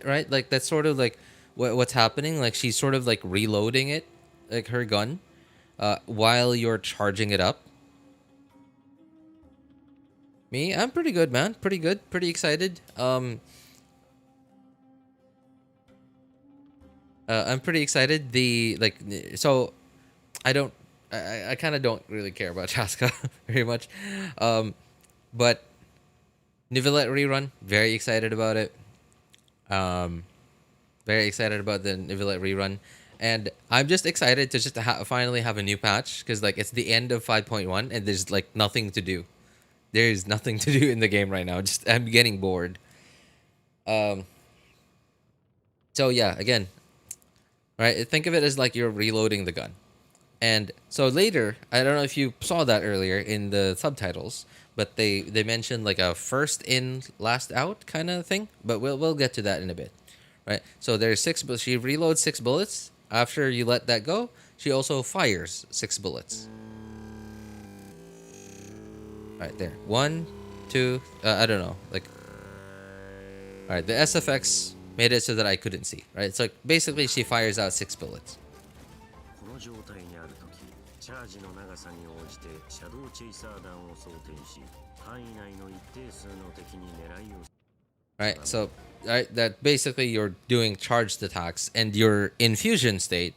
Speaker 1: right? Like that's sort of like what's happening. Like she's sort of like reloading it, like her gun, while you're charging it up. Me, I'm pretty good, man. Pretty good. Pretty excited. I'm pretty excited. So I don't. I kind of don't really care about Chasca very much. But Nivelette rerun, very excited about it. Very excited about the Nivelette rerun. And I'm just excited to just finally have a new patch because like it's the end of 5.1 and there's like nothing to do. There's nothing to do in the game right now. Just I'm getting bored. So yeah, again, right? Think of it as like you're reloading the gun. And so later, I don't know if you saw that earlier in the subtitles, but they mentioned like a first in, last out kind of thing. But we'll get to that in a bit, right? So there's 6, but she reloads 6 bullets. After you let that go, she also fires 6 bullets. Right there, 1, 2. I don't know, like. All right, the SFX made it so that I couldn't see, right? So basically, she fires out 6 bullets.
Speaker 4: この状態にあるとき、チャージの長さに応じてシャドウチェイサー弾を装填し、範囲内の一定数の敵に狙いを
Speaker 1: Right, so that basically you're doing charged attacks, and your infusion state,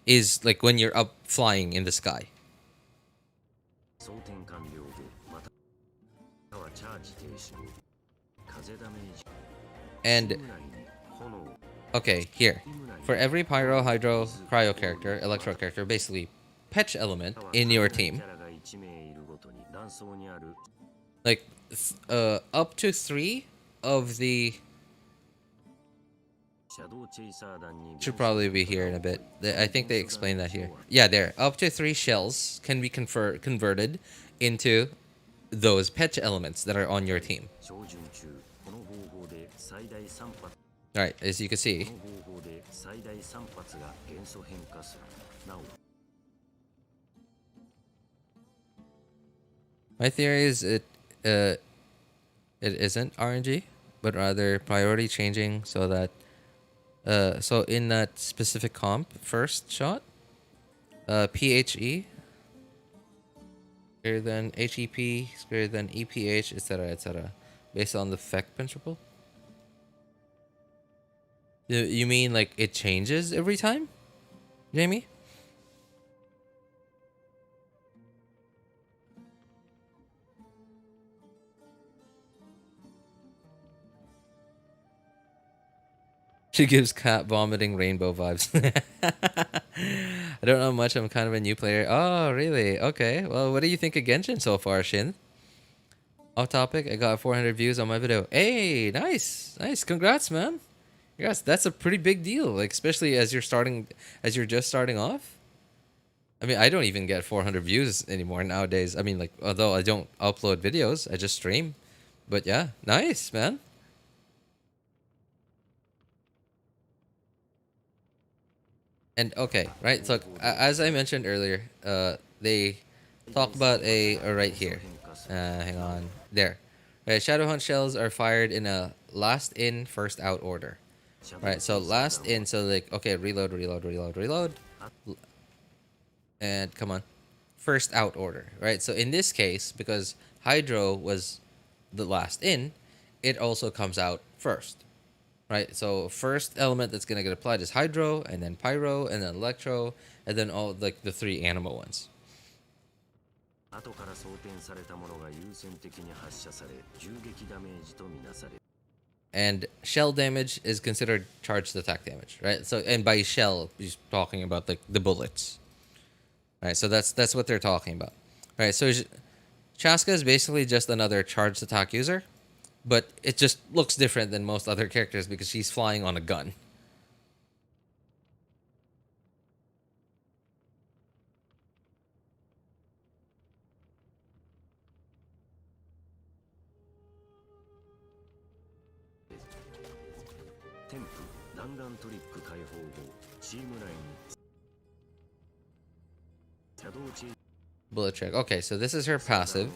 Speaker 1: is like when you're up flying in the sky.
Speaker 4: 装填完了後、またはチャージ停止後、風ダメージ
Speaker 1: And
Speaker 4: 部内に炎
Speaker 1: okay, here for every pyro, hydro, cryo character, electro character, basically patch element in your
Speaker 4: キ
Speaker 1: team,
Speaker 4: ャラが1名いるごとに断層にある
Speaker 1: like up to 3 of the
Speaker 4: シャドウチェイサー弾に
Speaker 1: should probably be here in a bit. I think they explained that here. Yeah, there. Up to 3 shells can be converted into those patch elements that are on your team.
Speaker 4: 照準中、この方法で最大3発
Speaker 1: Alright, as you can see,
Speaker 4: この方法で最大3発が元素変化する。なお
Speaker 1: my theory is it isn't RNG, but rather priority changing so that so in that specific comp first shot, PHE Greater than HEP, greater than EPH, etc., etc. Based on the effect principle. You mean like it changes every time, Jamie? She gives cat vomiting rainbow vibes. I don't know much. I'm kind of a new player. Oh, really? Okay. Well, what do you think of Genshin so far, Shin? Off topic. I got 400 views on my video. Hey, nice, nice. Congrats, man. Congrats. That's a pretty big deal. Like, especially as you're just starting off. I mean, I don't even get 400 views anymore nowadays. I mean, like, although I don't upload videos, I just stream. But yeah, nice, man. And okay, right. So as I mentioned earlier, they talk about right here. Hang on, there. Right, Shadow Hunt shells are fired in a last in, first out order. Right. So last in. So like, okay, reload, reload, reload, reload, and come on, first out order. Right. So in this case, because Hydro was the last in, it also comes out first. Right, so first element that's gonna get applied is Hydro, and then Pyro, and then Electro, and then all like the three Anima ones. And shell damage is considered charged attack damage, right? So, and by shell, he's talking about like the bullets, right? So that's what they're talking about, right? So Chasca is basically just another charged attack user, but it just looks different than most other characters because she's flying on a gun. Bullet check. Okay, so this is her passive.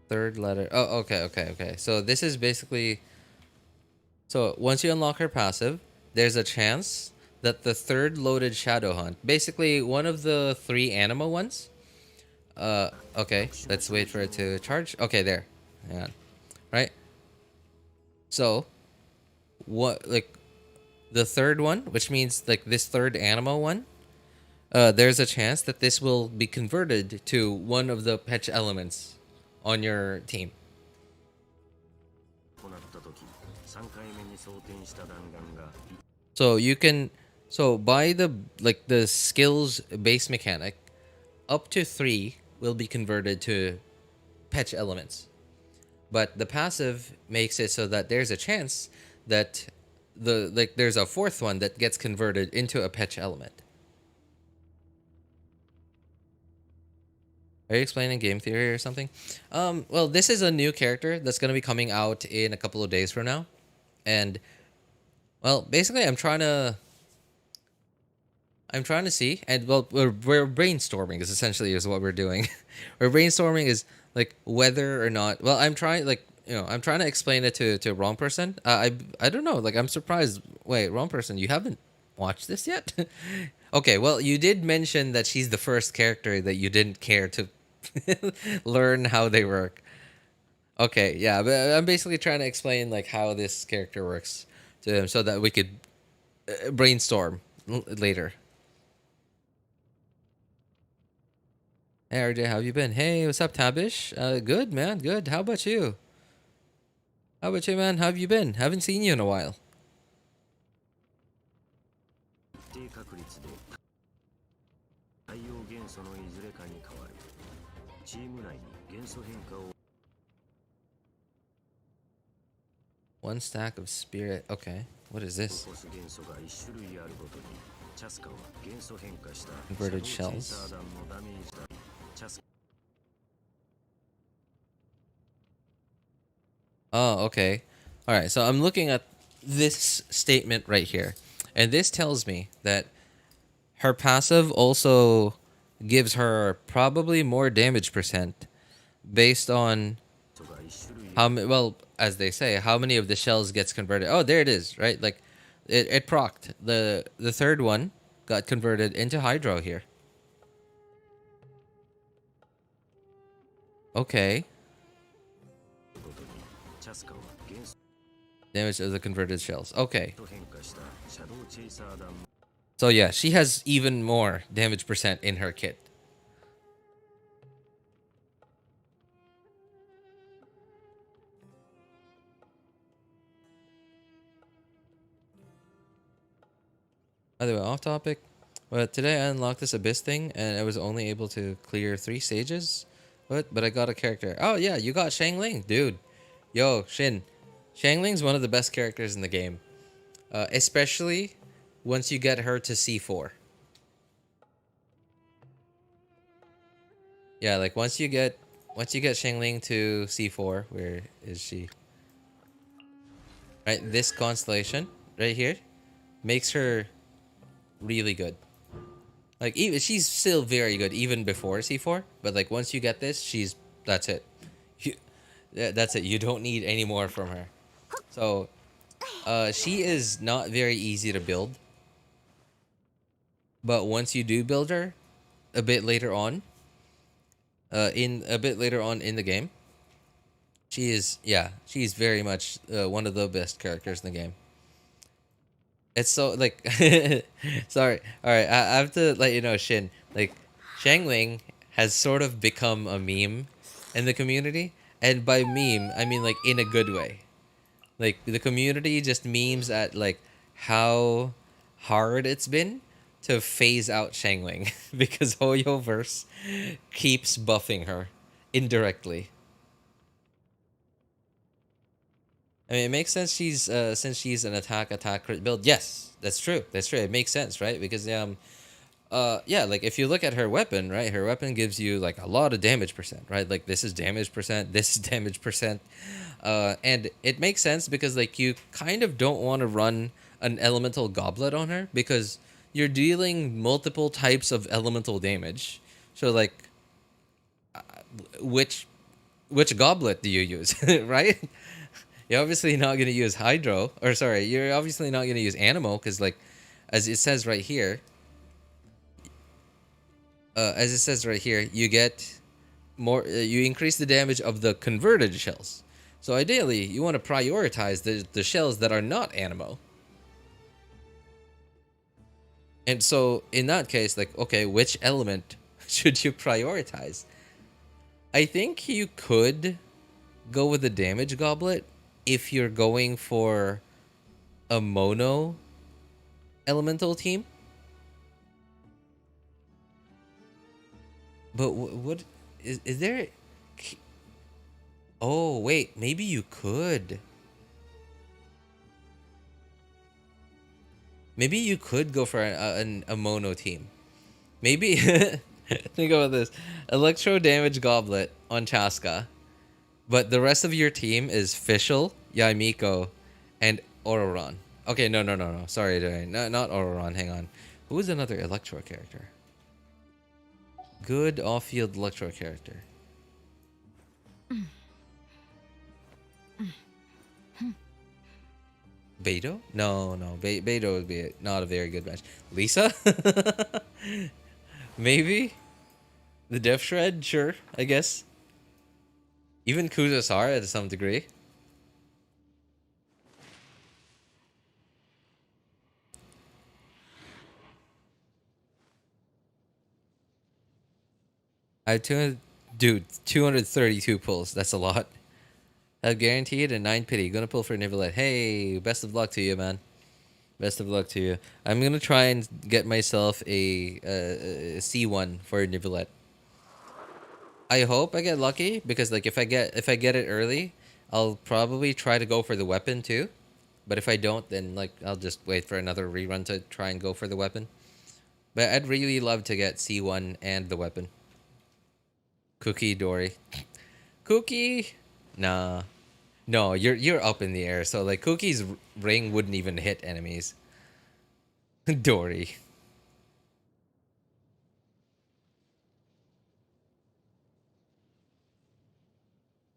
Speaker 1: Third letter. Oh, okay, okay, okay. So this is basically. So once you unlock her passive, there's a chance that the third loaded Shadow Hunt, basically one of the three Anima ones. Okay. Let's wait for it to charge. Okay, there. Hang on. Right. So, what like the third one, which means like this third Anima one. There's a chance that this will be converted to one of the patch elements on your team. So you can, so by the like the skills base mechanic, up to 3 will be converted to patch elements. But the passive makes it so that there's a chance that there's a fourth one that gets converted into a patch element. Are you explaining game theory or something? Well, this is a new character that's going to be coming out in a couple of days from now. And, well, basically I'm trying to see, and well, we're brainstorming is essentially is what we're doing. We're brainstorming is like whether or not, well, I'm trying I'm trying to explain it to wrong person. I don't know, like I'm surprised. Wait, wrong person, you haven't watched this yet? Okay, well, you did mention that she's the first character that you didn't care to learn how they work. Okay, yeah, but I'm basically trying to explain like how this character works to him so that we could brainstorm later. Hey RJ, how have you been? Hey, what's up, Tabish? Good, man, good. How about you? How about you, man? How have you been? Haven't seen you in a while. One stack of spirit. Okay, what is this? Converted shells. Oh, okay. All right. So I'm looking at this statement right here, and this tells me that her passive also gives her probably more damage percent based on how well, as they say, how many of the shells gets converted. Oh, there it is, right? Like It procced. The third one got converted into Hydro here. Okay.
Speaker 4: ことにチャスカは元素
Speaker 1: Damage of the converted shells. Okay.
Speaker 4: と変化したシャドウチェイサー弾
Speaker 1: So yeah, she has even more damage percent in her kit. By the way, off topic. But today I unlocked this abyss thing, and I was only able to clear 3 stages. But I got a character. Oh yeah, you got Xiangling, dude. Yo, Shin. Xiangling's one of the best characters in the game, especially once you get her to C4. Yeah, like once you get Xiangling to C4, where is she? Right, this constellation right here makes her really good. Like even she's still very good even before C4, but like once you get this, that's it. That's it. You don't need any more from her. So, she is not very easy to build. But once you do build her, a bit later on, in the game, she's very much one of the best characters in the game. It's so like, sorry. All right, I have to let you know, Shin. Like, Xiangling has sort of become a meme in the community, and by meme I mean like in a good way. Like the community just memes at like how hard it's been to phase out Xiangling because Hoyoverse keeps buffing her indirectly. I mean, it makes sense. Since she's an attack crit build. Yes, that's true. That's true. It makes sense, right? Because yeah, like if you look at her weapon, right? Her weapon gives you like a lot of damage percent, right? Like this is damage percent, this is damage percent, and it makes sense because like you kind of don't want to run an elemental goblet on her because you're dealing multiple types of elemental damage. So like, which goblet do you use, right? You're obviously not going to use Hydro, or sorry, you're obviously not going to use Animo, because like, as it says right here, you get more, you increase the damage of the converted shells. So ideally, you want to prioritize the shells that are not Animo. And so in that case, like, okay, which element should you prioritize? I think you could go with the damage goblet if you're going for a mono elemental team. But what is there? Oh wait, maybe you could. Maybe you could go for a mono team. Maybe think about this: electro damage goblet on Chasca. But the rest of your team is Fischl, Yaimiko, and Ororon. Okay, no. Sorry, not Ororon. Hang on. Who is another Electro character? Good off-field Electro character. Beto? No. Beto would be not a very good match. Lisa? Maybe? The Death Shred? Sure, I guess. Even Kuzasara to some degree. I have 232 pulls. That's a lot. Have guaranteed and 9 pity. Gonna pull for Nivelette. Hey, best of luck to you, man. Best of luck to you. I'm gonna try and get myself a C1 for Nivelette. I hope I get lucky because like if I get it early, I'll probably try to go for the weapon too. But if I don't, then like I'll just wait for another rerun to try and go for the weapon. But I'd really love to get C1 and the weapon. Kuki Dori. Kuki? Nah. No, you're up in the air. So like Kuki's ring wouldn't even hit enemies. Dori.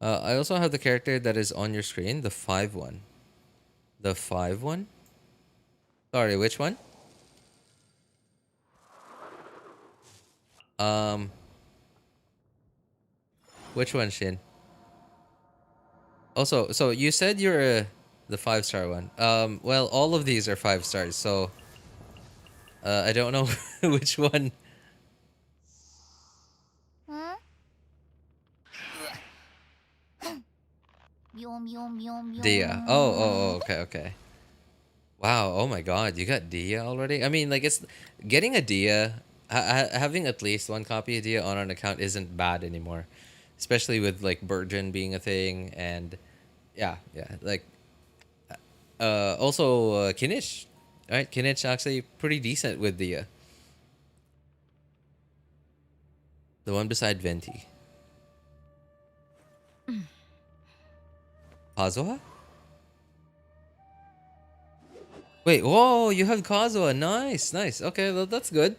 Speaker 1: I also have the character that is on your screen, the 5-1. The 5-1? Sorry, which one? Um, which one, Shin? Also, so you said you're the 5-star one. Well, all of these are 5 stars, so I don't know which one. Dia. Okay, okay. Wow. Oh my God, you got Dia already. I mean, like it's getting a Dia. Having at least one copy of Dia on an account isn't bad anymore, especially with like Burgeon being a thing and yeah, yeah. Like also Kinish, right? Kinish actually pretty decent with Dia. The one beside Venti. Kazuha? Wait, whoa, you have Kazuha. Nice, nice. Okay, well, that's good.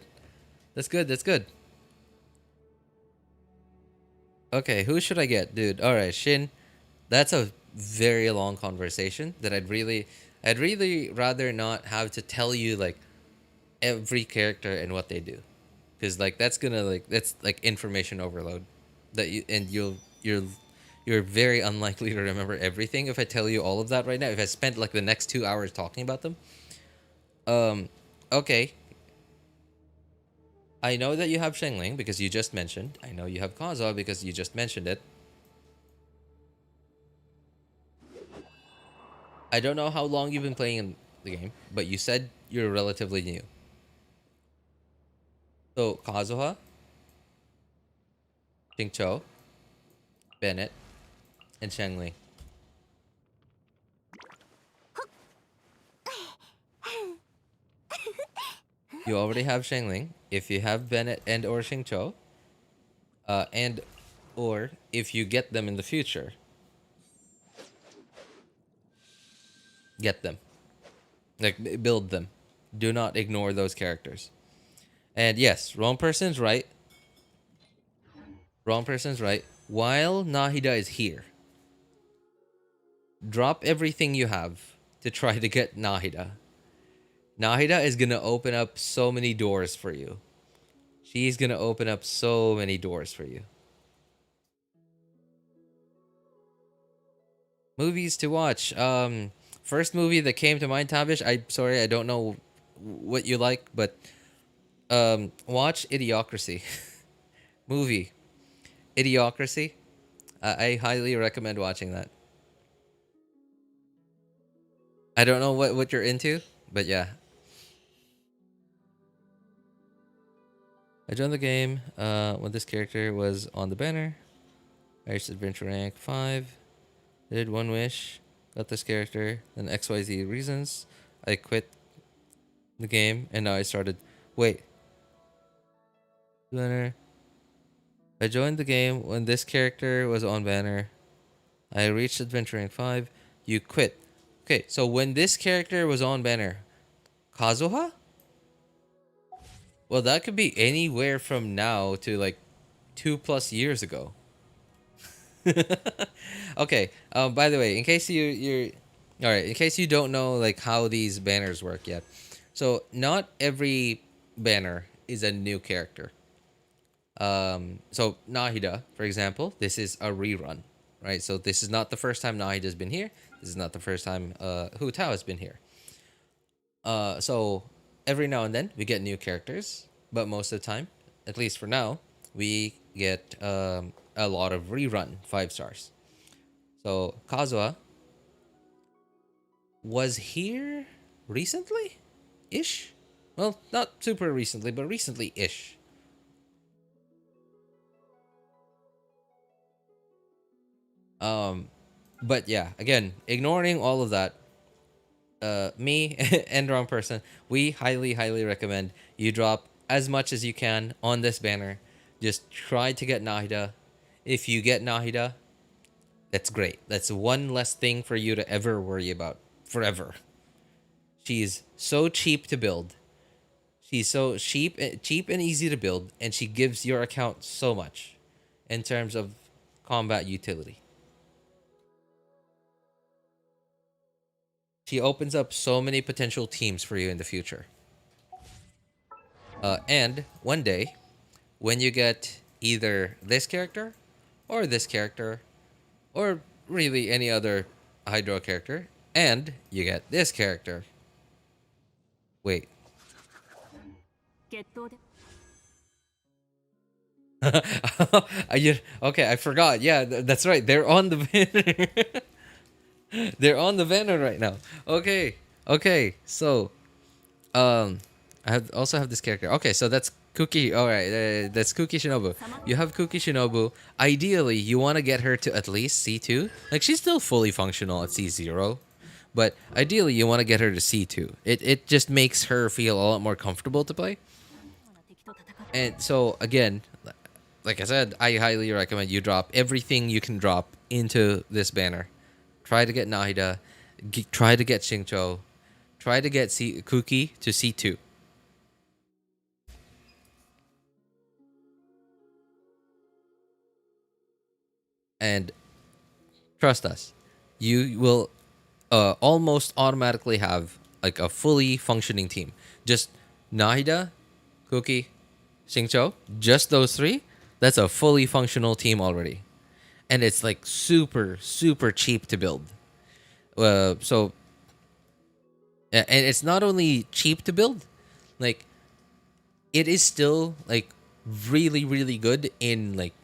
Speaker 1: That's good, that's good. Okay, who should I get? Dude, alright, Shin. That's a very long conversation that I'd really rather not have to tell you like every character and what they do. Cause like that's like information overload. That you and you're very unlikely to remember everything if I tell you all of that right now. If I spent like the next 2 hours talking about them. Okay. I know that you have Shengling because you just mentioned. I know you have Kazuha because you just mentioned it. I don't know how long you've been playing in the game, but you said you're relatively new. So Kazuha, Xingqiu, Bennett, and Shengling. You already have Shengling. If you have Bennett and or Xingqiu, and or if you get them in the future, get them. Like build them. Do not ignore those characters. And yes, wrong person's right. Wrong person's right. While Nahida is here, drop everything you have to try to get Nahida. Nahida is gonna open up so many doors for you. She's gonna open up so many doors for you. Movies to watch. First movie that came to mind, Tavish. I'm sorry, I don't know what you like, but watch Idiocracy. Movie. Idiocracy. I highly recommend watching that. I don't know what you're into, but yeah. I joined the game when this character was on the banner. I reached adventure rank 5. I did one wish, got this character, then XYZ reasons. I quit the game and now I started. Wait. Banner. I joined the game when this character was on banner. I reached adventure rank 5. You quit. Okay, so when this character was on banner, Kazuha? Well, that could be anywhere from now to like 2+ years ago. Okay. By the way, in case you're all right, in case you don't know like how these banners work yet, so not every banner is a new character. So Nahida, for example, this is a rerun, right? So this is not the first time Nahida's been here. This is not the first time Hutao has been here. So every now and then we get new characters, but most of the time, at least for now, we get a lot of rerun 5 stars. So Kazuha was here recently ish. Well, not super recently, but recently ish. But yeah, again, ignoring all of that, me and wrong person, we highly recommend you drop as much as you can on this banner. Just try to get Nahida. If you get Nahida, that's great. That's one less thing for you to ever worry about forever. She's so cheap to build. She's so cheap and easy to build, and she gives your account so much in terms of combat utility. she opens up so many potential teams for you in the future. And one day, when you get either this character, or this character, or really any other Hydro character, and you get this character. Wait.
Speaker 2: 決闘で
Speaker 1: Okay, I forgot. Yeah, that's right. They're on the banner. They're on the banner right now. Okay. Okay. So, also have this character. Okay, so that's Kuki. All right, that's Kuki Shinobu. You have Kuki Shinobu. Ideally, you want to get her to at least C2. Like, she's still fully functional at C0, but ideally, you want to get her to C2. It just makes her feel a lot more comfortable to play.
Speaker 2: 敵と戦って
Speaker 1: And so again, like I said, I highly recommend you drop everything you can drop into this banner. Try to get Nahida, try to get Xingqiu, try to get Kuki to C2. And trust us, you will almost automatically have like a fully functioning team. Just Nahida, Kuki, Xingqiu, just those three. That's a fully functional team already, and it's like super cheap to build. So, and it's not only cheap to build, like it is still like really good in like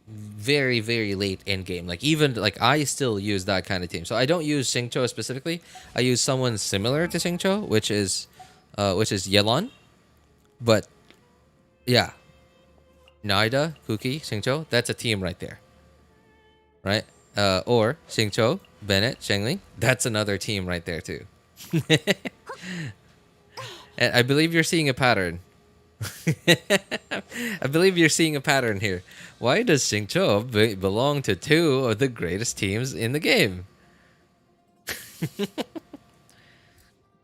Speaker 1: very late end game. Like even like I still use that kind of team. So I don't use Xingqiu specifically. I use someone similar to Xingqiu, which is Yelan. But yeah, Nahida, Kuki, Xingqiu, that's a team right there. Right? Or Xingqiu, Bennett, Shengling, that's another team right there too. And I believe you're seeing a pattern. I believe you're seeing a pattern here. Why does Xingqiu belong to two of the greatest teams in the game?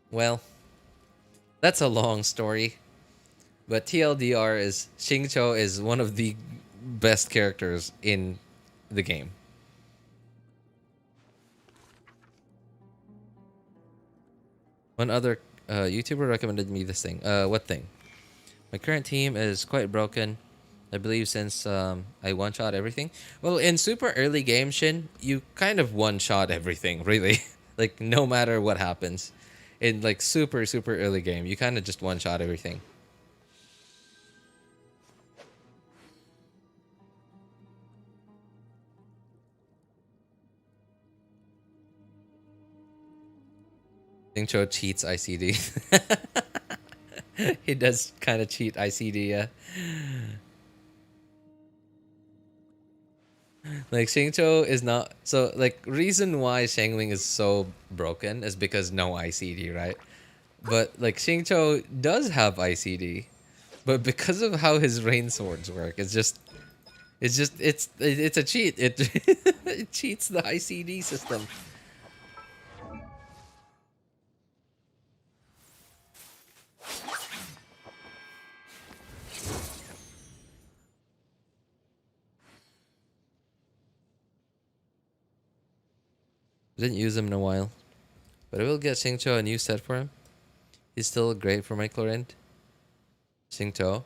Speaker 1: Well, that's a long story. But TLDR is Xingqiu is one of the best characters in the game. One other YouTuber recommended me this thing. What thing? My current team is quite broken. I believe since I one-shot everything. Well, in super early game, Shin, you kind of one-shot everything, really. Like, no matter what happens. In, like, super early game, you kind of just one-shot everything. Xingqiu cheats ICD. He does kind of cheat ICD, yeah. Like Xingqiu is not so like reason why Shengling is so broken is because no ICD, right? But like Xingqiu does have ICD, but because of how his rain swords work, it's a cheat. It it cheats the ICD system. Didn't use him in a while, but I will get Xingqiu a new set for him. He's still great for my Chlorinde. Xingqiu.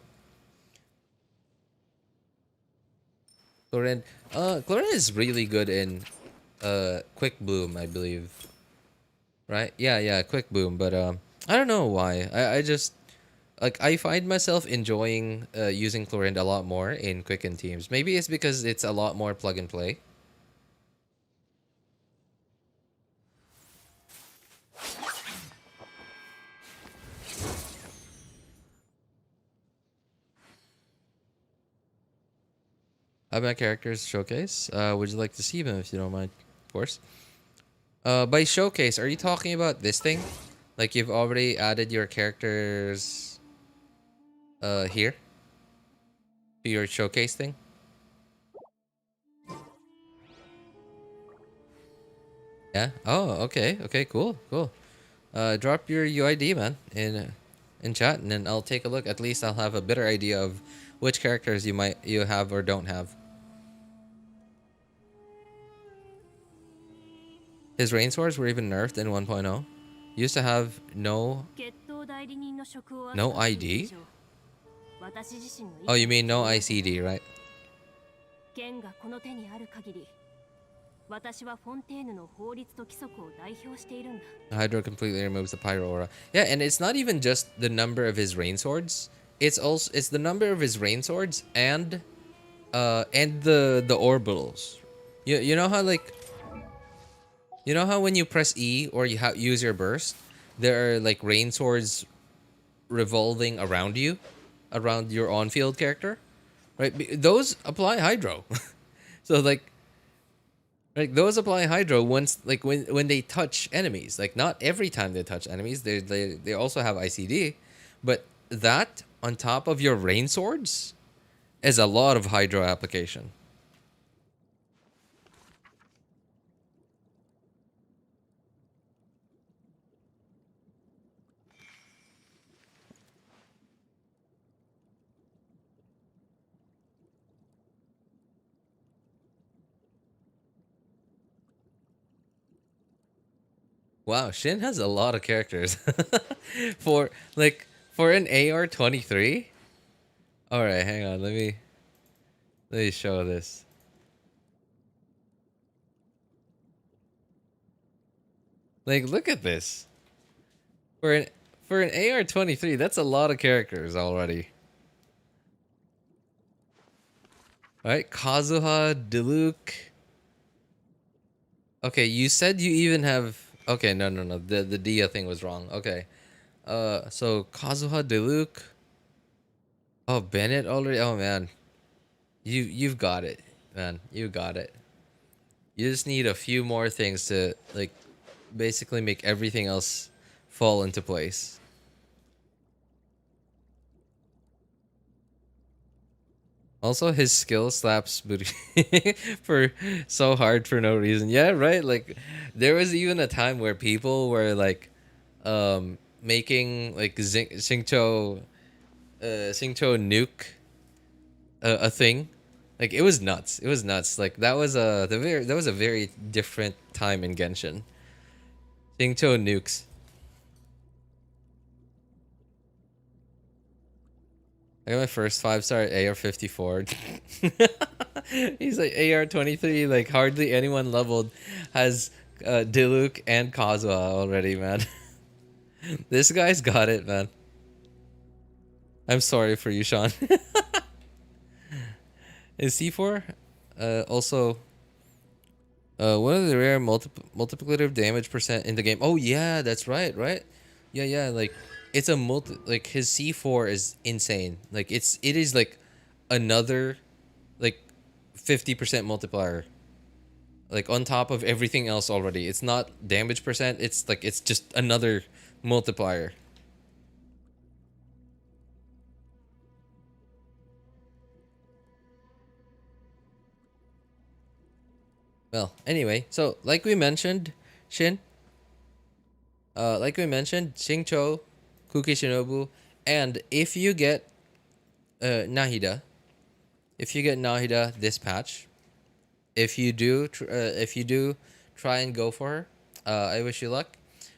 Speaker 1: Chlorinde. Chlorinde is really good in Quick Bloom, I believe. Right? Yeah, Quick Bloom, but I don't know why. I just like I find myself enjoying using Chlorinde a lot more in Quicken teams. Maybe it's because it's a lot more plug and play. I have my characters showcase. Would you like to see them if you don't mind? Of course. By showcase, are you talking about this thing? Like you've already added your characters here to your showcase thing? Yeah. Oh, okay. Okay, cool. Drop your UID, man, in chat, and then I'll take a look. At least I'll have a better idea of which characters you have or don't have. His rain swords were even nerfed in 1.0. Used to have no
Speaker 2: 決闘代理人の職を
Speaker 1: no
Speaker 2: 預かっている以
Speaker 1: ID?
Speaker 2: 上私自身の意見
Speaker 1: Oh,
Speaker 2: は
Speaker 1: you mean no
Speaker 2: 重要じゃない
Speaker 1: ICD, right?
Speaker 2: 剣がこの手にある限り私はフォンテーヌの法律と規則を代表しているんだ
Speaker 1: Hydro completely removes the pyro aura. Yeah, and it's not even just the number of his rain swords. It's the number of his rain swords and the orbitals. You know how like when you press E or you use your burst, there are like rain swords revolving around you, around your on-field character, right? Those apply hydro. So like those apply hydro once like when they touch enemies. Like not every time they touch enemies. They also have ICD, but that on top of your rain swords is a lot of hydro application. Wow, Shin has a lot of characters. for for an AR-23. All right, hang on. Let me show this. Like look at this. For an AR-23, that's a lot of characters already. All right, Kazuha, Diluc. Okay, you said you even have. Okay, no. The Dia thing was wrong. Okay. So Kazuha, Diluc. Oh, Bennett already. Oh man, you've got it, man. You got it. You just need a few more things to like, basically make everything else fall into place. Also, his skill slaps booty for so hard for no reason. Yeah, right. Like, there was even a time where people were like, making like Xingqiu nuke a thing. Like it was nuts. It was nuts. Like that was a very different time in Genshin. Xingqiu nukes. I got my first 5-star AR-54. He's like AR-23. Like hardly anyone leveled has Diluc and Kazuha already, man. This guy's got it, man. I'm sorry for you, Sean. In C4, also one of the rare multiplicative damage percent in the game. Oh yeah, that's right, right? Yeah, like it's a like his C4 is insane. Like it is like another like 50% multiplier. Like on top of everything else already. It's not damage percent, it's like it's just another multiplier. Well, anyway, so like we mentioned, Shin, Xingqiu, Kuki Shinobu, and if you get Nahida, this patch, if you do try and go for her, I wish you luck.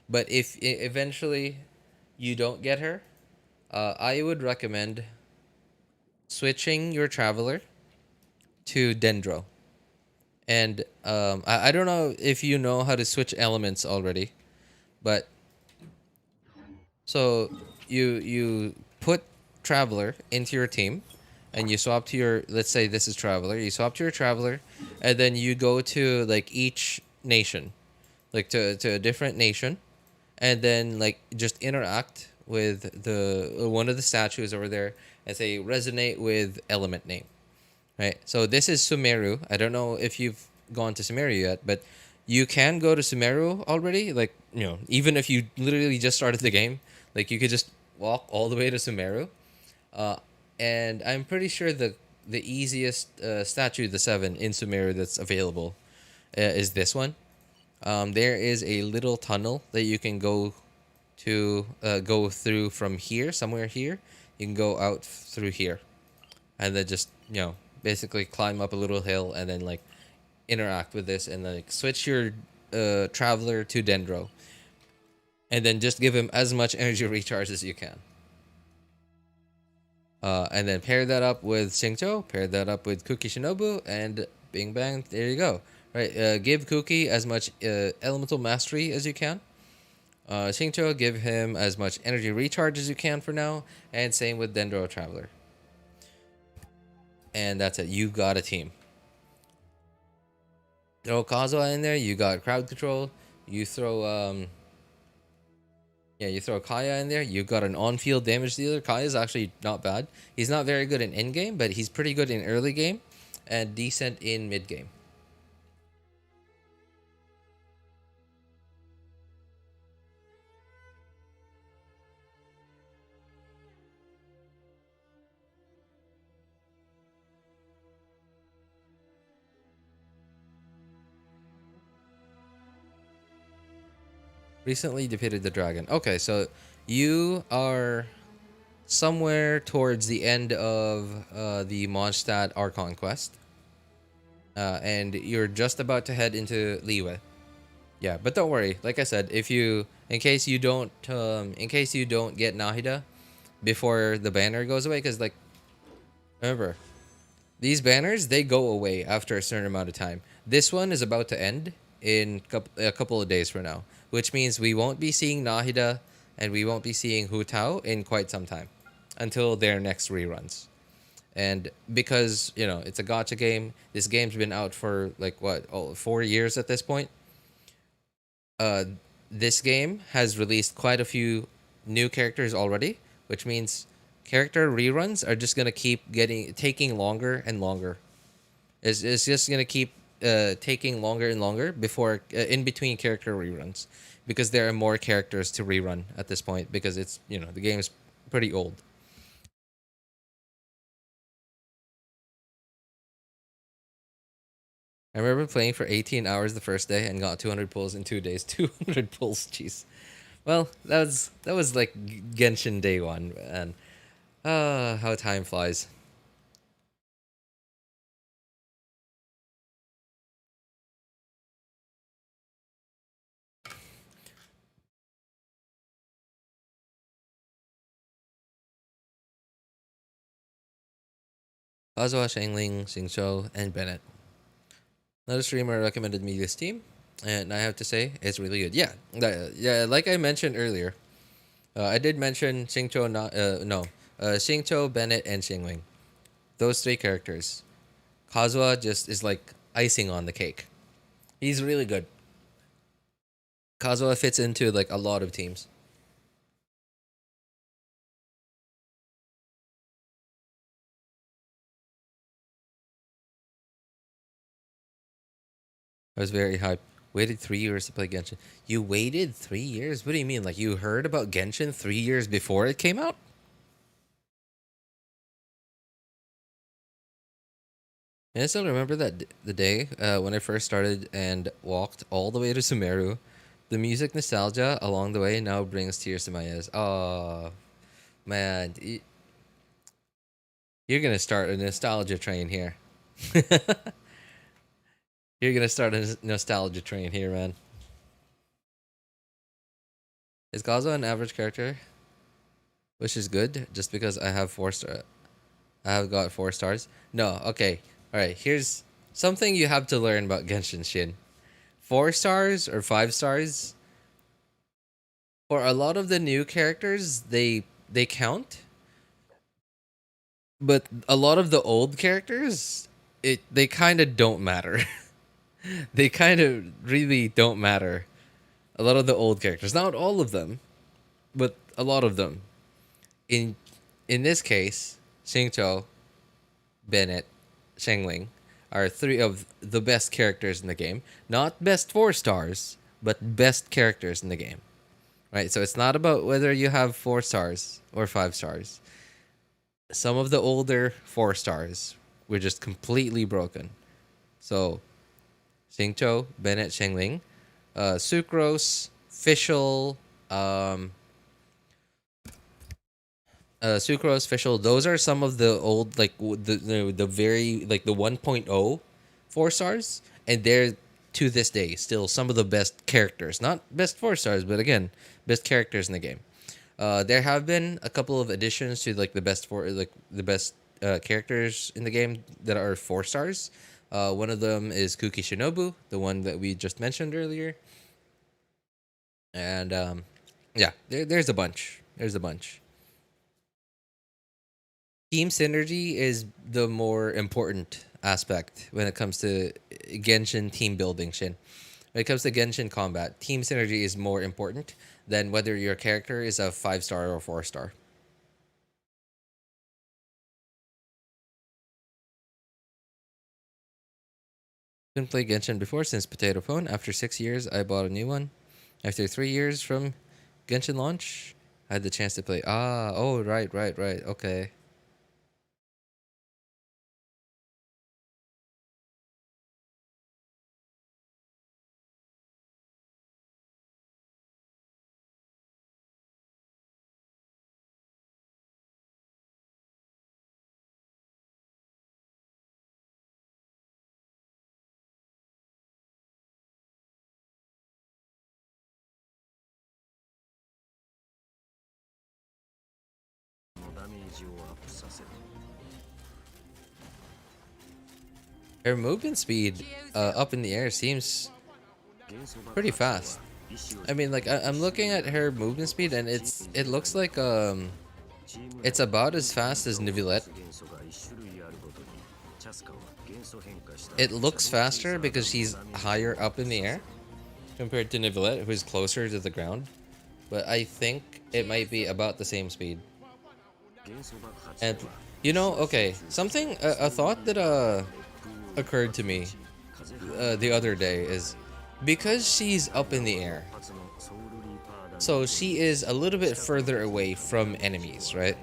Speaker 1: But if eventually you don't get her, I would recommend switching your traveler to Dendro. And I don't know if you know how to switch elements already, but so you put Traveler into your team, and you swap to your, let's say this is Traveler. You swap to your Traveler, and then you go to like each nation, like to a different nation, and then like just interact with the one of the statues over there and say resonate with element name. Right. So this is Sumeru. I don't know if you've gone to Sumeru yet, but you can go to Sumeru already. Like, even if you literally just started the game, like you could just walk all the way to Sumeru. And I'm pretty sure the easiest statue, the 7 in Sumeru that's available, is this one. There is a little tunnel that you can go through from here, somewhere here. You can go out through here, and then just basically climb up a little hill and then like interact with this and like switch your traveler to Dendro. and then just give him as much energy recharge as you can. And then pair that up with Xingqiu, pair that up with Kuki Shinobu, and bing bang, there you go. Right, give Kuki as much elemental mastery as you can. Xingqiu, give him as much energy recharge as you can for now, and same with Dendro Traveler. And that's it. You got a team. Throw Kazuha in there. You got crowd control. You throw you throw Kaya in there. You got an on-field damage dealer. Kaya's actually not bad. He's not very good in in-game, but he's pretty good in early game, and decent in mid-game. Recently defeated the dragon. Okay, so you are somewhere towards the end of the Mondstadt Archon quest. And you're just about to head into Liyue. Yeah, but don't worry. Like I said, in case you don't get Nahida before the banner goes away, because like, remember, these banners, they go away after a certain amount of time. This one is about to end in a couple of days from now, which means we won't be seeing Nahida and we won't be seeing Hutao in quite some time until their next reruns. And because, it's a gacha game, this game's been out for like 4 years at this point. This game has released quite a few new characters already, which means character reruns are just gonna keep taking longer and longer. It's just gonna keep taking longer and longer before in between character reruns, because there are more characters to rerun at this point, because it's the game's pretty old. I remember playing for 18 hours the first day and got 200 pulls in 2 days. 200 pulls, jeez. Well, that was like Genshin day one, and how time flies. Kazuha, Shangling, Xingqiu, and Bennett. Another streamer recommended me this team, and I have to say it's really good. Yeah, like I mentioned earlier, I did mention Xingqiu, Xingqiu, Bennett, and Xingling. Those three characters. Kazuha just is like icing on the cake. He's really good. Kazuha fits into like a lot of teams. I was very hyped. Waited 3 years to play Genshin. You waited 3 years? What do you mean? Like you heard about Genshin 3 years before it came out? And I still remember the day when I first started and walked all the way to Sumeru. The music nostalgia along the way now brings tears to my eyes. Oh, man. You're going to start a nostalgia train here. You're going to start a nostalgia train here, man. Is Gaza an average character? Which is good, just because I have 4 star. I have got 4 stars. No, okay. Alright, here's something you have to learn about Genshin Shin. 4 stars or 5 stars, for a lot of the new characters, they count. But a lot of the old characters, they kind of don't matter. They kind of really don't matter. A lot of the old characters, not all of them, but a lot of them. In this case, Xingqiu, Bennett, Shangling are 3 of the best characters in the game. Not best 4 stars, but best characters in the game. Right? So it's not about whether you have 4 stars or 5 stars. Some of the older 4 stars were just completely broken. So, Xingqiu, Bennett, Shangling, Sucrose, Fischl, Sucrose, Fischl, those are some of the old, like, the very, like, the 1.0 4 stars, and they're to this day still some of the best characters. Not best 4 stars, but again, best characters in the game. There have been a couple of additions to like the best characters in the game that are 4 stars. One of them is Kuki Shinobu, the one that we just mentioned earlier, and yeah, there's a bunch. There's a bunch. Team synergy is the more important aspect when it comes to Genshin team building. Shin, when it comes to Genshin combat, team synergy is more important than whether your character is a 5 star or 4 star. Didn't play Genshin before since Potato Phone. After 6 years, I bought a new one. After 3 years from Genshin launch, I had the chance to play. Ah, oh, right, right, right. Okay. Her movement speed up in the air seems pretty fast. I mean, like I'm looking at her movement speed, and it looks like it's about as fast as Neuvillette. It looks faster because she's higher up in the air compared to Neuvillette, who's closer to the ground. But I think it might be about the same speed. And you know, okay, something a thought that occurred to me the other day is because she's up in the air, so she is a little bit further away from enemies, right?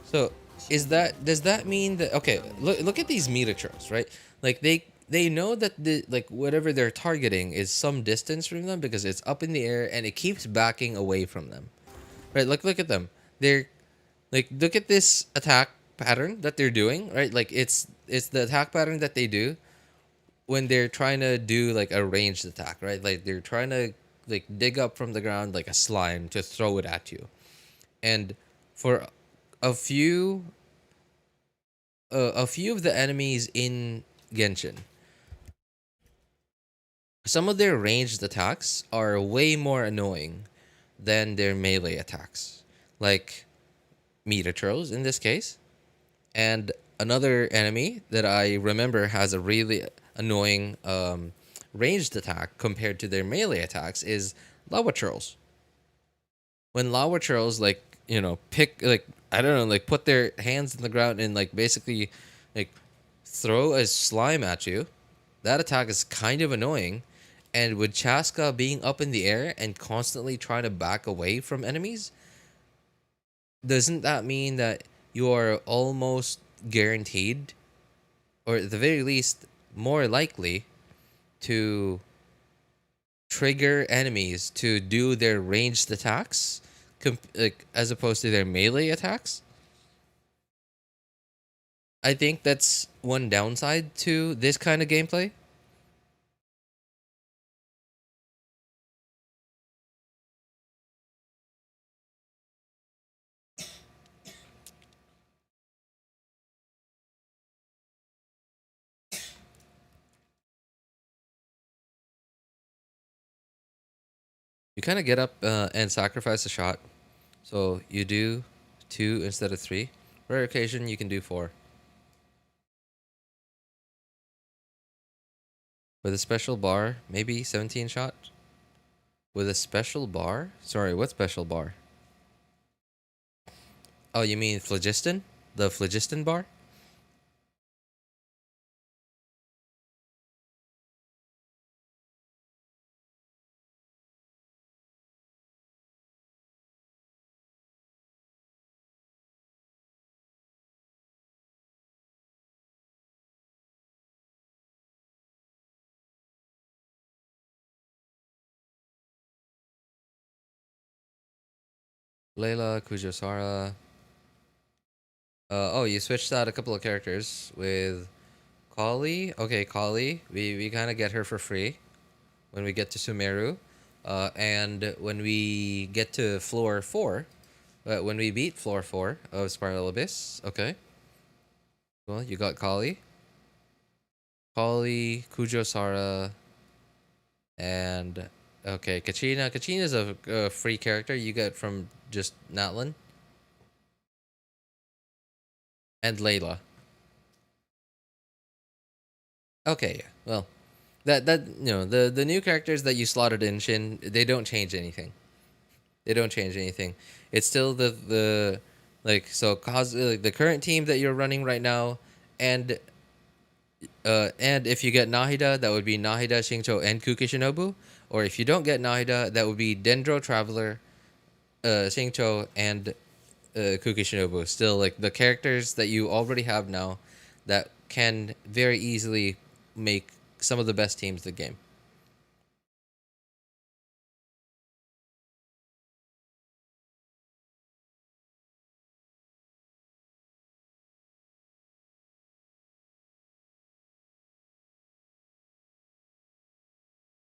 Speaker 1: So does that mean that okay, look at these Metatrons, right? Like they know that the like whatever they're targeting is some distance from them because it's up in the air and it keeps backing away from them. Right? Look at them. They're like look at this attack pattern that they're doing, right? Like it's the attack pattern that they do when they're trying to do like a ranged attack, right? Like they're trying to like dig up from the ground like a slime to throw it at you. And for a few a few of the enemies in Genshin, some of their ranged attacks are way more annoying than their melee attacks. Like Metatrolls in this case. And another enemy that I remember has a really annoying ranged attack compared to their melee attacks is lava trolls. When lava trolls like pick like I don't know like put their hands in the ground and like basically like throw a slime at you, that attack is kind of annoying. And with Chasca being up in the air and constantly trying to back away from enemies, doesn't that mean that you are almost guaranteed, or at the very least, more likely to trigger enemies to do their ranged attacks, like as opposed to their melee attacks? I think that's one downside to this kind of gameplay. You kind of get up and sacrifice a shot. So you do 2 instead of 3. Rare occasion, you can do 4. With a special bar, maybe 17 shot? With a special bar? Sorry, what special bar? Oh, you mean phlogiston? The phlogiston bar? Layla, Kujosara. Oh, you switched out a couple of characters with Collei. Okay, Collei. We kind of get her for free when we get to Sumeru. And when we get to floor 4, when we beat floor 4 of Spiral Abyss. Okay. Well, you got Collei. Collei, Kujo Sara, and okay, Kachina. Kachina is a free character you get from just Natlan and Layla. Okay, yeah. Well, that the new characters that you slotted in Shin, they don't change anything. They don't change anything. It's still the like so cause like the current team that you're running right now, and if you get Nahida, that would be Nahida, Xingqiu, and Kuki Shinobu. Or if you don't get Nahida, that would be Dendro Traveler, Xingqiu, and Kuki Shinobu. Still, like the characters that you already have now, that can very easily make some of the best teams in the game.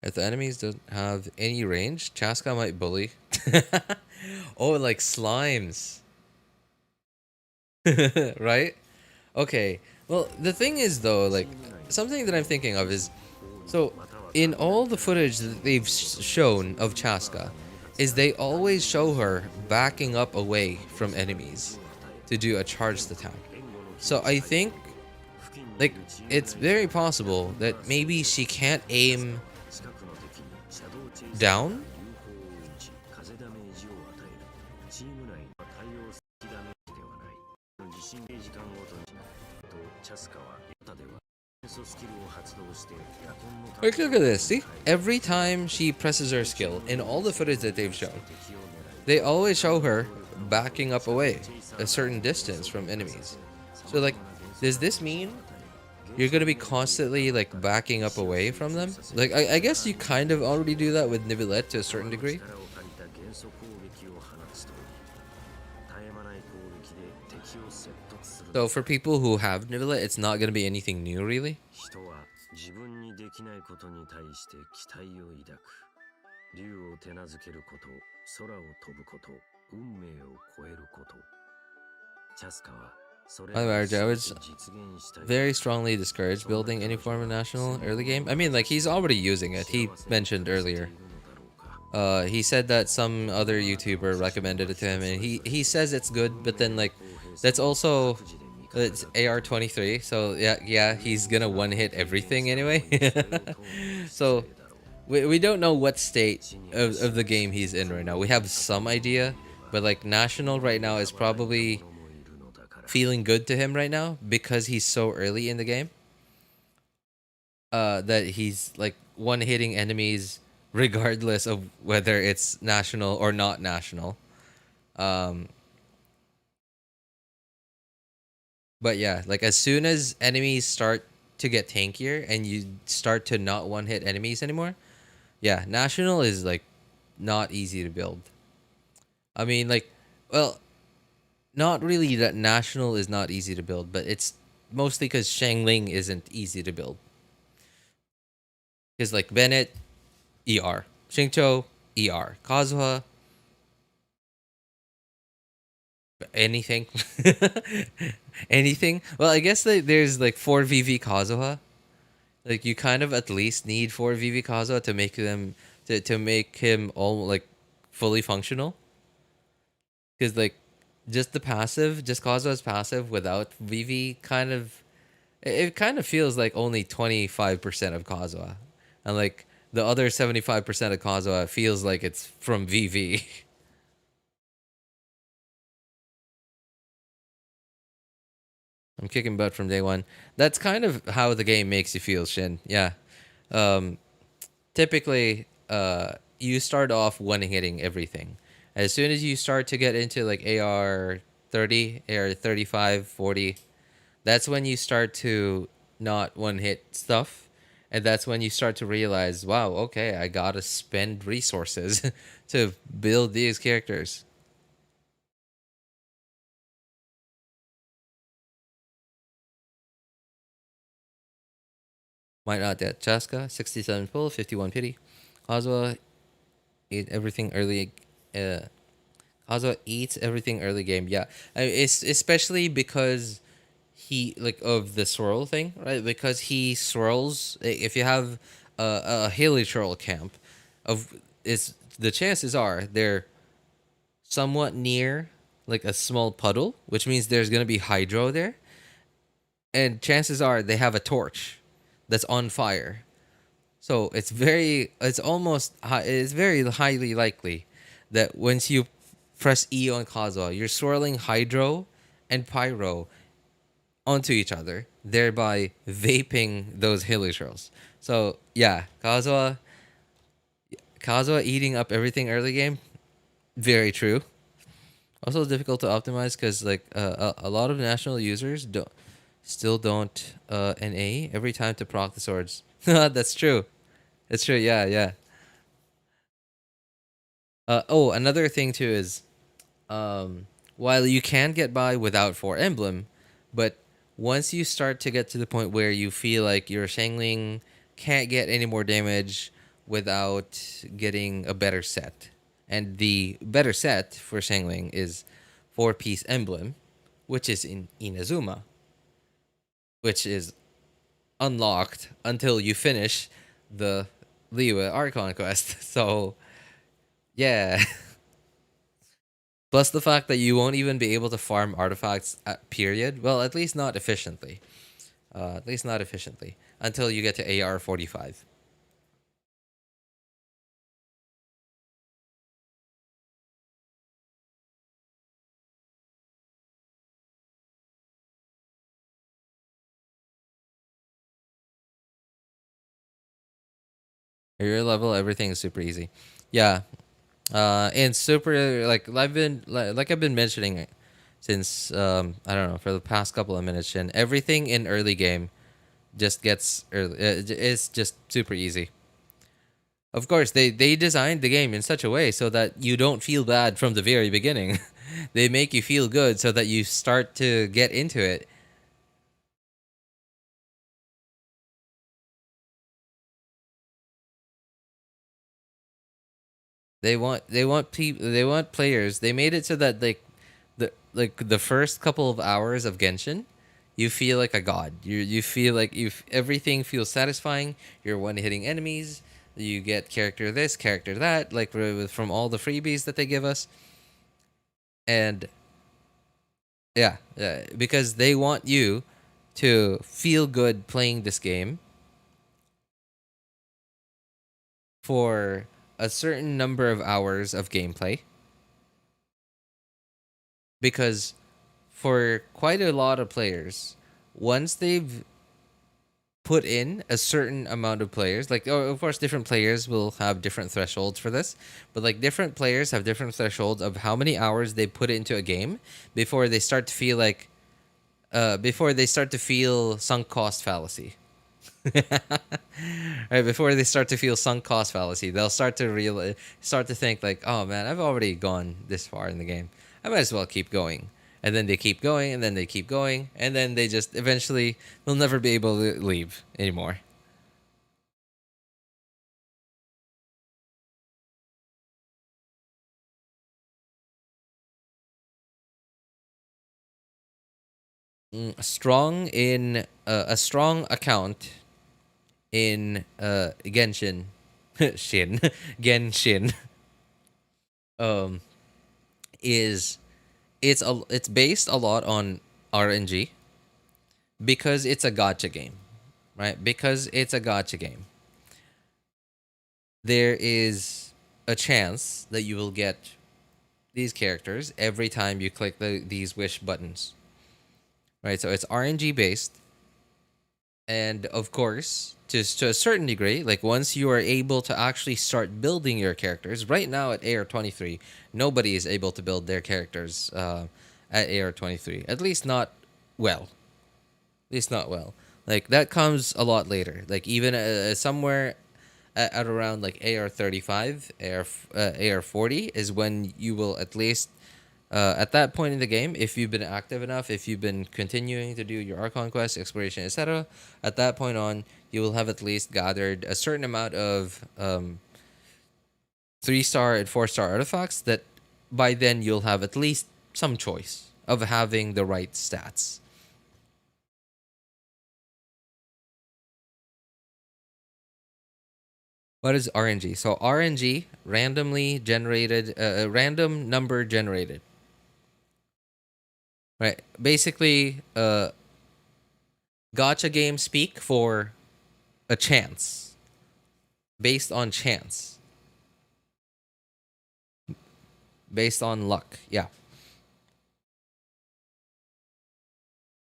Speaker 1: If the enemies don't have any range, Chasca might bully. Oh, like slimes. Right? Okay. Well, the thing is though, like something that I'm thinking of is so in all the footage that they've shown of Chasca, is they always show her backing up away from enemies to do a charged attack. So I think like it's very possible that maybe she can't aim down. Like, look at this. See? Every time she presses her skill, in all the footage that they've shown, they always show her backing up away a certain distance from enemies. So, like, does this mean you're going to be constantly, like, backing up away from them? Like, I guess you kind of already do that with Nivelette to a certain degree. So, for people who have Nivelette, it's not going to be anything new, really.
Speaker 4: 自分にできないことに対して期待を抱く。竜を手なずけること、空を飛ぶこと、運命を超えること。チャスカはそれを
Speaker 1: I would very strongly discourage building any form of national early game. I mean, like, he's already using it. He mentioned earlier. He said that some other YouTuber recommended it to him, and he says it's good, but then, like, that's also... It's AR-23, so yeah, he's gonna one-hit everything anyway. So, we don't know what state of the game he's in right now. We have some idea, but like National right now is probably feeling good to him right now because he's so early in the game. That he's like one-hitting enemies regardless of whether it's National or not National. But yeah, like as soon as enemies start to get tankier and you start to not one-hit enemies anymore, yeah, National is like not easy to build. I mean, like, well, not really that National is not easy to build, but it's mostly because Shangling isn't easy to build. Because like Bennett, ER. Xingqiu, ER. Kazuha, anything. Anything. Well, I guess there's like 4 VV Kazuha. Like you kind of at least need 4 VV Kazuha to make them to make him all like fully functional. Because like just the passive, just Kazuha's passive without VV kind of it kind of feels like only 25% of Kazuha. And like the other 75% of Kazuha feels like it's from VV. I'm kicking butt from day one. That's kind of how the game makes you feel, Shin. Yeah. Um, typically, you start off one hitting everything. As soon as you start to get into like AR 30, AR 35, 40, that's when you start to not one hit stuff. And that's when you start to realize, wow, okay, I gotta spend resources to build these characters. Might not yet. Chasca, 67 pull, 51 pity. Kazuha eat everything early. Uh, Kazuha eats everything early game. Yeah, it's especially because he like of the swirl thing, right? Because he swirls. If you have a helichurl camp, of is the chances are they're somewhat near like a small puddle, which means there's gonna be hydro there, and chances are they have a torch that's on fire. So it's very highly likely that once you press E on Kazuha, you're swirling hydro and pyro onto each other, thereby vaping those hilichurls. So yeah, Kazuha eating up everything early game, very true. Also difficult to optimize because like a lot of national users don't NA every time to proc the swords. That's true. It's true. Yeah, yeah. Oh, another thing too is, while you can get by without Four Emblem, but once you start to get to the point where you feel like your Shangling can't get any more damage without getting a better set, and the better set for Shangling is 4-piece Emblem, which is in Inazuma, which is unlocked until you finish the Liyue Archon quest. So yeah. Plus the fact that you won't even be able to farm artifacts at period. Well, at least not efficiently. At least not efficiently until you get to AR 45. At your level, everything is super easy. Yeah. And super like I've been mentioning since I don't know for the past couple of minutes, and everything in early game just gets early. It's just super easy. Of course, they designed the game in such a way so that you don't feel bad from the very beginning. They make you feel good so that you start to get into it. They want players. They made it so that the first couple of hours of Genshin, you feel like a god. You feel like everything feels satisfying. You're one hitting enemies. You get character this, character that, like from all the freebies that they give us. And yeah, because they want you to feel good playing this game for a certain number of hours of gameplay, because for quite a lot of players, once they've put in a certain amount of players, like of course different players will have different thresholds for this, but like different players have different thresholds of how many hours they put into a game before they start to feel like before they start to feel sunk cost fallacy. Right, before they start to feel sunk cost fallacy, they'll start to think like, oh man, I've already gone this far in the game, I might as well keep going. And then they keep going, and then they keep going, and then they just eventually will never be able to leave anymore. A strong account in Genshin Shin Genshin um is it's based a lot on RNG because it's a gacha game, right? Because it's a gacha game, there is a chance that you will get these characters every time you click these wish buttons, right? So it's RNG based, and of course, just to a certain degree, like once you are able to actually start building your characters, right now at AR 23, nobody is able to build their characters at AR 23, at least not well. At least not well. Like that comes a lot later. Like even somewhere at around like AR 35, AR 40 is when you will at least at that point in the game, if you've been active enough, if you've been continuing to do your Archon quest, exploration, etc., at that point on, you will have at least gathered a certain amount of 3-star and 4-star artifacts that by then you'll have at least some choice of having the right stats. What is RNG? So RNG, randomly generated, random number generated. Right. Basically, gacha games speak for a chance, based on chance, based on luck. Yeah.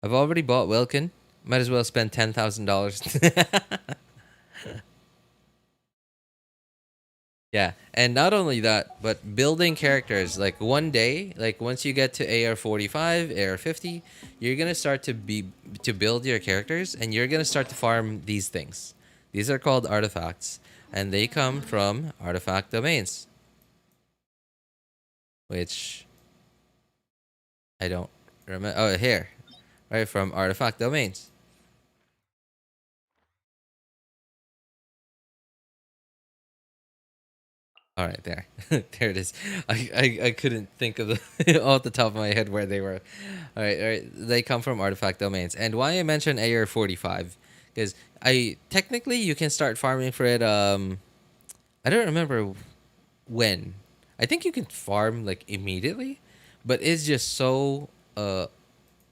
Speaker 1: I've already bought Wilkin. Might as well spend $10,000. Yeah, and not only that, but building characters. Like one day, like once you get to AR 45, AR 50, you're gonna start to build your characters, and you're gonna start to farm these things. These are called artifacts, and they come from artifact domains, which I don't remember. Oh, here, right, from artifact domains. All right, there, there it is. I couldn't think of the off the top of my head where they were. All right. They come from artifact domains, and why I mentioned AR 45, because I technically you can start farming for it. I don't remember when. I think you can farm like immediately, but it's just so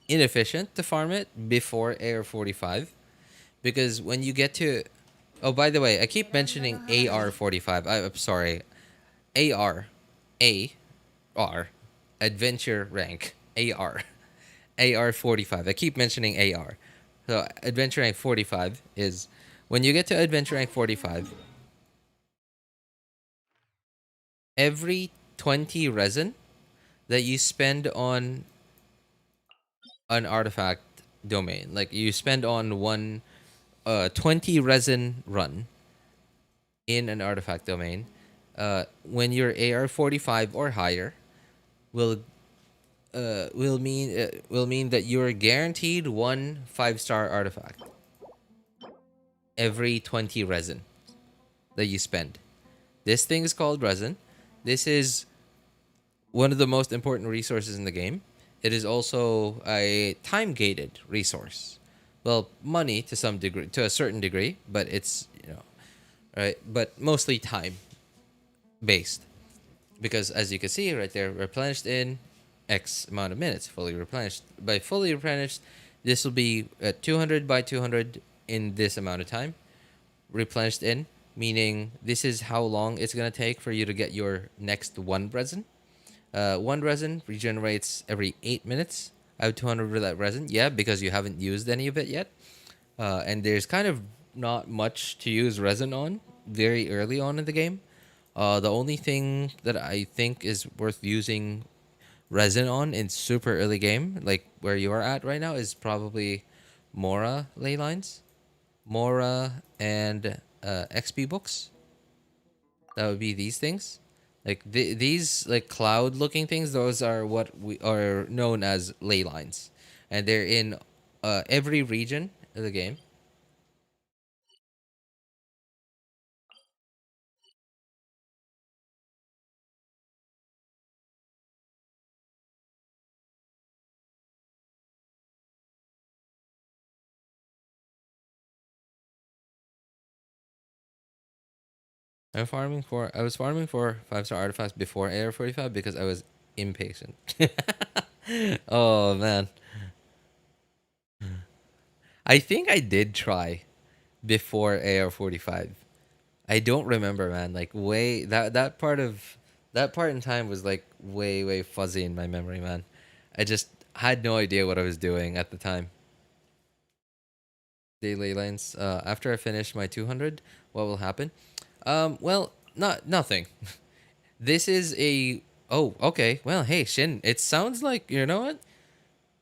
Speaker 1: inefficient to farm it before AR 45, because when you get to, oh, by the way, I keep mentioning AR 45. I'm sorry. AR, AR, adventure rank, AR, AR 45. I keep mentioning AR. So adventure rank 45 is when you get to adventure rank 45, every 20 resin that you spend on an artifact domain, like you spend on one 20 resin run in an artifact domain, when you're AR 45 or higher, will will mean that you're guaranteed one 5-star artifact every 20 resin that you spend. This thing is called resin. This is one of the most important resources in the game. It is also a time gated resource. Well, money to some degree, to a certain degree, but it's, right, but mostly time based, because as you can see right there, replenished in X amount of minutes, fully replenished. By fully replenished, this will be at 200 by 200 in this amount of time. Replenished in, meaning this is how long it's going to take for you to get your next one resin. One resin regenerates every 8 minutes. I have 200 of that resin. Yeah, because you haven't used any of it yet. And there's kind of not much to use resin on very early on in the game. The only thing that I think is worth using resin on in super early game, like where you are at right now, is probably Mora ley lines, Mora and XP books. That would be these things, like these like cloud looking things. Those are what we are known as ley lines, and they're in every region of the game. I was farming for 5-star artifacts before AR 45 because I was impatient. Oh man. I think I did try before AR 45. I don't remember, man. Like way that part in time was like way fuzzy in my memory, man. I just had no idea what I was doing at the time. Daily lanes. After I finish my 200, what will happen? Well, nothing. This is a, oh, okay. Well, hey, Shin, it sounds like, you know what?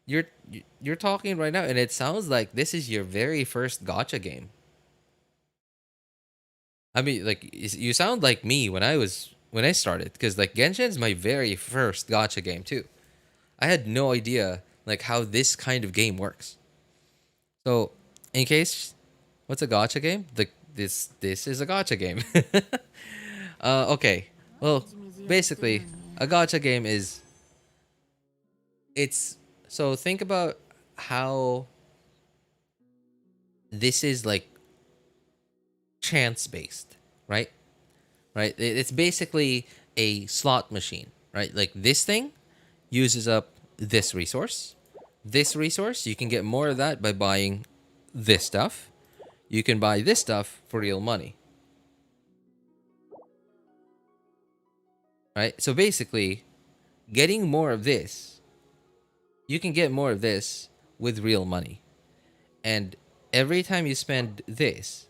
Speaker 1: You're you're talking right now, and it sounds like this is your very first gacha game. I mean, like you sound like me when I started, because like Genshin's my very first gacha game too. I had no idea like how this kind of game works. So, in case What's a gacha game? This is a gacha game. Okay. Well, basically, a gacha game is it's so think about how this is like chance based, right? Right? It's basically a slot machine, right? Like this thing uses up this resource. This resource, you can get more of that by buying this stuff. You can buy this stuff for real money. Right? So basically, getting more of this, you can get more of this with real money. And every time you spend this,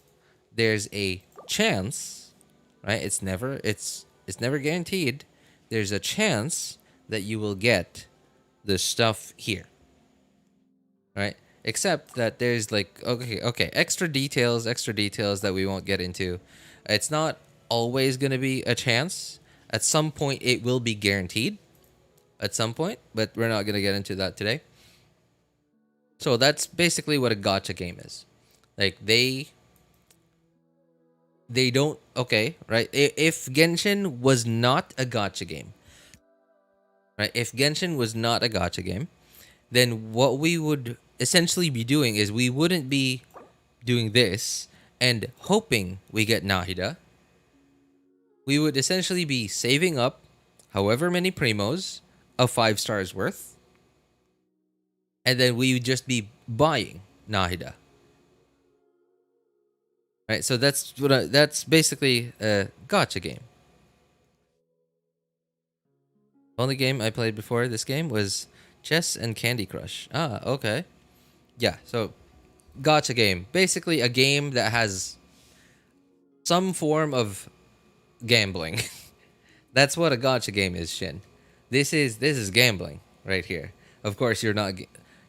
Speaker 1: there's a chance, right? It's never guaranteed. There's a chance that you will get the stuff here. Right? Except that there's like okay, extra details that we won't get into. It's not always going to be a chance. At some point it will be guaranteed. At some point, but we're not going to get into that today. So that's basically what a gacha game is. Like they don't okay, right? If Genshin was not a gacha game, right? If Genshin was not a gacha game, then what we would essentially be doing is we wouldn't be doing this and hoping we get Nahida. We would essentially be saving up however many primos of 5 stars worth, and then we would just be buying Nahida. Right, so that's basically a gacha game. Only game I played before this game was Chess and Candy Crush. Ah, okay. Yeah, so gacha game. Basically a game that has some form of gambling. That's what a gacha game is, Shin. This is gambling right here. Of course, you're not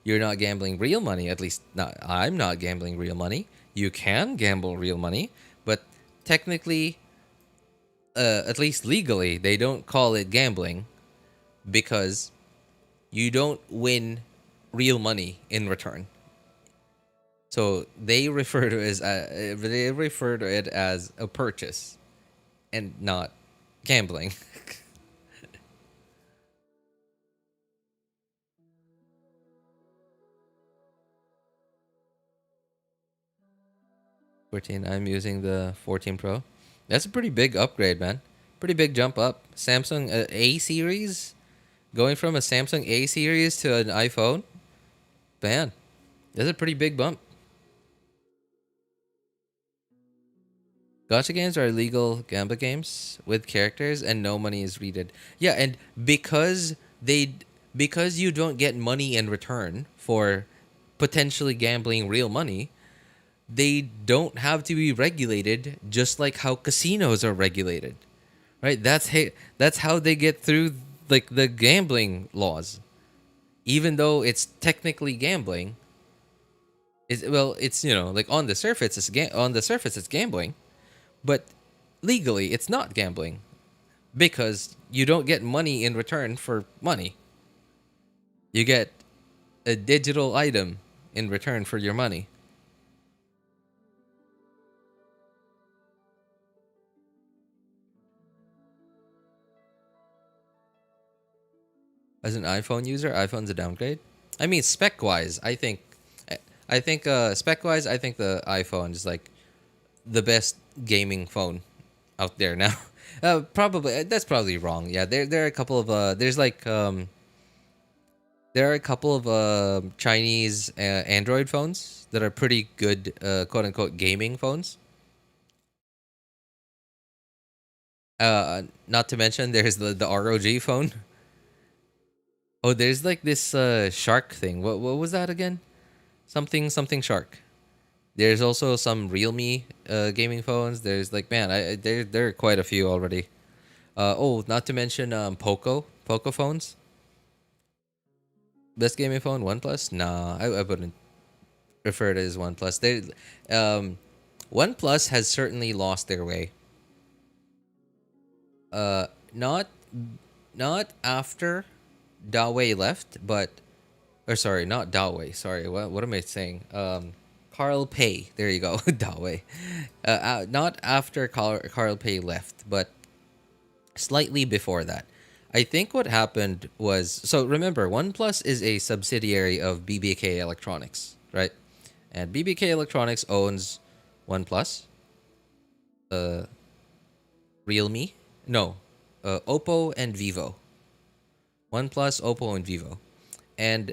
Speaker 1: gambling real money. At least not. I'm not gambling real money. You can gamble real money, but technically, at least legally, they don't call it gambling because you don't win real money in return. So they refer to it as a purchase and not gambling. 14. I'm using the 14 Pro. That's a pretty big upgrade, man. Pretty big jump up. Samsung A series, going from a Samsung A series to an iPhone. Man, that's a pretty big bump. Gacha games are legal gamba games with characters and no money is readed. Yeah, and because you don't get money in return for potentially gambling real money, they don't have to be regulated just like how casinos are regulated. Right? That's how they get through like the gambling laws. Even though it's technically gambling, it's like on the surface it's gambling. But legally, it's not gambling because you don't get money in return for money. You get a digital item in return for your money. As an iPhone user, iPhone's a downgrade. I mean, spec-wise, I think spec-wise, I think the iPhone is like the best gaming phone out there now. Probably that's probably wrong. Yeah, there are a couple of there are a couple of Chinese Android phones that are pretty good, quote unquote gaming phones. Not to mention there's the ROG phone. Oh, there's like this shark thing. What was that again? Something shark. There's also some Realme gaming phones. There's like there are quite a few already. Not to mention Poco phones. Best gaming phone, OnePlus? Nah, I wouldn't refer to it as OnePlus. OnePlus has certainly lost their way. Not after Dawei left, but or sorry, not Dawei. Sorry, what am I saying? Carl Pei. There you go. Dawei. Not after Carl Pei left, but slightly before that. I think what happened was, so remember, OnePlus is a subsidiary of BBK Electronics, right? And BBK Electronics owns OnePlus, Realme, no, Oppo and Vivo. OnePlus, Oppo, and Vivo. And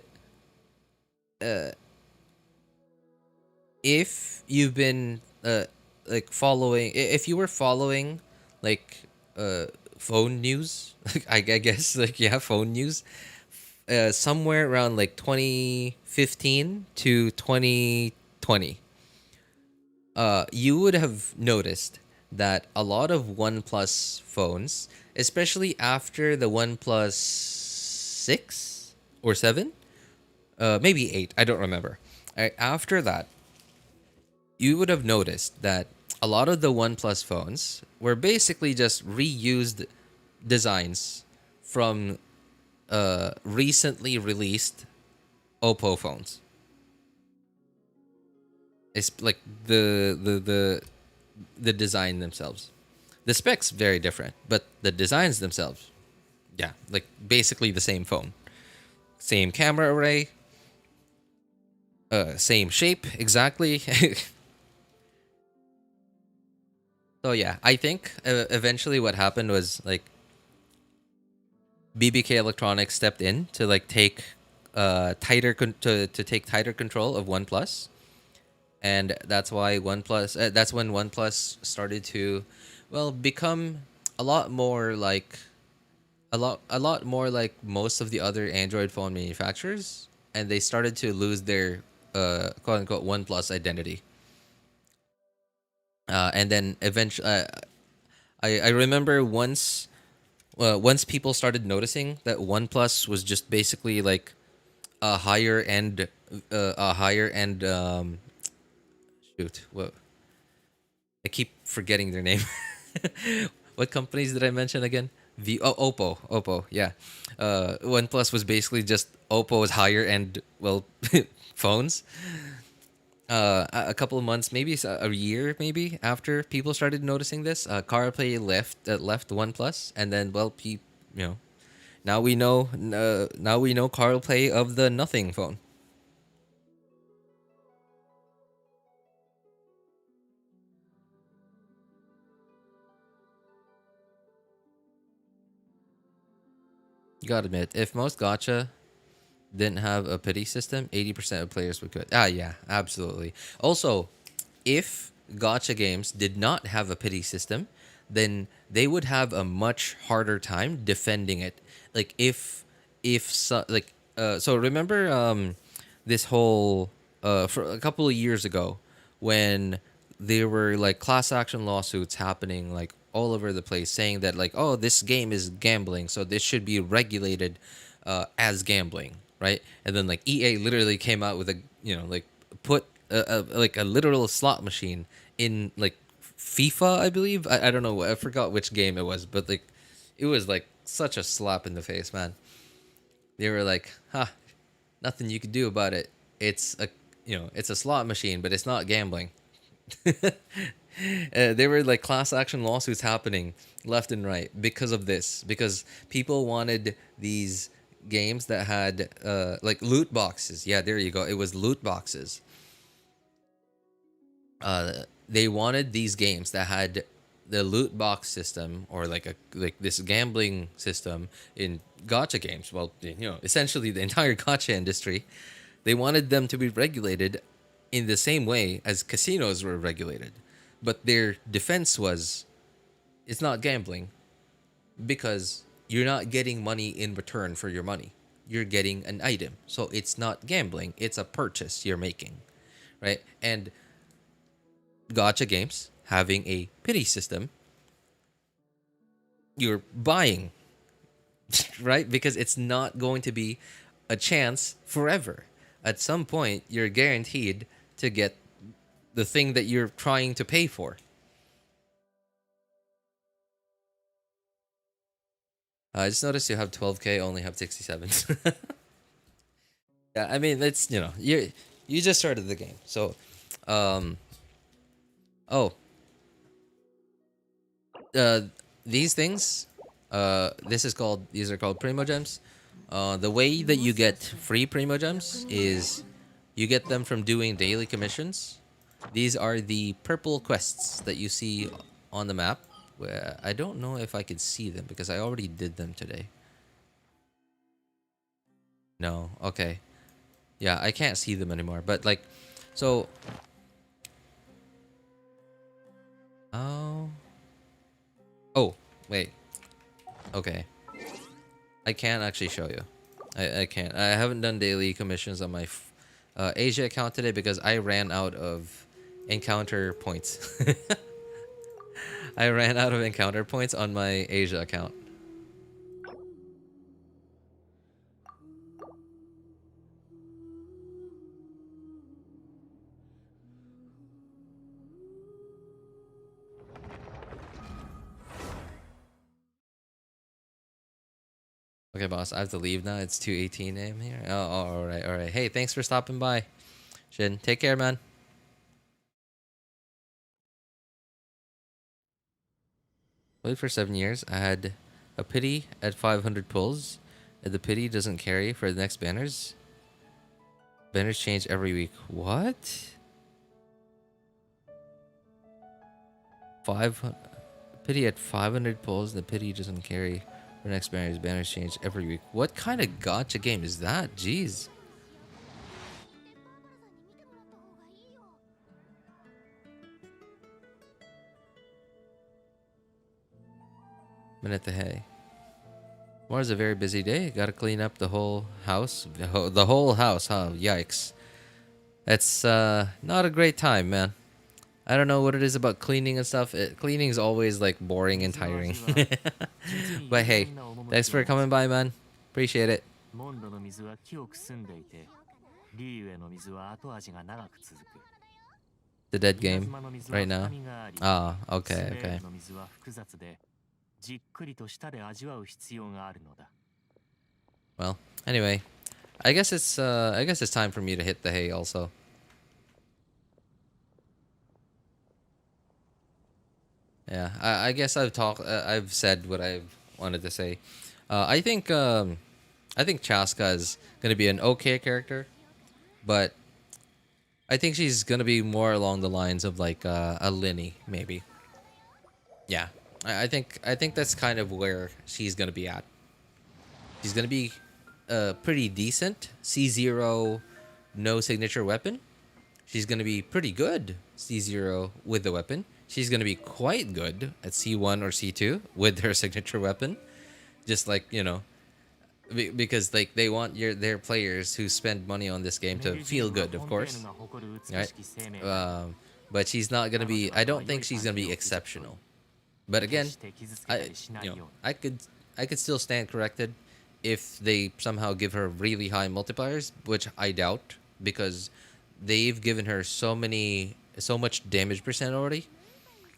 Speaker 1: if you've been like following, if you were following like phone news, I guess like yeah, phone news, somewhere around like 2015 to 2020, you would have noticed that a lot of OnePlus phones, especially after the OnePlus 6 or 7, maybe 8, I don't remember. After that, you would have noticed that a lot of the OnePlus phones were basically just reused designs from recently released Oppo phones. It's like the design themselves. The specs very different, but the designs themselves, yeah, like basically the same phone, same camera array, same shape exactly. So yeah, I think eventually what happened was like BBK Electronics stepped in to like take to take tighter control of OnePlus, and that's why OnePlus that's when OnePlus started to, well, become a lot more like a lot more like most of the other Android phone manufacturers, and they started to lose their quote unquote OnePlus identity. And then eventually, I remember once people started noticing that OnePlus was just basically like a higher end shoot, what, I keep forgetting their name. What companies did I mention again? Oppo, yeah. OnePlus was basically just Oppo's higher end, well, phones. A couple of months, maybe a year, maybe after people started noticing this, CarPlay left OnePlus, and then, well, you know, now we know CarPlay of the nothing phone. You gotta admit, if most Gacha didn't have a pity system, 80% of players would quit. Ah, yeah, absolutely. Also, if Gacha games did not have a pity system, then they would have a much harder time defending it. Like if so, like so remember this whole for a couple of years ago when there were like class action lawsuits happening like all over the place saying that like, oh, this game is gambling, so this should be regulated as gambling, right? And then like EA literally came out with a, like, put like a literal slot machine in like FIFA, I believe. I don't know, I forgot which game it was, but like it was like such a slap in the face, man. They were like, "Ha, nothing you can do about it. It's a, it's a slot machine, but it's not gambling." There were like class action lawsuits happening left and right because of this, because people wanted these games that had like loot boxes. Yeah, there you go. It was loot boxes. They wanted these games that had the loot box system, or like this gambling system in gacha games. Well, essentially the entire gacha industry. They wanted them to be regulated in the same way as casinos were regulated. But their defense was, it's not gambling because you're not getting money in return for your money. You're getting an item. So it's not gambling, it's a purchase you're making, right? And gacha games having a pity system, you're buying, right? Because it's not going to be a chance forever. At some point, you're guaranteed to get the thing that you're trying to pay for. I just noticed you have 12K, only have 67. Yeah, I mean, it's, you just started the game. So Um. Oh. Uh. These things. These are called Primogems. The way that you get free Primogems is you get them from doing daily commissions. These are the purple quests that you see on the map. Where I don't know if I could see them because I already did them today. No. Okay. Yeah, I can't see them anymore. But like, so. Oh. Oh. Wait. Okay. I can't actually show you. I can't. I haven't done daily commissions on my Asia account today because I ran out of encounter points. I ran out of encounter points on my Asia account. Okay, boss, I have to leave now. It's 2:18 a.m. here. Oh, all right, all right. Hey, thanks for stopping by. Shin, take care, man. Played for 7 years. I had a pity at 500 pulls. And the pity doesn't carry for the next banners. Banners change every week. What? 500 pity at 500 pulls. The pity doesn't carry for the next banners. Banners change every week. What kind of gacha game is that? Jeez. Minute the hay. Tomorrow's a very busy day. Gotta clean up the whole house. The whole house, huh? Yikes. That's not a great time, man. I don't know what it is about cleaning and stuff. Cleaning's always like boring and tiring. But hey, thanks for coming by, man. Appreciate it.
Speaker 3: モンドの水は木をくすんでいて、リーウェの水は後味が長く続く。
Speaker 1: The dead game right now. Ah, okay, okay.
Speaker 3: の水は複雑で、じっくりと舌で味わう必要があるのだ。
Speaker 1: Well, anyway, I guess it's time for me to hit the hay also. Yeah, I guess I've said what I've wanted to say. I think Chasca is gonna be an okay character, but I think she's gonna be more along the lines of like a Linny maybe. Yeah, I think that's kind of where she's gonna be at. She's gonna be pretty decent C0, no signature weapon. She's gonna be pretty good C0 with the weapon. She's gonna be quite good at C1 or C2 with her signature weapon. Just like, you know, because like they want their players who spend money on this game to feel good, of course, right? But she's not gonna be. I don't think she's gonna be exceptional. But again, I could still stand corrected if they somehow give her really high multipliers, which I doubt because they've given her so much damage percent already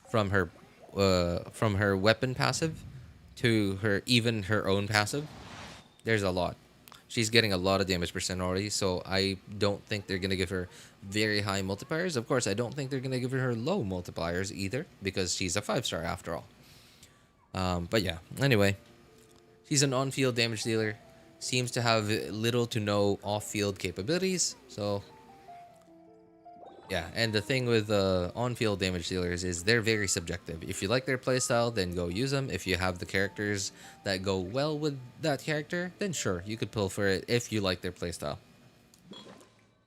Speaker 1: from her weapon passive to her own passive. There's a lot. She's getting a lot of damage percent already, so I don't think they're gonna give her very high multipliers. Of course, I don't think they're gonna give her low multipliers either because she's a 5-star after all. But yeah, anyway, she's an on-field damage dealer. Seems to have little to no off-field capabilities, so yeah. And the thing with on-field damage dealers is they're very subjective. If you like their playstyle, then go use them. If you have the characters that go well with that character, then sure, you could pull for it if you like their playstyle.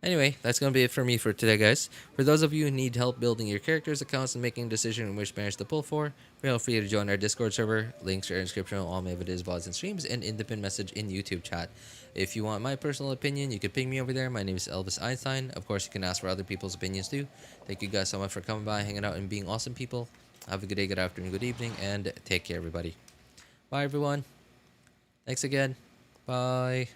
Speaker 1: Anyway, that's going to be it for me for today, guys. For those of you who need help building your characters, accounts, and making a decision on which banners to pull for, feel free to join our Discord server. Links are in the description of all my videos, VODs, and streams, and in the pinned message in YouTube chat. If you want my personal opinion, you can ping me over there. My name is Elvis Einstein. Of course, you can ask for other people's opinions too. Thank you guys so much for coming by, hanging out, and being awesome people. Have a good day, good afternoon, good evening, and take care, everybody. Bye, everyone. Thanks again. Bye.